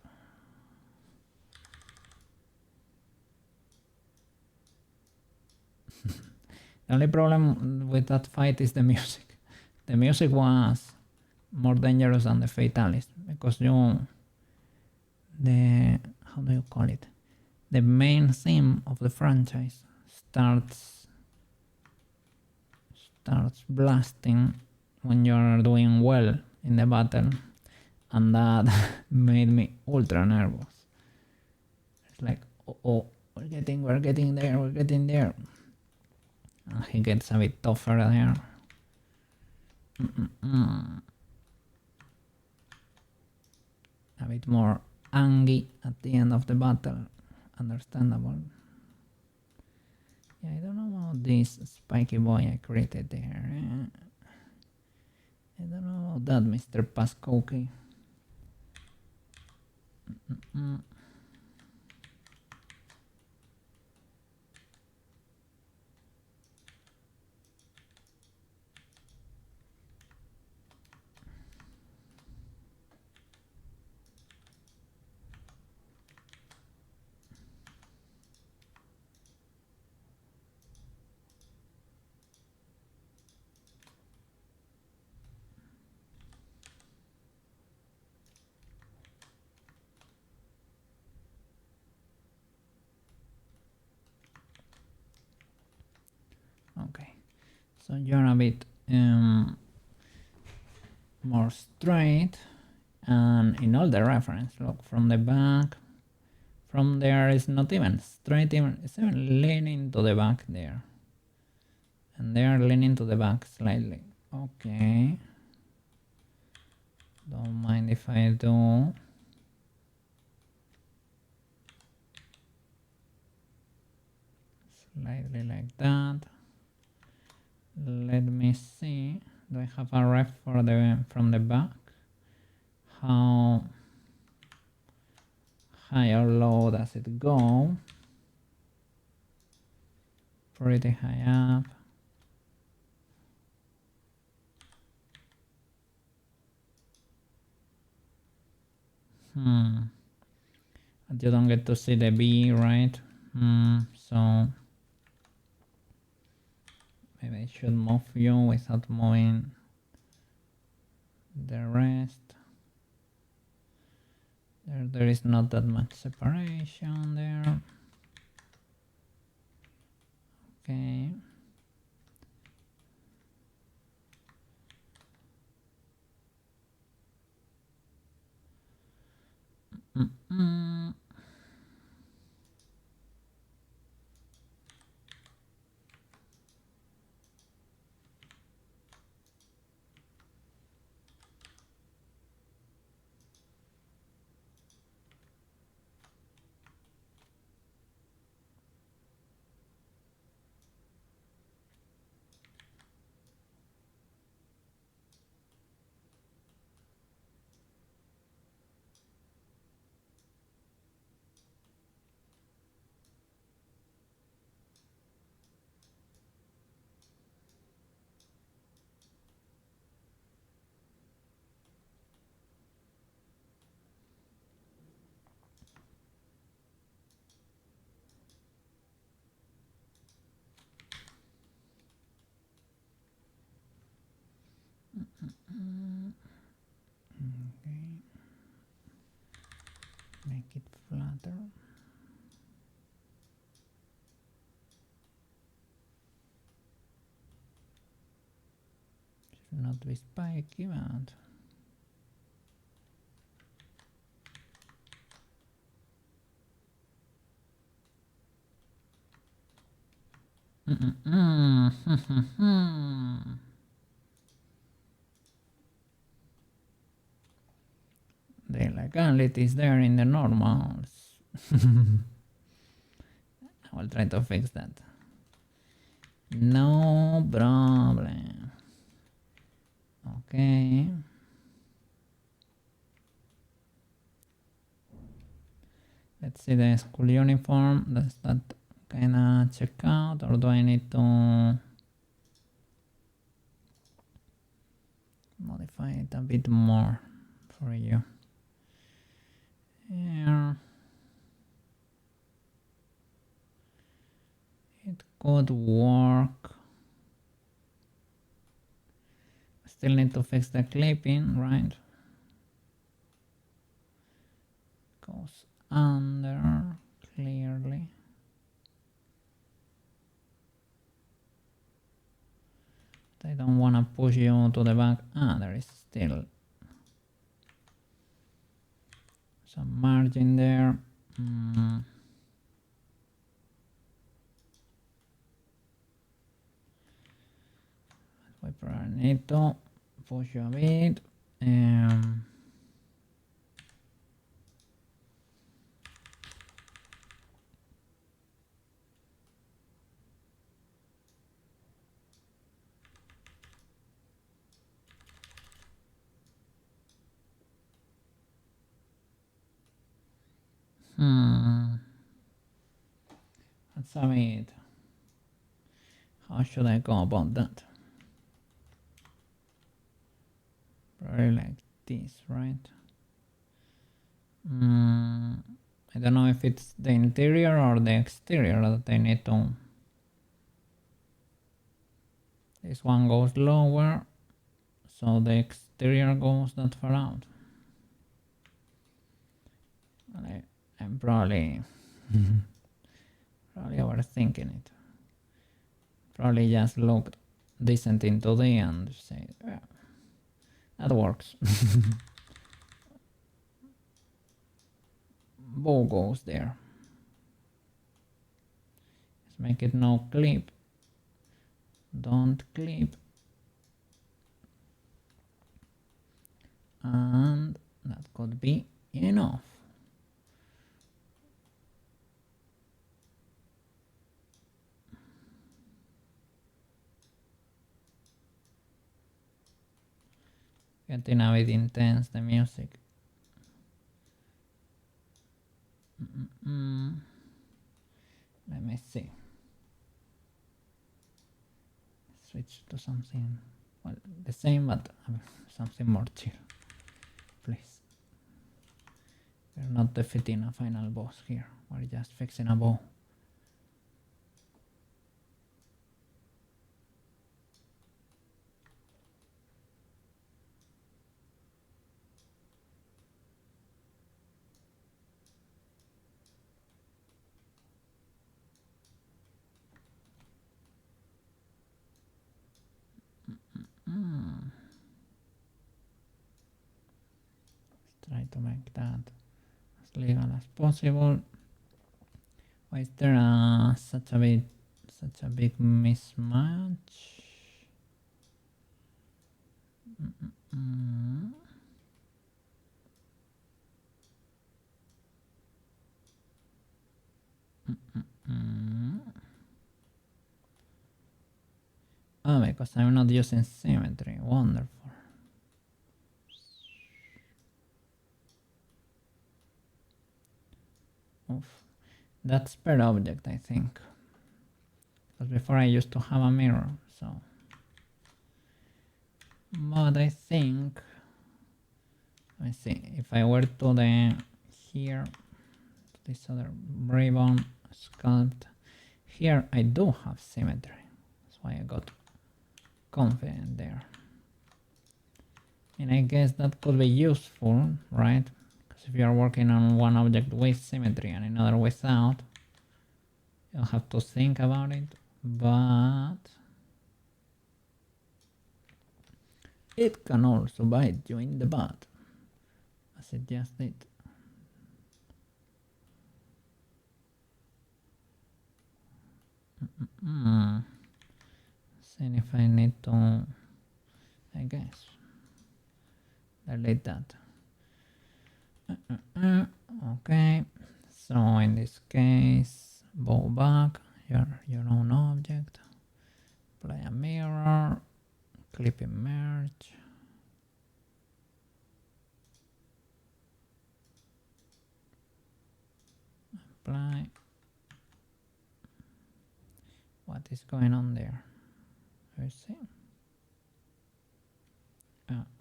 The only problem with that fight is the music. The music was more dangerous than the Fatalist because how do you call it? The main theme of the franchise starts blasting when you're doing well in the battle, and that made me ultra nervous. It's like, oh, we're getting there. And he gets a bit tougher there. A bit more angry at the end of the battle. Understandable. Yeah, I don't know about this spiky boy I created there. I don't know about that, Mr. Paskoki. Okay, so you're a bit more straight, and in all the reference, look from the back, from there is not even straight, it's even leaning to the back there, and they are leaning to the back slightly. Okay, don't mind if I do. Slightly like that. Let me see. Do I have a ref for from the back? How high or low does it go? Pretty high up. But you don't get to see the B, right? So maybe I should move you without moving the rest. There is not that much separation there. Okay. Should not be spiky, but the legality is there in the normals. I will try to fix that. No problem. Okay. Let's see the school uniform. Does that kinda check out, or do I need to modify it a bit more for you? Here. It could work. Still need to fix the clipping, right? Goes under clearly. But I don't want to push you to the back. There is still some margin there. We probably need to push you a bit. Let's have it. How should I go about that? Probably like this, right? I don't know if it's the interior or the exterior that I need to. This one goes lower, so the exterior goes that far out. I'm probably overthinking it. Probably just looked decent in 2D and say, yeah, that works. Bow goes there. Let's make it no clip. Don't clip. And that could be enough. Getting a bit intense, the music. Let me see. Switch to something, well, the same, but something more chill. Please. We're not defeating a final boss here. We're just fixing a bow. Let's try to make that as legal as possible. Why is there such a big mismatch? Oh, because I'm not using symmetry. Wonderful. Oof. That's per object, I think. Because before I used to have a mirror, so. But I think, let me see, if I were to the here, this other ribbon sculpt, here I do have symmetry. That's why I got confident there. And I guess that could be useful, right? Because if you are working on one object with symmetry and another without, you'll have to think about it, but It can also bite you in the butt, as it just did. See if I need to, I guess, delete that. Okay, so in this case, bow back your own object, play a mirror, clip immerse, apply. What is going on there? Let's see.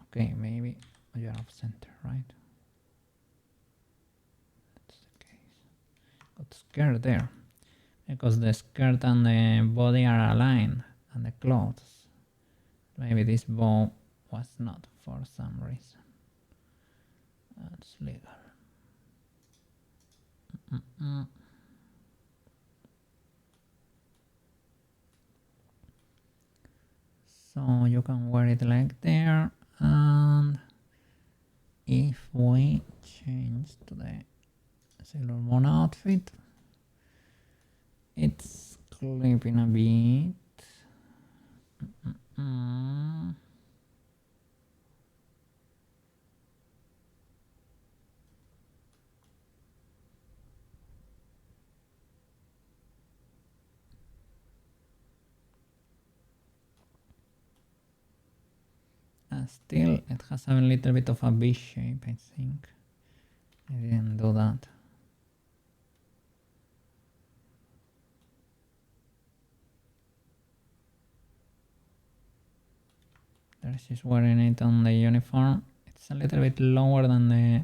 Okay, maybe you're off center, right? That's the case. Got scared there because the skirt and the body are aligned and the clothes. Maybe this bow was not for some reason. That's legal. So you can wear it like there, and if we change to the Sailor Moon outfit, it's clipping a bit. Still, it has a little bit of a V shape, I think. I didn't do that. There she's wearing it on the uniform. It's a little bit lower than the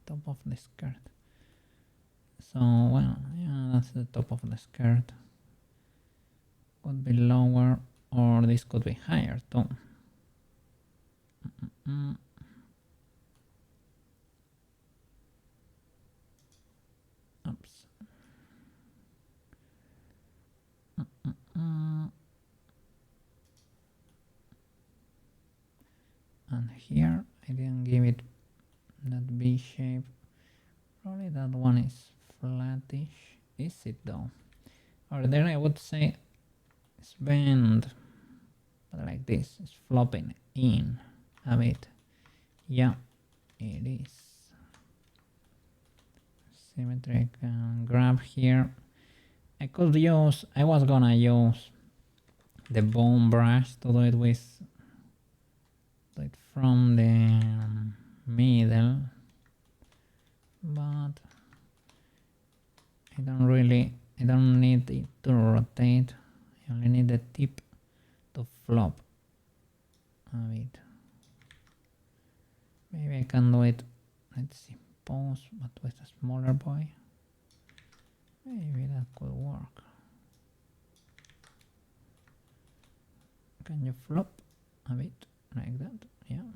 top of the skirt. So, well, yeah, that's the top of the skirt. Could be lower, or this could be higher too. Oops. And here I didn't give it that V shape. Probably that one is flattish. Is it though? Or there I would say it's bent, but like this. It's flopping in a bit. Yeah, it is. Symmetric grab here. I was gonna use the bone brush to do it with, from the middle, but I don't need it to rotate. I only need the tip to flop a bit. Maybe I can do it, let's see, pose, but with a smaller boy. Maybe that could work. Can you flop a bit like that? Yeah.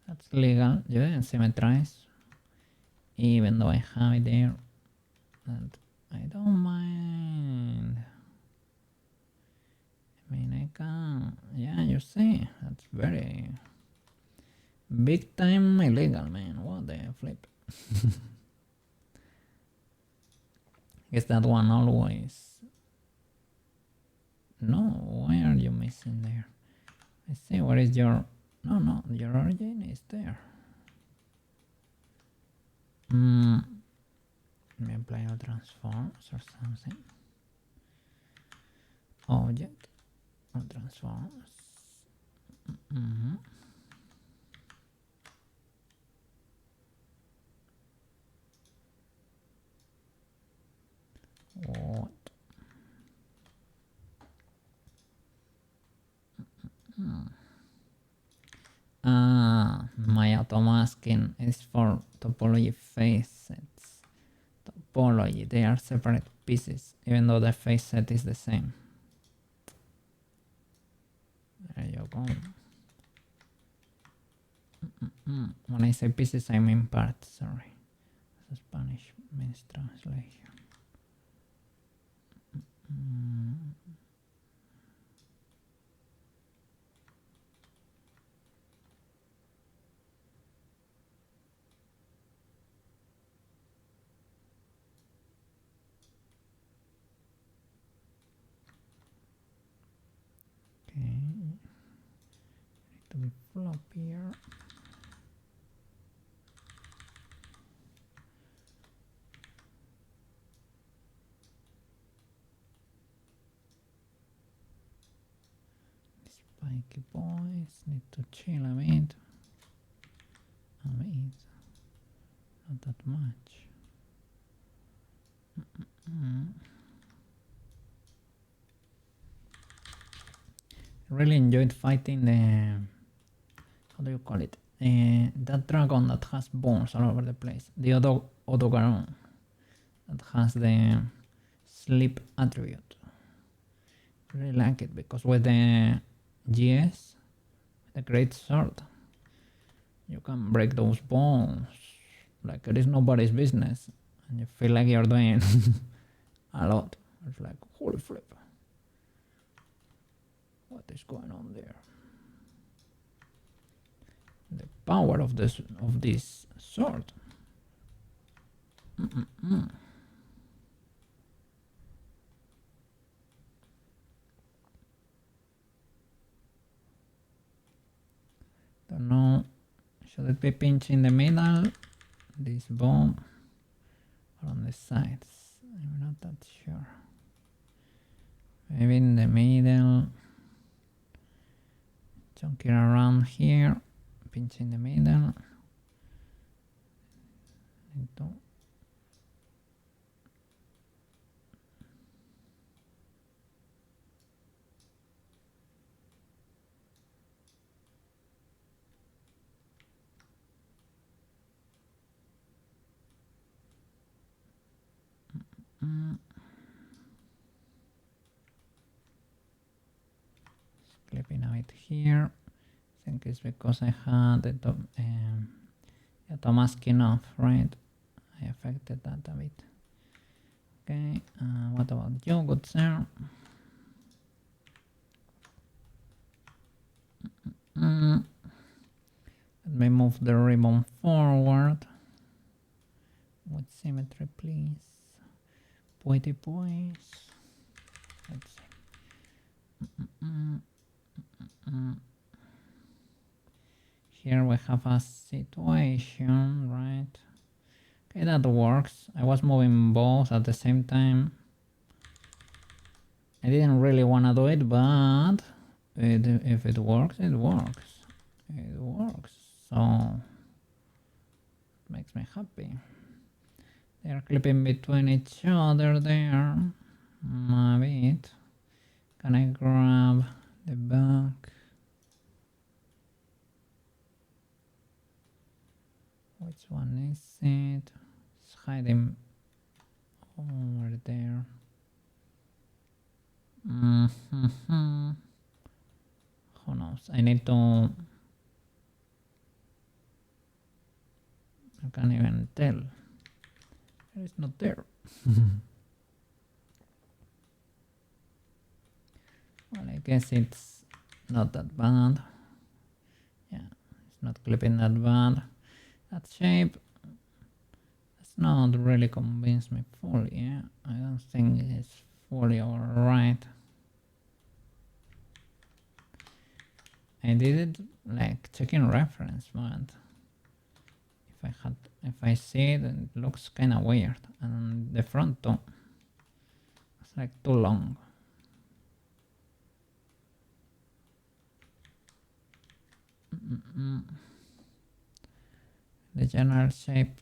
That's legal. You didn't symmetrize, even though I have it there. And I don't mind. I mean, I can. Yeah, you see, that's very big time illegal, man. What the flip? Guess that one always. No, why are you missing there? I see, where is your. No, your origin is there. Let me apply a transforms or something. Object or transforms. What? My auto-masking is for topology face sets. Topology, they are separate pieces, even though the face set is the same. There you go. When I say pieces, I mean parts, sorry. The Spanish means translation. Okay. Need to be floppier. Spiky boys need to chill a bit. Not that much. Really enjoyed fighting the, how do you call it? That dragon that has bones all over the place. The Odogaron that has the sleep attribute. Really like it because with the GS, the great sword, you can break those bones like it is nobody's business, and you feel like you're doing a lot. It's like, holy flip, what is going on there? The power of this sword. Don't know. Should it be pinching the middle, this bomb, or on the sides? I'm not that sure. Maybe in the middle. Chunking around here, pinching the middle. Into clipping a bit here. I think it's because I had the masking off, right? I affected that a bit. Okay, what about you, good sir? Let me move the ribbon forward with symmetry, please. Poety boys. Let's see. Here we have a situation, right? Okay, that works. I was moving both at the same time. I didn't really want to do it, but if it works, it works. It works. So it makes me happy. They are clipping between each other there. A bit. Can I grab the back? Which one is it? It's hiding over there. Who knows? I need to. I can't even tell. It's not there. Well, I guess it's not that bad. Yeah, it's not clipping that bad. That shape does not really convince me fully. Yeah, I don't think it's fully alright. I did it like checking reference, but if I see it, it looks kind of weird, and the front too. It's like too long. The general shape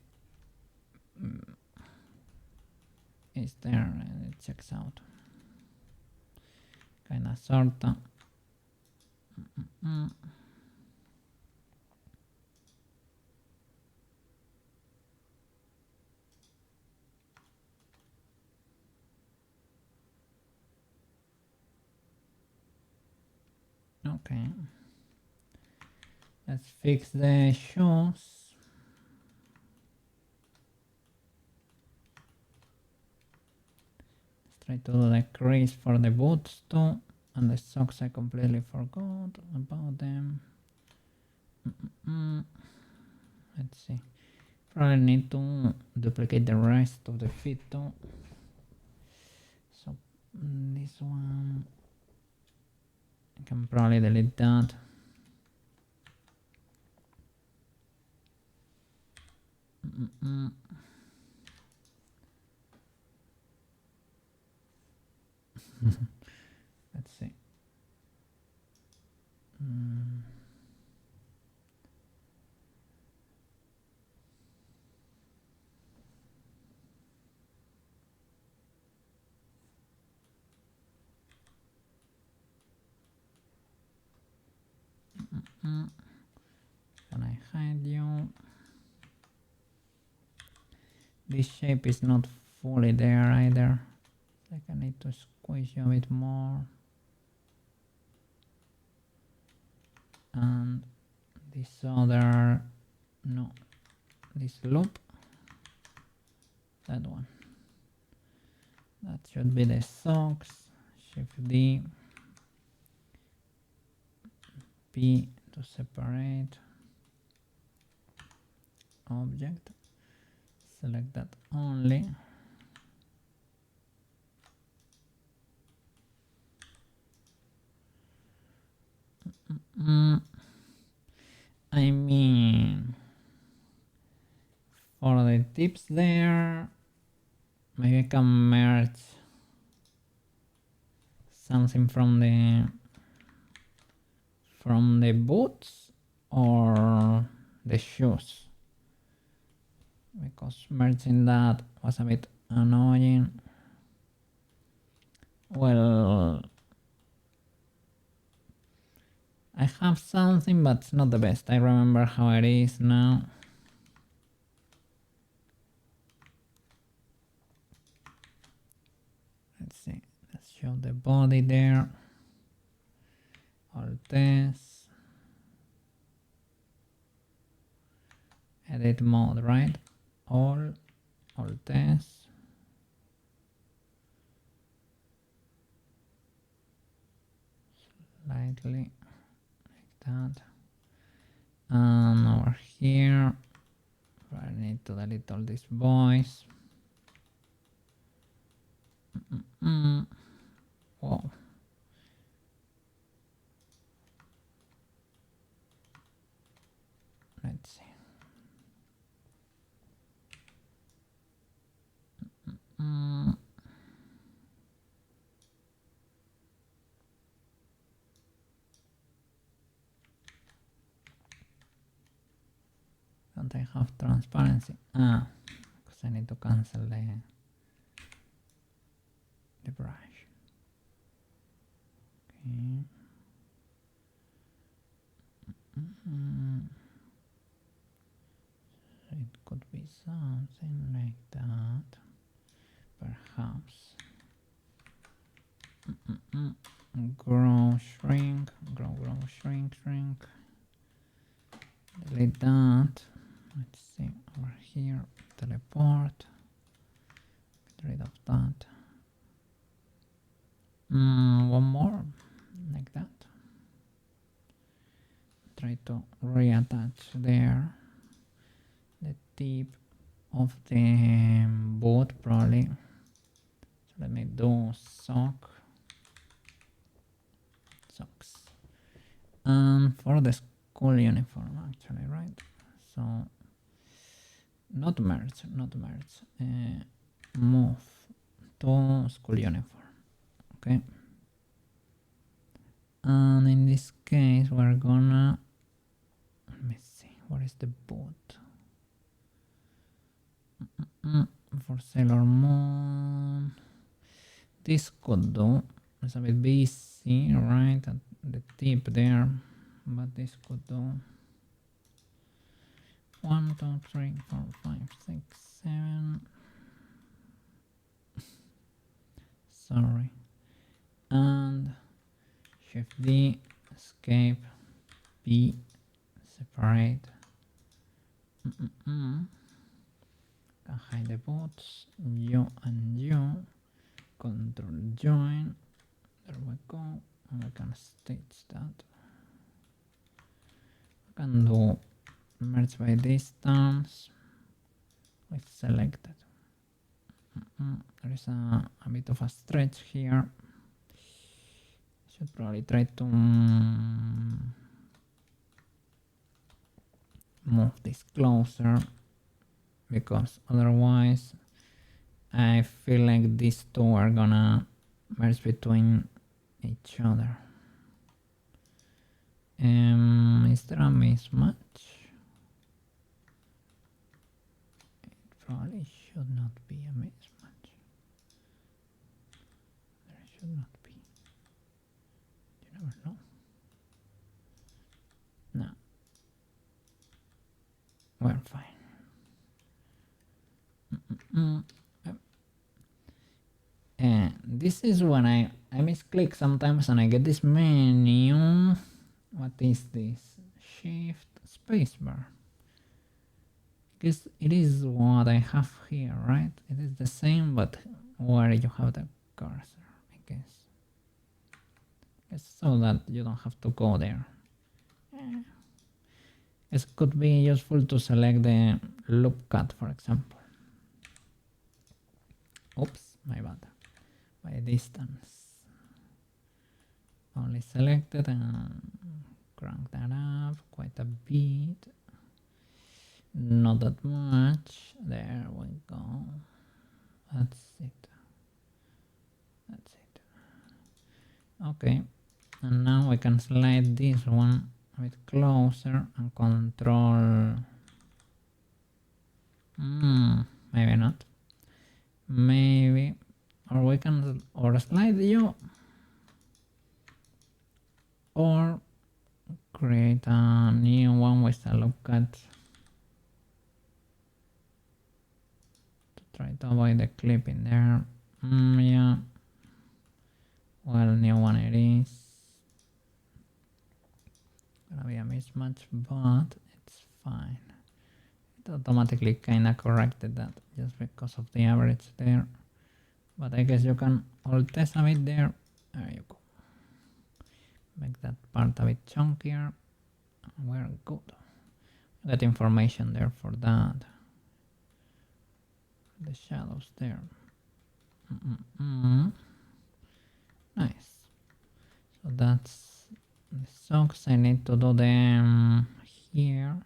is there and it checks out. Kinda sorta. Okay. Let's fix the shoes. Let's try to do the crease for the boots too. And the socks I completely forgot about them. Let's see. Probably need to duplicate the rest of the feet too. So this one I can probably delete that. Let's see. Can I hide you? This shape is not fully there either. Like I need to squeeze you a bit more. And this other, no, this loop, that one. That should be the socks. Shift D, P to separate object. Select that only. I mean, for the tips there, maybe I can merge something from the boots or the shoes, because merging that was a bit annoying. Well, I have something, but it's not the best. I remember how it is now. Let's see. Let's show the body there. Alt S. Edit mode, right? Alt S. Slightly like that. And over here, I need to delete all these boys. Whoa. Let's see. Don't I have transparency? Because I need to cancel the brush. Okay. So it could be something like that, perhaps. Grow, shrink, grow, shrink. Delete that. Let's see, over here, teleport. Get rid of that. One more, like that. Try to reattach there the tip of the boot, probably. So let me do socks. And for the school uniform, actually, right? So not merge. Move to school uniform. Okay. And in this case, we're gonna, let me see, what is the boot? For Sailor Moon, this could do. It's a bit busy, right? At the tip there, but this could do. 1, 2, 3, 4, 5, 6, 7. Sorry. And Shift D, escape, P, separate. Can hide the boots, U and U, Control join. There we go. And we can stitch that. We can do merge by distance with selected. There is a bit of a stretch here. Should probably try to move this closer, because otherwise I feel like these two are gonna merge between each other. Is there a mismatch? It probably should not be a mismatch. There should not be. You never know. No. We're fine. And this is when I misclick sometimes and I get this menu. What is this? Shift spacebar. Because it is what I have here, right? It is the same, but where you have the cursor, I guess. It's so that you don't have to go there. It could be useful to select the loop cut, for example. Oops, my bad. By distance. Only selected and crank that up quite a bit. Not that much. There we go. That's it. That's it. Okay. And now we can slide this one a bit closer and control. Maybe not. Maybe. Or we can slide you. Or create a new one with a loop cut. Try to avoid the clip in there. Yeah. Well, new one it is. Gonna be a mismatch, but it's fine. It automatically kinda corrected that just because of the average there. But I guess you can alt test a bit there. There you go. Make that part a bit chunkier. We're good. Get information there for that. The shadows there. Nice. So that's the socks. I need to do them here.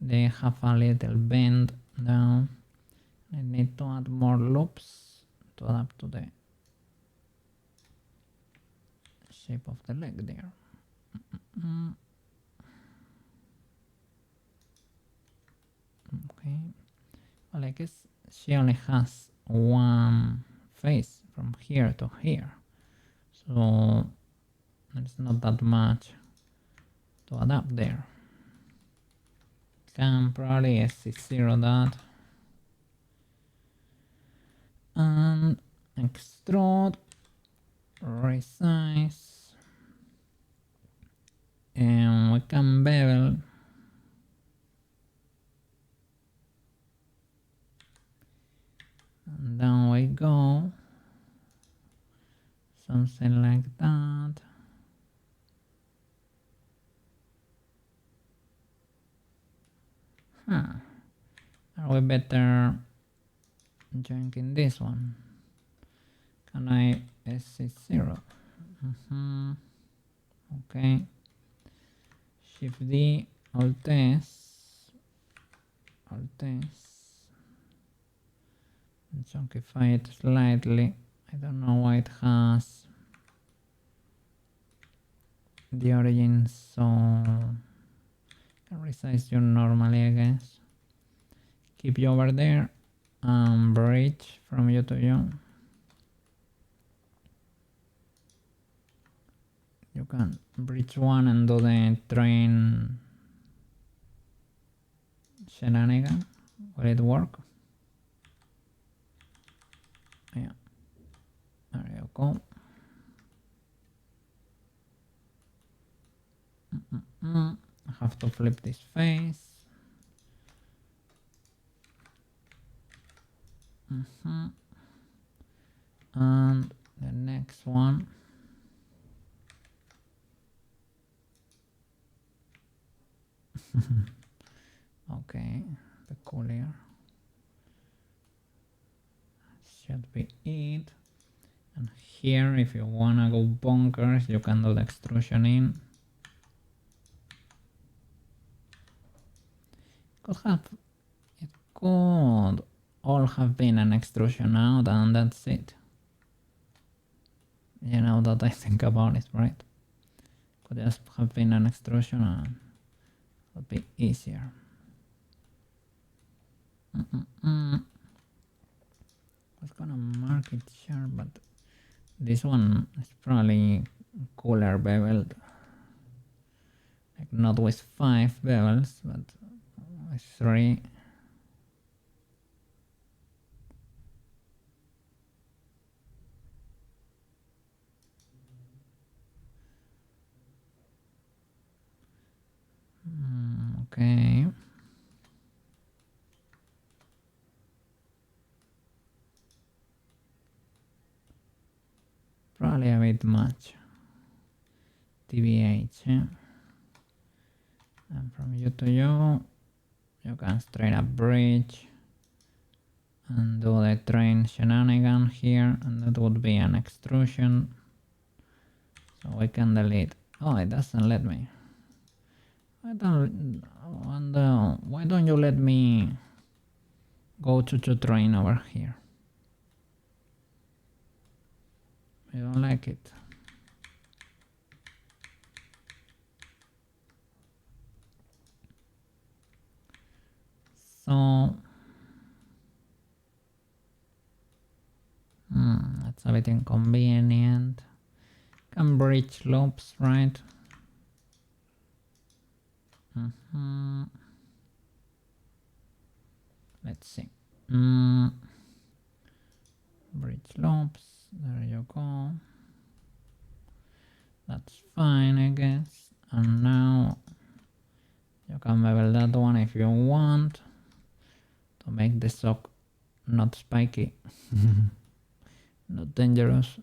They have a little bend down. I need to add more loops to adapt to the shape of the leg there. Okay. Well, I guess she only has one face from here to here, so there's not that much to adapt there. Can probably SC0 that and extrude, resize, and we can bevel. And down we go. Something like that. Are we better junking this one? Can I SC0? Okay. Shift D, Alt S, Alt S. And chunkify it slightly. I don't know why it has the origin, so can resize you normally, I guess. Keep you over there and bridge from you to you. You can bridge one and do the train shenanigan. Will it work? Yeah. There you go. I have to flip this face. And the next one. Okay, peculiar. Should be it. And here. If you wanna go bonkers, you can do the extrusion in. It could all have been an extrusion out and that's it. You know that I think about it, right? Could just have been an extrusion and it would be easier. I was gonna mark it sharp, but this one is probably cooler beveled. Like not with 5 bevels, but with 3. Okay. Probably a bit much. TBH. And from you to you can straight up bridge and do the train shenanigan here, and that would be an extrusion. So we can delete. Oh, it doesn't let me. Why don't you let me go to train over here? I don't like it. So that's a bit inconvenient. Can bridge loops, right? Let's see. Bridge loops. There you go. That's fine, I guess. And now you can bevel that one if you want to make the sock not spiky, not dangerous.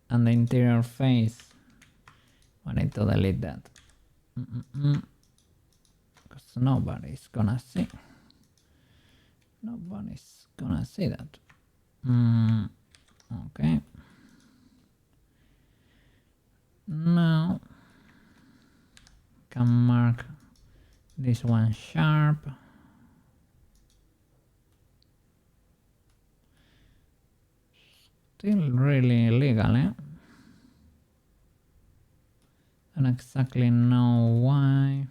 And the interior face, I need to delete that. Because nobody's gonna see. Nobody's gonna see that. Okay. Now can mark this one sharp. Still really illegal, eh? Don't exactly know why.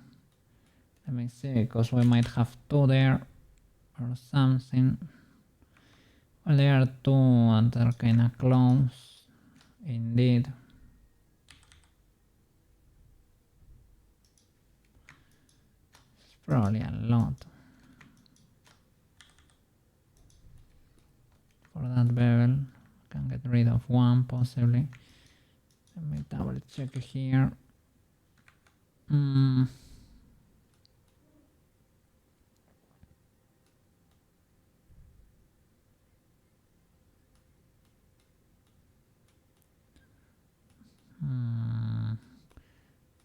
Let me see, because we might have 2 there or something. Well, there are 2 and they're kinda close, indeed. It's probably a lot for that bevel. Can get rid of 1 possibly. Let me double check here.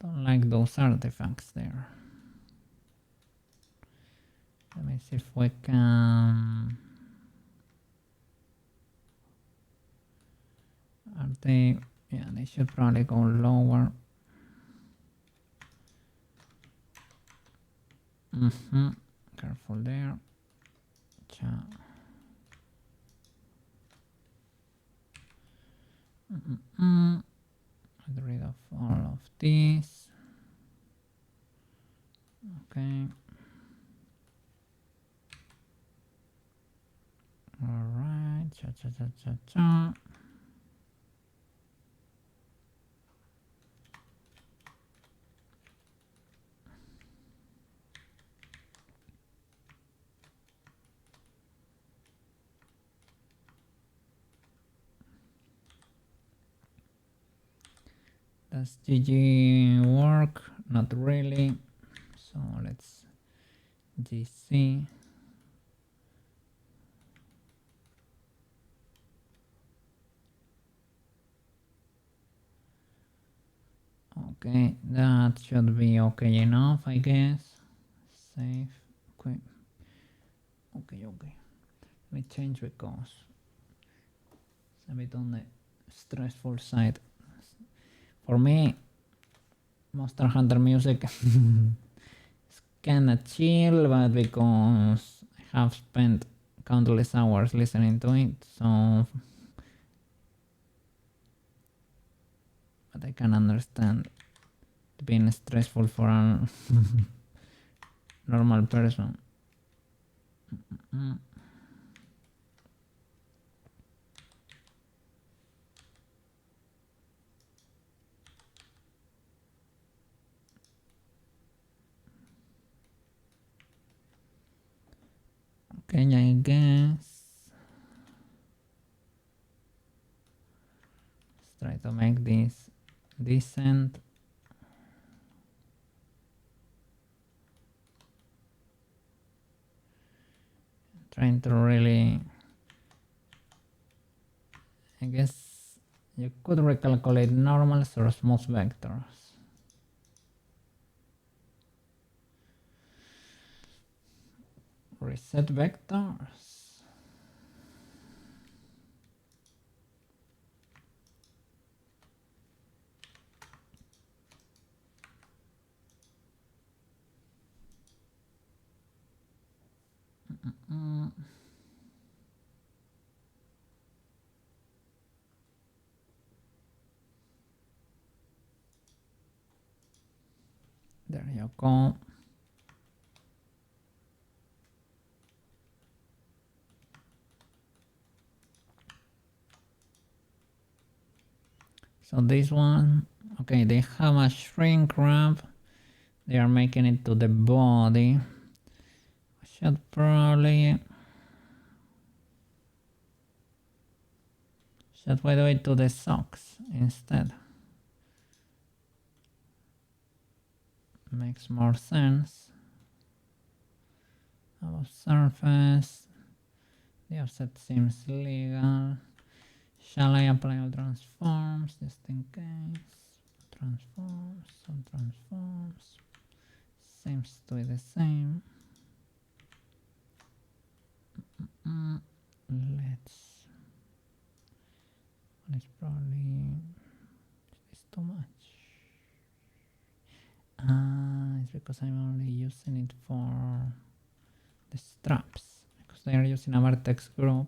Don't like those artifacts there. Let me see if we can. Are they? Yeah, they should probably go lower. Careful there. Get rid of all of these. Okay. All right. Cha. Does GG work? Not really. So let's GC. Okay, that should be okay enough, I guess. Save. Okay. Okay. Let me change because it's a bit on the stressful side. For me, Monster Hunter music is kinda chill, but because I have spent countless hours listening to it, so but I can understand it being stressful for a normal person. Okay, I guess let's try to make this decent. Trying to really, I guess you could recalculate normals or smooth vectors. Reset vectors. There you go. So this one, okay, they have a shrink wrap. They are making it to the body. I should probably do it to the socks instead. Makes more sense. Above surface. The offset seems legal. Shall I apply all transforms just in case? Transforms, some transforms. Seems to be the same. Let's probably, it's too much. It's because I'm only using it for the straps, because they are using a vertex group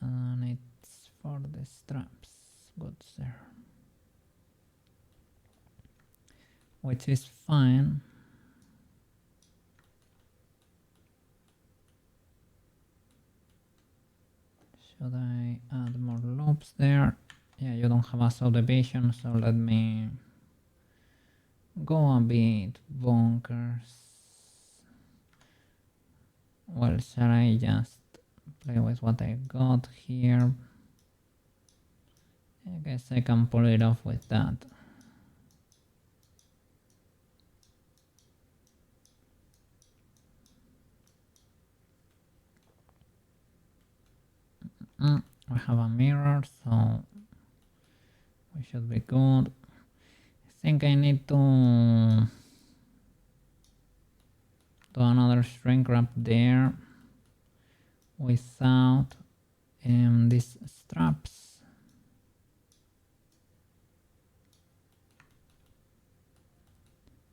and it's for the straps. Good, sir. Which is fine. Should I add more loops there? Yeah, you don't have a subdivision, so let me go a bit bonkers. Well, shall I just play with what I got here? I guess I can pull it off with that. We have a mirror, so we should be good. I think I need to do another shrink wrap there without these straps.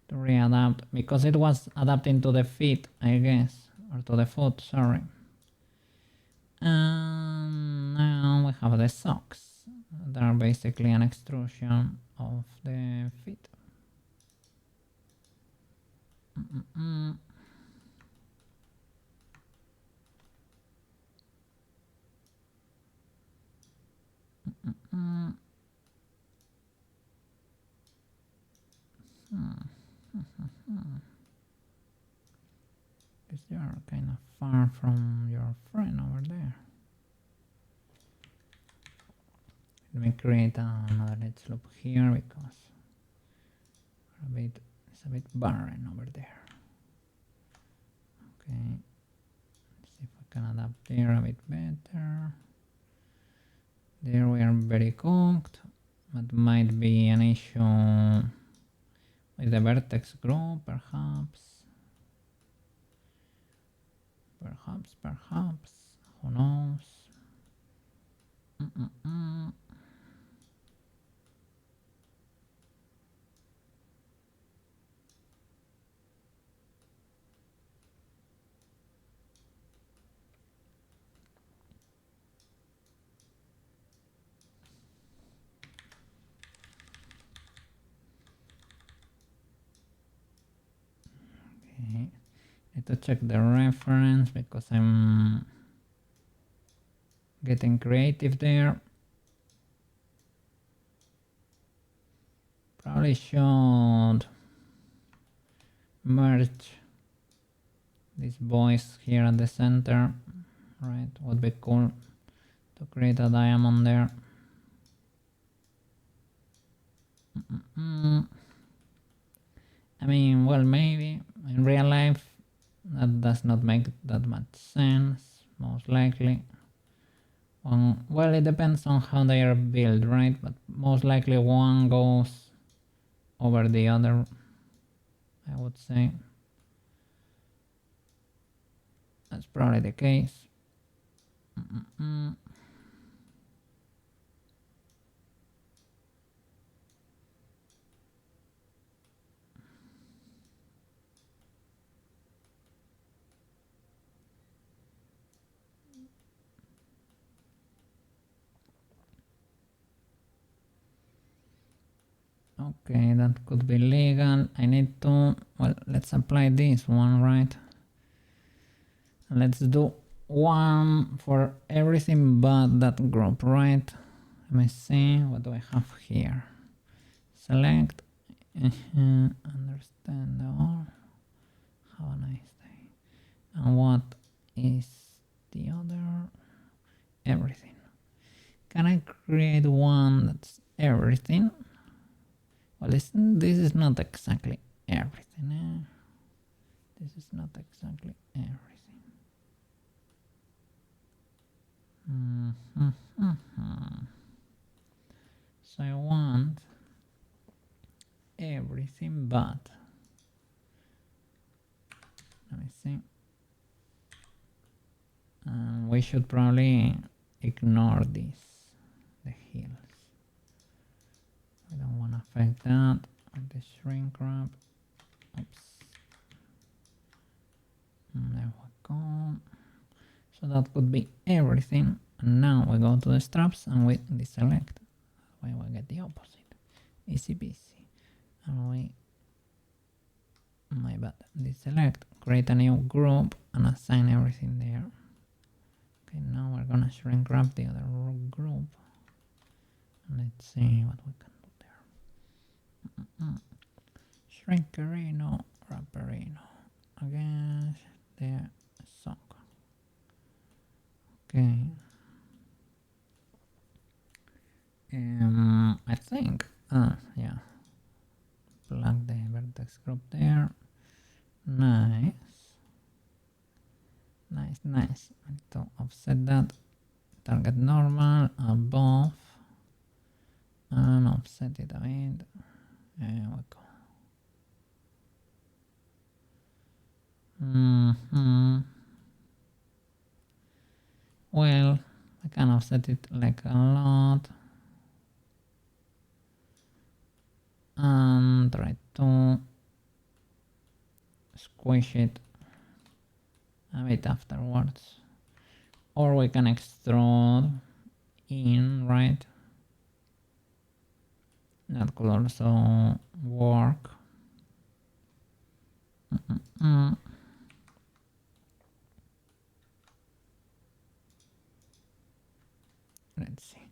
To readapt, because it was adapting to the feet, I guess, or to the foot, sorry. And now we have the socks. They are basically an extrusion of the feet. Because you are kind of far from your friend over there. Let me create another edge loop here because it's a bit barren over there. Okay, let's see if I can adapt there a bit better. There we are very cooked, but might be an issue with the vertex group, perhaps. Who knows? Mm-mm-mm. Okay. Need to check the reference because I'm getting creative there. Probably should merge these boys here at the center. Right, would be cool to create a diamond there. I mean, well, maybe in real life that does not make that much sense, most likely. Well, it depends on how they are built, right? But most likely one goes over the other, I would say. That's probably the case. Okay, that could be legal. I need to, well, let's apply this one, right? Let's do one for everything but that group, right? Let me see, what do I have here? Select, understand all, have a nice day. And what is the other? Everything. Can I create one that's everything? Well, this is not exactly everything. This is not exactly everything. So I want everything but, let me see, we should probably ignore this, the hills. I don't want to affect that with the shrink wrap. Oops. There we go. So that could be everything. And now we go to the straps and we deselect. That way we get the opposite. Easy peasy. And we, my bad, deselect, create a new group and assign everything there. Okay, now we're gonna shrink wrap the other group. And let's see what we can do there. Shrinkerino, wrapperino against the sock. Okay. I think, yeah, plug the vertex group there. Nice. Nice, nice. I need to offset that. Target normal, above, and offset it a bit. There we go. Well, I can offset it like a lot. And try to squish it a bit afterwards. Or we can extrude in, right? That could also work. Let's see.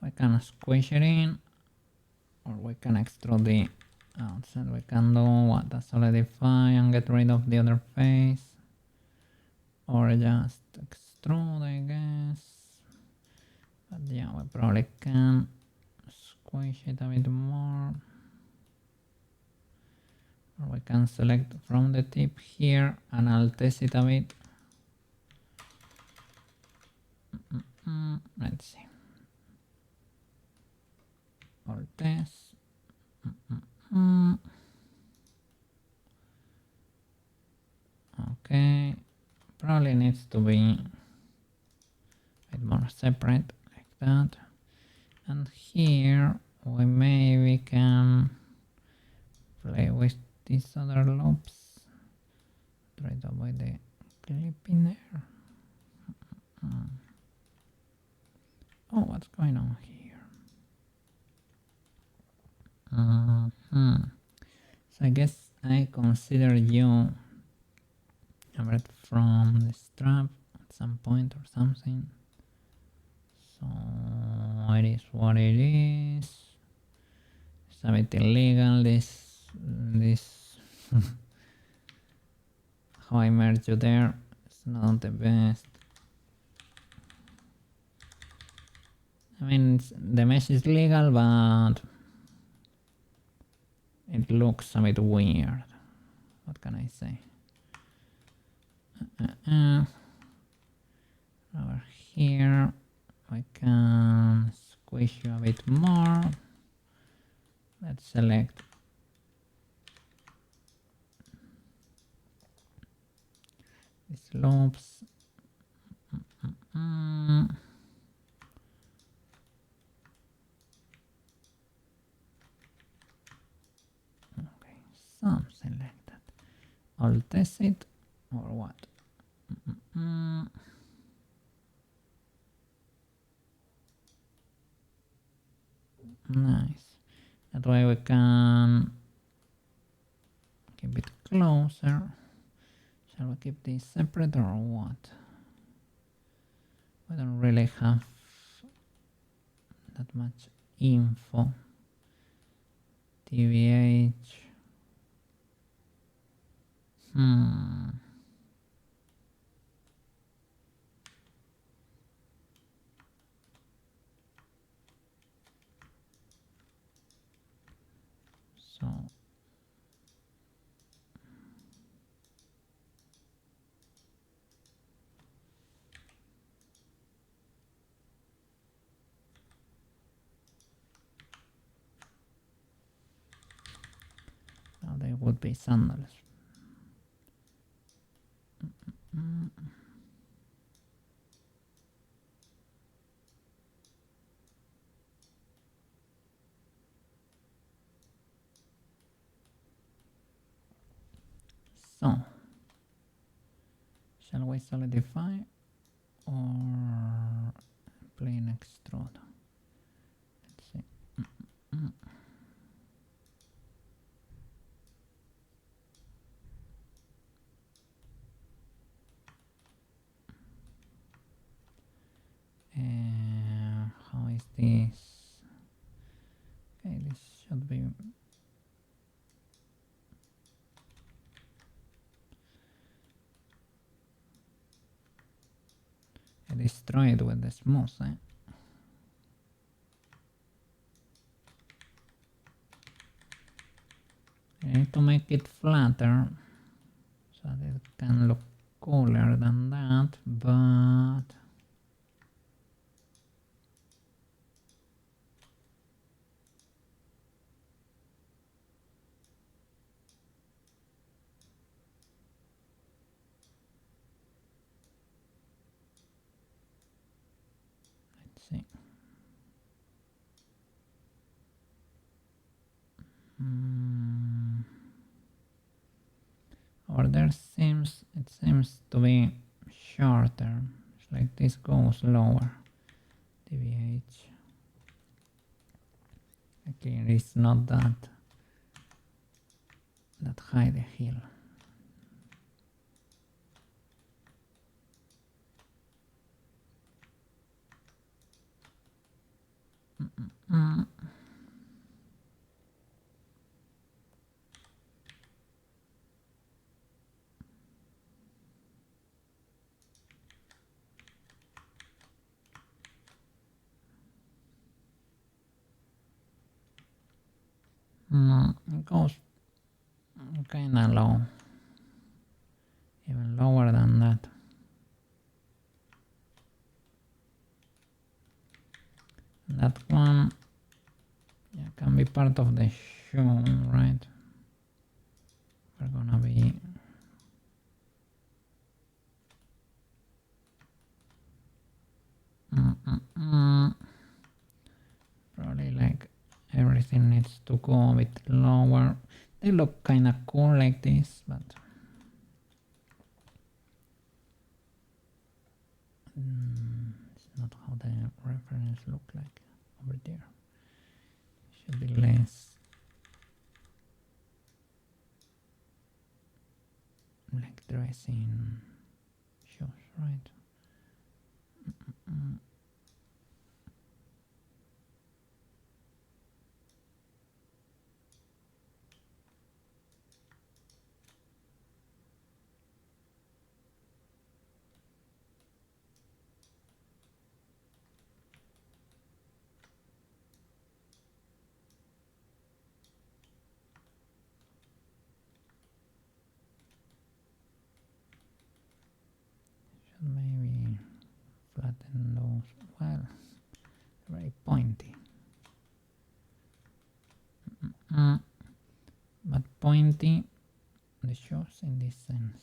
We can squish it in, or we can extrude the outside. We can do what? Solidify and get rid of the other face. Or just extrude, I guess. But yeah, we probably can squish it a bit more. Or we can select from the tip here and I'll test it a bit. Let's see. Or test. Okay. Probably needs to be more separate like that. And here we maybe can play with these other loops. Try to avoid the clip in there. Oh, what's going on here? So I guess I consider you a from the strap at some point or something. So it is what it is. It's a bit illegal, this how I merge you there. It's not the best. I mean, the mesh is legal, but it looks a bit weird. What can I say? Over here, I can squish you a bit more. Let's select these loops. Okay, something like that. I'll test it or what? Nice. That way we can keep it closer. Shall we keep these separate or what? We don't really have that much info. TVH. So now they would be sandals. So, shall we solidify or plain extrude? Let's see. How is this? Okay, this should be. I destroy it with the smooth, eh? I need to make it flatter so that it can look cooler than that, but let's see. Or it seems to be shorter. It's like this goes lower. TVH. Okay, it's not that high the hill. It goes kinda low, even lower than that. That one, yeah, can be part of the shoe, right? We're gonna be everything needs to go a bit lower. They look kind of cool like this, but it's not how the reference look like over there. Should be less like dressing shoes, right? Should maybe flatten those. Well, very pointy. But pointy the shoes in this sense.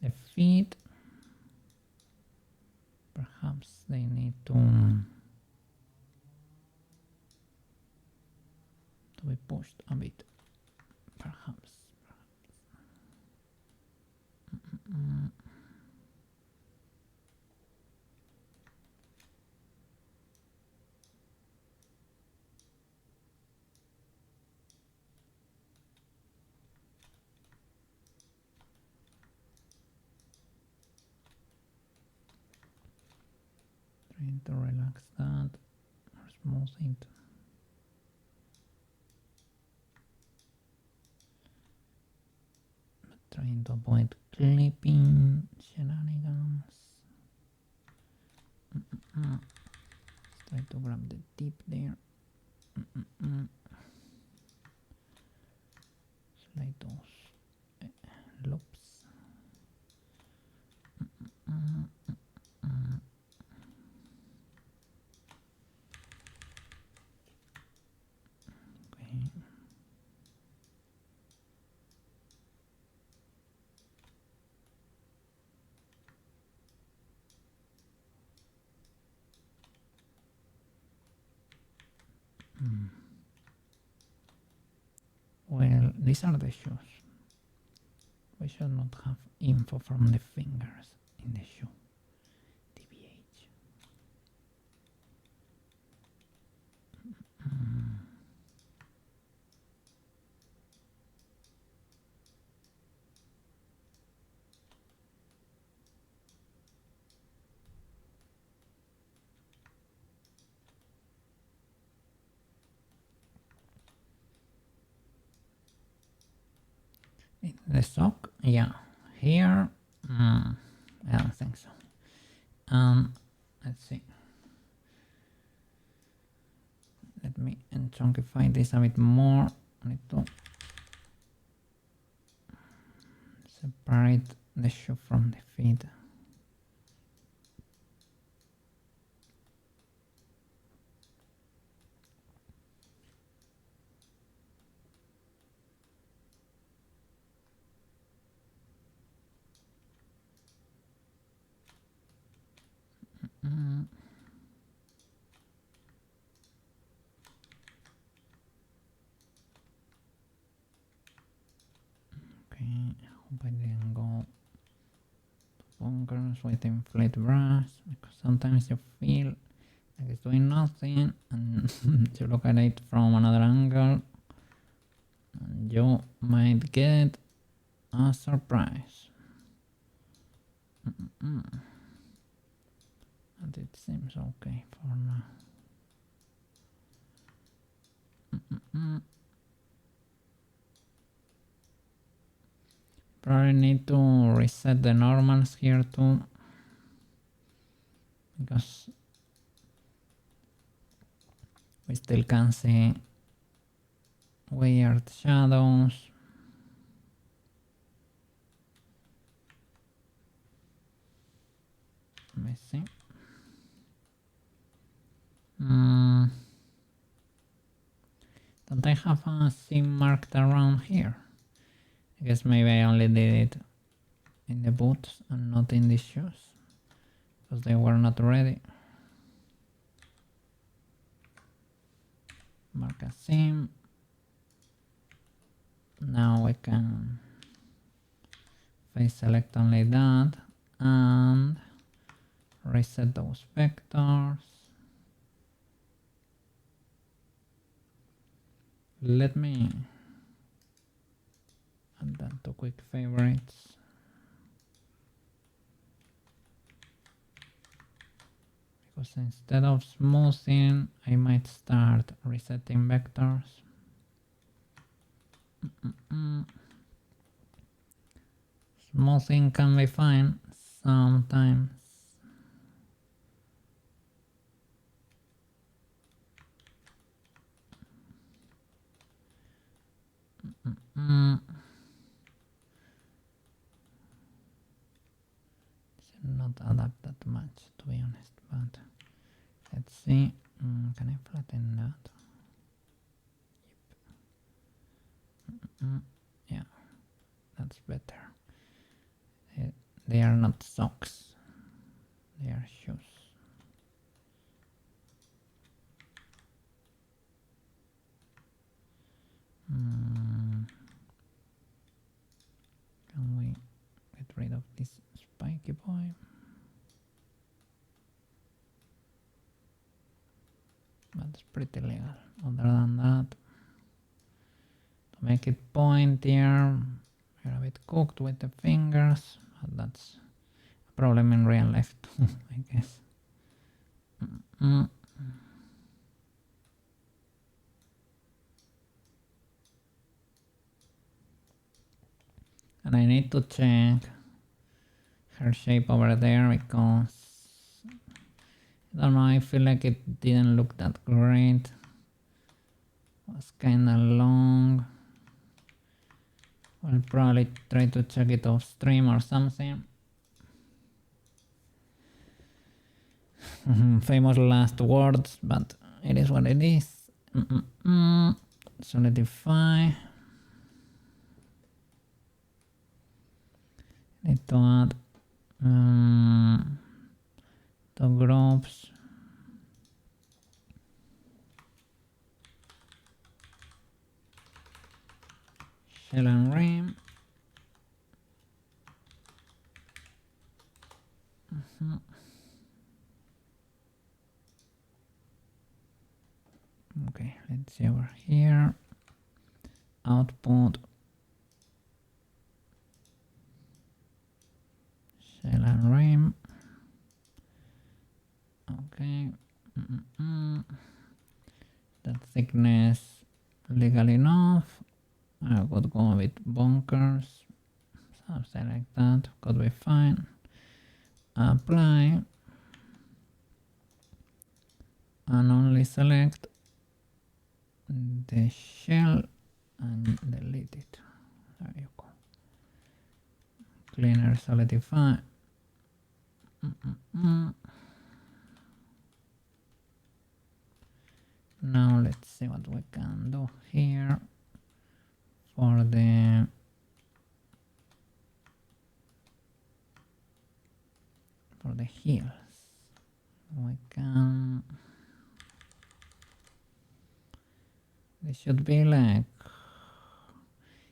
The feet, perhaps they need to be pushed a bit. Perhaps. Trying to relax that or smooth it. But trying to avoid clipping shenanigans. Try to grab the tip there. Slide those loops. Okay. Well, these are the shoes. We should not have info from the fingers in the shoe. TBH. The sock, yeah. Here, I don't think so. Let's see. Let me chunkify this a bit more. I need to separate the shoe from the feet. Okay, I hope I didn't go bonkers with inflate brush, because sometimes you feel like it's doing nothing and you look at it from another angle and you might get a surprise. And it seems okay for now. Probably need to reset the normals here too, because we still can see weird shadows. Let me see. Don't I have a seam marked around here? I guess maybe I only did it in the boots and not in the shoes, because they were not ready. Mark make a seam. Now we can face select only that and reset those vectors. Let me add that to quick favorites. Because instead of smoothing, I might start resetting vectors. Smoothing can be fine sometimes. Should not adapt that much, to be honest, but let's see. Can I flatten that? Yep. Yeah, that's better. They are not socks, they are shoes. Can we get rid of this spiky boy? That's pretty legal. Other than that, to make it pointier, we're a bit cooked with the fingers, but that's a problem in real life too, I guess. And I need to check her shape over there because I don't know, I feel like it didn't look that great. It was kinda long. I'll probably try to check it off stream or something. Famous last words, but it is what it is. Solidify. Need to add the groups. Shell and rim. Okay, let's see over here. Output. Shell and rim. Okay. That thickness legal enough. I could go a bit bonkers. Something like that could be fine. Apply. And only select the shell and delete it. There you go. Cleaner solidify. Now let's see what we can do here for the heels. We can. They should be like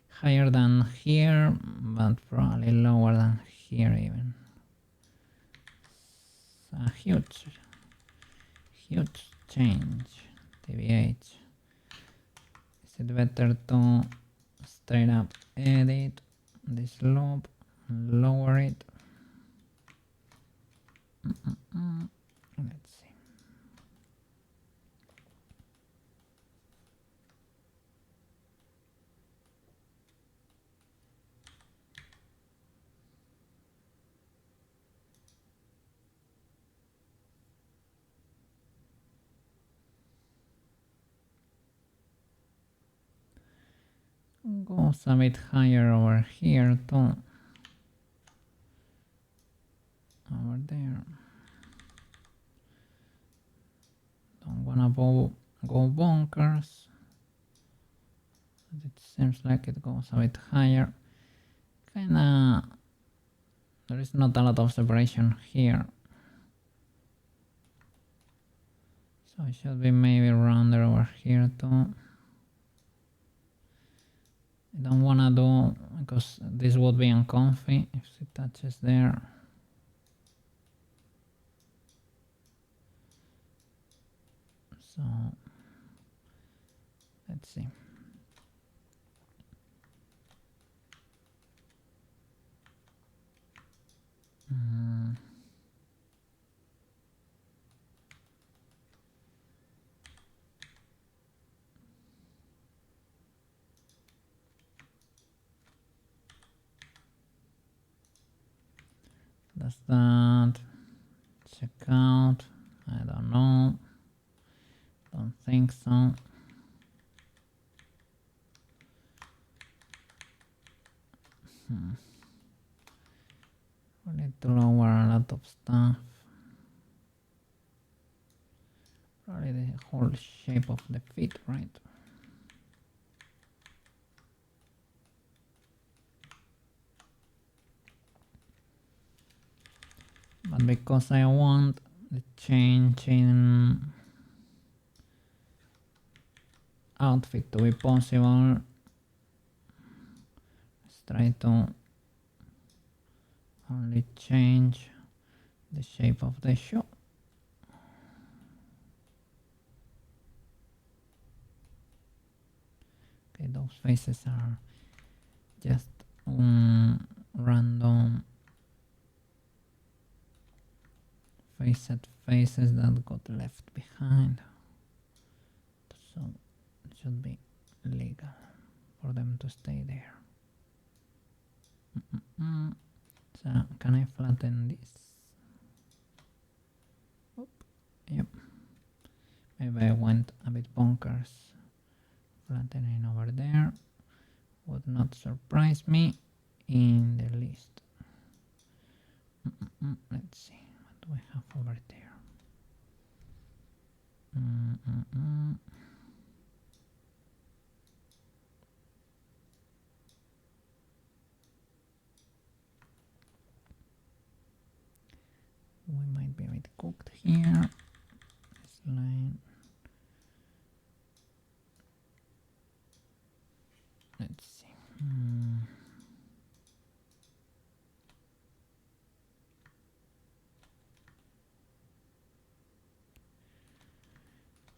higher than here, but probably lower than here even. It's a huge change. TBH. Is it better to straight up edit this loop and lower it? Let's see. Goes a bit higher over here too. Over there. Don't wanna go bonkers. It seems like it goes a bit higher. Kinda. There is not a lot of separation here. So So it should be maybe rounder over here too. I don't wanna do, because this would be uncomfy if it touches there. So let's see. Does that check out? I don't know. Don't think so. We need to lower a lot of stuff. Probably the whole shape of the feet, right? But because I want the change in outfit to be possible, let's try to only change the shape of the shoe. Okay, those faces are just random faces that got left behind, so it should be legal for them to stay there. So can I flatten this? Oop. Yep, maybe I went a bit bonkers. Flattening over there would not surprise me in the least. Let's see, what do we have over there? We might be a bit cooked here. This line. Let's see.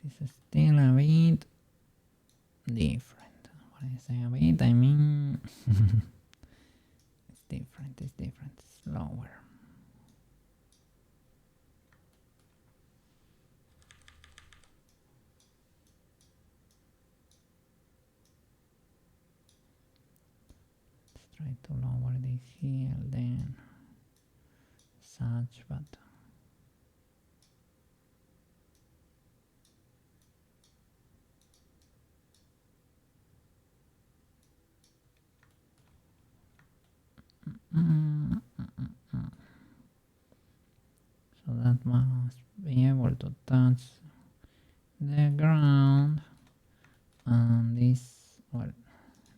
This is still a bit different. When I say a bit, I mean it's different, it's slower. Let's try to lower this heel then such, but so that must be able to touch the ground, and this, well,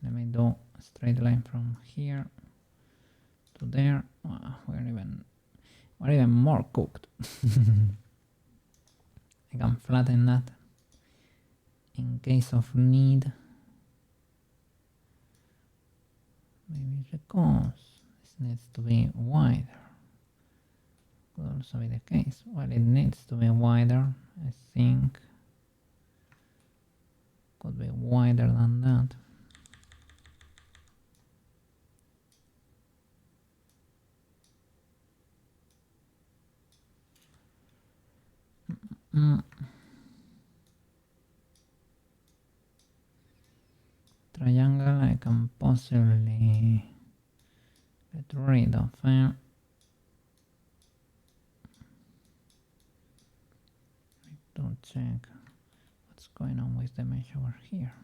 let me do a straight line from here to there. We're even more cooked. I can flatten that in case of need. Maybe because this needs to be wider. Could also be the case. Well, it needs to be wider, I think. Could be wider than that. Triangle I can possibly get rid of. Don't check what's going on with the mesh over here.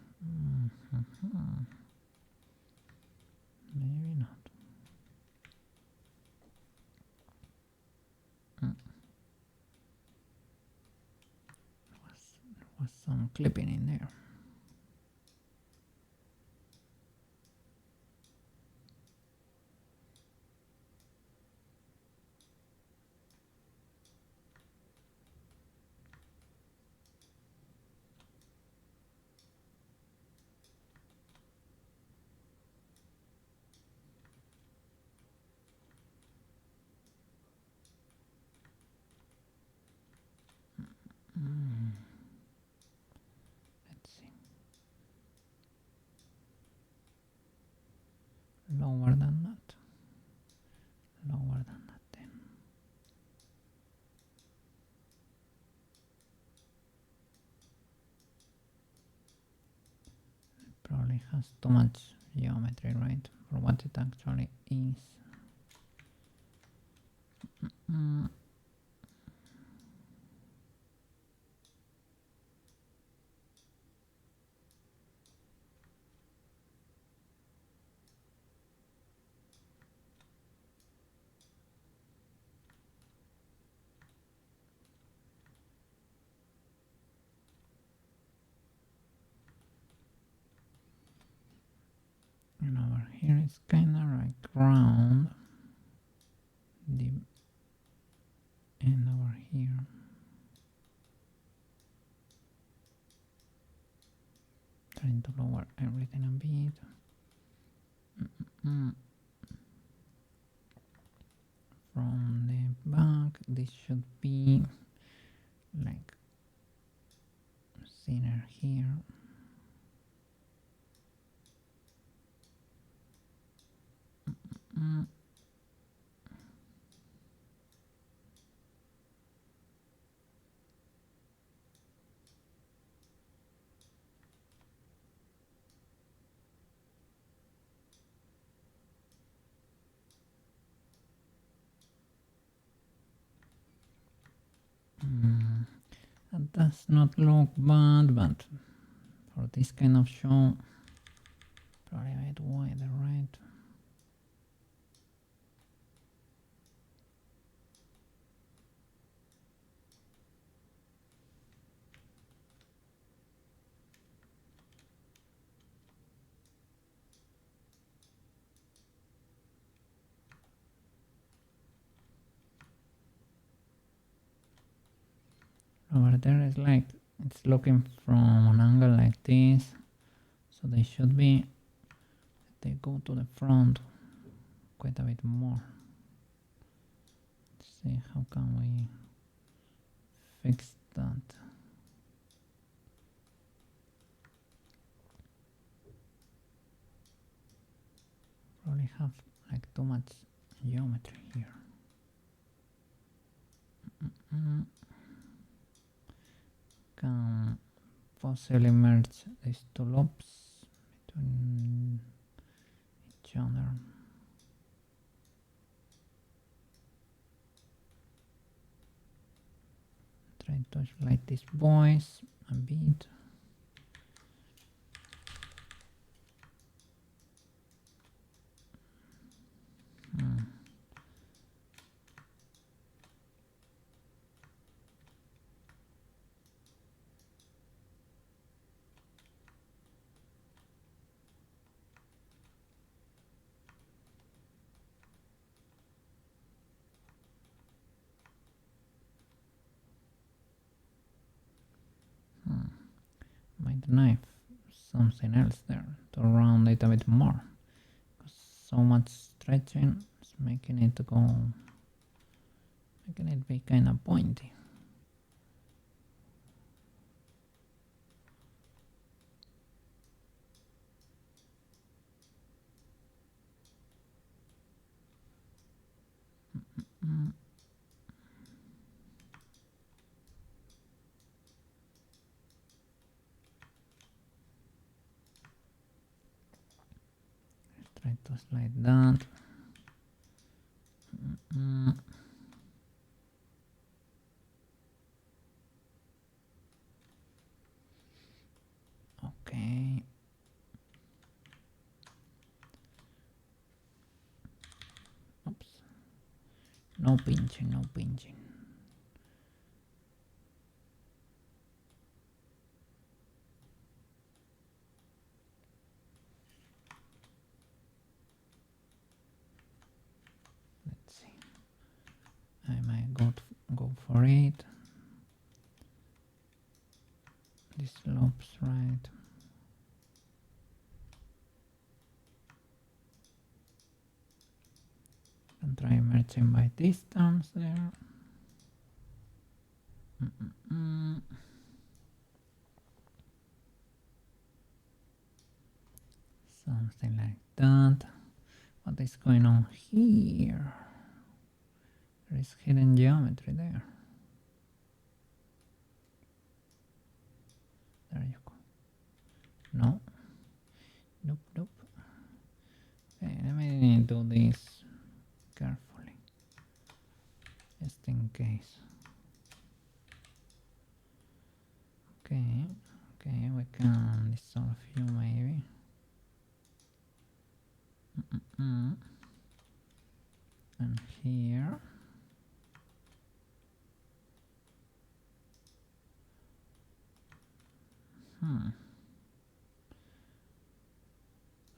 Maybe not. There was some clipping in there. Probably has too much geometry, right? For what it actually is. Mm. And over here it's kind of like round. The and over here. Trying to lower everything a bit. Mm. From the back, this should be like thinner here. Mm. That does not look bad, but for this kind of show, probably a bit wider, right? Over there is like, it's looking from an angle like this, so they should be, they go to the front quite a bit more. Let's see how can we fix that. Probably have like too much geometry here. Can possibly merge these two lobes between each other. Try to slide these boys a bit. Might knife something else there to round it a bit more. So much stretching is making it be kind of pointy. Try to slide that. Okay. Oops. No pinching, no pinching. Let's see. I might go for it. This looks right. And try merging by distance there. Something like that. What is going on here? There is hidden geometry there. There you go. No. case. Okay, we can dissolve you maybe. And here.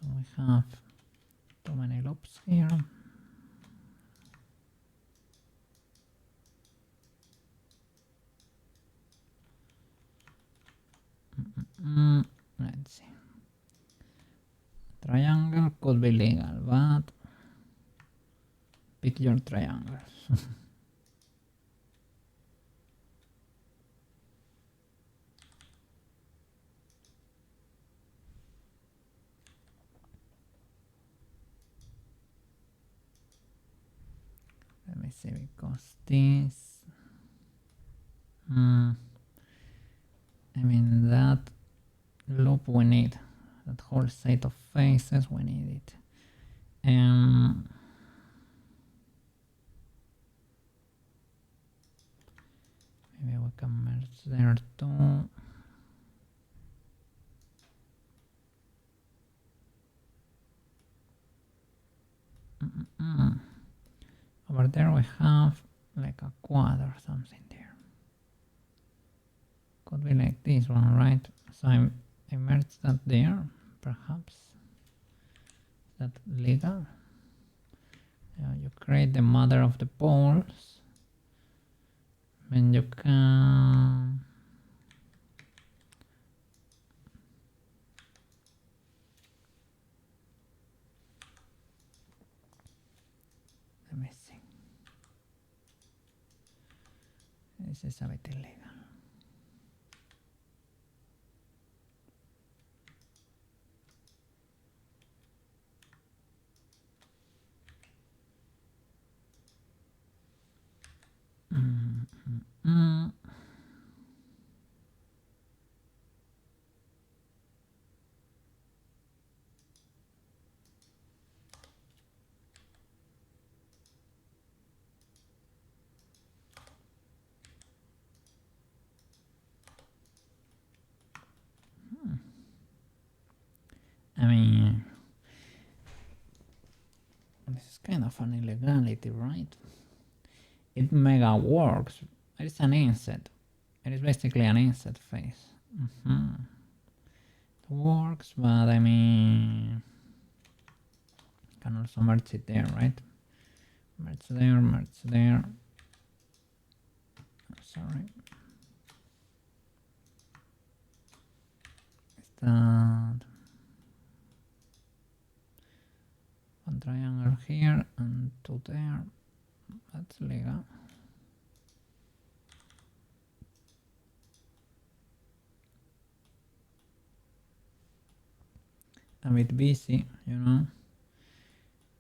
So we have too many loops here. Let's see. Triangle could be legal, but pick your triangles. Let me see, because this, I mean, that loop we need, that whole set of faces we need it. Maybe we can merge there too. Over there we have like a quad or something there. Could be like this one, right? So I merged that there, perhaps. Is that legal? You create the mother of the poles. And you can let me see. This is a bit illegal. I mean, this is kind of an illegality, right? It mega works. It is an inset. It is basically an inset face. It works, but I mean, you can also merge it there, right? Merge there, merge there. Sorry. Is that one triangle here and two there? That's legal. A bit busy, you know.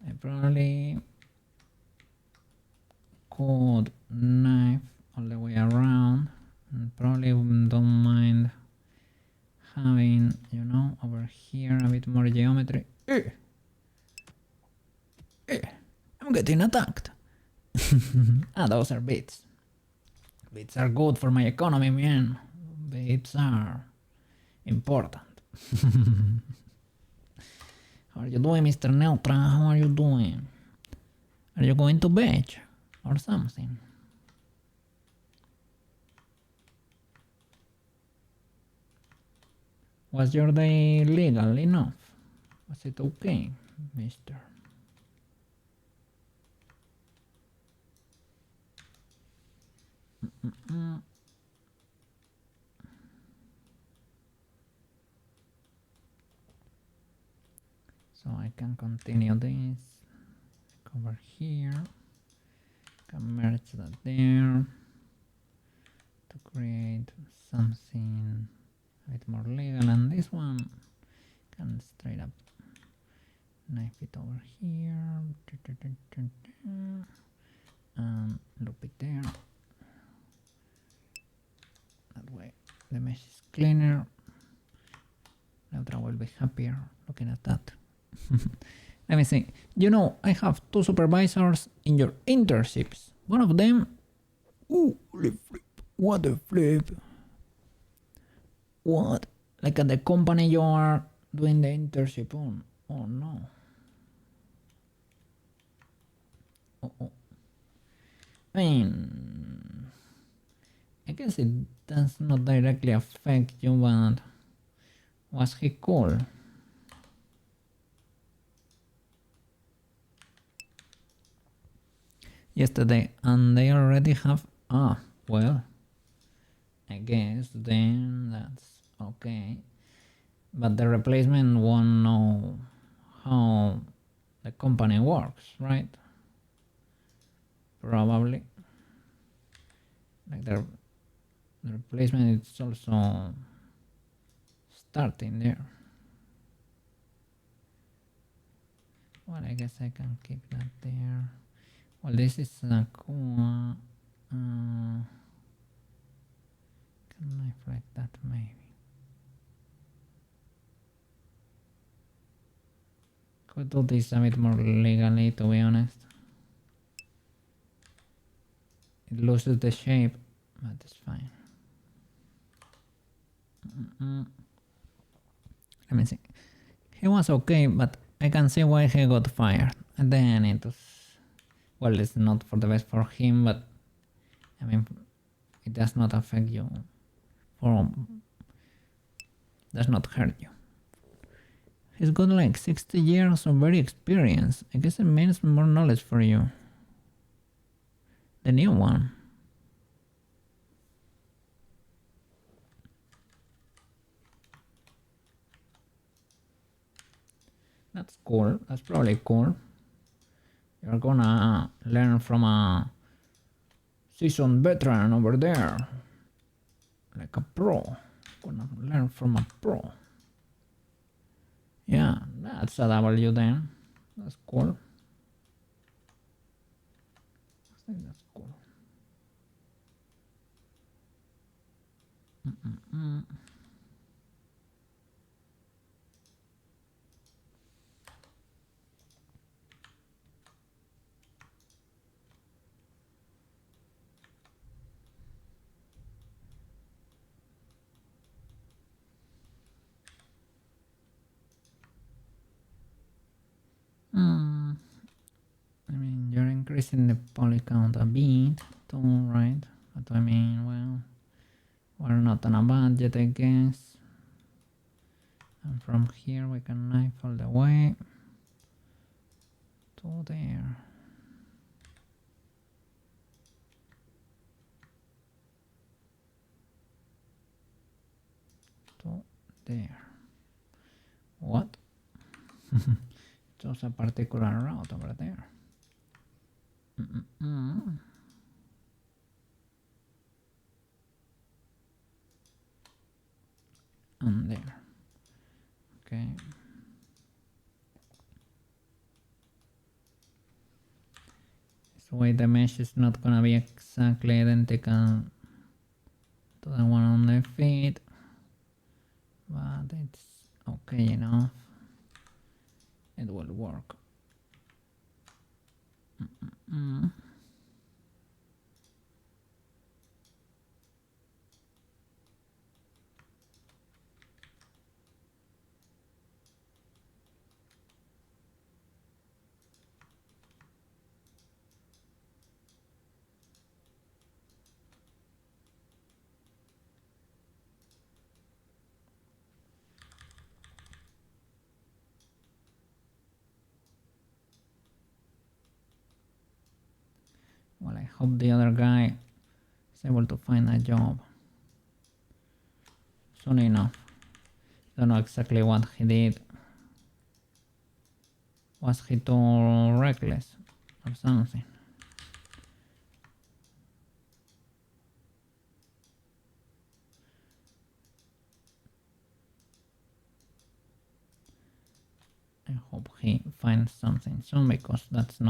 I probably could knife all the way around and probably don't mind having, you know, over here a bit more geometry. I'm getting attacked. Those are bits. Bits are good for my economy, man. Bits are important. How are you doing, Mr. Neutra? How are you doing? Are you going to bed or something? Was your day legal enough? Was it okay, mister? So I can continue this, over here, can merge that there to create something a bit more legal, and this one can straight up knife it over here and loop it there. That way the mesh is cleaner. Neutra will be happier looking at that. Let me see. You know, I have two supervisors in your internships. One of them Ooh, flip, flip. What a flip. What? Like at the company you are doing the internship on. Oh no. Oh. I mean, I guess it does not directly affect you, but was he cool? Yesterday, and they already have. Ah, well, I guess then that's okay. But the replacement won't know how the company works, right? Probably. Like the replacement is also starting there. Well, I guess I can keep that there. Well, this is a cool. Can I flag that maybe? Could do this a bit more legally, to be honest. It loses the shape, but it's fine. Let me see. He was okay, but I can see why he got fired. And then it was, well, it's not for the best for him, but I mean, it does not affect you. Does not hurt you. He's got like 60 years of very experience. I guess it means more knowledge for you. The new one. That's cool. That's probably cool. You're gonna learn from a seasoned veteran over there. Like a pro. Gonna learn from a pro. Yeah, that's a W then. That's cool. I think that's cool. I mean, you're increasing the poly count a bit too, right? But I mean, well, we're not on a budget, I guess. And from here we can knife all the way to there. To there. What? Chose a particular route over there. And there. Okay. This way the mesh is not gonna be exactly identical to the one on the feet, but it's okay enough. It will work. Well, I hope the other guy is able to find a job soon enough. Don't know exactly what he did. Was he too reckless or something? I hope he finds something soon, because it's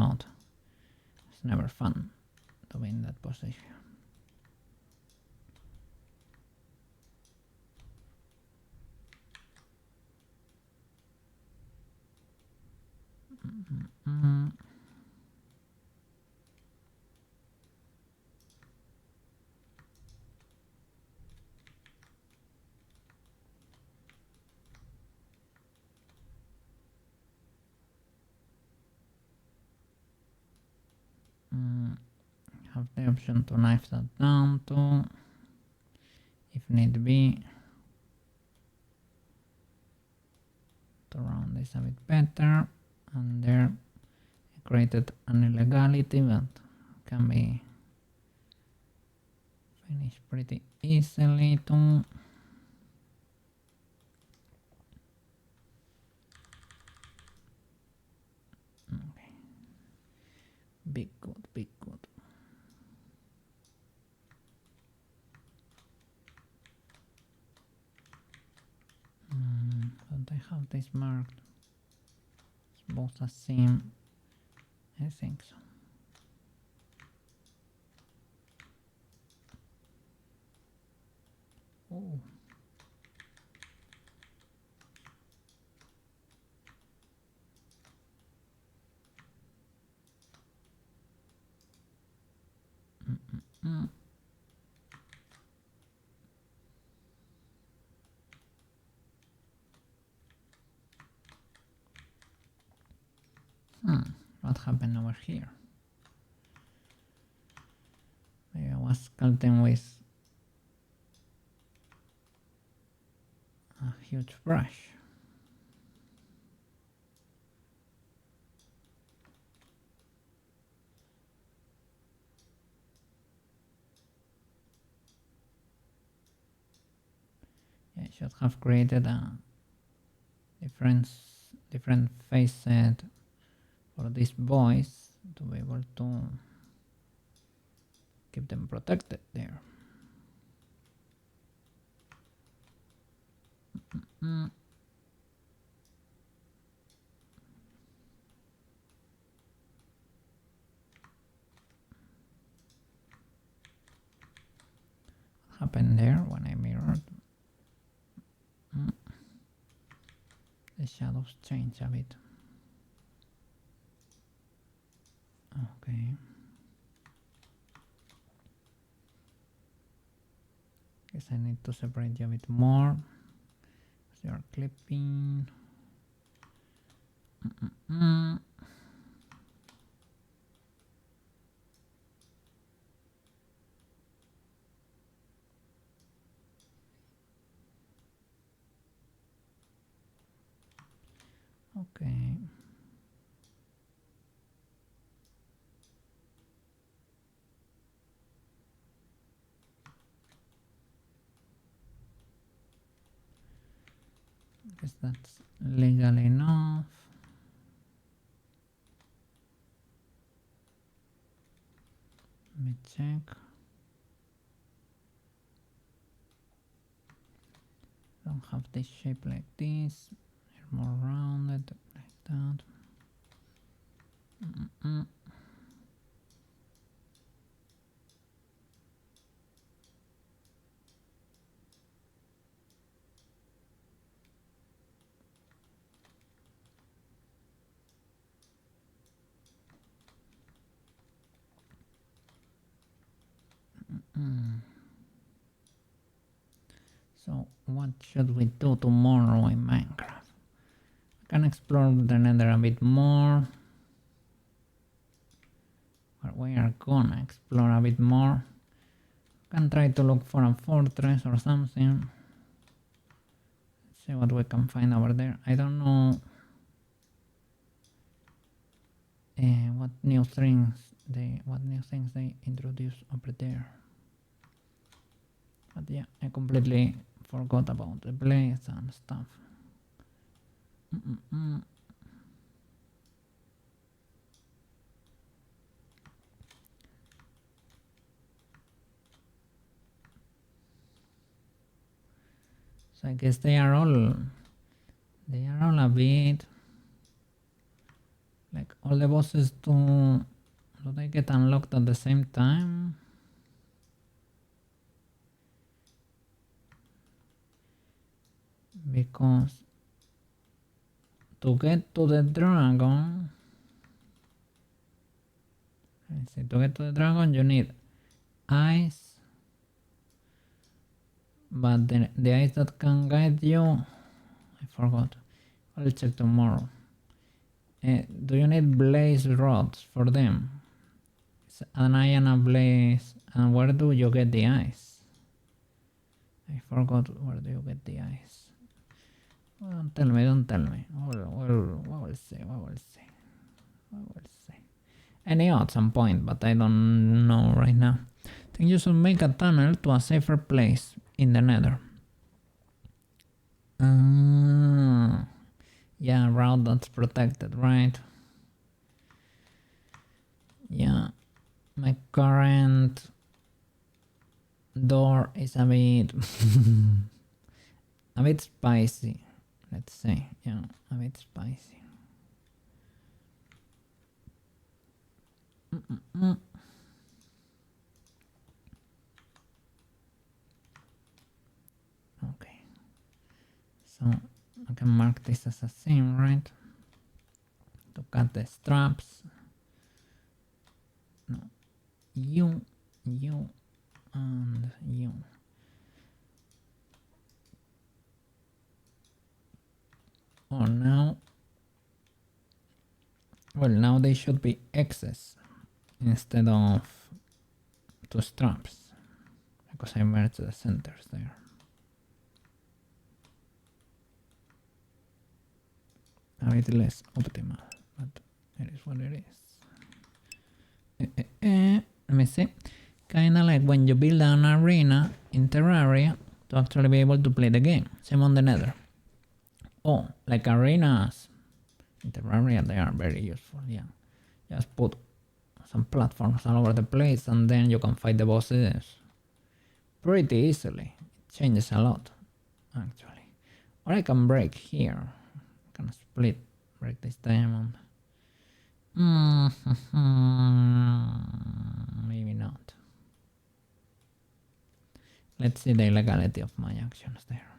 never fun to be in that position. have the option to knife that down too, if need be, to round this a bit better. And there I created an illegality that can be finished pretty easily too. Okay. Big good, big good. Don't I have this marked? It's both a seam. I think so. Oh. What happened over here? Maybe I was sculpting with a huge brush. Yeah, I should have created a different face set for these boys to be able to keep them protected there. What happened there when I mirrored? The shadows change a bit. Okay. Guess I need to separate you a bit more. So you're clipping. Okay. Guess that's legal enough. Let me check. Don't have this shape like this. They're more rounded like that. So what should we do tomorrow in Minecraft? I can explore the nether a bit more. But we are gonna explore a bit more. Can try to look for a fortress or something. See what we can find over there. I don't know what new things they introduce over there. But yeah, I completely forgot about the blaze and stuff. So I guess they are all a bit like all the bosses do they get unlocked at the same time? Because to get to the dragon, you need ice, but the ice that can guide you, I forgot. I'll check tomorrow. Do you need blaze rods for them? Let's add an eye and a blaze. And where do you get the eyes? I forgot where do you get the eyes. Well, don't tell me, don't tell me. We'll see, we'll see. We'll see. I knew at some point, but I don't know right now. I think you should make a tunnel to a safer place in the nether. Yeah, route that's protected, right? Yeah. My current door is a bit a bit spicy, let's say. Yeah, a bit spicy. Okay, so I can mark this as a seam, right? To cut the straps. No, you, and you. Oh, now, well, now they should be X's instead of two straps, because I merged the centers there. A bit less optimal, but it is what it is. Let me see. Kinda like when you build an arena in Terraria to actually be able to play the game. Same on the Nether. Oh, like arenas in Terraria, they are very useful, yeah. Just put some platforms all over the place and then you can fight the bosses pretty easily. It changes a lot, actually. Or I can break here. I can break this diamond. Maybe not. Let's see the legality of my actions there.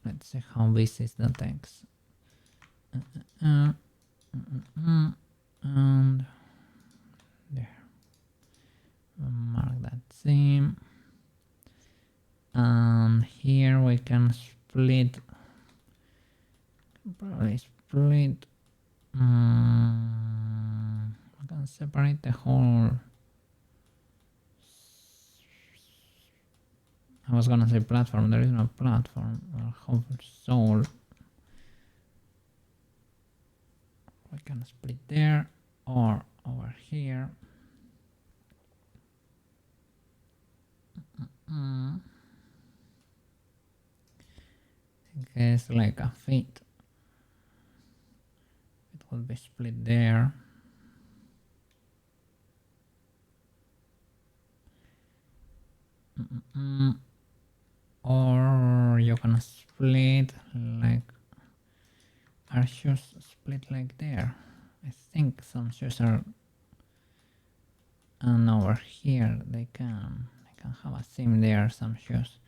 Let's see how this is the text. And there. Mark that seam. And here we can split. Probably split. I can separate the whole. I was gonna say platform, there is no platform. Whole soul. We can split there or over here. I guess like a feet. It will be split there. Or you can split like our shoes split like there. I think some shoes are, and over here they can have a seam there. Some shoes,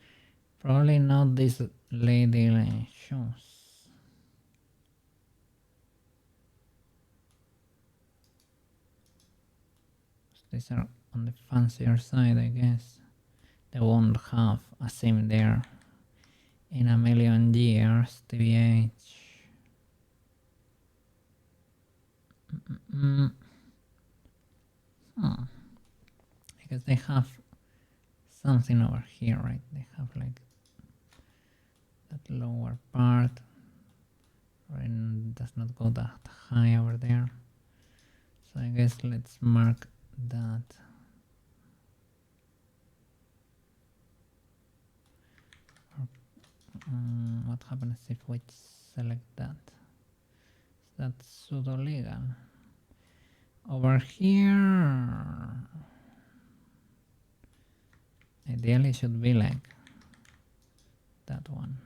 probably not this lady shoes. These are on the fancier side, I guess. They won't have a seam there in a million years, TBH. I guess they have something over here, right? They have like that lower part, and does not go that high over there. So I guess let's mark that. What happens if we select that? That's pseudo legal. Over here, ideally should be like that one.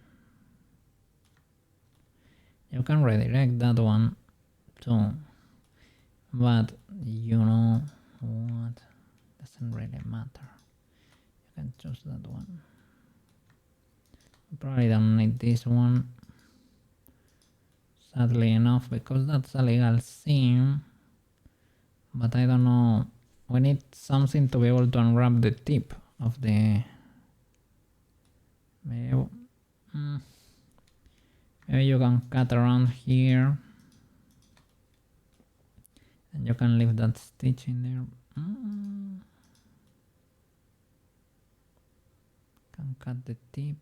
You can redirect that one too, but you know what, doesn't really matter. You can choose that one. Probably don't need this one, sadly enough, because that's a legal seam. But I don't know, we need something to be able to unwrap the tip of the... Maybe you can cut around here And you can leave that stitch in there. Can cut the tip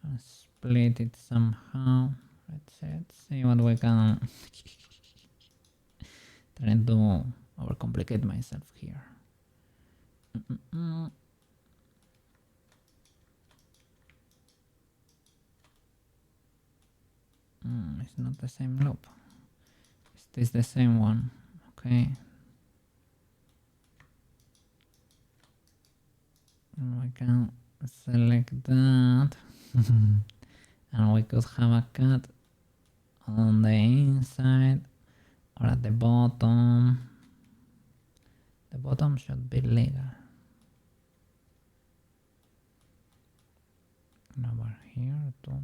and split it somehow. Let's see what we can. Trying to overcomplicate myself here. It's not the same loop. Is this the same one? Okay. We can select that. And we could have a cut on the inside or at the bottom. The bottom should be legal. And over here too.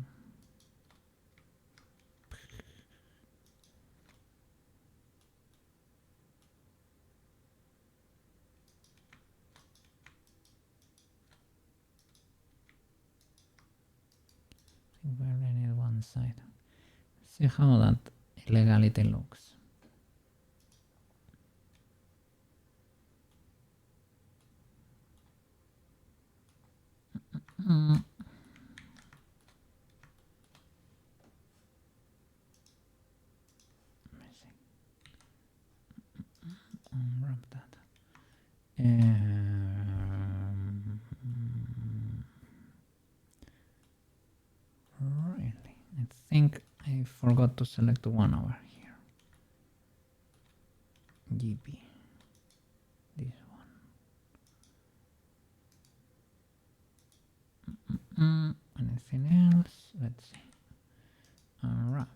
I think we only need one side. See how that illegality looks. Let me see. Unwrap that. Really, I think I forgot to select one over here. GP. This one. Anything else? Let's see. Unwrap.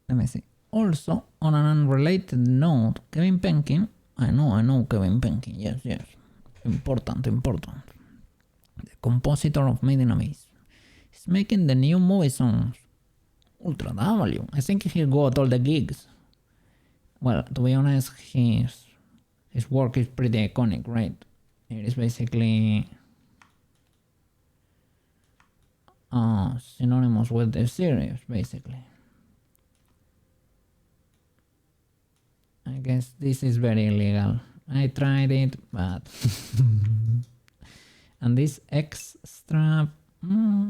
Let me see. Also, on an unrelated note, Kevin Penkin, I know Kevin Penkin, yes. Important. The compositor of Made in Abyss. He's making the new movie songs. Ultra W. I think he got all the gigs. Well, to be honest, his work is pretty iconic, right? It is basically synonymous with the series, basically. I guess this is very illegal. I tried it, but and this X strap. I'm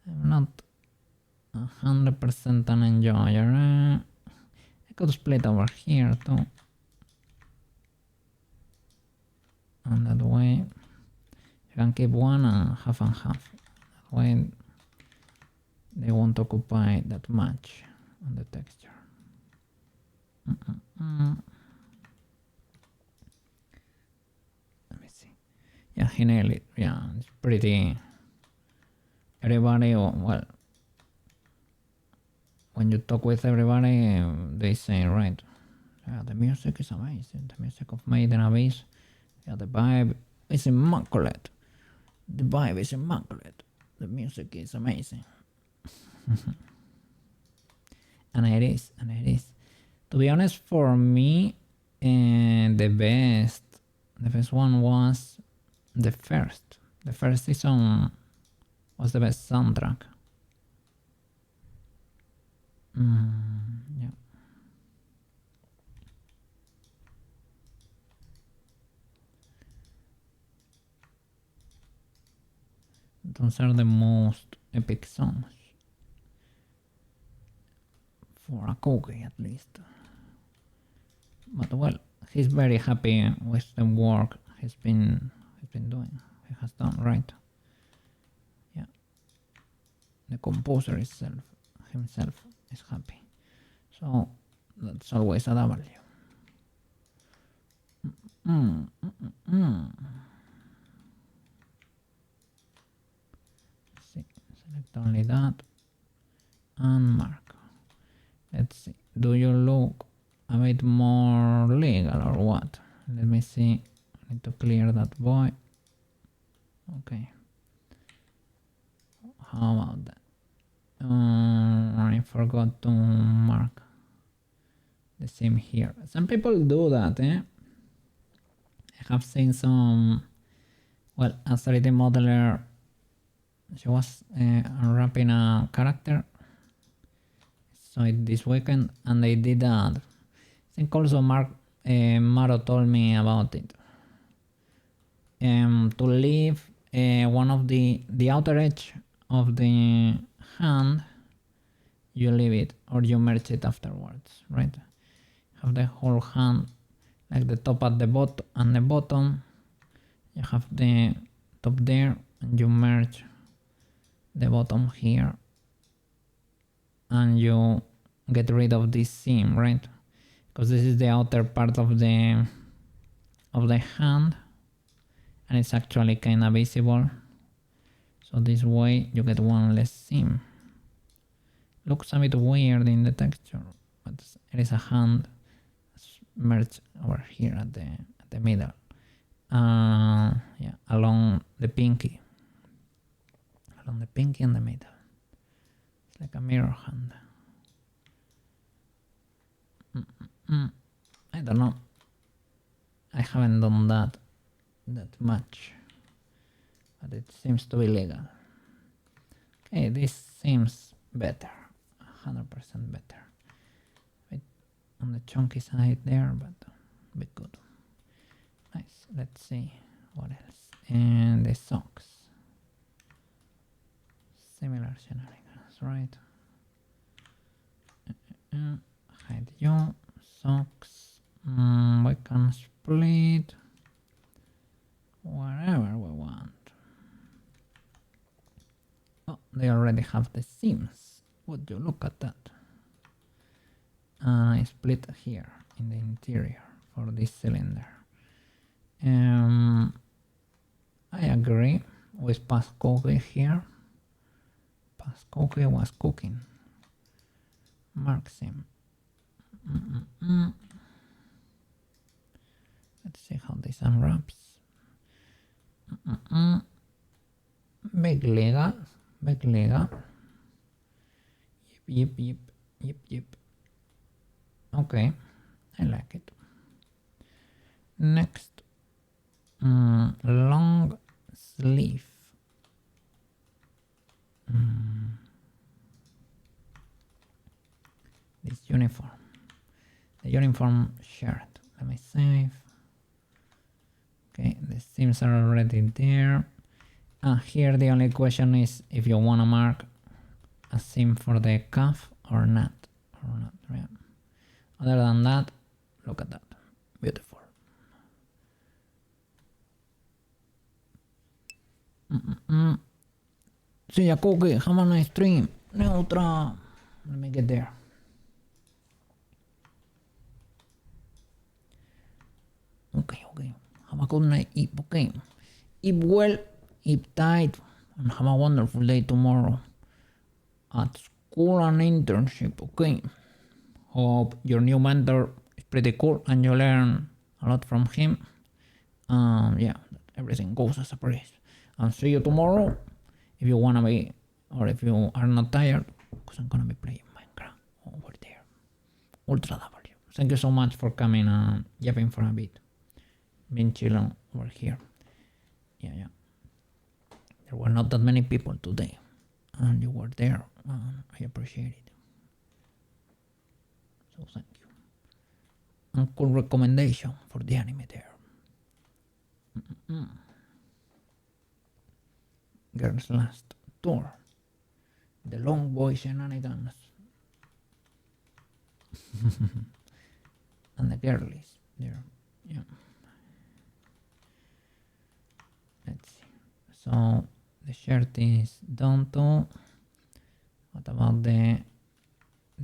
not 100% an enjoyer. I could split over here too. And that way you can keep one and half. That way they won't occupy that much on the texture. Let me see. Yeah, he nailed it. Yeah, it's pretty. Everybody, well, when you talk with everybody, they say, right, yeah, the music is amazing. The music of Made in Abyss, yeah, the vibe is immaculate. The vibe is immaculate. The music is amazing. And it is. To be honest, for me, the best one was the first. The first season was the best soundtrack. Yeah. Those are the most epic songs. For a cookie, at least. But well, he's very happy with the work he's been doing. He has done, right? Yeah. The composer himself is happy. So that's always a W. See, select only that and mark. Let's see. Do you look a bit more legal or what? Let me see. I need to clear that boy. Okay. How about that? I forgot to mark the seam here. Some people do that, eh? I have seen some, well, a 3D modeler, she was unwrapping a character, so this weekend, and they did that. I think also Maro told me about it. To leave one of the outer edge of the hand, you leave it or you merge it afterwards, right? Have the whole hand, like the top at the bottom and the bottom. You have the top there and you merge the bottom here and you get rid of this seam, right? Because this is the outer part of the hand and it's actually kind of visible. So this way you get one less seam. Looks a bit weird in the texture, but it is a hand merged over here at the middle. Yeah, along the pinky. Along the pinky and the middle. It's like a mirror hand. I don't know. I haven't done that much, but it seems to be legal. Okay, this seems better, 100% better. Bit on the chunky side there, but a bit good. Nice. Let's see what else. And the socks. Similar shenanigans, right? Hide you socks. We can split wherever we want. Oh, they already have the seams. Would you look at that? I split here in the interior for this cylinder. I agree with Past Cookie here. Past Cookie was cooking. Mark seam. Let's see how this unwraps. Big legal. Yep. Okay, I like it. Next, long sleeve. This uniform. The uniform shirt. Let me save. Okay, the seams are already there. Here the only question is if you want to mark a seam for the cuff or not. Right? Other than that, look at that. Beautiful. See ya, Cookie. Have a nice stream. Neutra. Let me get there. Okay. Have a good night. Eat, okay? Eat well, eat tight, and have a wonderful day tomorrow at school and internship, okay? Hope your new mentor is pretty cool and you learn a lot from him. Yeah, everything goes as a breeze. And see you tomorrow if you wanna be, or if you are not tired, because I'm gonna be playing Minecraft over there. Ultra W. Thank you so much for coming and yapping for a bit. Been chilling over here. Yeah. There were not that many people today, and you were there, and I appreciate it. So thank you. And cool recommendation for the anime there. Girls' last tour. The long boy shenanigans. And the girlies there. Yeah. Let's see. So the shirt is done too. What about the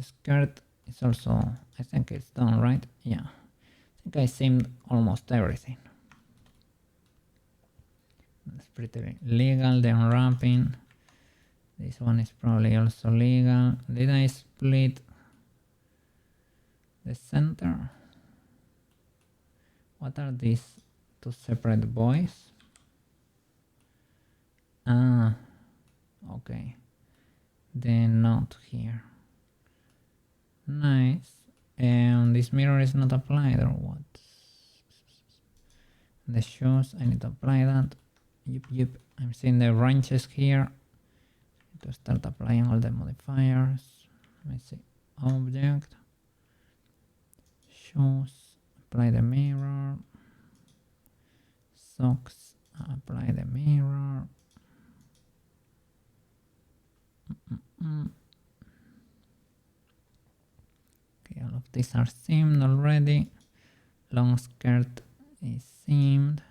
skirt? It's also, I think it's done, right? Yeah. I think I seamed almost everything. It's pretty legal, the unwrapping. This one is probably also legal. Did I split the center? What are these two separate boys? Okay. The knot here. Nice. And this mirror is not applied or what? The shoes, I need to apply that. Yep. I'm seeing the wrenches here. To start applying all the modifiers. Let me see. Object. Shoes. Apply the mirror. Socks. Apply the mirror. Okay, all of these are seamed already. Long skirt is seamed.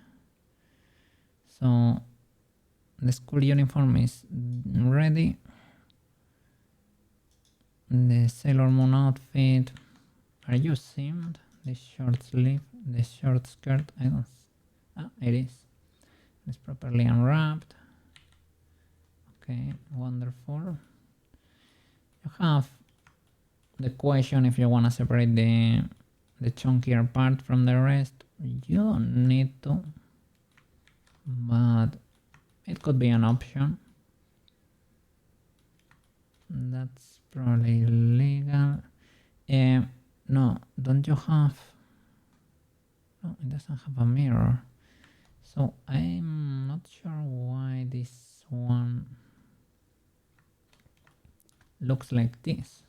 So the school uniform is ready. The Sailor Moon outfit. Are you seamed? The short sleeve, the short skirt. I don't. It is. It's properly unwrapped. Okay, wonderful. You have the question if you want to separate the chunkier part from the rest. You don't need to, but it could be an option. That's probably illegal. No, don't you have? No, it doesn't have a mirror. So I'm not sure why this one looks like this.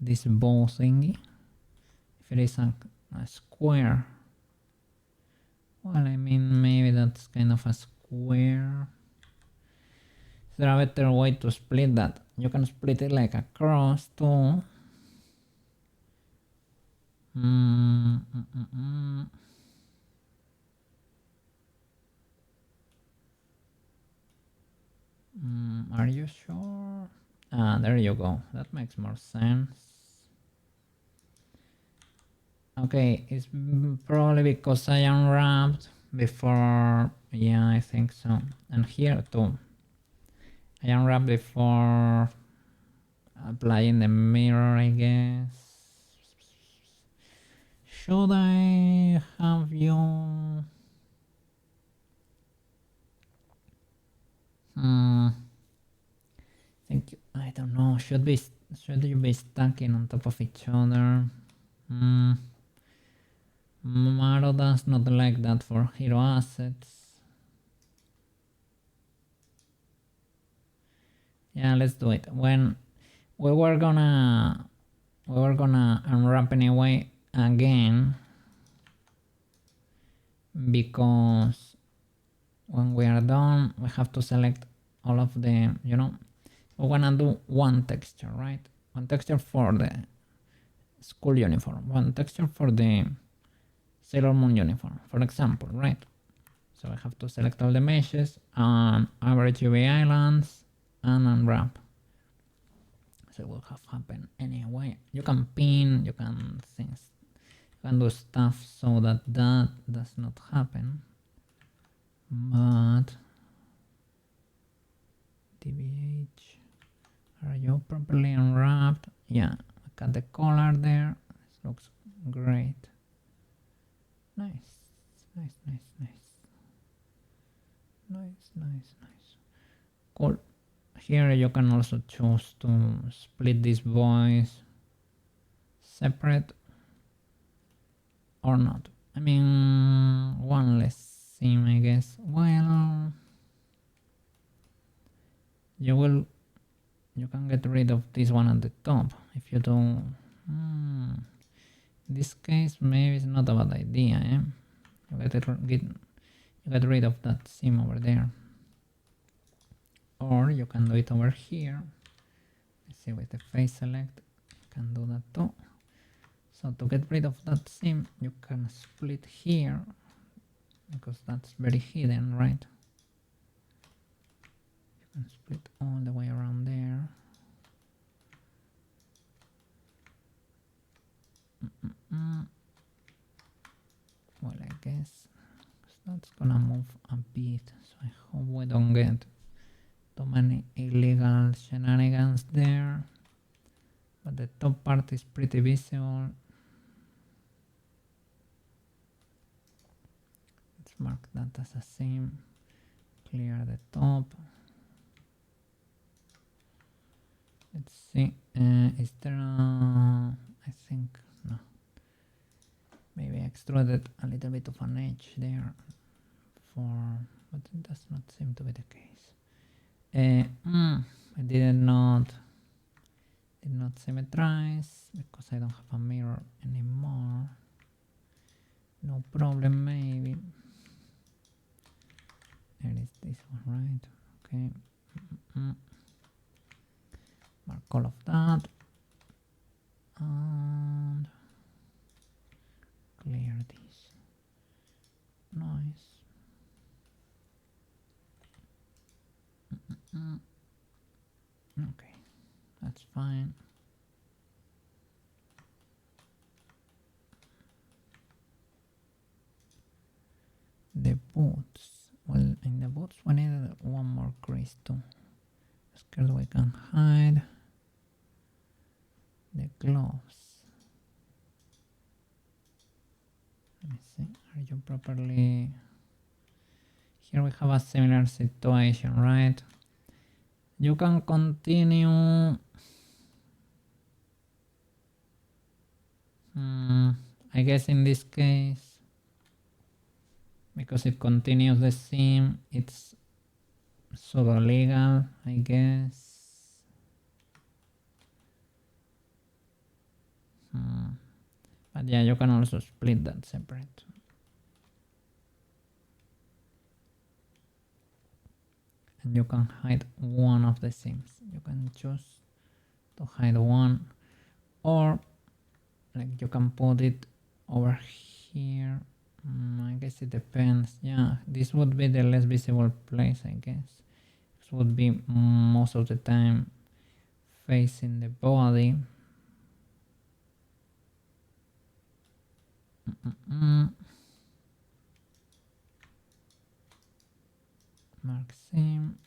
This bow thingy. If it is a square. Well, I mean, maybe that's kind of a square. Is there a better way to split that? You can split it like a cross too. Are you sure? There you go. That makes more sense. Okay, it's probably because I unwrapped before. Yeah, I think so. And here too. I unwrapped before applying the mirror, I guess. Should I have you? I don't know. Should you be stacking on top of each other? Maro does not like that for hero assets. Yeah, let's do it. When we were gonna unwrap anyway again, because when we are done we have to select all of the, we wanna do one texture, right? One texture for the school uniform, one texture for the Sailor Moon uniform, for example, right? So I have to select all the meshes and average UV islands and unwrap. So it will have happened anyway. You can pin, you can do stuff so that does not happen. But DBH, are you properly unwrapped? Yeah, got the collar there. This looks great. Nice. Cool. Here you can also choose to split these boys separate or not. I mean, one less seam, I guess. Well, you can get rid of this one at the top if you don't. In this case, maybe it's not a bad idea. You get rid of that seam over there, or you can do it over here. Let's see, with the face select, you can do that too. So to get rid of that seam, you can split here, because that's very hidden, right? You can split all the way around there. Well, I guess that's gonna move a bit, so I hope we don't get too many illegal shenanigans there. But the top part is pretty visible. Let's mark that as a seam. Clear the top. Let's see. Is there a? I think Maybe I extruded a little bit of an edge there but it does not seem to be the case. I did not symmetrize because I don't have a mirror anymore. No problem, maybe. There is this one, right? Okay. Mark all of that. And clear this noise. Okay, that's fine. The boots. Well, in the boots we need one more crease too. Because we can hide the gloves. Let me see. Are you properly? Here we have a similar situation, right? You can continue. I guess in this case, because it continues the seam, it's pseudo legal, I guess. But yeah, you can also split that separate. And you can hide one of the seams. You can choose to hide one, or like you can put it over here. I guess it depends. Yeah, this would be the less visible place, I guess. This would be most of the time facing the body. Mark seam,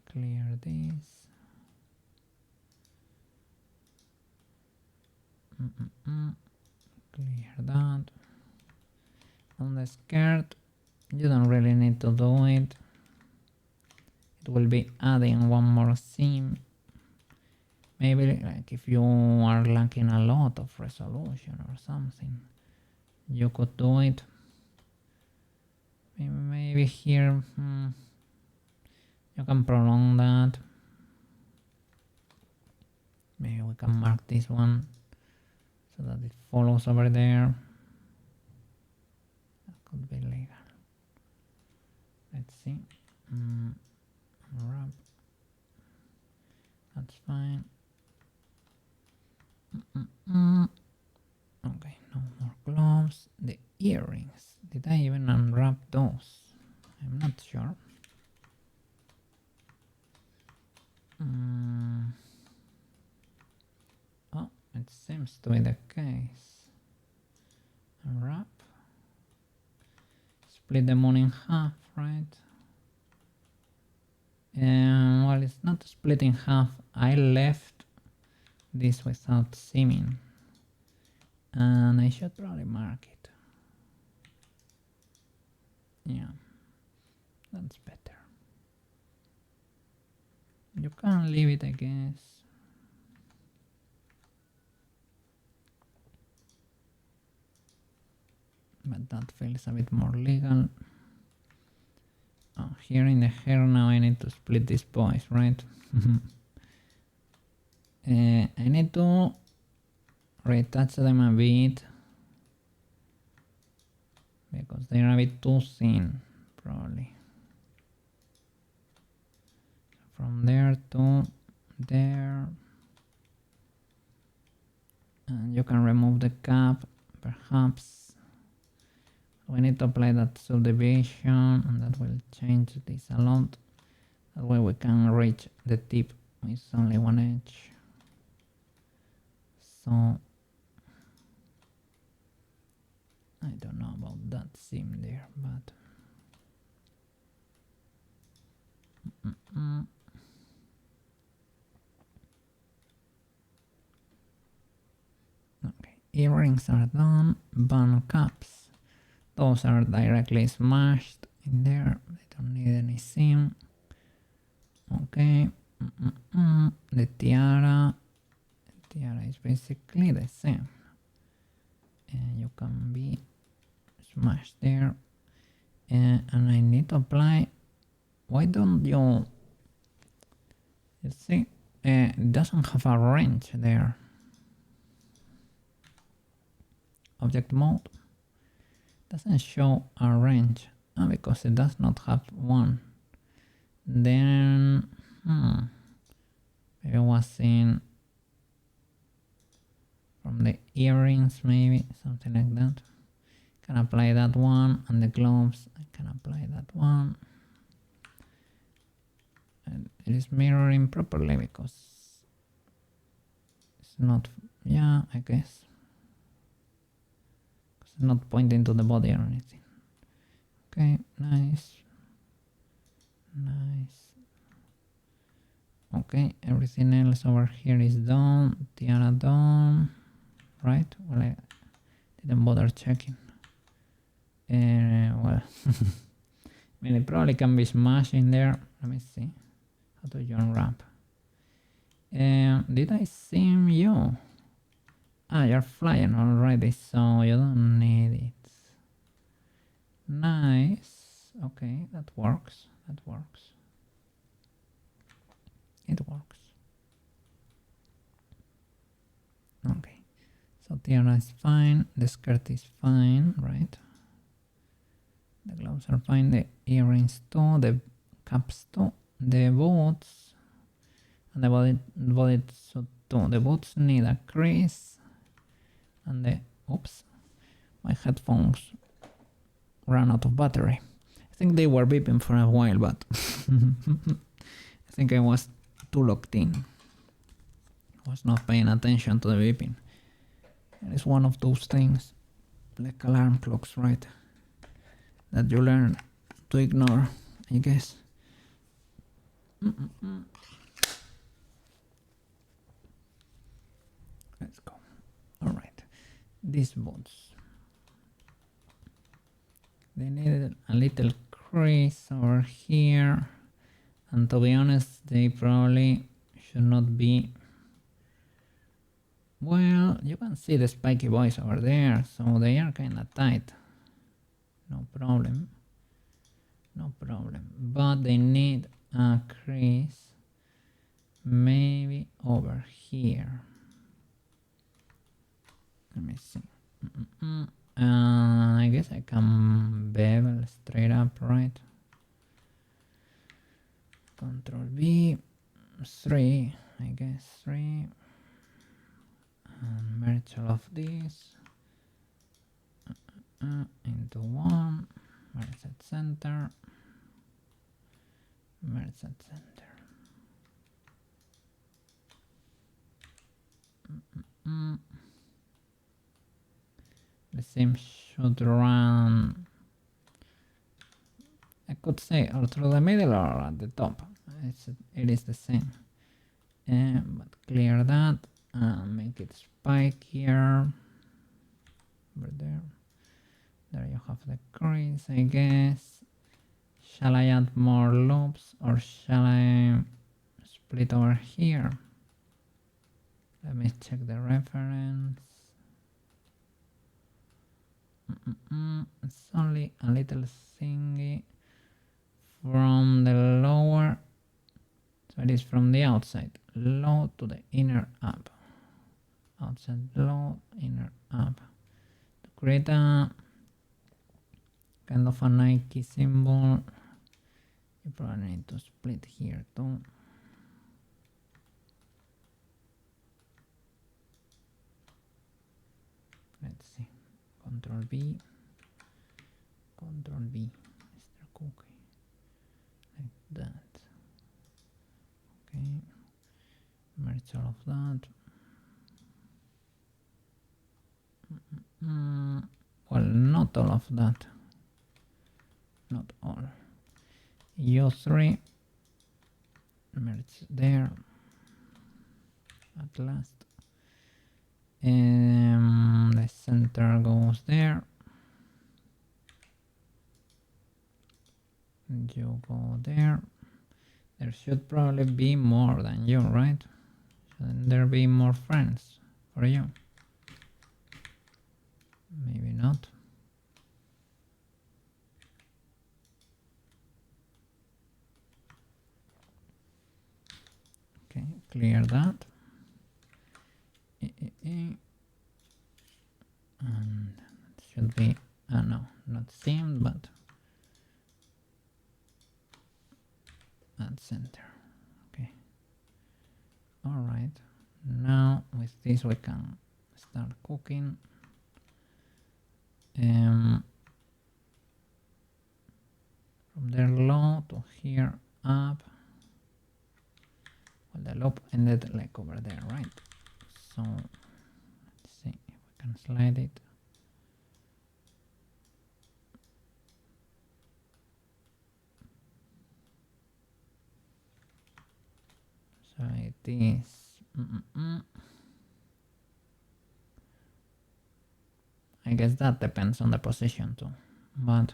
clear this. Clear that. On the skirt, you don't really need to do it. It will be adding one more seam. Maybe like if you are lacking a lot of resolution or something, you could do it. Maybe here you can prolong that. Maybe we can mark this one so that it follows over there. That could be legal. Let's see. Unwrap. That's fine. Okay, no more gloves. The earrings. Did I even unwrap those? I'm not sure. Oh, it seems to be the case. Unwrap. Split the moon in half, right? Well, it's not split in half. I left this without seaming, and I should probably mark it. Yeah, that's better. You can leave it, I guess. But that feels a bit more legal. Oh, here in the hair now I need to split these boys, right? I need to retouch them a bit because they're a bit too thin, probably. From there to there. And you can remove the cap, perhaps. We need to apply that subdivision, and that will change this a lot. That way we can reach the tip with only one edge. So I don't know about that seam there, but okay. Earrings are done. Bun caps. Those are directly smashed in there. They don't need any seam. Okay. The tiara. The tiara is basically the same. And you can be smash there. And I need to apply. Why don't you see? It doesn't have a range there. Object mode doesn't show a range because it does not have one. Then maybe it was in from the earrings, maybe something like that. Can apply that one, and the gloves I can apply that one. And it is mirroring properly because it's not, yeah, I guess it's not pointing to the body or anything. Okay, nice. Okay, everything else over here is done. Tiara done, right? Well, I didn't bother checking. Well, I mean, it probably can be smashed in there. Let me see. How do you unwrap? Did I see you? Ah, you're flying already, so you don't need it. Nice. Okay, that works. That works. It works. Okay. So tiara is fine. The skirt is fine, right? The gloves are fine. The earrings too. The caps too. The boots. And the body suit too. The boots need a crease. And the... Oops. My headphones ran out of battery. I think they were beeping for a while, but... I think I was too locked in. I was not paying attention to the beeping. It's one of those things, like alarm clocks, right? That you learn to ignore, I guess. Let's go. Alright. These boots. They needed a little crease over here. And to be honest, they probably should not be... Well, you can see the spiky boys over there, so they are kinda tight. No problem. No problem. But they need a crease maybe over here. Let me see. I guess I can bevel straight up, right? Control V, 3, I guess 3, and merge all of these into one, merge at center, merge at center. The seam should run, I could say, or through the middle or at the top. It is the same. But clear that and make it spikier. Over there. There you have the crease, I guess. Shall I add more loops or shall I split over here? Let me check the reference. It's only a little thingy from the lower, so it is from the outside low to the inner up, outside low, inner up, to create a kind of a Nike symbol. You probably need to split here too. Let's see. Control B, Control B, Mr. Cookie, like that. Okay, merge all of that. Well, not all of that. Not all. U3, merge there. At last. The center goes there. You go there. There should probably be more than you, right? Shouldn't there be more friends for you? Maybe not. clear that. And it should be, no, not seamed, but at center. Okay. All right. Now with this we can start cooking. From there low to here up. Well, the loop ended like over there, right? So let's see if we can slide it. So it is. I guess that depends on the position too, but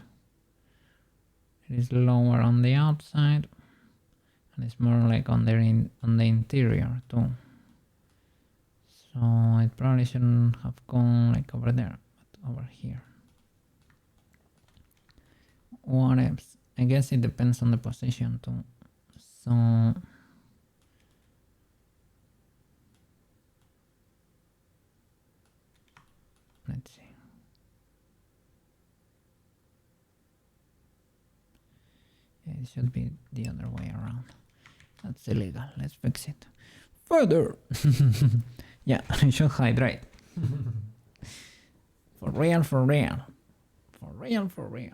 it is lower on the outside, and it's more like on the interior too. So it probably shouldn't have gone like over there, but over here. What else? I guess it depends on the position too. So let's see. Yeah, it should be the other way around. That's illegal. Let's fix it. Further. Yeah, I should hydrate. For real, for real. For real, for real.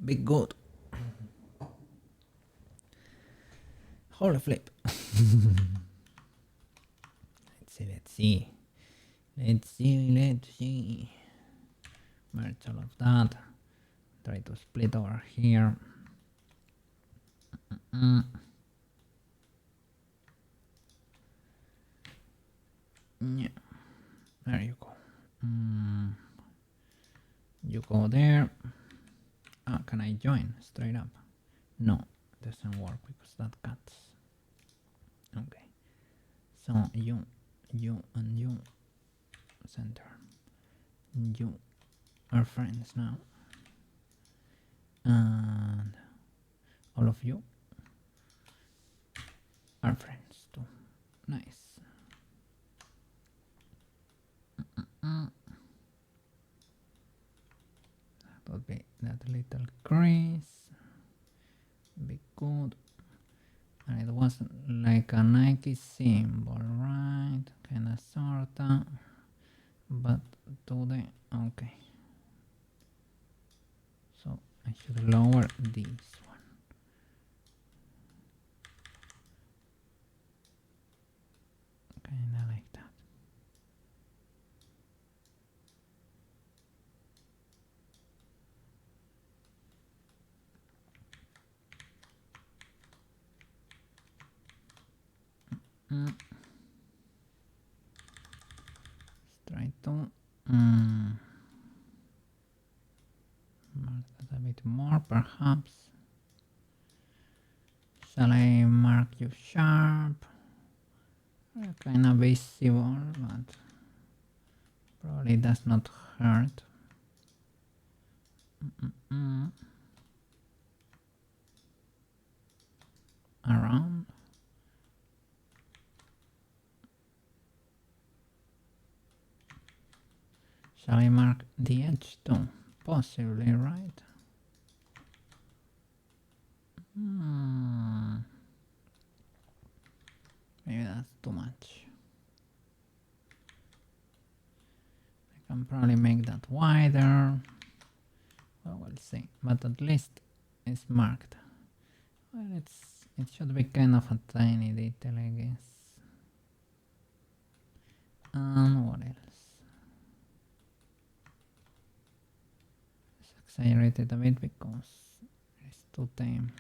Be good. Holy flip. Let's see. Merge all of that. Try to split over here. Yeah. There you go. You go there. Can I join straight up? No, it doesn't work because that cuts. Okay. So you and you center. You are friends now. And all of you are friends too. Nice. That would be that little crease. Be good. And it wasn't like a Nike symbol, right? Kinda sorta. But to the okay. So I should lower this one. Kinda like that. Let's try to mark that a bit more, perhaps. Shall I mark you sharp? Kind of visible, but probably does not hurt. Around. Shall I mark the edge too? Possibly, right? Maybe that's too much. I can probably make that wider. Well, we'll see. But at least it's marked. Well, it should be kind of a tiny detail, I guess. And what else? Let's exaggerate it a bit because it's too tame.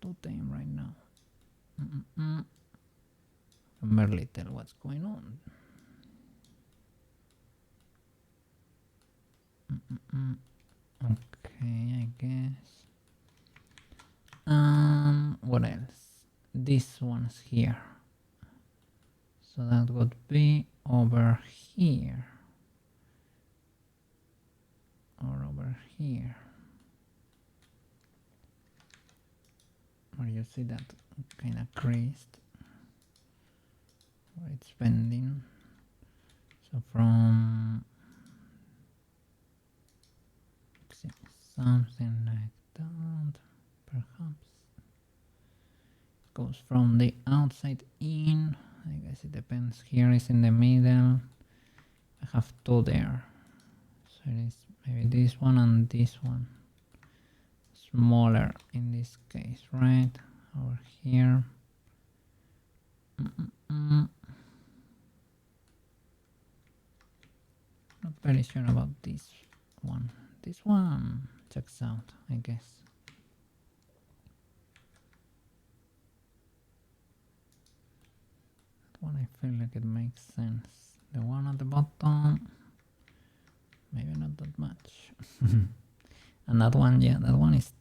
Too tame right now. I can barely tell what's going on. Okay, I guess. What else? This one's here. So that would be over here or over here, where you see that kind of creased where it's bending. So from something like that, perhaps goes from the outside in. I guess it depends. Here is in the middle. I have two there, so it is maybe this one and this one. Smaller in this case, right? Over here. Not very sure about this one. This one checks out, I guess. That one I feel like it makes sense. The one at the bottom, maybe not that much. And that one, yeah, that one is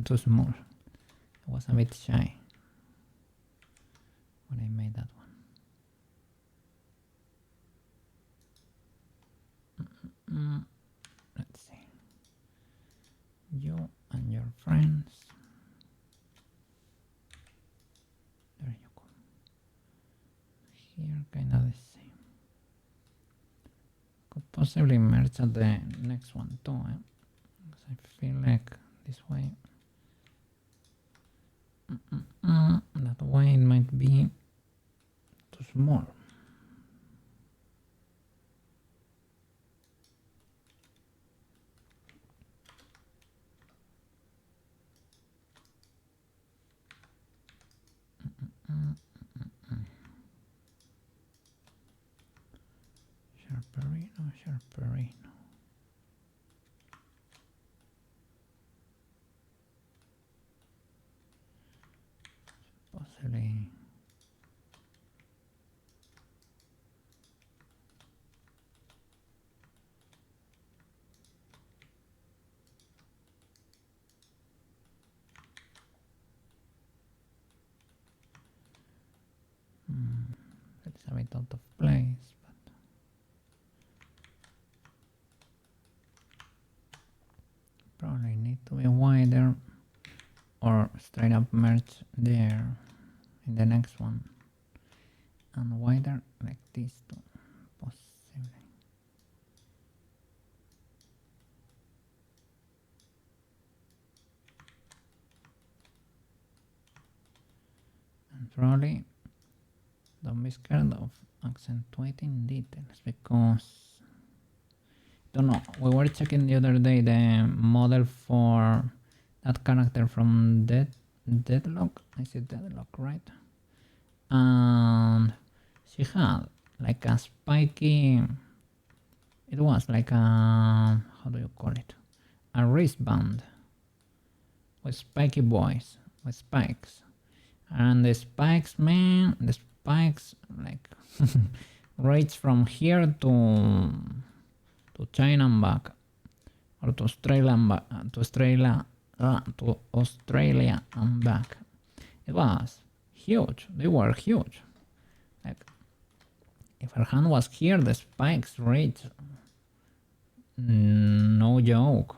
too small. I was a bit shy when I made that one. Let's see. You and your friends. There you go. Here, kind of the same. Could possibly merge at the next one too, because I feel like this way. That way it might be too small. Sharperino, sharperino. Possibly. It's a bit out of place, but probably need to be wider or straight up merge there in the next one, and wider like this too, possibly. And probably don't be scared of accentuating details, because don't know, we were checking the other day the model for that character from Deadlock. I said Deadlock, right? And she had like a spiky, it was like a, how do you call it, a wristband with spiky boys, with spikes. And the spikes, man, the spikes like reach from here to China and back, or to Australia and back, to Australia and back. It was huge. They were huge. Like if her hand was here, the spikes reach. No joke.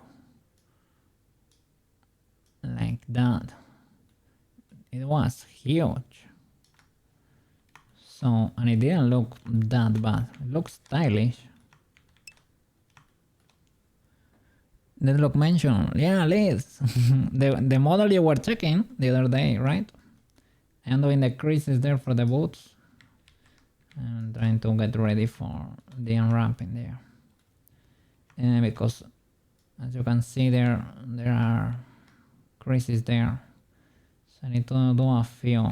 Like that. It was huge. So, and it didn't look that bad. It looks stylish. Deadlock mentioned, yeah, Liz, the model you were checking the other day, right? I'm doing the creases there for the boots. I'm trying to get ready for the unwrapping there. And because, as you can see there are creases there. So I need to do a few.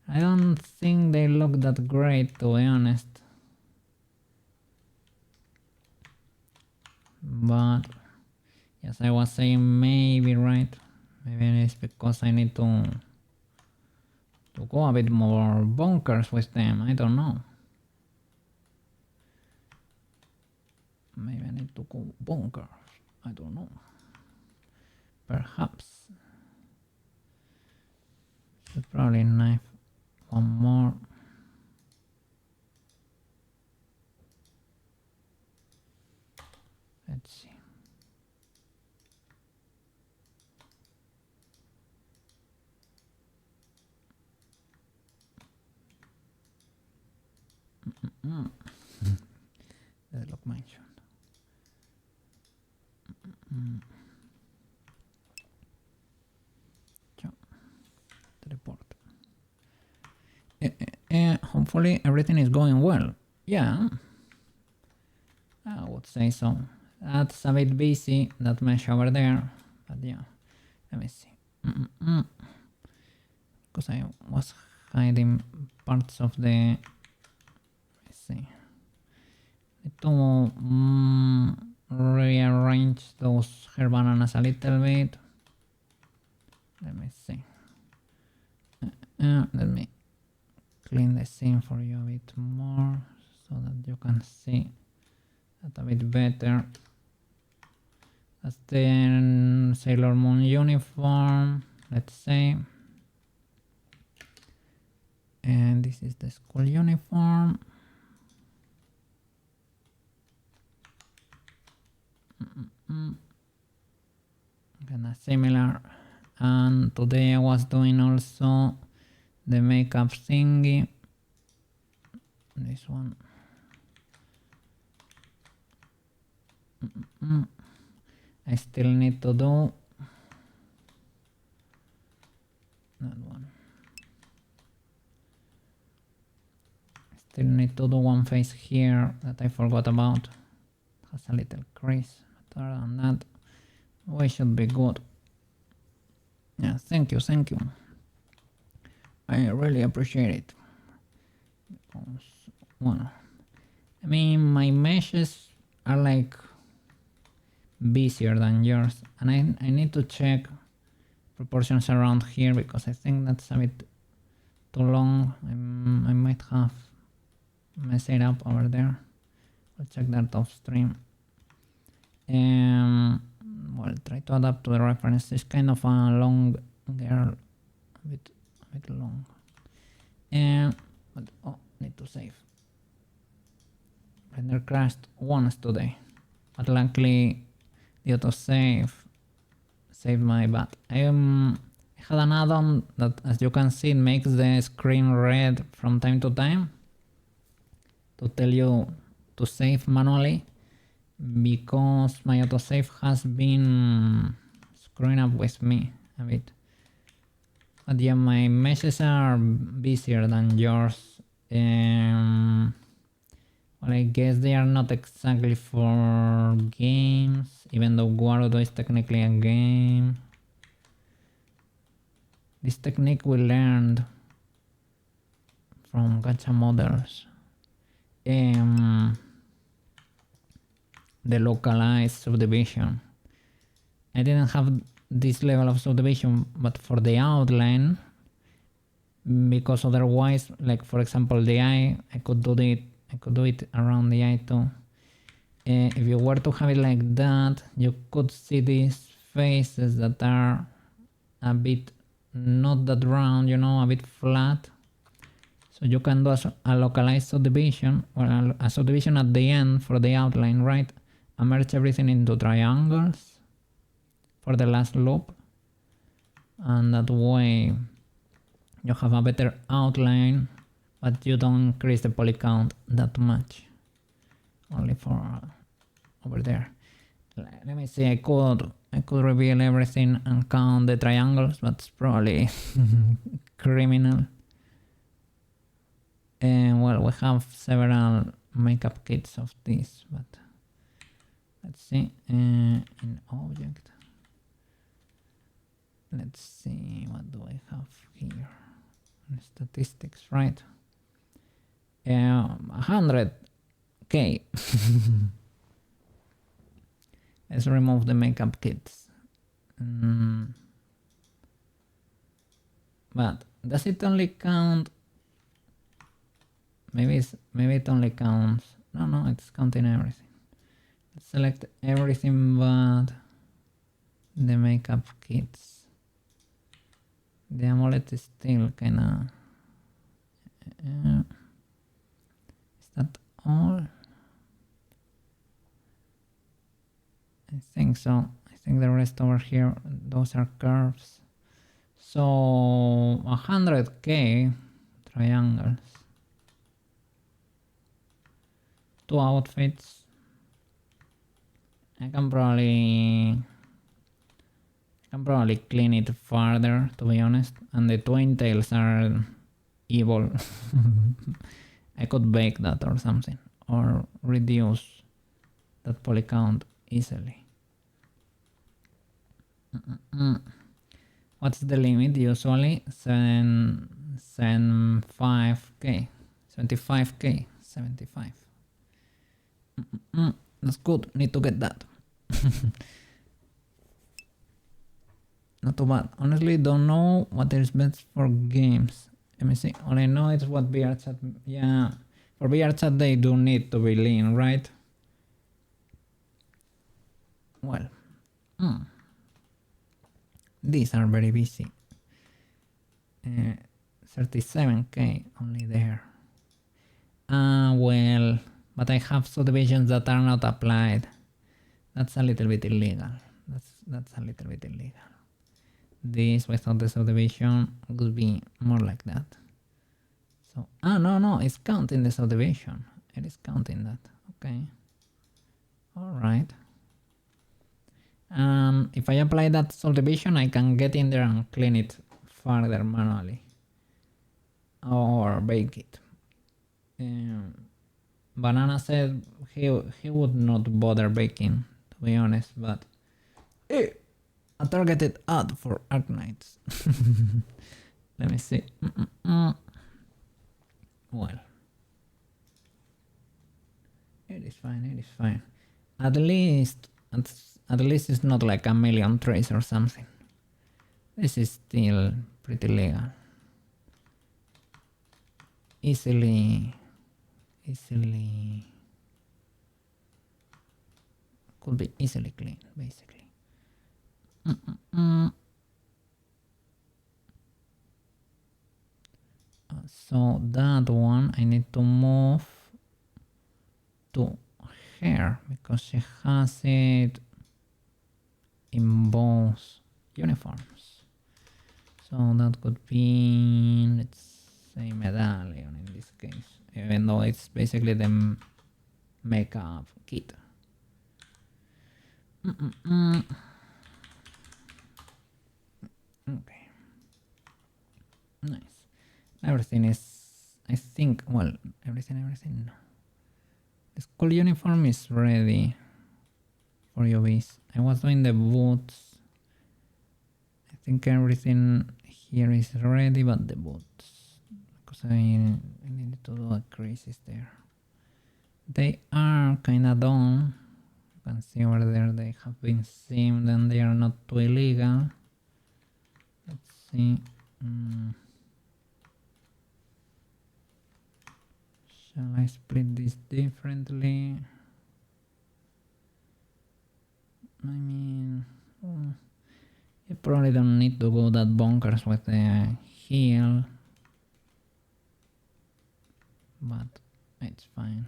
I don't think they look that great, to be honest. But yes, I was saying maybe, right? Maybe it's because I need to go a bit more bonkers with them. I don't know. Maybe I need to go bonkers. I don't know. Perhaps. Should probably knife one more. Deadlock mentioned. Report. Hopefully everything is going well. Yeah, I would say so. That's a bit busy, that mesh over there, but yeah, let me see. Because I was hiding parts of the. Let's see. Need to rearrange those hair bananas a little bit. Let me see. Let me clean the scene for you a bit more so that you can see that a bit better. That's the Sailor Moon uniform, let's say. And this is the school uniform. Kinda similar. And today I was doing also the makeup thingy. This one. I still need to do that one. Still need to do one face here that I forgot about. Has a little crease, but other than that, we should be good. Yeah, thank you. I really appreciate it. Because, well, I mean, my meshes are like busier than yours, and I need to check proportions around here because I think that's a bit too long. I might have messed it up over there. I'll check that off stream. Well, try to adapt to the reference. It's kind of a long girl, a bit long. But oh, need to save. Render crashed once today, but luckily the autosave saved my butt. I had an add-on that, as you can see, it makes the screen red from time to time to tell you to save manually, because my autosave has been screwing up with me a bit. But yeah, my meshes are busier than yours. Well, I guess they are not exactly for games, even though Guarudo is technically a game. This technique we learned from gacha models. The localized subdivision. I didn't have this level of subdivision, but for the outline, because otherwise, like for example the eye, I could do it around the eye too. If you were to have it like that, you could see these faces that are a bit not that round, you know, a bit flat. So you can do a localized subdivision, or a subdivision at the end for the outline, right? And merge everything into triangles for the last loop. And that way you have a better outline, but you don't increase the poly count that much. Only for over there. Let me see, I could reveal everything and count the triangles, but it's probably criminal. And well, we have several makeup kits of this, but let's see. In object, let's see, what do I have here? Statistics, right? 100k. Let's remove the makeup kits. But does it only count? Maybe it only counts. No, it's counting everything. Let's select everything but the makeup kits. The amulet is still kinda. Is that all? I think so. I think the rest over here, those are curves. So 100k triangles. two outfits. I can probably clean it further, to be honest. And the twin tails are evil. I could bake that or something, or reduce that poly count easily. What's the limit? Usually 75k. 75. That's good. Need to get that. Not too bad. Honestly, don't know what is best for games. Let me see. All I know is what VR chat. Yeah, for VR chat they do need to be lean, right? Well, these are very busy. 37k only there. Well, but I have subdivisions that are not applied. That's a little bit illegal. That's a little bit illegal. This without the subdivision would be more like that. So, no, it's counting the subdivision. It is counting that. Okay. All right. If I apply that subdivision, I can get in there and clean it further manually, or bake it. Banana said he would not bother baking, to be honest, but a targeted ad for Arknights. Let me see. Well, it is fine. At least it's not like a million trays or something. This is still pretty legal. Easily could be easily cleaned, basically. So that one I need to move to her because she has it in both uniforms. So that could be, let's say, medallion in this case, even though it's basically the makeup kit. Okay, nice. Everything is, I think, well, everything no. The school uniform is ready for UVs. I was doing the boots. I think everything here is ready, but the boots, because I needed to do a creases there. They are kinda done. You can see over there they have been seamed and they are not too illegal. Let's see. Shall I split this differently? I mean, you probably don't need to go that bonkers with the heel, but it's fine.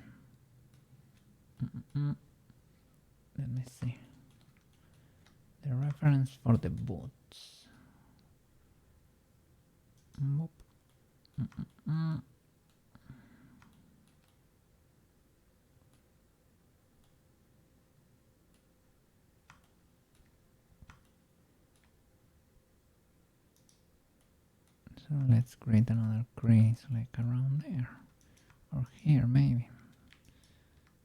Let me see. The reference for the boots. So let's create another crease like around there, or here maybe,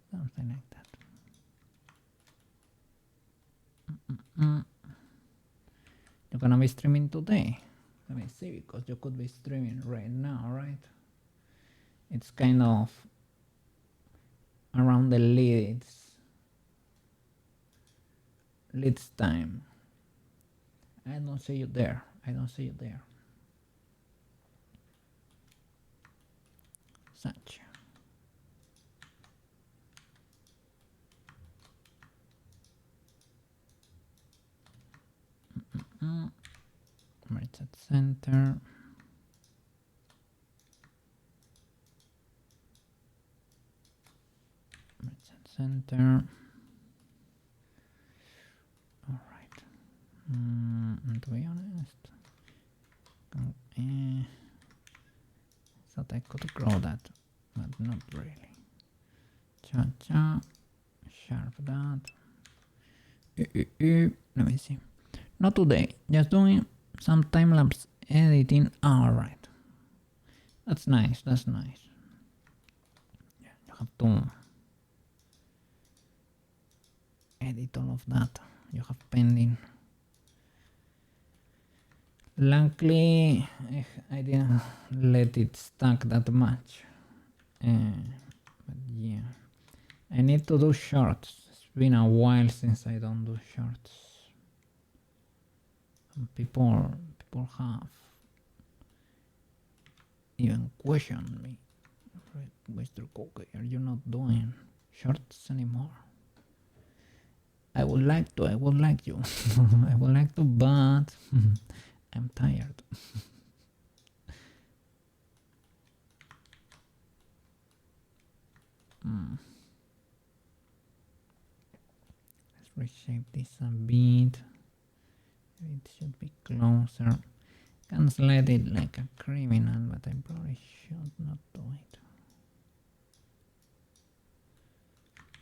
something like that. You're gonna be streaming today? Let me see, because you could be streaming right now, right? It's kind of around the leads time. I don't see you there. Such. Merge at center. Merge at center. All right. To be honest, thought I could grow that, but not really. Cha. Sharp that. Let me see. Not today. Just doing some time-lapse editing. Alright. That's nice. That's nice. Yeah, you have to edit all of that. You have pending. Luckily, I didn't let it stuck that much. But yeah, I need to do shorts. It's been a while since I don't do shorts. And people have even questioned me. Mr. Cookie, are you not doing shorts anymore? I would like to, I would like you. I would like to, but I'm tired. Let's reshape this a bit. It should be closer. Can't slide it like a criminal, but I probably should not do it.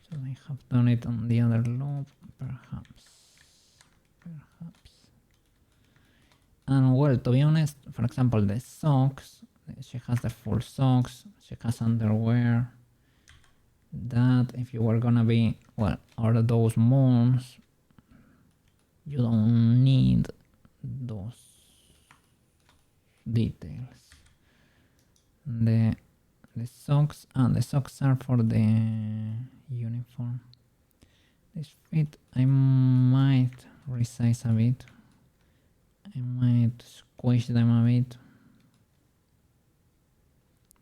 So I have done it on the other loop, perhaps. And well, to be honest, for example, the socks, she has the full socks, she has underwear. That if you were gonna be, well, all those moons, you don't need those details. The socks, and the socks are for the uniform. This fit, I might resize a bit. I might squish them a bit,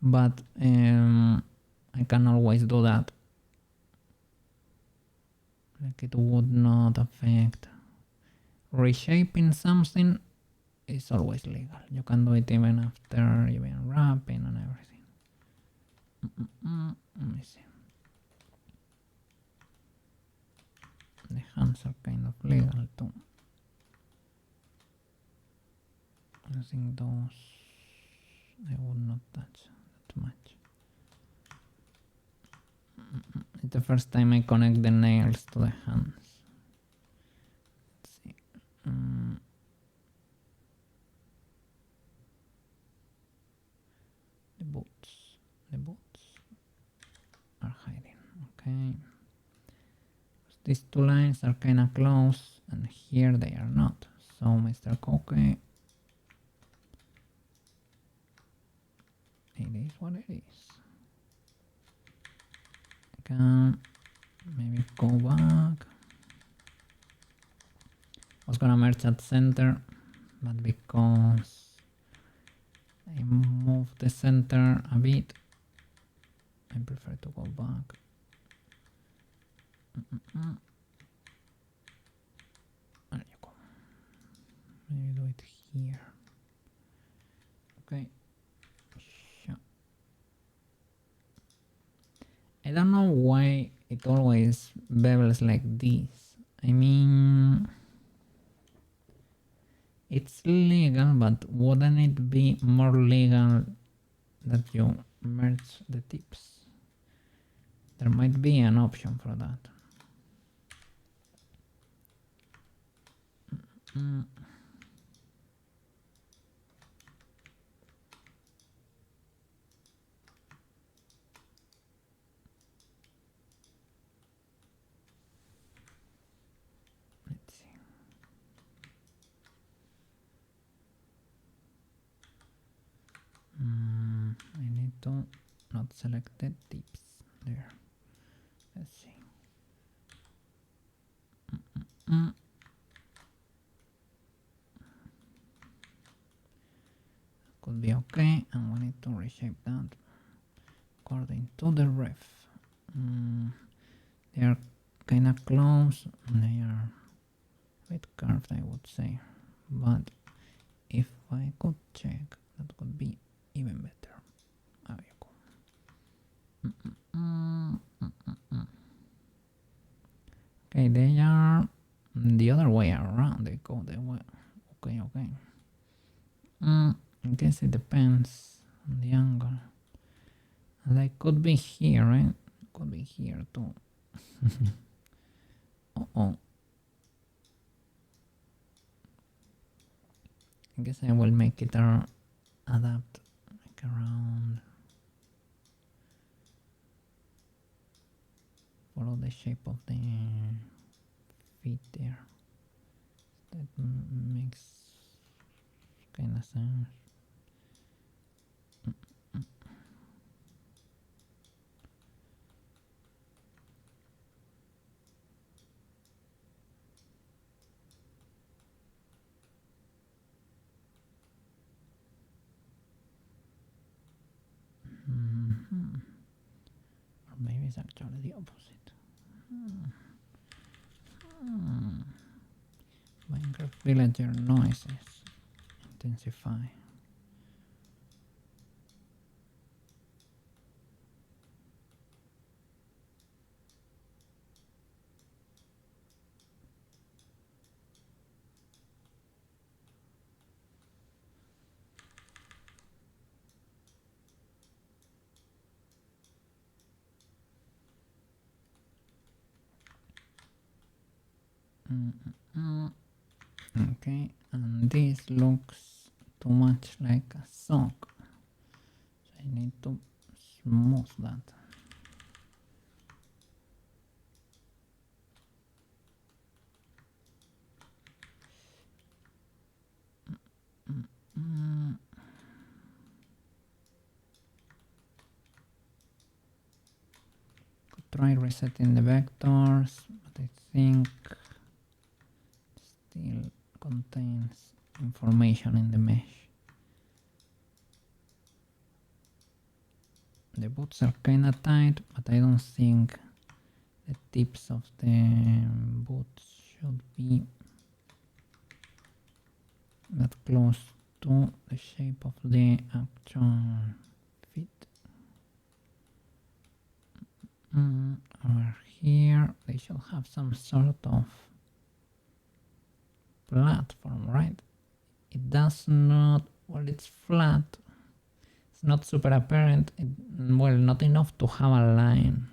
but I can always do that. Like it would not affect. Reshaping something is always legal. You can do it even after even wrapping and everything. Let me see. The hands are kind of legal too. I think those I would not touch that much. It's the first time I connect the nails to the hands. Let's see. The boots are hiding. Okay. These two lines are kind of close, and here they are not. So, Mr. Cookie, it is what it is. I can maybe go back. I was gonna merge at center, but because I moved the center a bit, I prefer to go back. There you go. Maybe do it here. Okay. Sure. I don't know why it always bevels like this. I mean, it's legal, but wouldn't it be more legal that you merge the tips? There might be an option for that. Let's see. I need to not select the tips there. Let's see. Could be okay, and we need to reshape that according to the ref. They are kind of close, they are a bit curved, I would say, but if I could check, that could be even better. There you go. Okay, they are the other way around. They go the way. Okay. I guess it depends on the angle. They could be here, right? could be here too. Oh. I guess I will make it adapt like around. Follow the shape of the feet there. That makes kind of sense. Or maybe it's actually the opposite. Minecraft villager noises intensify. Okay, and this looks too much like a sock, so I need to smooth that. Could try resetting the vectors, but I think still contains information in the mesh. The boots are kinda tight, but I don't think the tips of the boots should be that close to the shape of the actual feet. Over here they should have some sort of platform, right? It does not, well, it's flat. It's not super apparent. Well, not enough to have a line.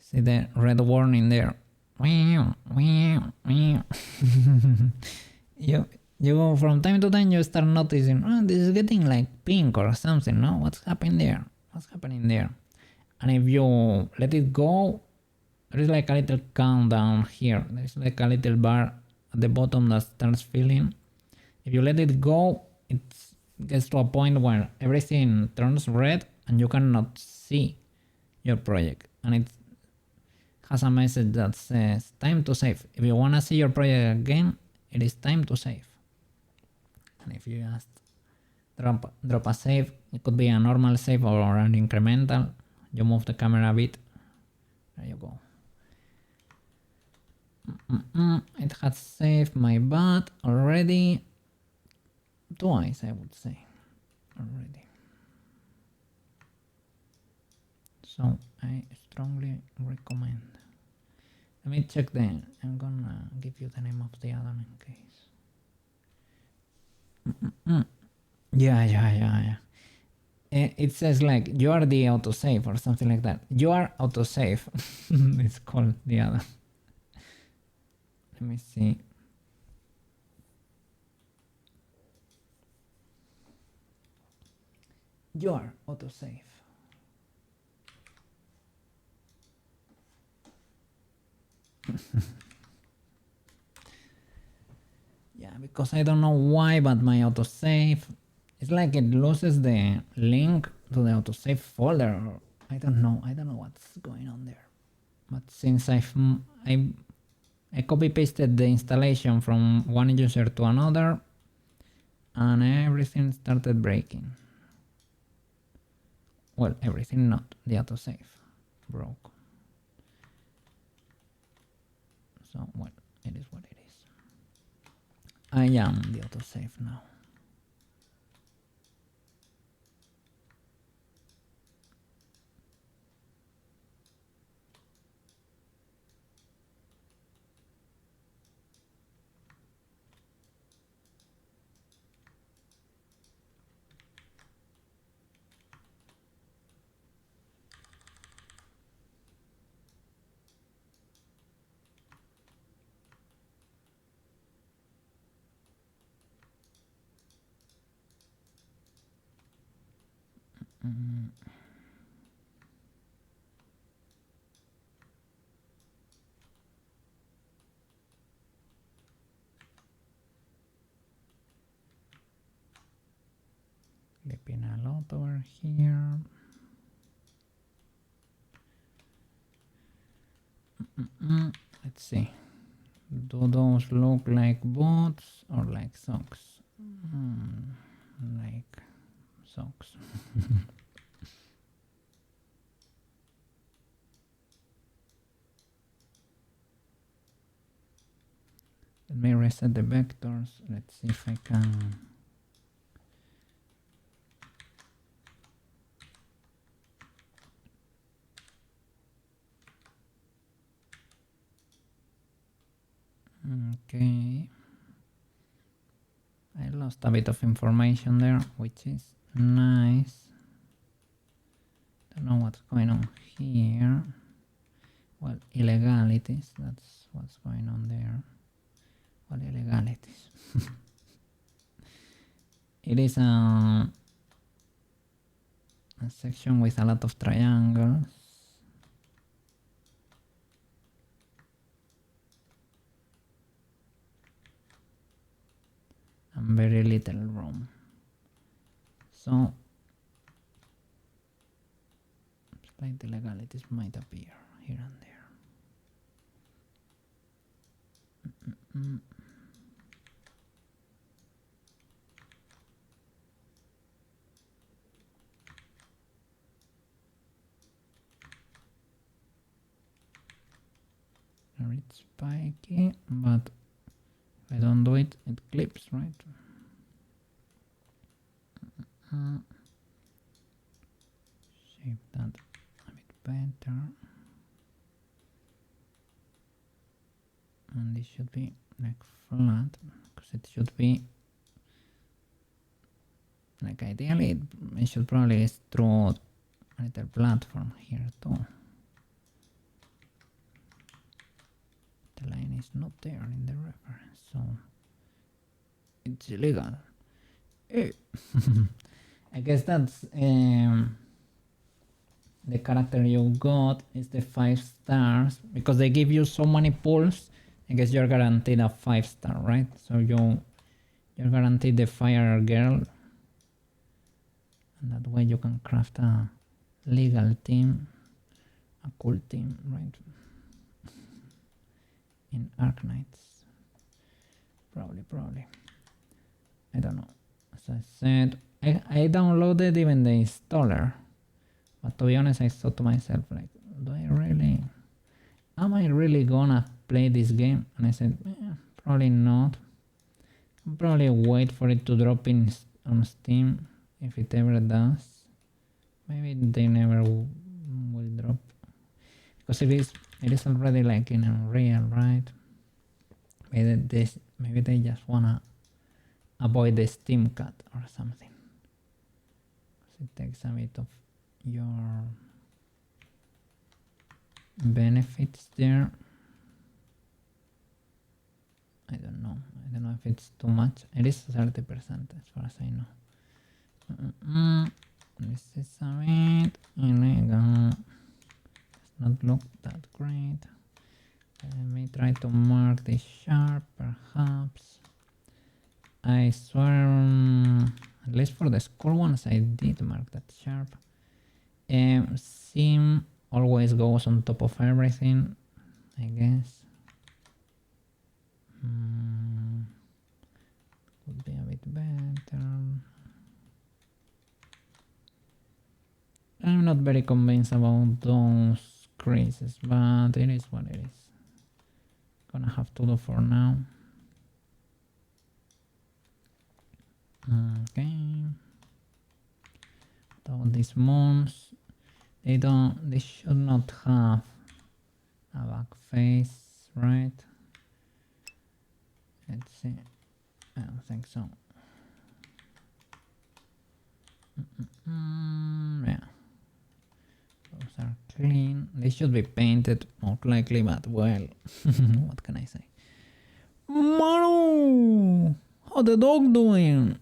See the red warning there. You from time to time you start noticing, oh, this is getting like pink or something, no? What's happening there? What's happening there? And if you let it go, there is like a little countdown here. There's like a little bar at the bottom that starts filling. If you let it go, it gets to a point where everything turns red and you cannot see your project. And it has a message that says time to save. If you want to see your project again, it is time to save. And if you just drop a save, it could be a normal save or an incremental. You move the camera a bit. There you go. It has saved my butt already. Twice, I would say. Already. So I strongly recommend. Let me check the. I'm gonna give you the name of the add-on in case. Yeah. It says like you are the autosave or something like that. You are autosave. It's called the add-on. Let me see. You are autosave. Yeah, because I don't know why, but my autosave, it's like it loses the link to the autosave folder. Or I don't know what's going on there. But since I copy pasted the installation from one user to another, and everything started breaking. Well, everything not, the autosave broke. So, well, it is what it is. I am the autosave now. Clipping a lot over here. Let's see. Do those look like boots or like socks? Like socks. Let me reset the vectors. Let's see if I can. Okay. I lost a bit of information there, which is nice. Don't know what's going on here. Well, illegalities, that's what's going on there. Well, illegalities. It is a section with a lot of triangles. And very little room. So slight illegalities might appear here and there. It's spiky, but if I don't do it, it clips, right? Shape that a bit better. And this should be like flat, because it should be like ideally it should probably throw a little platform here too. The line is not there in the reference, so it's illegal. I guess that's the character you got is the 5 stars, because they give you so many pulls. I guess you're guaranteed a 5-star, right? So you're guaranteed the fire girl, and that way you can craft a legal team, a cool team, right? In Arknights, probably. I don't know. As I said, I downloaded even the installer, but to be honest, I thought to myself, like, am I really gonna play this game? And I said, probably not. I'll probably wait for it to drop in on Steam, if it ever does. Maybe they never will drop, because it is already like in Unreal, right? Maybe they just wanna avoid the Steam cut or something. It takes a bit of your benefits there. I don't know if it's too much. It is 30% as far as I know. This is a bit illegal. Does not look that great. Let me try to mark this sharp, perhaps. I swear, at least for the school ones, I did mark that sharp. Seam always goes on top of everything, I guess. Could be a bit better. I'm not very convinced about those creases, but it is what it is. Gonna have to do for now. Okay. So these moons, they should not have a back face, right? Let's see. I don't think so. Yeah. Those are clean. They should be painted, most likely, but well, what can I say? Manu! How the dog doing?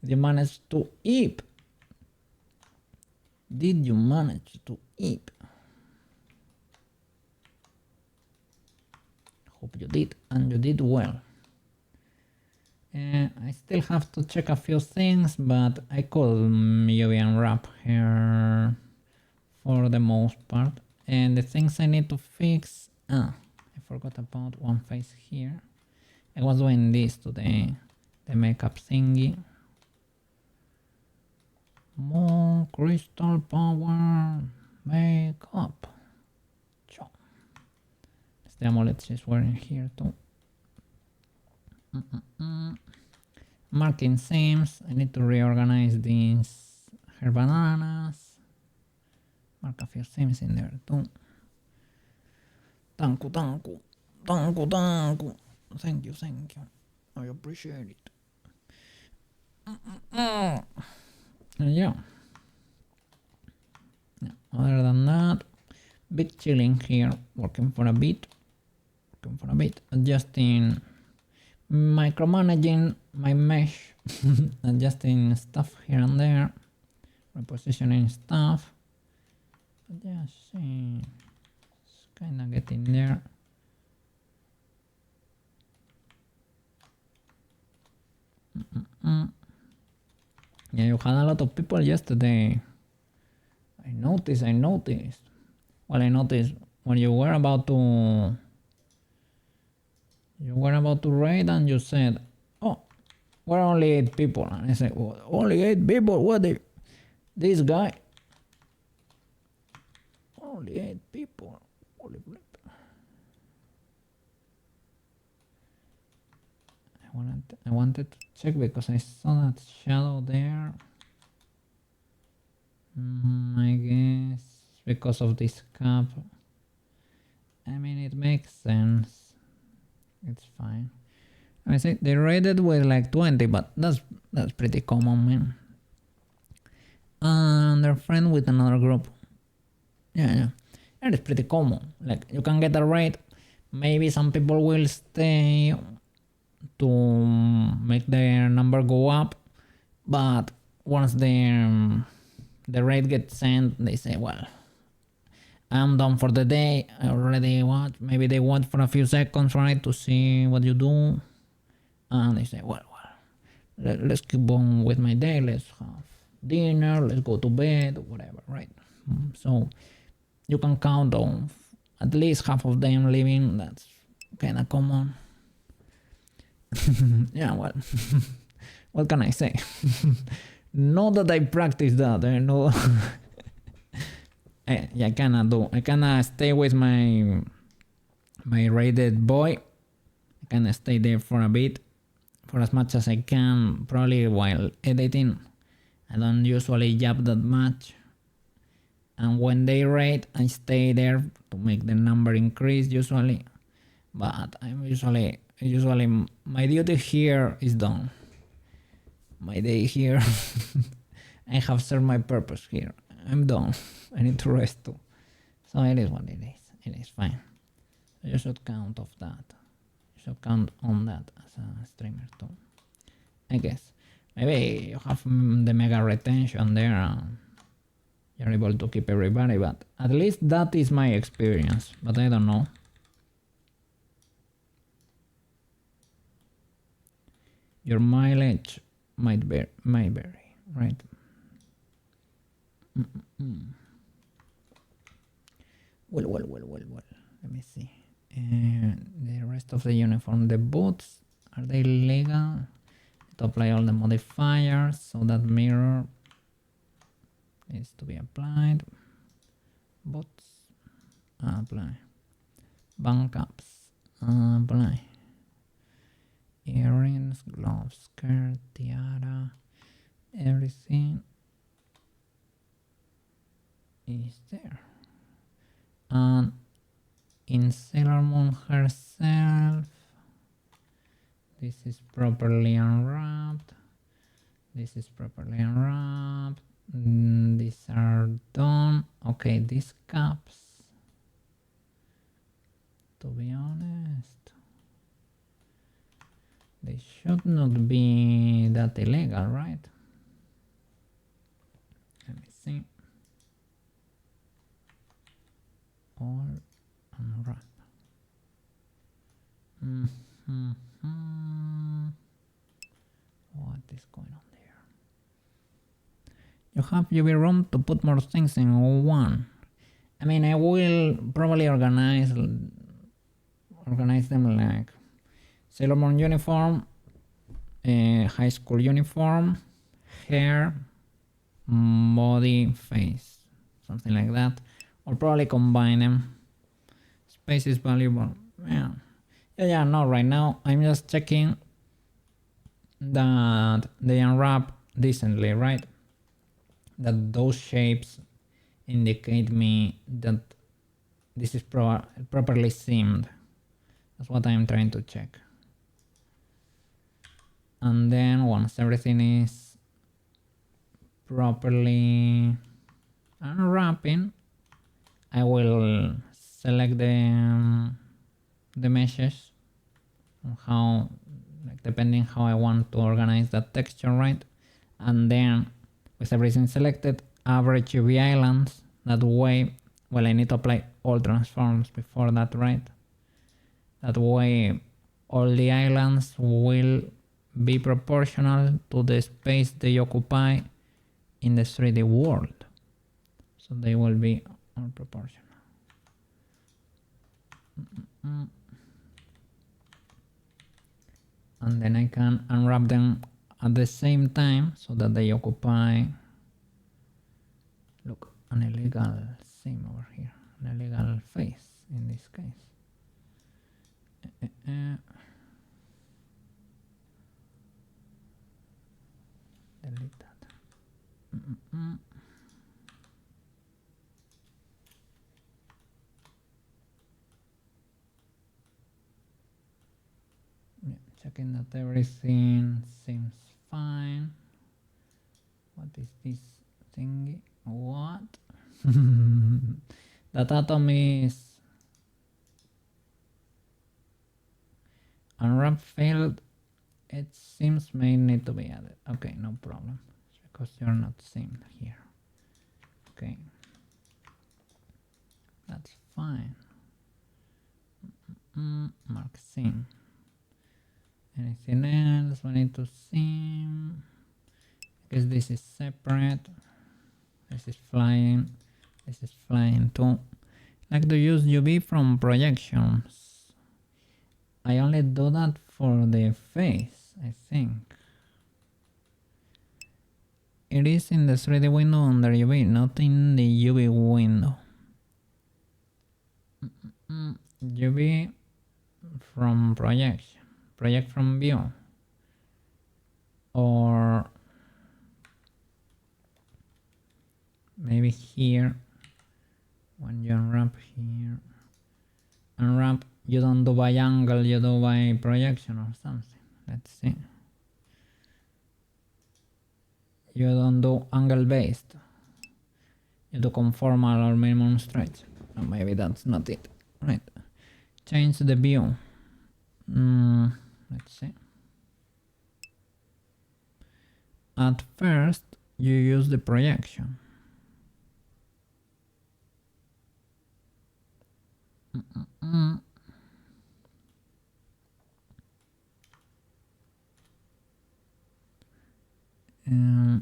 You managed to eat. Did you manage to eat? Hope you did, and you did well. I still have to check a few things, but I could maybe unwrap here for the most part. And the things I need to fix... I forgot about one face here. I was doing this to the makeup thingy. More crystal power makeup. The amulets is wearing here too. Marking seams. I need to reorganize these her bananas. Mark a few seams in there too. Thank you. Thank you. I appreciate it. Yeah. Other than that, bit chilling here, working for a bit, adjusting, micromanaging my mesh, adjusting stuff here and there, repositioning stuff. But yeah, see, it's kind of getting there. Yeah, you had a lot of people yesterday. I noticed. Well, I noticed when you were about to raid and you said, "Oh, we're only 8 people," and I said, well, "Only 8 people? What this guy? Only 8 people? Holy flip!" I wanted to check because I saw that shadow there. I guess because of this cap. I mean, it makes sense. It's fine. I say they raided with like 20, but that's pretty common, man. And they're friends with another group. Yeah. That is pretty common. Like, you can get a raid. Maybe some people will stay to make their number go up, but once the raid gets sent, they say, well, I'm done for the day. I already watch. Maybe they watch for a few seconds, right, to see what you do, and they say, well, let's keep on with my day. Let's have dinner. Let's go to bed, whatever, right? So you can count on at least half of them leaving. That's kind of common. Yeah, well, what can I say? Not that I practice that. I know. I cannot do. I cannot stay with my raided boy. I can stay there for a bit, for as much as I can. Probably while editing. I don't usually jab that much. And when they raid, I stay there to make the number increase usually. But I'm usually my duty here is done. My day here. I have served my purpose here. I'm done. I need to rest too. So it is what it is. It is fine. You should count off that. You should count on that as a streamer too. I guess. Maybe you have the mega retention there. You're able to keep everybody, but at least that is my experience. But I don't know. Your mileage might vary, right? Well. Let me see. And the rest of the uniform, the boots, are they legal? To apply all the modifiers, so that mirror needs to be applied. Boots, apply. Bang caps, apply. Earrings, gloves, skirt, tiara, everything is there. And in Sailor Moon herself, this is properly unwrapped. This is properly unwrapped. These are done. Okay, these caps, to be honest, they should not be that illegal, right? Let me see. all unwrap. What is going on there? You have UV room to put more things in one. I mean, I will probably organize them like Sailor Moon uniform, high school uniform, hair, body, face, something like that, or probably combine them. Space is valuable. Yeah, no, right now I'm just checking that they unwrap decently, right? That those shapes indicate me that this is properly seamed. That's what I'm trying to check. And then once everything is properly unwrapping, I will select the meshes, how, like, depending how I want to organize that texture, right? And then with everything selected, average UV islands. That way, well, I need to apply all transforms before that, right? That way all the islands will be proportional to the space they occupy in the 3D world. So they will be all proportional. And then I can unwrap them at the same time so that they occupy, look, an illegal seam over here, an illegal face in this case. Delete that. Yeah, checking that everything seems fine. What is this thingy? What? That atom is unwrap failed. It seems may need to be added. Okay, no problem. It's because you're not seamed here. Okay. That's fine. Mark seam. Anything else we need to seam? Because this is separate. This is flying. This is flying too. I like to use UV from projections. I only do that for the face, I think. It is in the 3D window under UV, not in the UV window. UV from projection, project from view, or maybe here when you unwrap here, unwrap, you don't do by angle, you do by projection or something. Let's see. You don't do angle based, you do conformal or minimum stretch. Oh, maybe that's not it, right? Change the view. Let's see. At first you use the projection.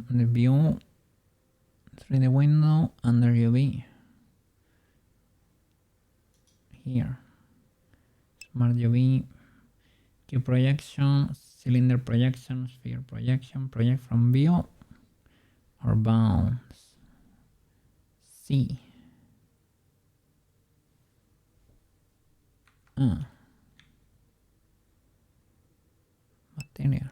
The view 3D window under UV here, smart UV, Q projection, cylinder projection, sphere projection, project from view or bounds. C. Material.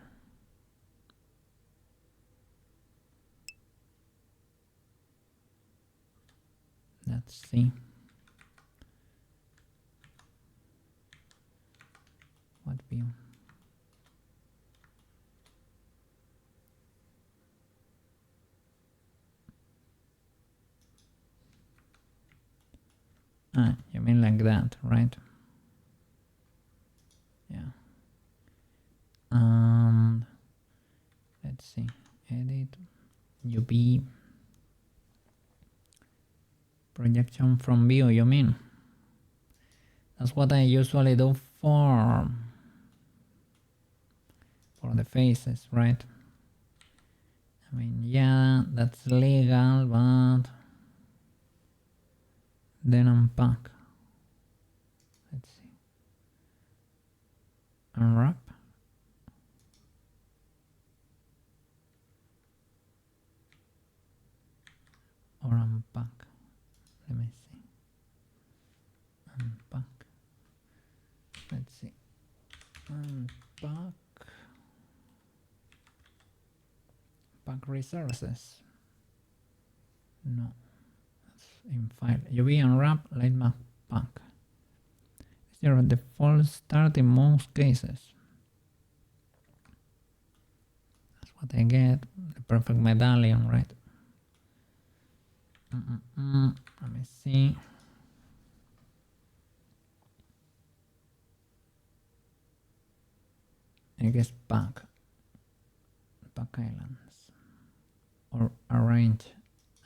Let's see. What view? You mean like that, right? Yeah. Let's see. Edit. UV. Projection from view, you mean? That's what I usually do for the faces, right? I mean, yeah, that's legal, but then unpack. Let's see. Unwrap. Or unpack. Let me see. Unpack. Let's see. Unpack. Pack resources. No. That's in file. UV unwrap, light map pack. It's your default start in most cases. That's what I get. The perfect medallion, right? Let me see. I guess pack islands or arrange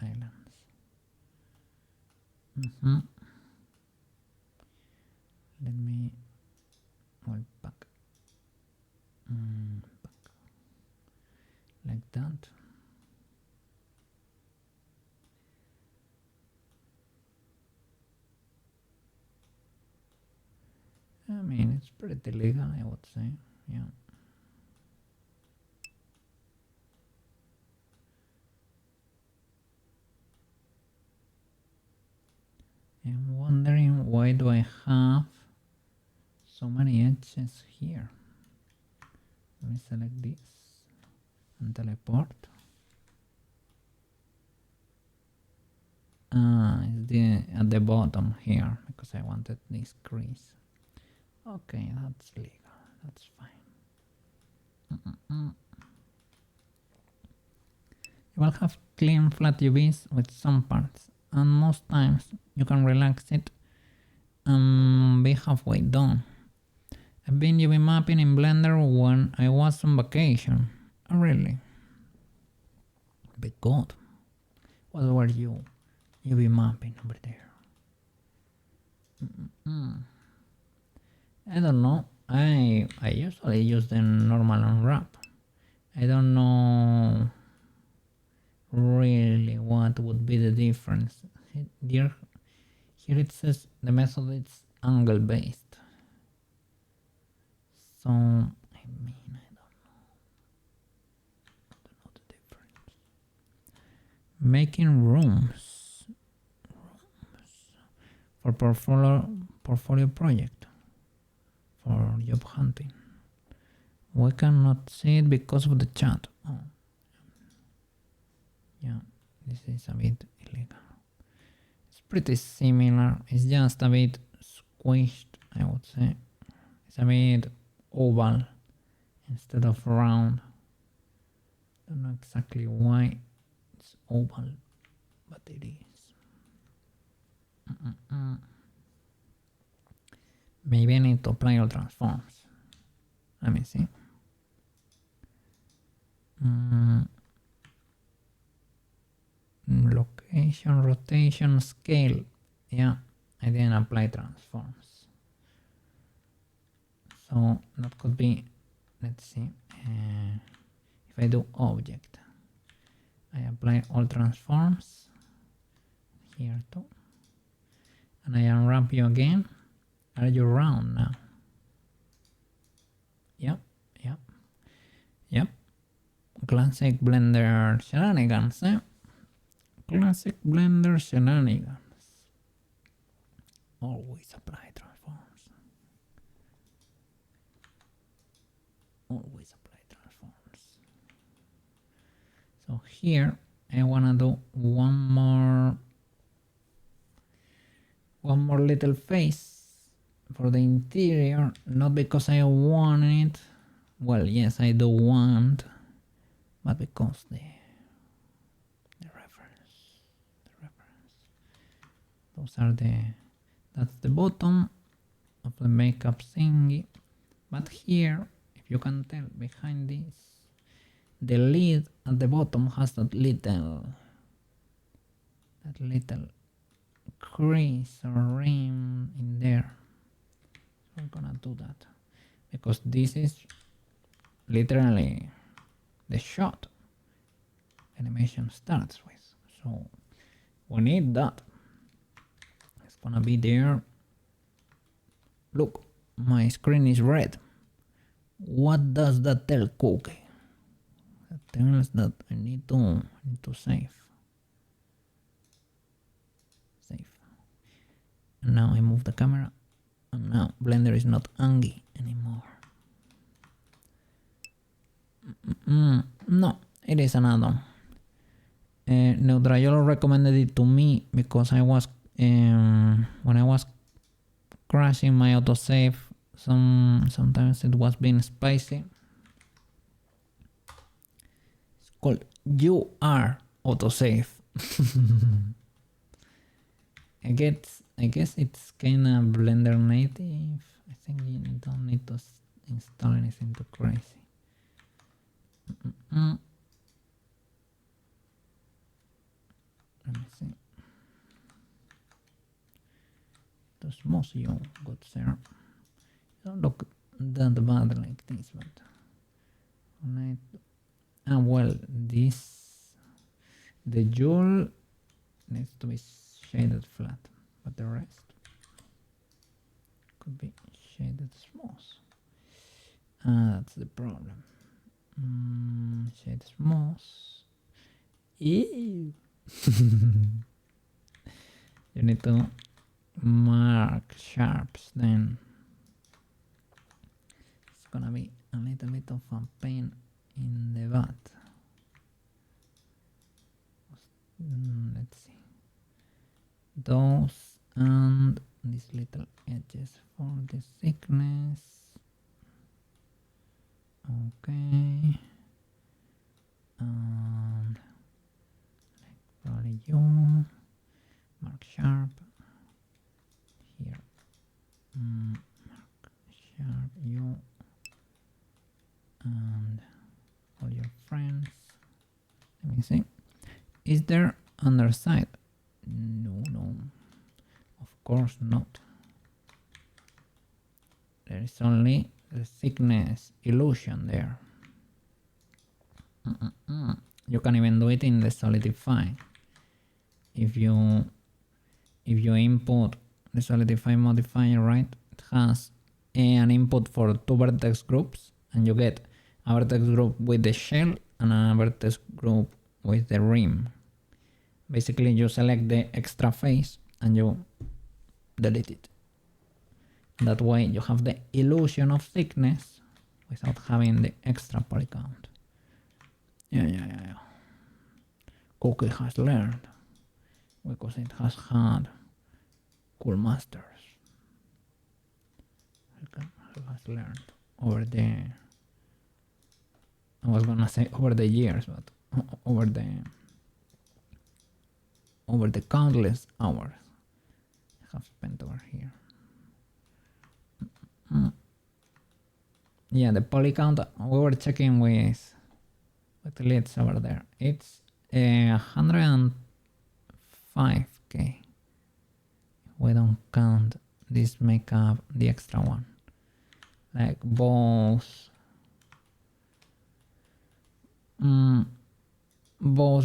islands. Let me pack. Pack like that. I mean, it's pretty legal, I would say. Yeah. I'm wondering, why do I have so many edges here? Let me select this and teleport. It's at the bottom here because I wanted this crease. Okay, that's legal. That's fine. You will have clean flat UVs with some parts, and most times you can relax it and be halfway done. I've been UV mapping in Blender when I was on vacation. Oh, really? Be good. What were you UV mapping over there? I don't know. I usually use the normal unwrap. I don't know really what would be the difference. Here it says the method is angle based. So I mean, I don't know the difference. Making rooms for portfolio project, for job hunting. We cannot see it because of the chat. Oh. Yeah, this is a bit illegal. It's pretty similar. It's just a bit squished, I would say. It's a bit oval instead of round. Don't know exactly why it's oval, but it is. Maybe I need to apply all transforms. Let me see. Location, rotation, scale. Yeah, I didn't apply transforms. So that could be, let's see, if I do object, I apply all transforms here too, and I unwrap you again. Are you round now? Yep. Classic Blender shenanigans, eh? Classic Blender shenanigans. Always apply transforms. Always apply transforms. So here I wanna do one more little face for the interior, not because I want it. Well, yes, I do want, but because the reference. Those are that's the bottom of the makeup thingy. But here, if you can tell, behind this, the lid at the bottom has that little crease or rim in there. we're gonna do that because this is literally the shot animation starts with. So we need that. It's gonna be there. Look, my screen is red. What does that tell Cookie? That tells that I need to save. Save. And now I move the camera, and now Blender is not angry anymore. No, it is an add-on. Neutrayolo recommended it to me because I was when I was crashing my autosave, sometimes it was being spicy. It's called UR autosave. I guess it's kinda Blender native. I think you don't need to install anything too crazy. Let me see. The small you got there. Don't look that bad like this, but well, the jewel needs to be shaded flat, but the rest could be shaded smooth. That's the problem. Shade smooth. Ew. You need to mark sharps, then it's gonna be a little bit of a pain in the butt. Let's see, those and these little edges for the thickness. Okay, and probably you mark sharp here. Mark sharp you and all your friends. Let me see. Is there underside? No, of course not. There is only the thickness illusion there. You can even do it in the solidify. If you input the solidify modifier, right, it has an input for 2 vertex groups, and you get a vertex group with the shell and a vertex group with the rim. Basically, you select the extra face and you delete it. That way you have the illusion of thickness without having the extra poly count. Yeah. Cookie has learned because it has had cool masters. It has learned over the, I was gonna say over the years, but over the countless hours I have spent over here. Yeah, the poly count we were checking with leads over there. It's 105k. We don't count this makeup, the extra one, like both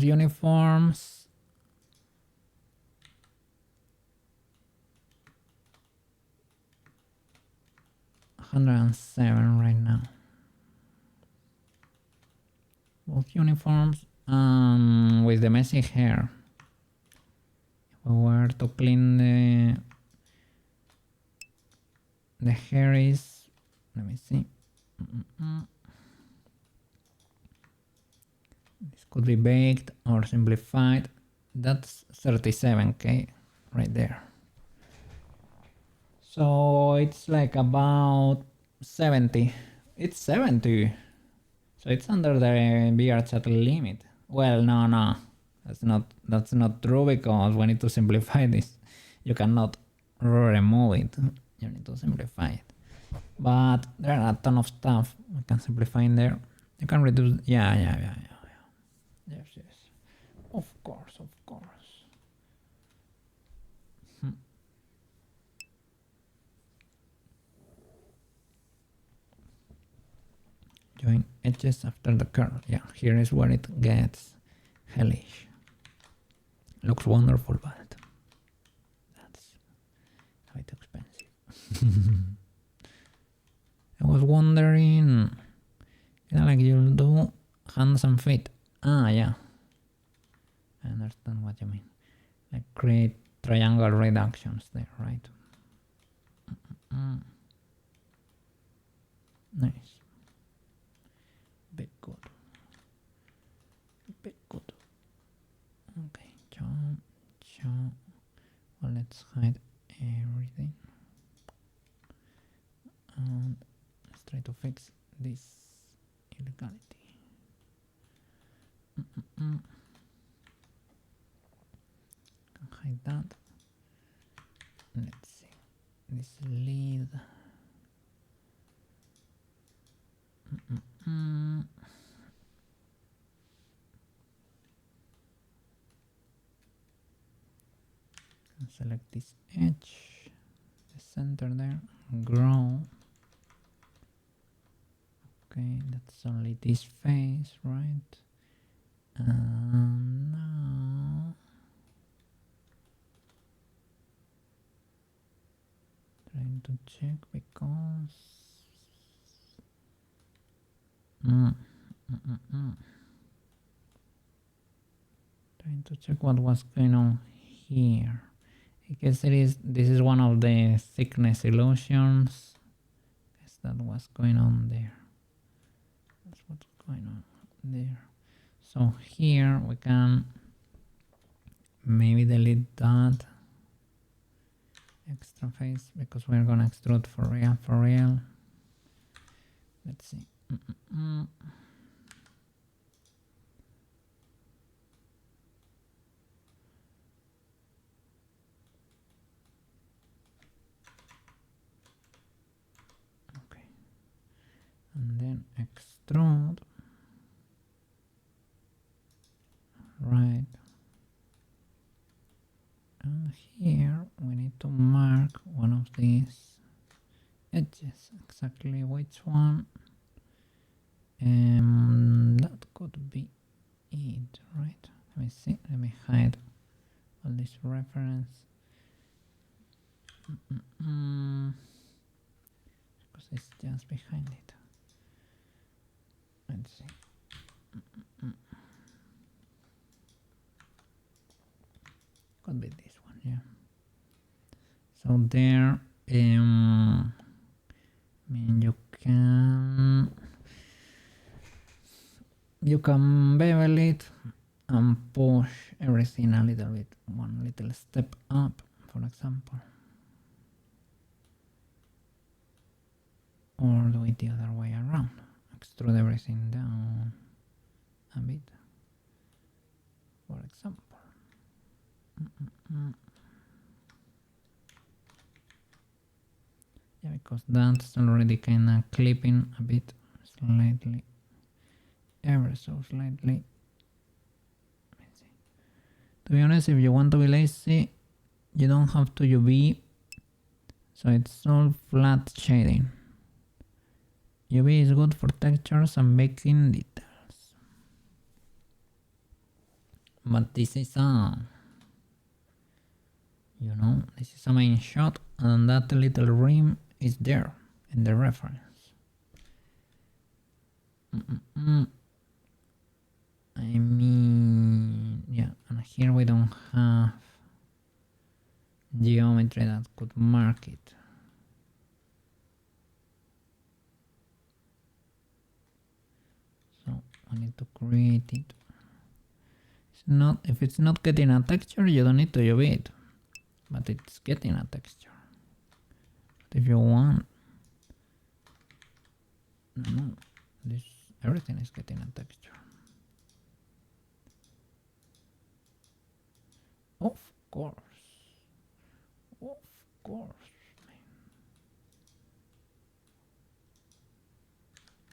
uniforms. $107 right now. Both uniforms with the messy hair. If we were to clean the hair is, let me see. This could be baked or simplified. That's 37k right there. So it's like about 70. It's 70. So it's under the VR chat limit. Well, no. That's not true because we need to simplify this. You cannot remove it. You need to simplify it. But there are a ton of stuff we can simplify in there. You can reduce. Yeah. Yes. Of course. Join edges after the curve. Yeah, here is where it gets hellish. Looks wonderful, but that's a bit expensive. I was wondering, like you'll do hands and feet. Ah, yeah. I understand what you mean. Like create triangle reductions there, right? Nice. Bit good. Bit good. Okay, jump. Well, let's hide everything. And let's try to fix this illegality. Can hide that. Let's see. This lead. Select this edge, the center there, grow. Okay, that's only this face, right? And now trying to check because trying to check what was going on here. I guess this is one of the thickness illusions. I guess that was going on there. That's what's going on there. So here we can maybe delete that extra face because we're gonna extrude for real. Let's see. Okay. And then extrude. Right. And here we need to mark one of these edges. Exactly which one. That could be it, right? Let me see. Let me hide all this reference. Because it's just behind it. Let's see. Could be this one, yeah. So there, I mean, you can bevel it and push everything a little bit, one little step up, for example. Or do it the other way around. Extrude everything down a bit, for example. Yeah, because that's already kind of clipping a bit, slightly, ever so slightly. Let's see. To be honest, if you want to be lazy, you don't have to UV, so it's all flat shading. UV is good for textures and making details. But this is this is a main shot, and that little rim is there in the reference. I mean, yeah, and here we don't have geometry that could mark it. So I need to create it. If it's not getting a texture, you don't need to UV it, but it's getting a texture. But if you want, no, everything is getting a texture. Of course.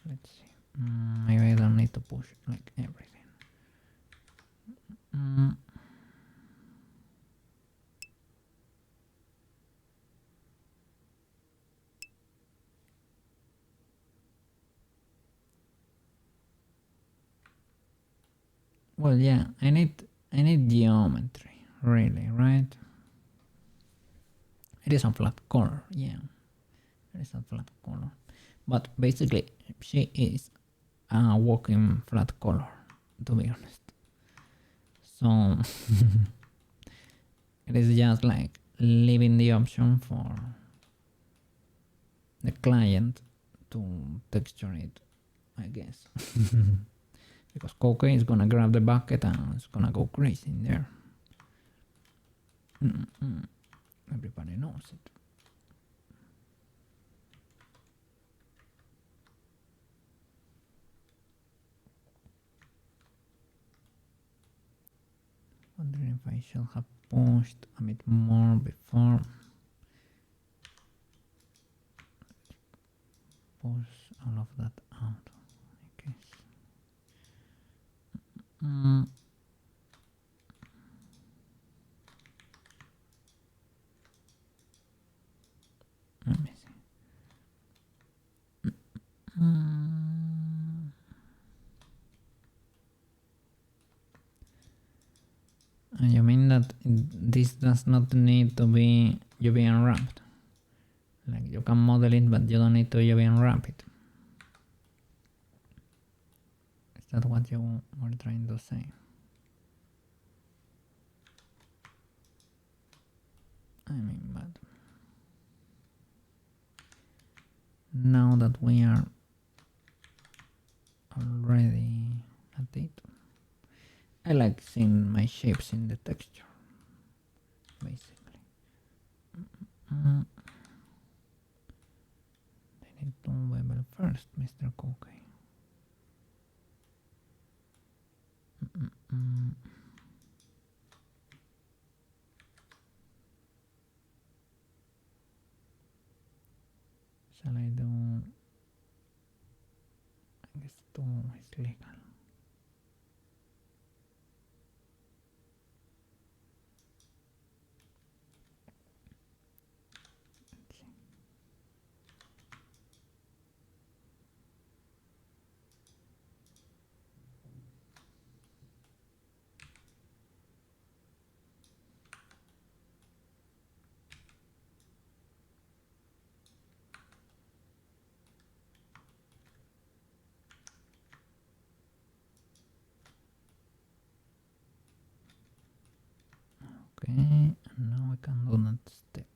Let's see. Maybe I don't need to push like everything. Well, yeah, I need geometry, really, right? It is a flat color, yeah. It is a flat color. But basically, she is a walking flat color, to be honest. So, it is just like leaving the option for the client to texture it, I guess. Because Coke is gonna grab the bucket and it's gonna go crazy in there. Everybody knows it. Wondering if I should have pushed a bit more before. Push all of that out, I guess. Let me see. And you mean that this does not need to be UV unwrapped? Like you can model it, but you don't need to UV unwrap it. Is that what you were trying to say? I mean, but now that we are already at it, I like seeing my shapes in the texture, basically. They need to bevel first, Mr. Cookie. Shall I do? I guess 2 is legal. Okay, and now we can do that step.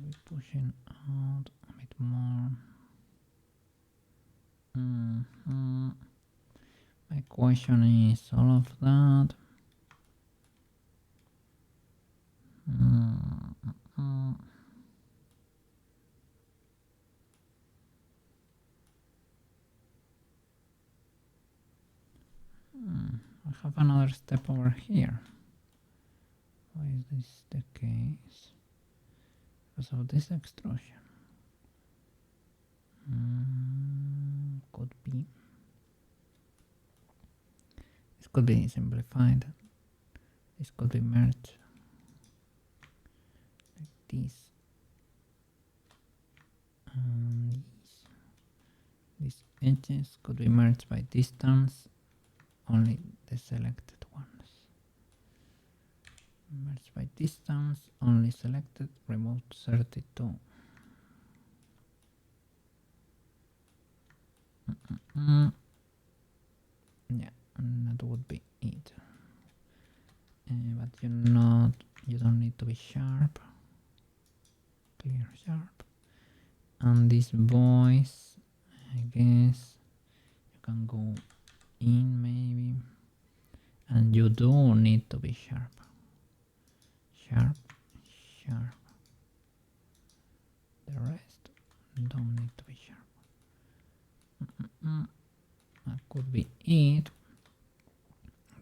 We're pushing out a bit more. My question is all of that. I have another step over here. Why is this the case? Because of this extrusion. Could be. This could be simplified. This could be merged. Like this. And these edges could be merged by distance. Only the selected ones. Merged by distance, only selected, remove 32. Yeah, and that would be it. But you don't need to be sharp. Clear sharp. And this voice, I guess you can go in maybe. And you do need to be sharp. Sharp. The rest don't need to be sharp. That could be it.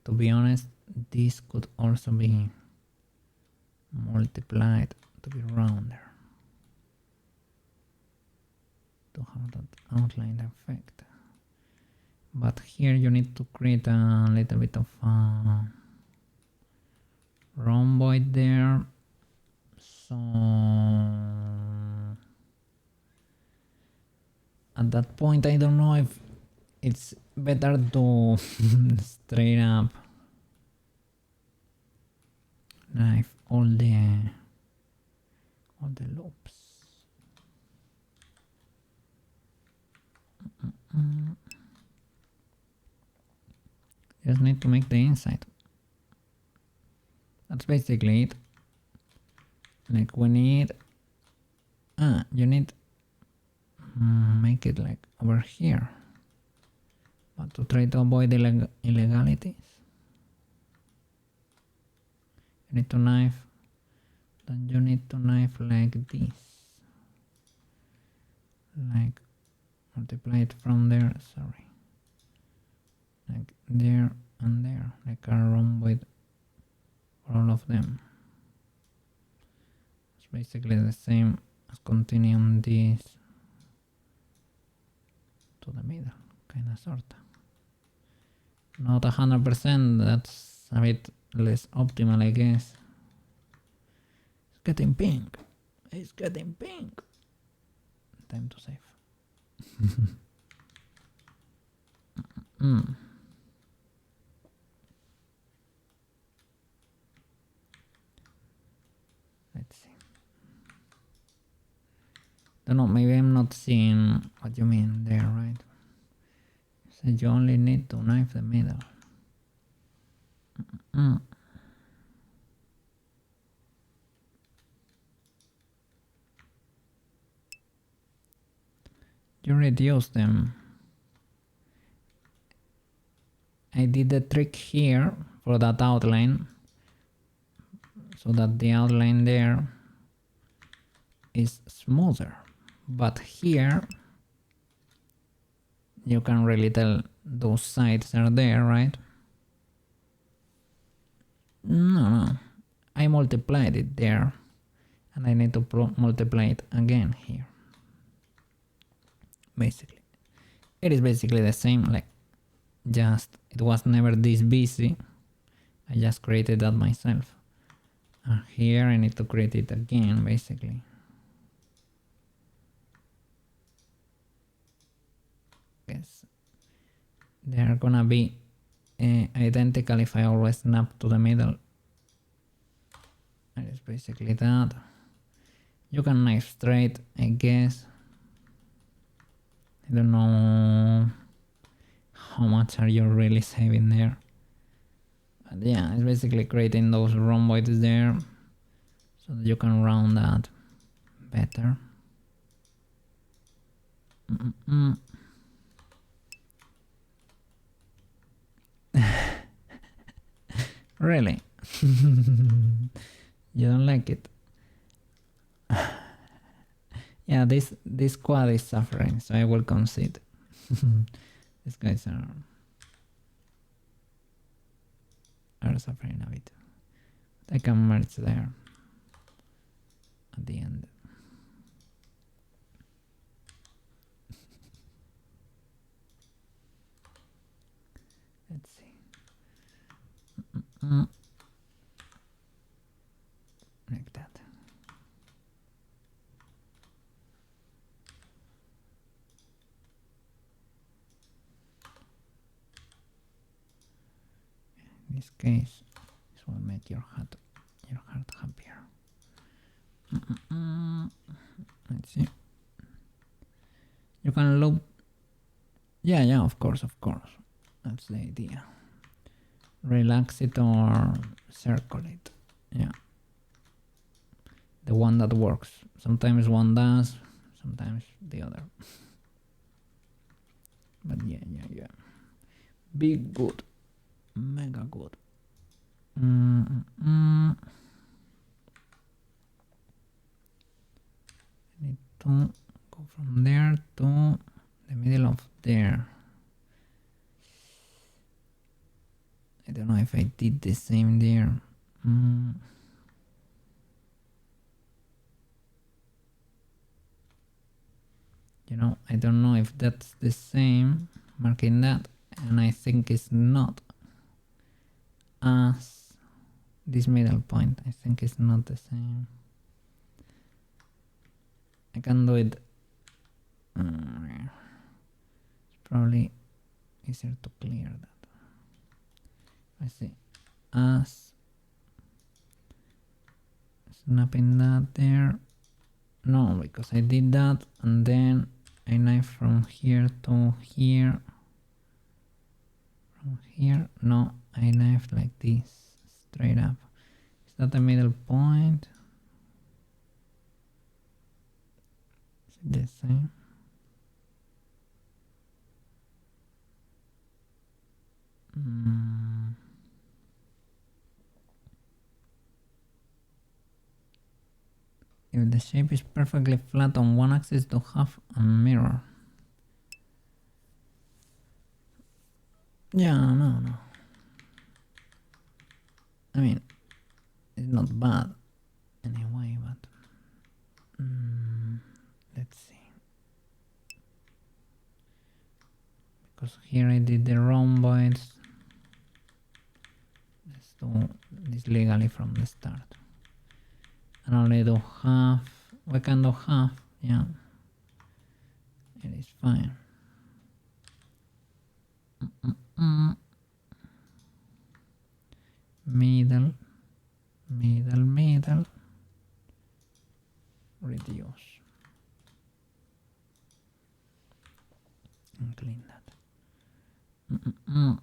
To be honest, this could also be multiplied to be rounder, to have that outline effect. But here you need to create a little bit of a rhomboid there. So at that point I don't know if it's better to straight up knife all the loops. Just need to make the inside. That's basically it. Like we need you need make it like over here, but to try to avoid illegalities you need to knife, then you need to knife like this, like multiply it from there, sorry, like there and there, like a rhomboid for all of them. It's basically the same as continuing this to the middle, kinda sorta. Not 100%, that's a bit less optimal, I guess. It's getting pink. It's getting pink. Time to save. Let's see. Don't know, maybe I'm not seeing what you mean there, right? So you only need to knife the middle. You reduce them. I did the trick here for that outline, so that the outline there is smoother. But here you can really tell those sides are there, right? No, I multiplied it there, and I need to multiply it again here. Basically, it is basically the same, like just it was never this busy. I just created that myself. Here I need to create it again, basically. Yes, they are gonna be identical if I always snap to the middle. And it's basically that. You can knife straight, I guess. I don't know how much are you really saving there. But yeah, it's basically creating those rhomboids there so that you can round that better. Really? You don't like it? Yeah, this quad is suffering, so I will concede. These guys are suffering a bit. But I can merge there at the end. Let's see. Like that. In this case, this will make your heart happier. Let's see. You can loop. Yeah, of course. That's the idea. Relax it or circle it. Yeah. The one that works. Sometimes one does, sometimes the other. But yeah. Be good. Mega good. I need to go from there to the middle of there. I don't know if I did the same there. You know, I don't know if that's the same, marking that, and I think it's not as this middle point. I think it's not the same. I can do it. It's probably easier to clear that. I see. As snapping that there. No, because I did that and then I knife from here to here. From here, no, I knife like this, straight up. Is that the middle point? Is it the same? If the shape is perfectly flat on one axis, to have a mirror. Yeah, no. I mean, it's not bad anyway, but let's see. Because here I did the rhomboids. Let's do this legally from the start. And only do half. We can do half, yeah. It is fine. Middle, reduce. And clean that. Yeah.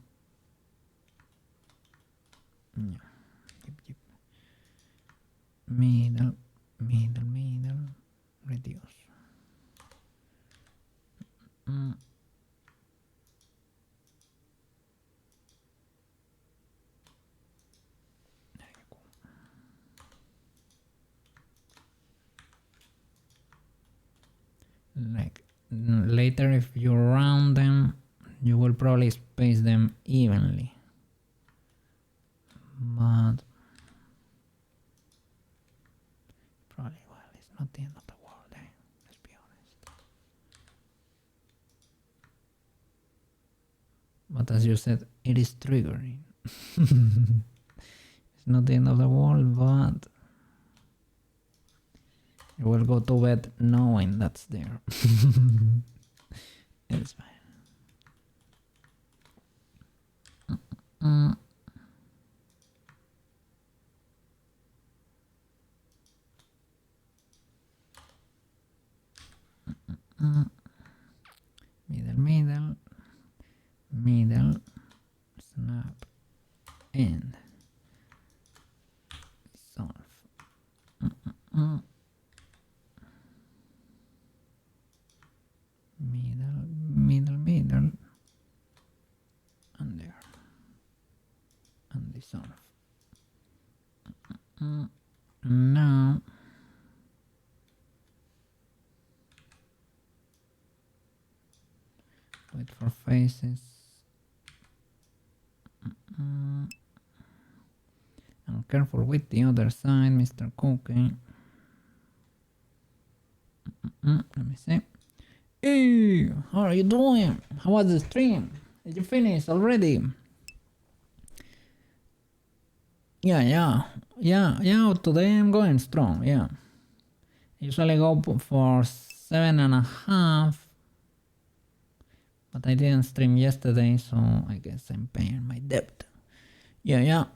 Yep. Middle, reduce. There you go. Like later, if you round them, you will probably space them evenly. But probably, well, it's not the end of the world, eh? Let's be honest. But as you said, it is triggering. It's not the end of the world, but you will go to bed knowing that's there. It's fine. Middle, snap, and solve. Middle, and there, and dissolve. Now wait for faces. And careful with the other side, Mr. Cookie. Let me see. Hey, how are you doing? How was the stream? Did you finish already? Yeah. Today I'm going strong. Yeah. I usually go for 7.5, but I didn't stream yesterday, so I guess I'm paying my debt. Yeah.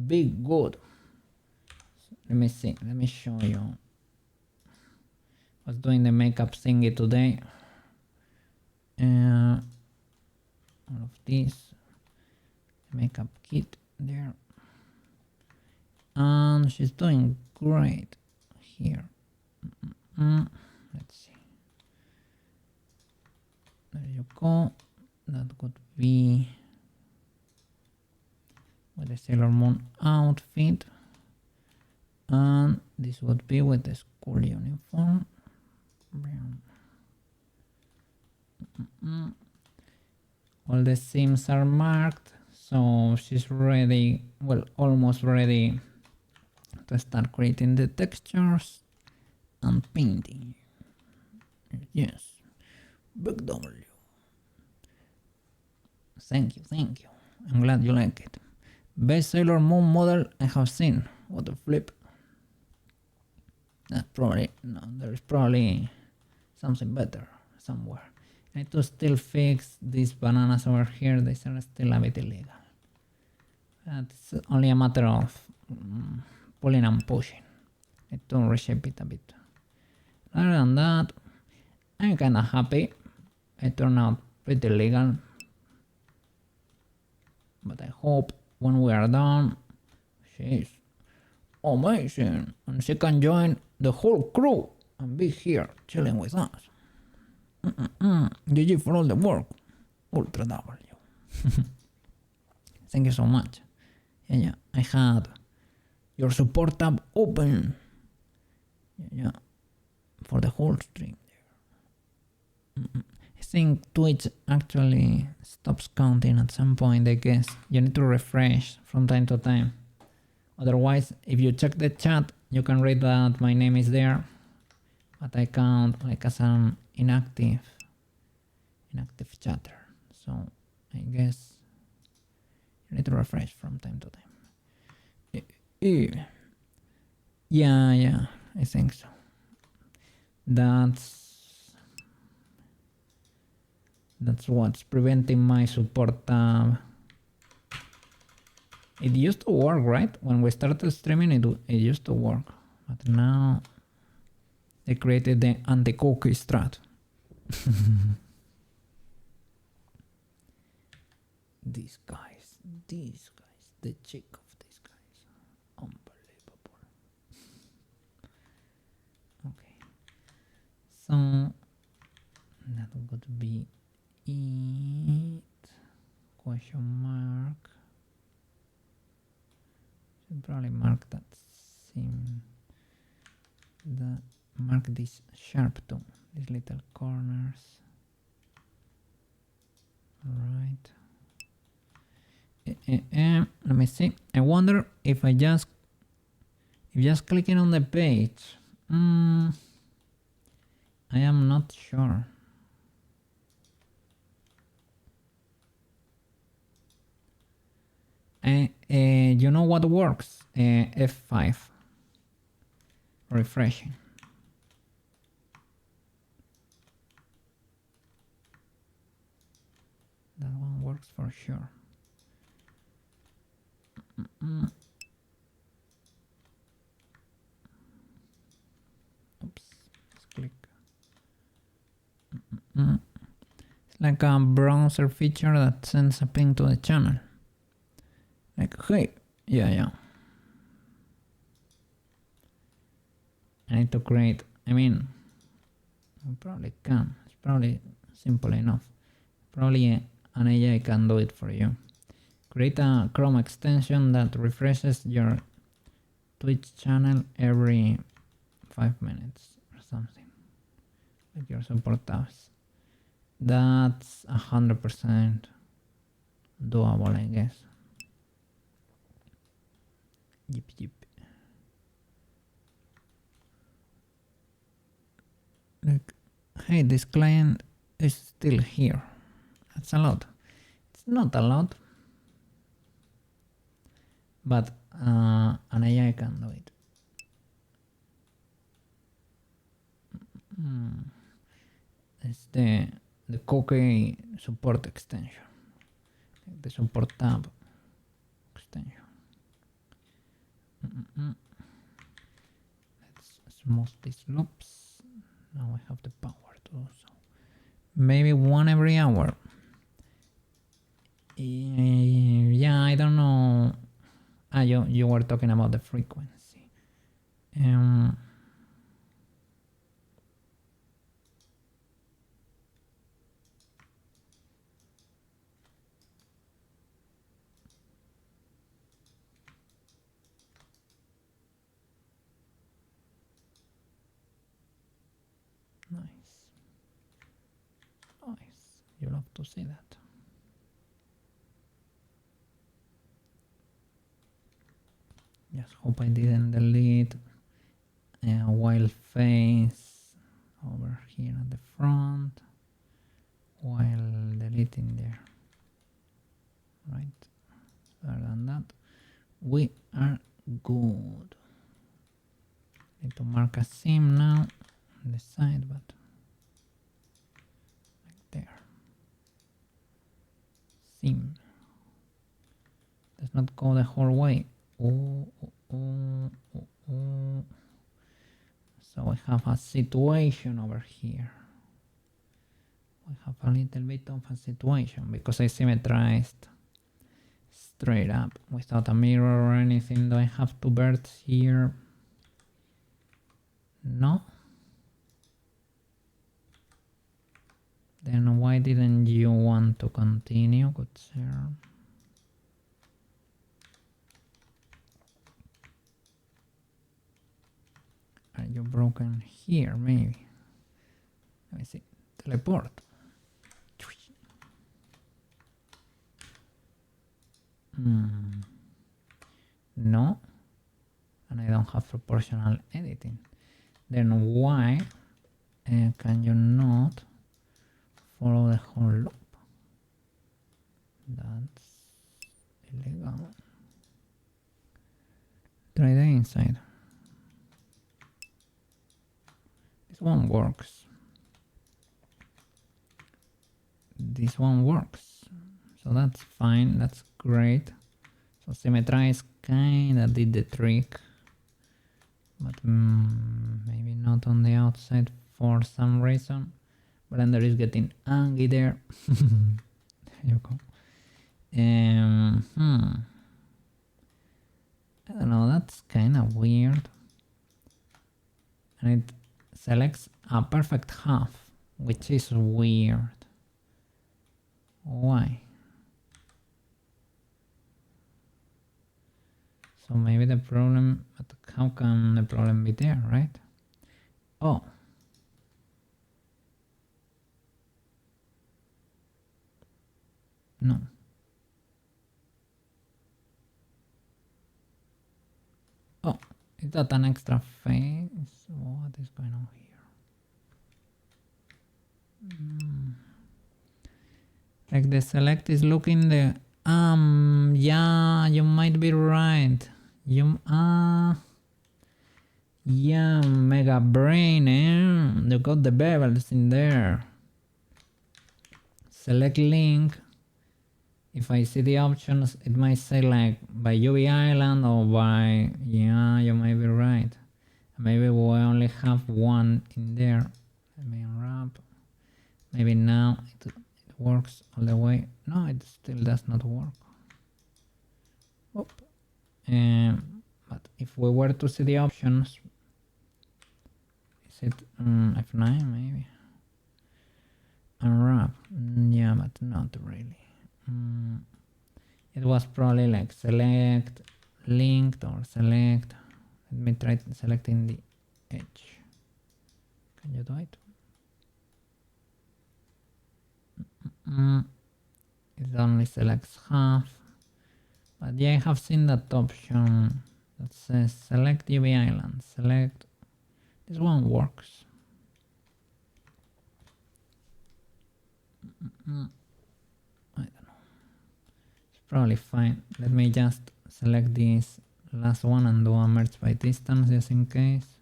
Big good. Let me see. Let me show you. I was doing the makeup thingy today. All of this makeup kit there, and she's doing great here. Let's see. There you go. That could be with the Sailor Moon outfit, and this would be with the school uniform. All the seams are marked, so she's ready, well, almost ready to start creating the textures and painting. Yes, big W. Thank you. I'm glad you like it. Best Sailor Moon model I have seen. What a flip. There is probably something better somewhere. I need to still fix these bananas over here. These are still a bit illegal. It's only a matter of pulling and pushing. I need to reshape it a bit. Other than that, I'm kinda happy. It turned out pretty legal. But I hope when we are done, she's amazing and she can join the whole crew and be here chilling with us. GG for all the work. Ultra W. Thank you so much. Yeah, I had your support tab open. Yeah, for the whole stream there. I think Twitch actually stops counting at some point, I guess. You need to refresh from time to time. Otherwise, if you check the chat, you can read that my name is there, but I count like as an inactive chatter. So I guess you need to refresh from time to time. Yeah, I think so. That's what's preventing my support tab. It used to work, right? When we started streaming, it used to work. But now they created the anti-cookie strat. These guys, the chick of these guys. Unbelievable. Okay. So that would be it. Question mark. Should probably mark that seam. Mark this sharp too. These little corners. Alright. Let me see. I wonder if just clicking on the page. I am not sure. You know what works? F5. Refreshing. That one works for sure. Oops, let's click. It's like a browser feature that sends a ping to the channel. Like, hey, yeah. I need to create, I probably can. It's probably simple enough. Probably an AI can do it for you. Create a Chrome extension that refreshes your Twitch channel every 5 minutes or something. Like your support tabs. That's 100% doable, I guess. Yep. Look, hey, this client is still here. That's a lot. It's not a lot, but an AI can do it. It's the cookie support extension, the support tab extension. Let's smooth these loops. Now I have the power to do so. Maybe one every hour. Yeah, I don't know. You were talking about the frequency. Nice. You love to see that. Just hope I didn't delete a wild face over here at the front while deleting there. Right. Other than that, we are good. Need to mark a seam now on the side, but like there. theme. Does not go the whole way. Oh, oh, oh, oh, oh. So we have a situation over here. We have a little bit of a situation because I symmetrized straight up without a mirror or anything. Do I have two birds here? No. Then why didn't you want to continue, good sir? Are you broken here, maybe? Let me see. Teleport. No. And I don't have proportional editing. Then why can you not follow the whole loop? That's illegal. Try the inside. This one works. This one works. So that's fine, that's great. So symmetrize kinda did the trick. But maybe not on the outside for some reason. Blender is getting angry there. There you go. I don't know, that's kind of weird. And it selects a perfect half, which is weird. Why? So maybe the problem, but how can the problem be there, right? Oh. No. Oh, is that an extra face? What is going on here? Like the select is looking the yeah, you might be right. You yeah, mega brain, you got the bevels in there. Select link. If I see the options, it might say like by UV Island or by, yeah, you might be right. Maybe we only have one in there. Let me unwrap. Maybe now it works all the way. No, it still does not work. Oop. But if we were to see the options, is it F9 maybe? Unwrap. Yeah, but not really. It was probably like select linked or select. Let me try selecting the edge. Can you do it? It only selects half. But yeah, I have seen that option that says select UV island. Select. This one works. I don't know. It's probably fine. Let me just select this last one and do a merge by distance just in case.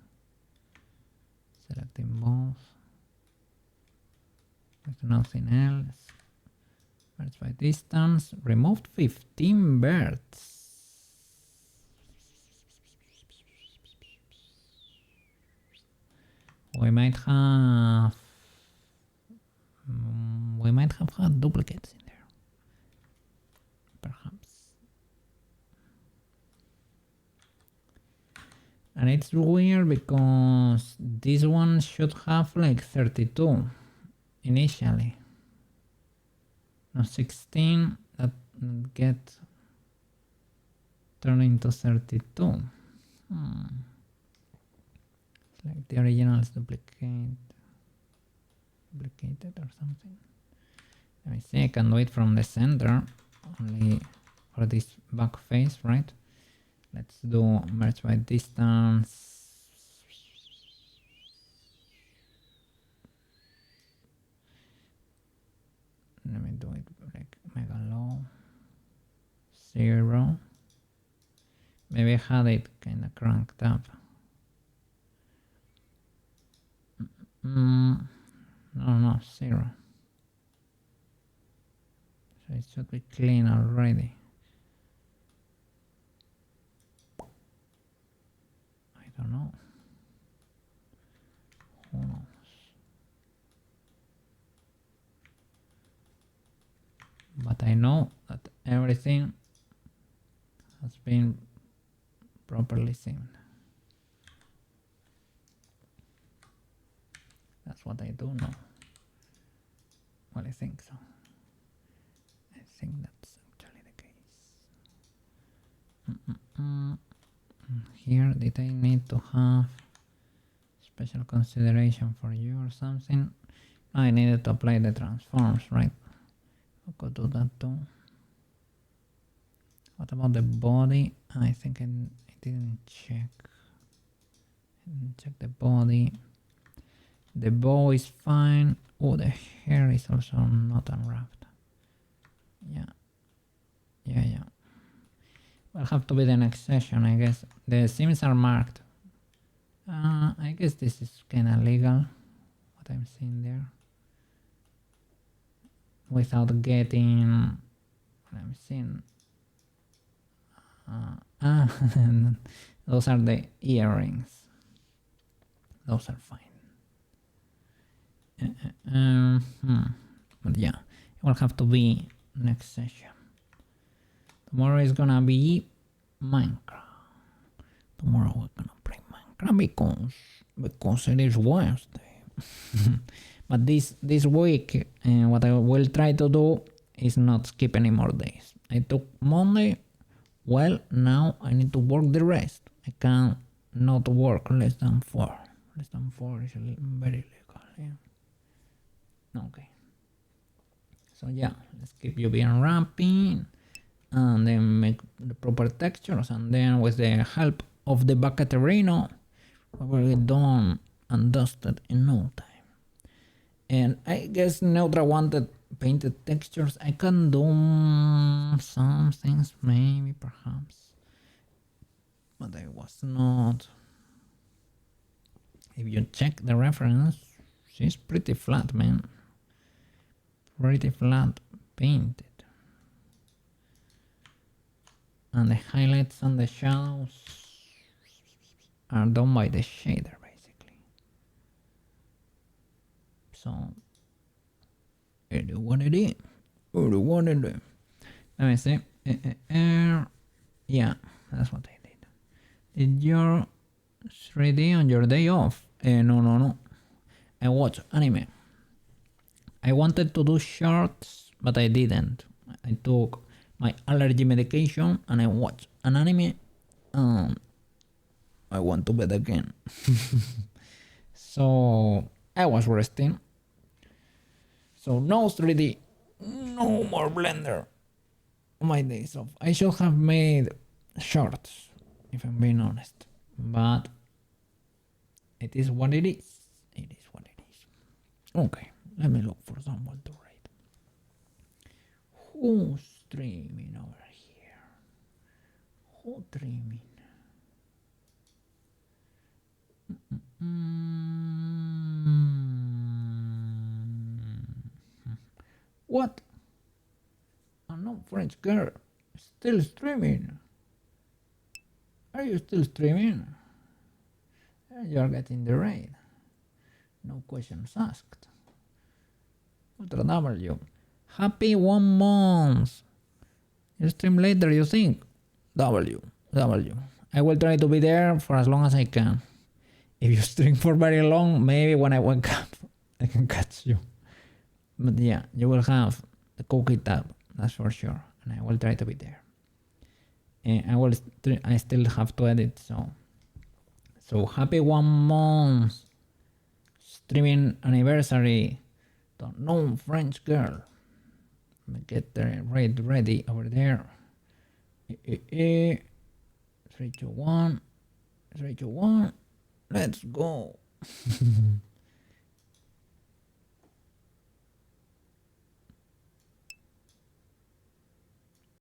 Selecting both. With nothing else. Merge by distance. Removed 15 birds. We might have had duplicates in there. Perhaps. And it's weird because this one should have like 32 initially. Now 16 that get turned into 32. It's like the original is duplicated or something. Let me see, I can do it from the center only for this back face, right? Let's do merge by distance. Let me do it like mega low. 0. Maybe I had it kind of cranked up. No, 0. So it should be clean already. I don't know. Who knows? But I know that everything has been properly synced. That's what I do know. Well, I think so. I think that's actually the case. Here, did I need to have special consideration for you or something? I needed to apply the transforms, right? I could do that too. What about the body? I think I didn't check. I didn't check the body. The bow is fine. Oh, the hair is also not unwrapped. Yeah. Will have to be the next session, I guess. The seams are marked. I guess this is kinda legal, what I'm seeing there. Without getting what I'm seeing. Those are the earrings. Those are fine. But yeah, it will have to be next session. Tomorrow is gonna be Minecraft. Tomorrow we're gonna play Minecraft because it is Wednesday. But this week, what I will try to do is not skip any more days. I took Monday. Well, now I need to work the rest. I can not work less than 4. Less than 4 is very legal. Yeah. Okay. So yeah, let's keep you being wrapping and then make the proper textures, and then with the help of the Bucketerino we will get done and dusted in no time. And I guess Neutra wanted painted textures. I can do some things, maybe, perhaps, but I was not. If you check the reference, she's pretty flat, man. Pretty flat painted. And the highlights and the shadows are done by the shader, basically. So it is what it is. Let me see. Yeah, that's what I did. Did your 3D on your day off? No. I watch anime. I wanted to do shorts, but I didn't. I took my allergy medication and I watched an anime. I went to bed again. So I was resting. So no 3D, no more Blender on my days off. I should have made shorts, if I'm being honest. But it is what it is. It is what it is. Okay, let me look for someone to rate. Who's streaming over here? Who's streaming? What? Unknown French girl still streaming. Are you still streaming? You're getting the raid. No questions asked. Ultra W. Happy 1 month. You stream later, you think? W. I will try to be there for as long as I can. If you stream for very long, maybe when I wake up, I can catch you. But yeah, you will have the cookie tab, that's for sure. And I will try to be there. And I still have to edit, so happy 1 month streaming anniversary. The known French girl. Get the raid ready over there. 3, 2, 1. Let's go.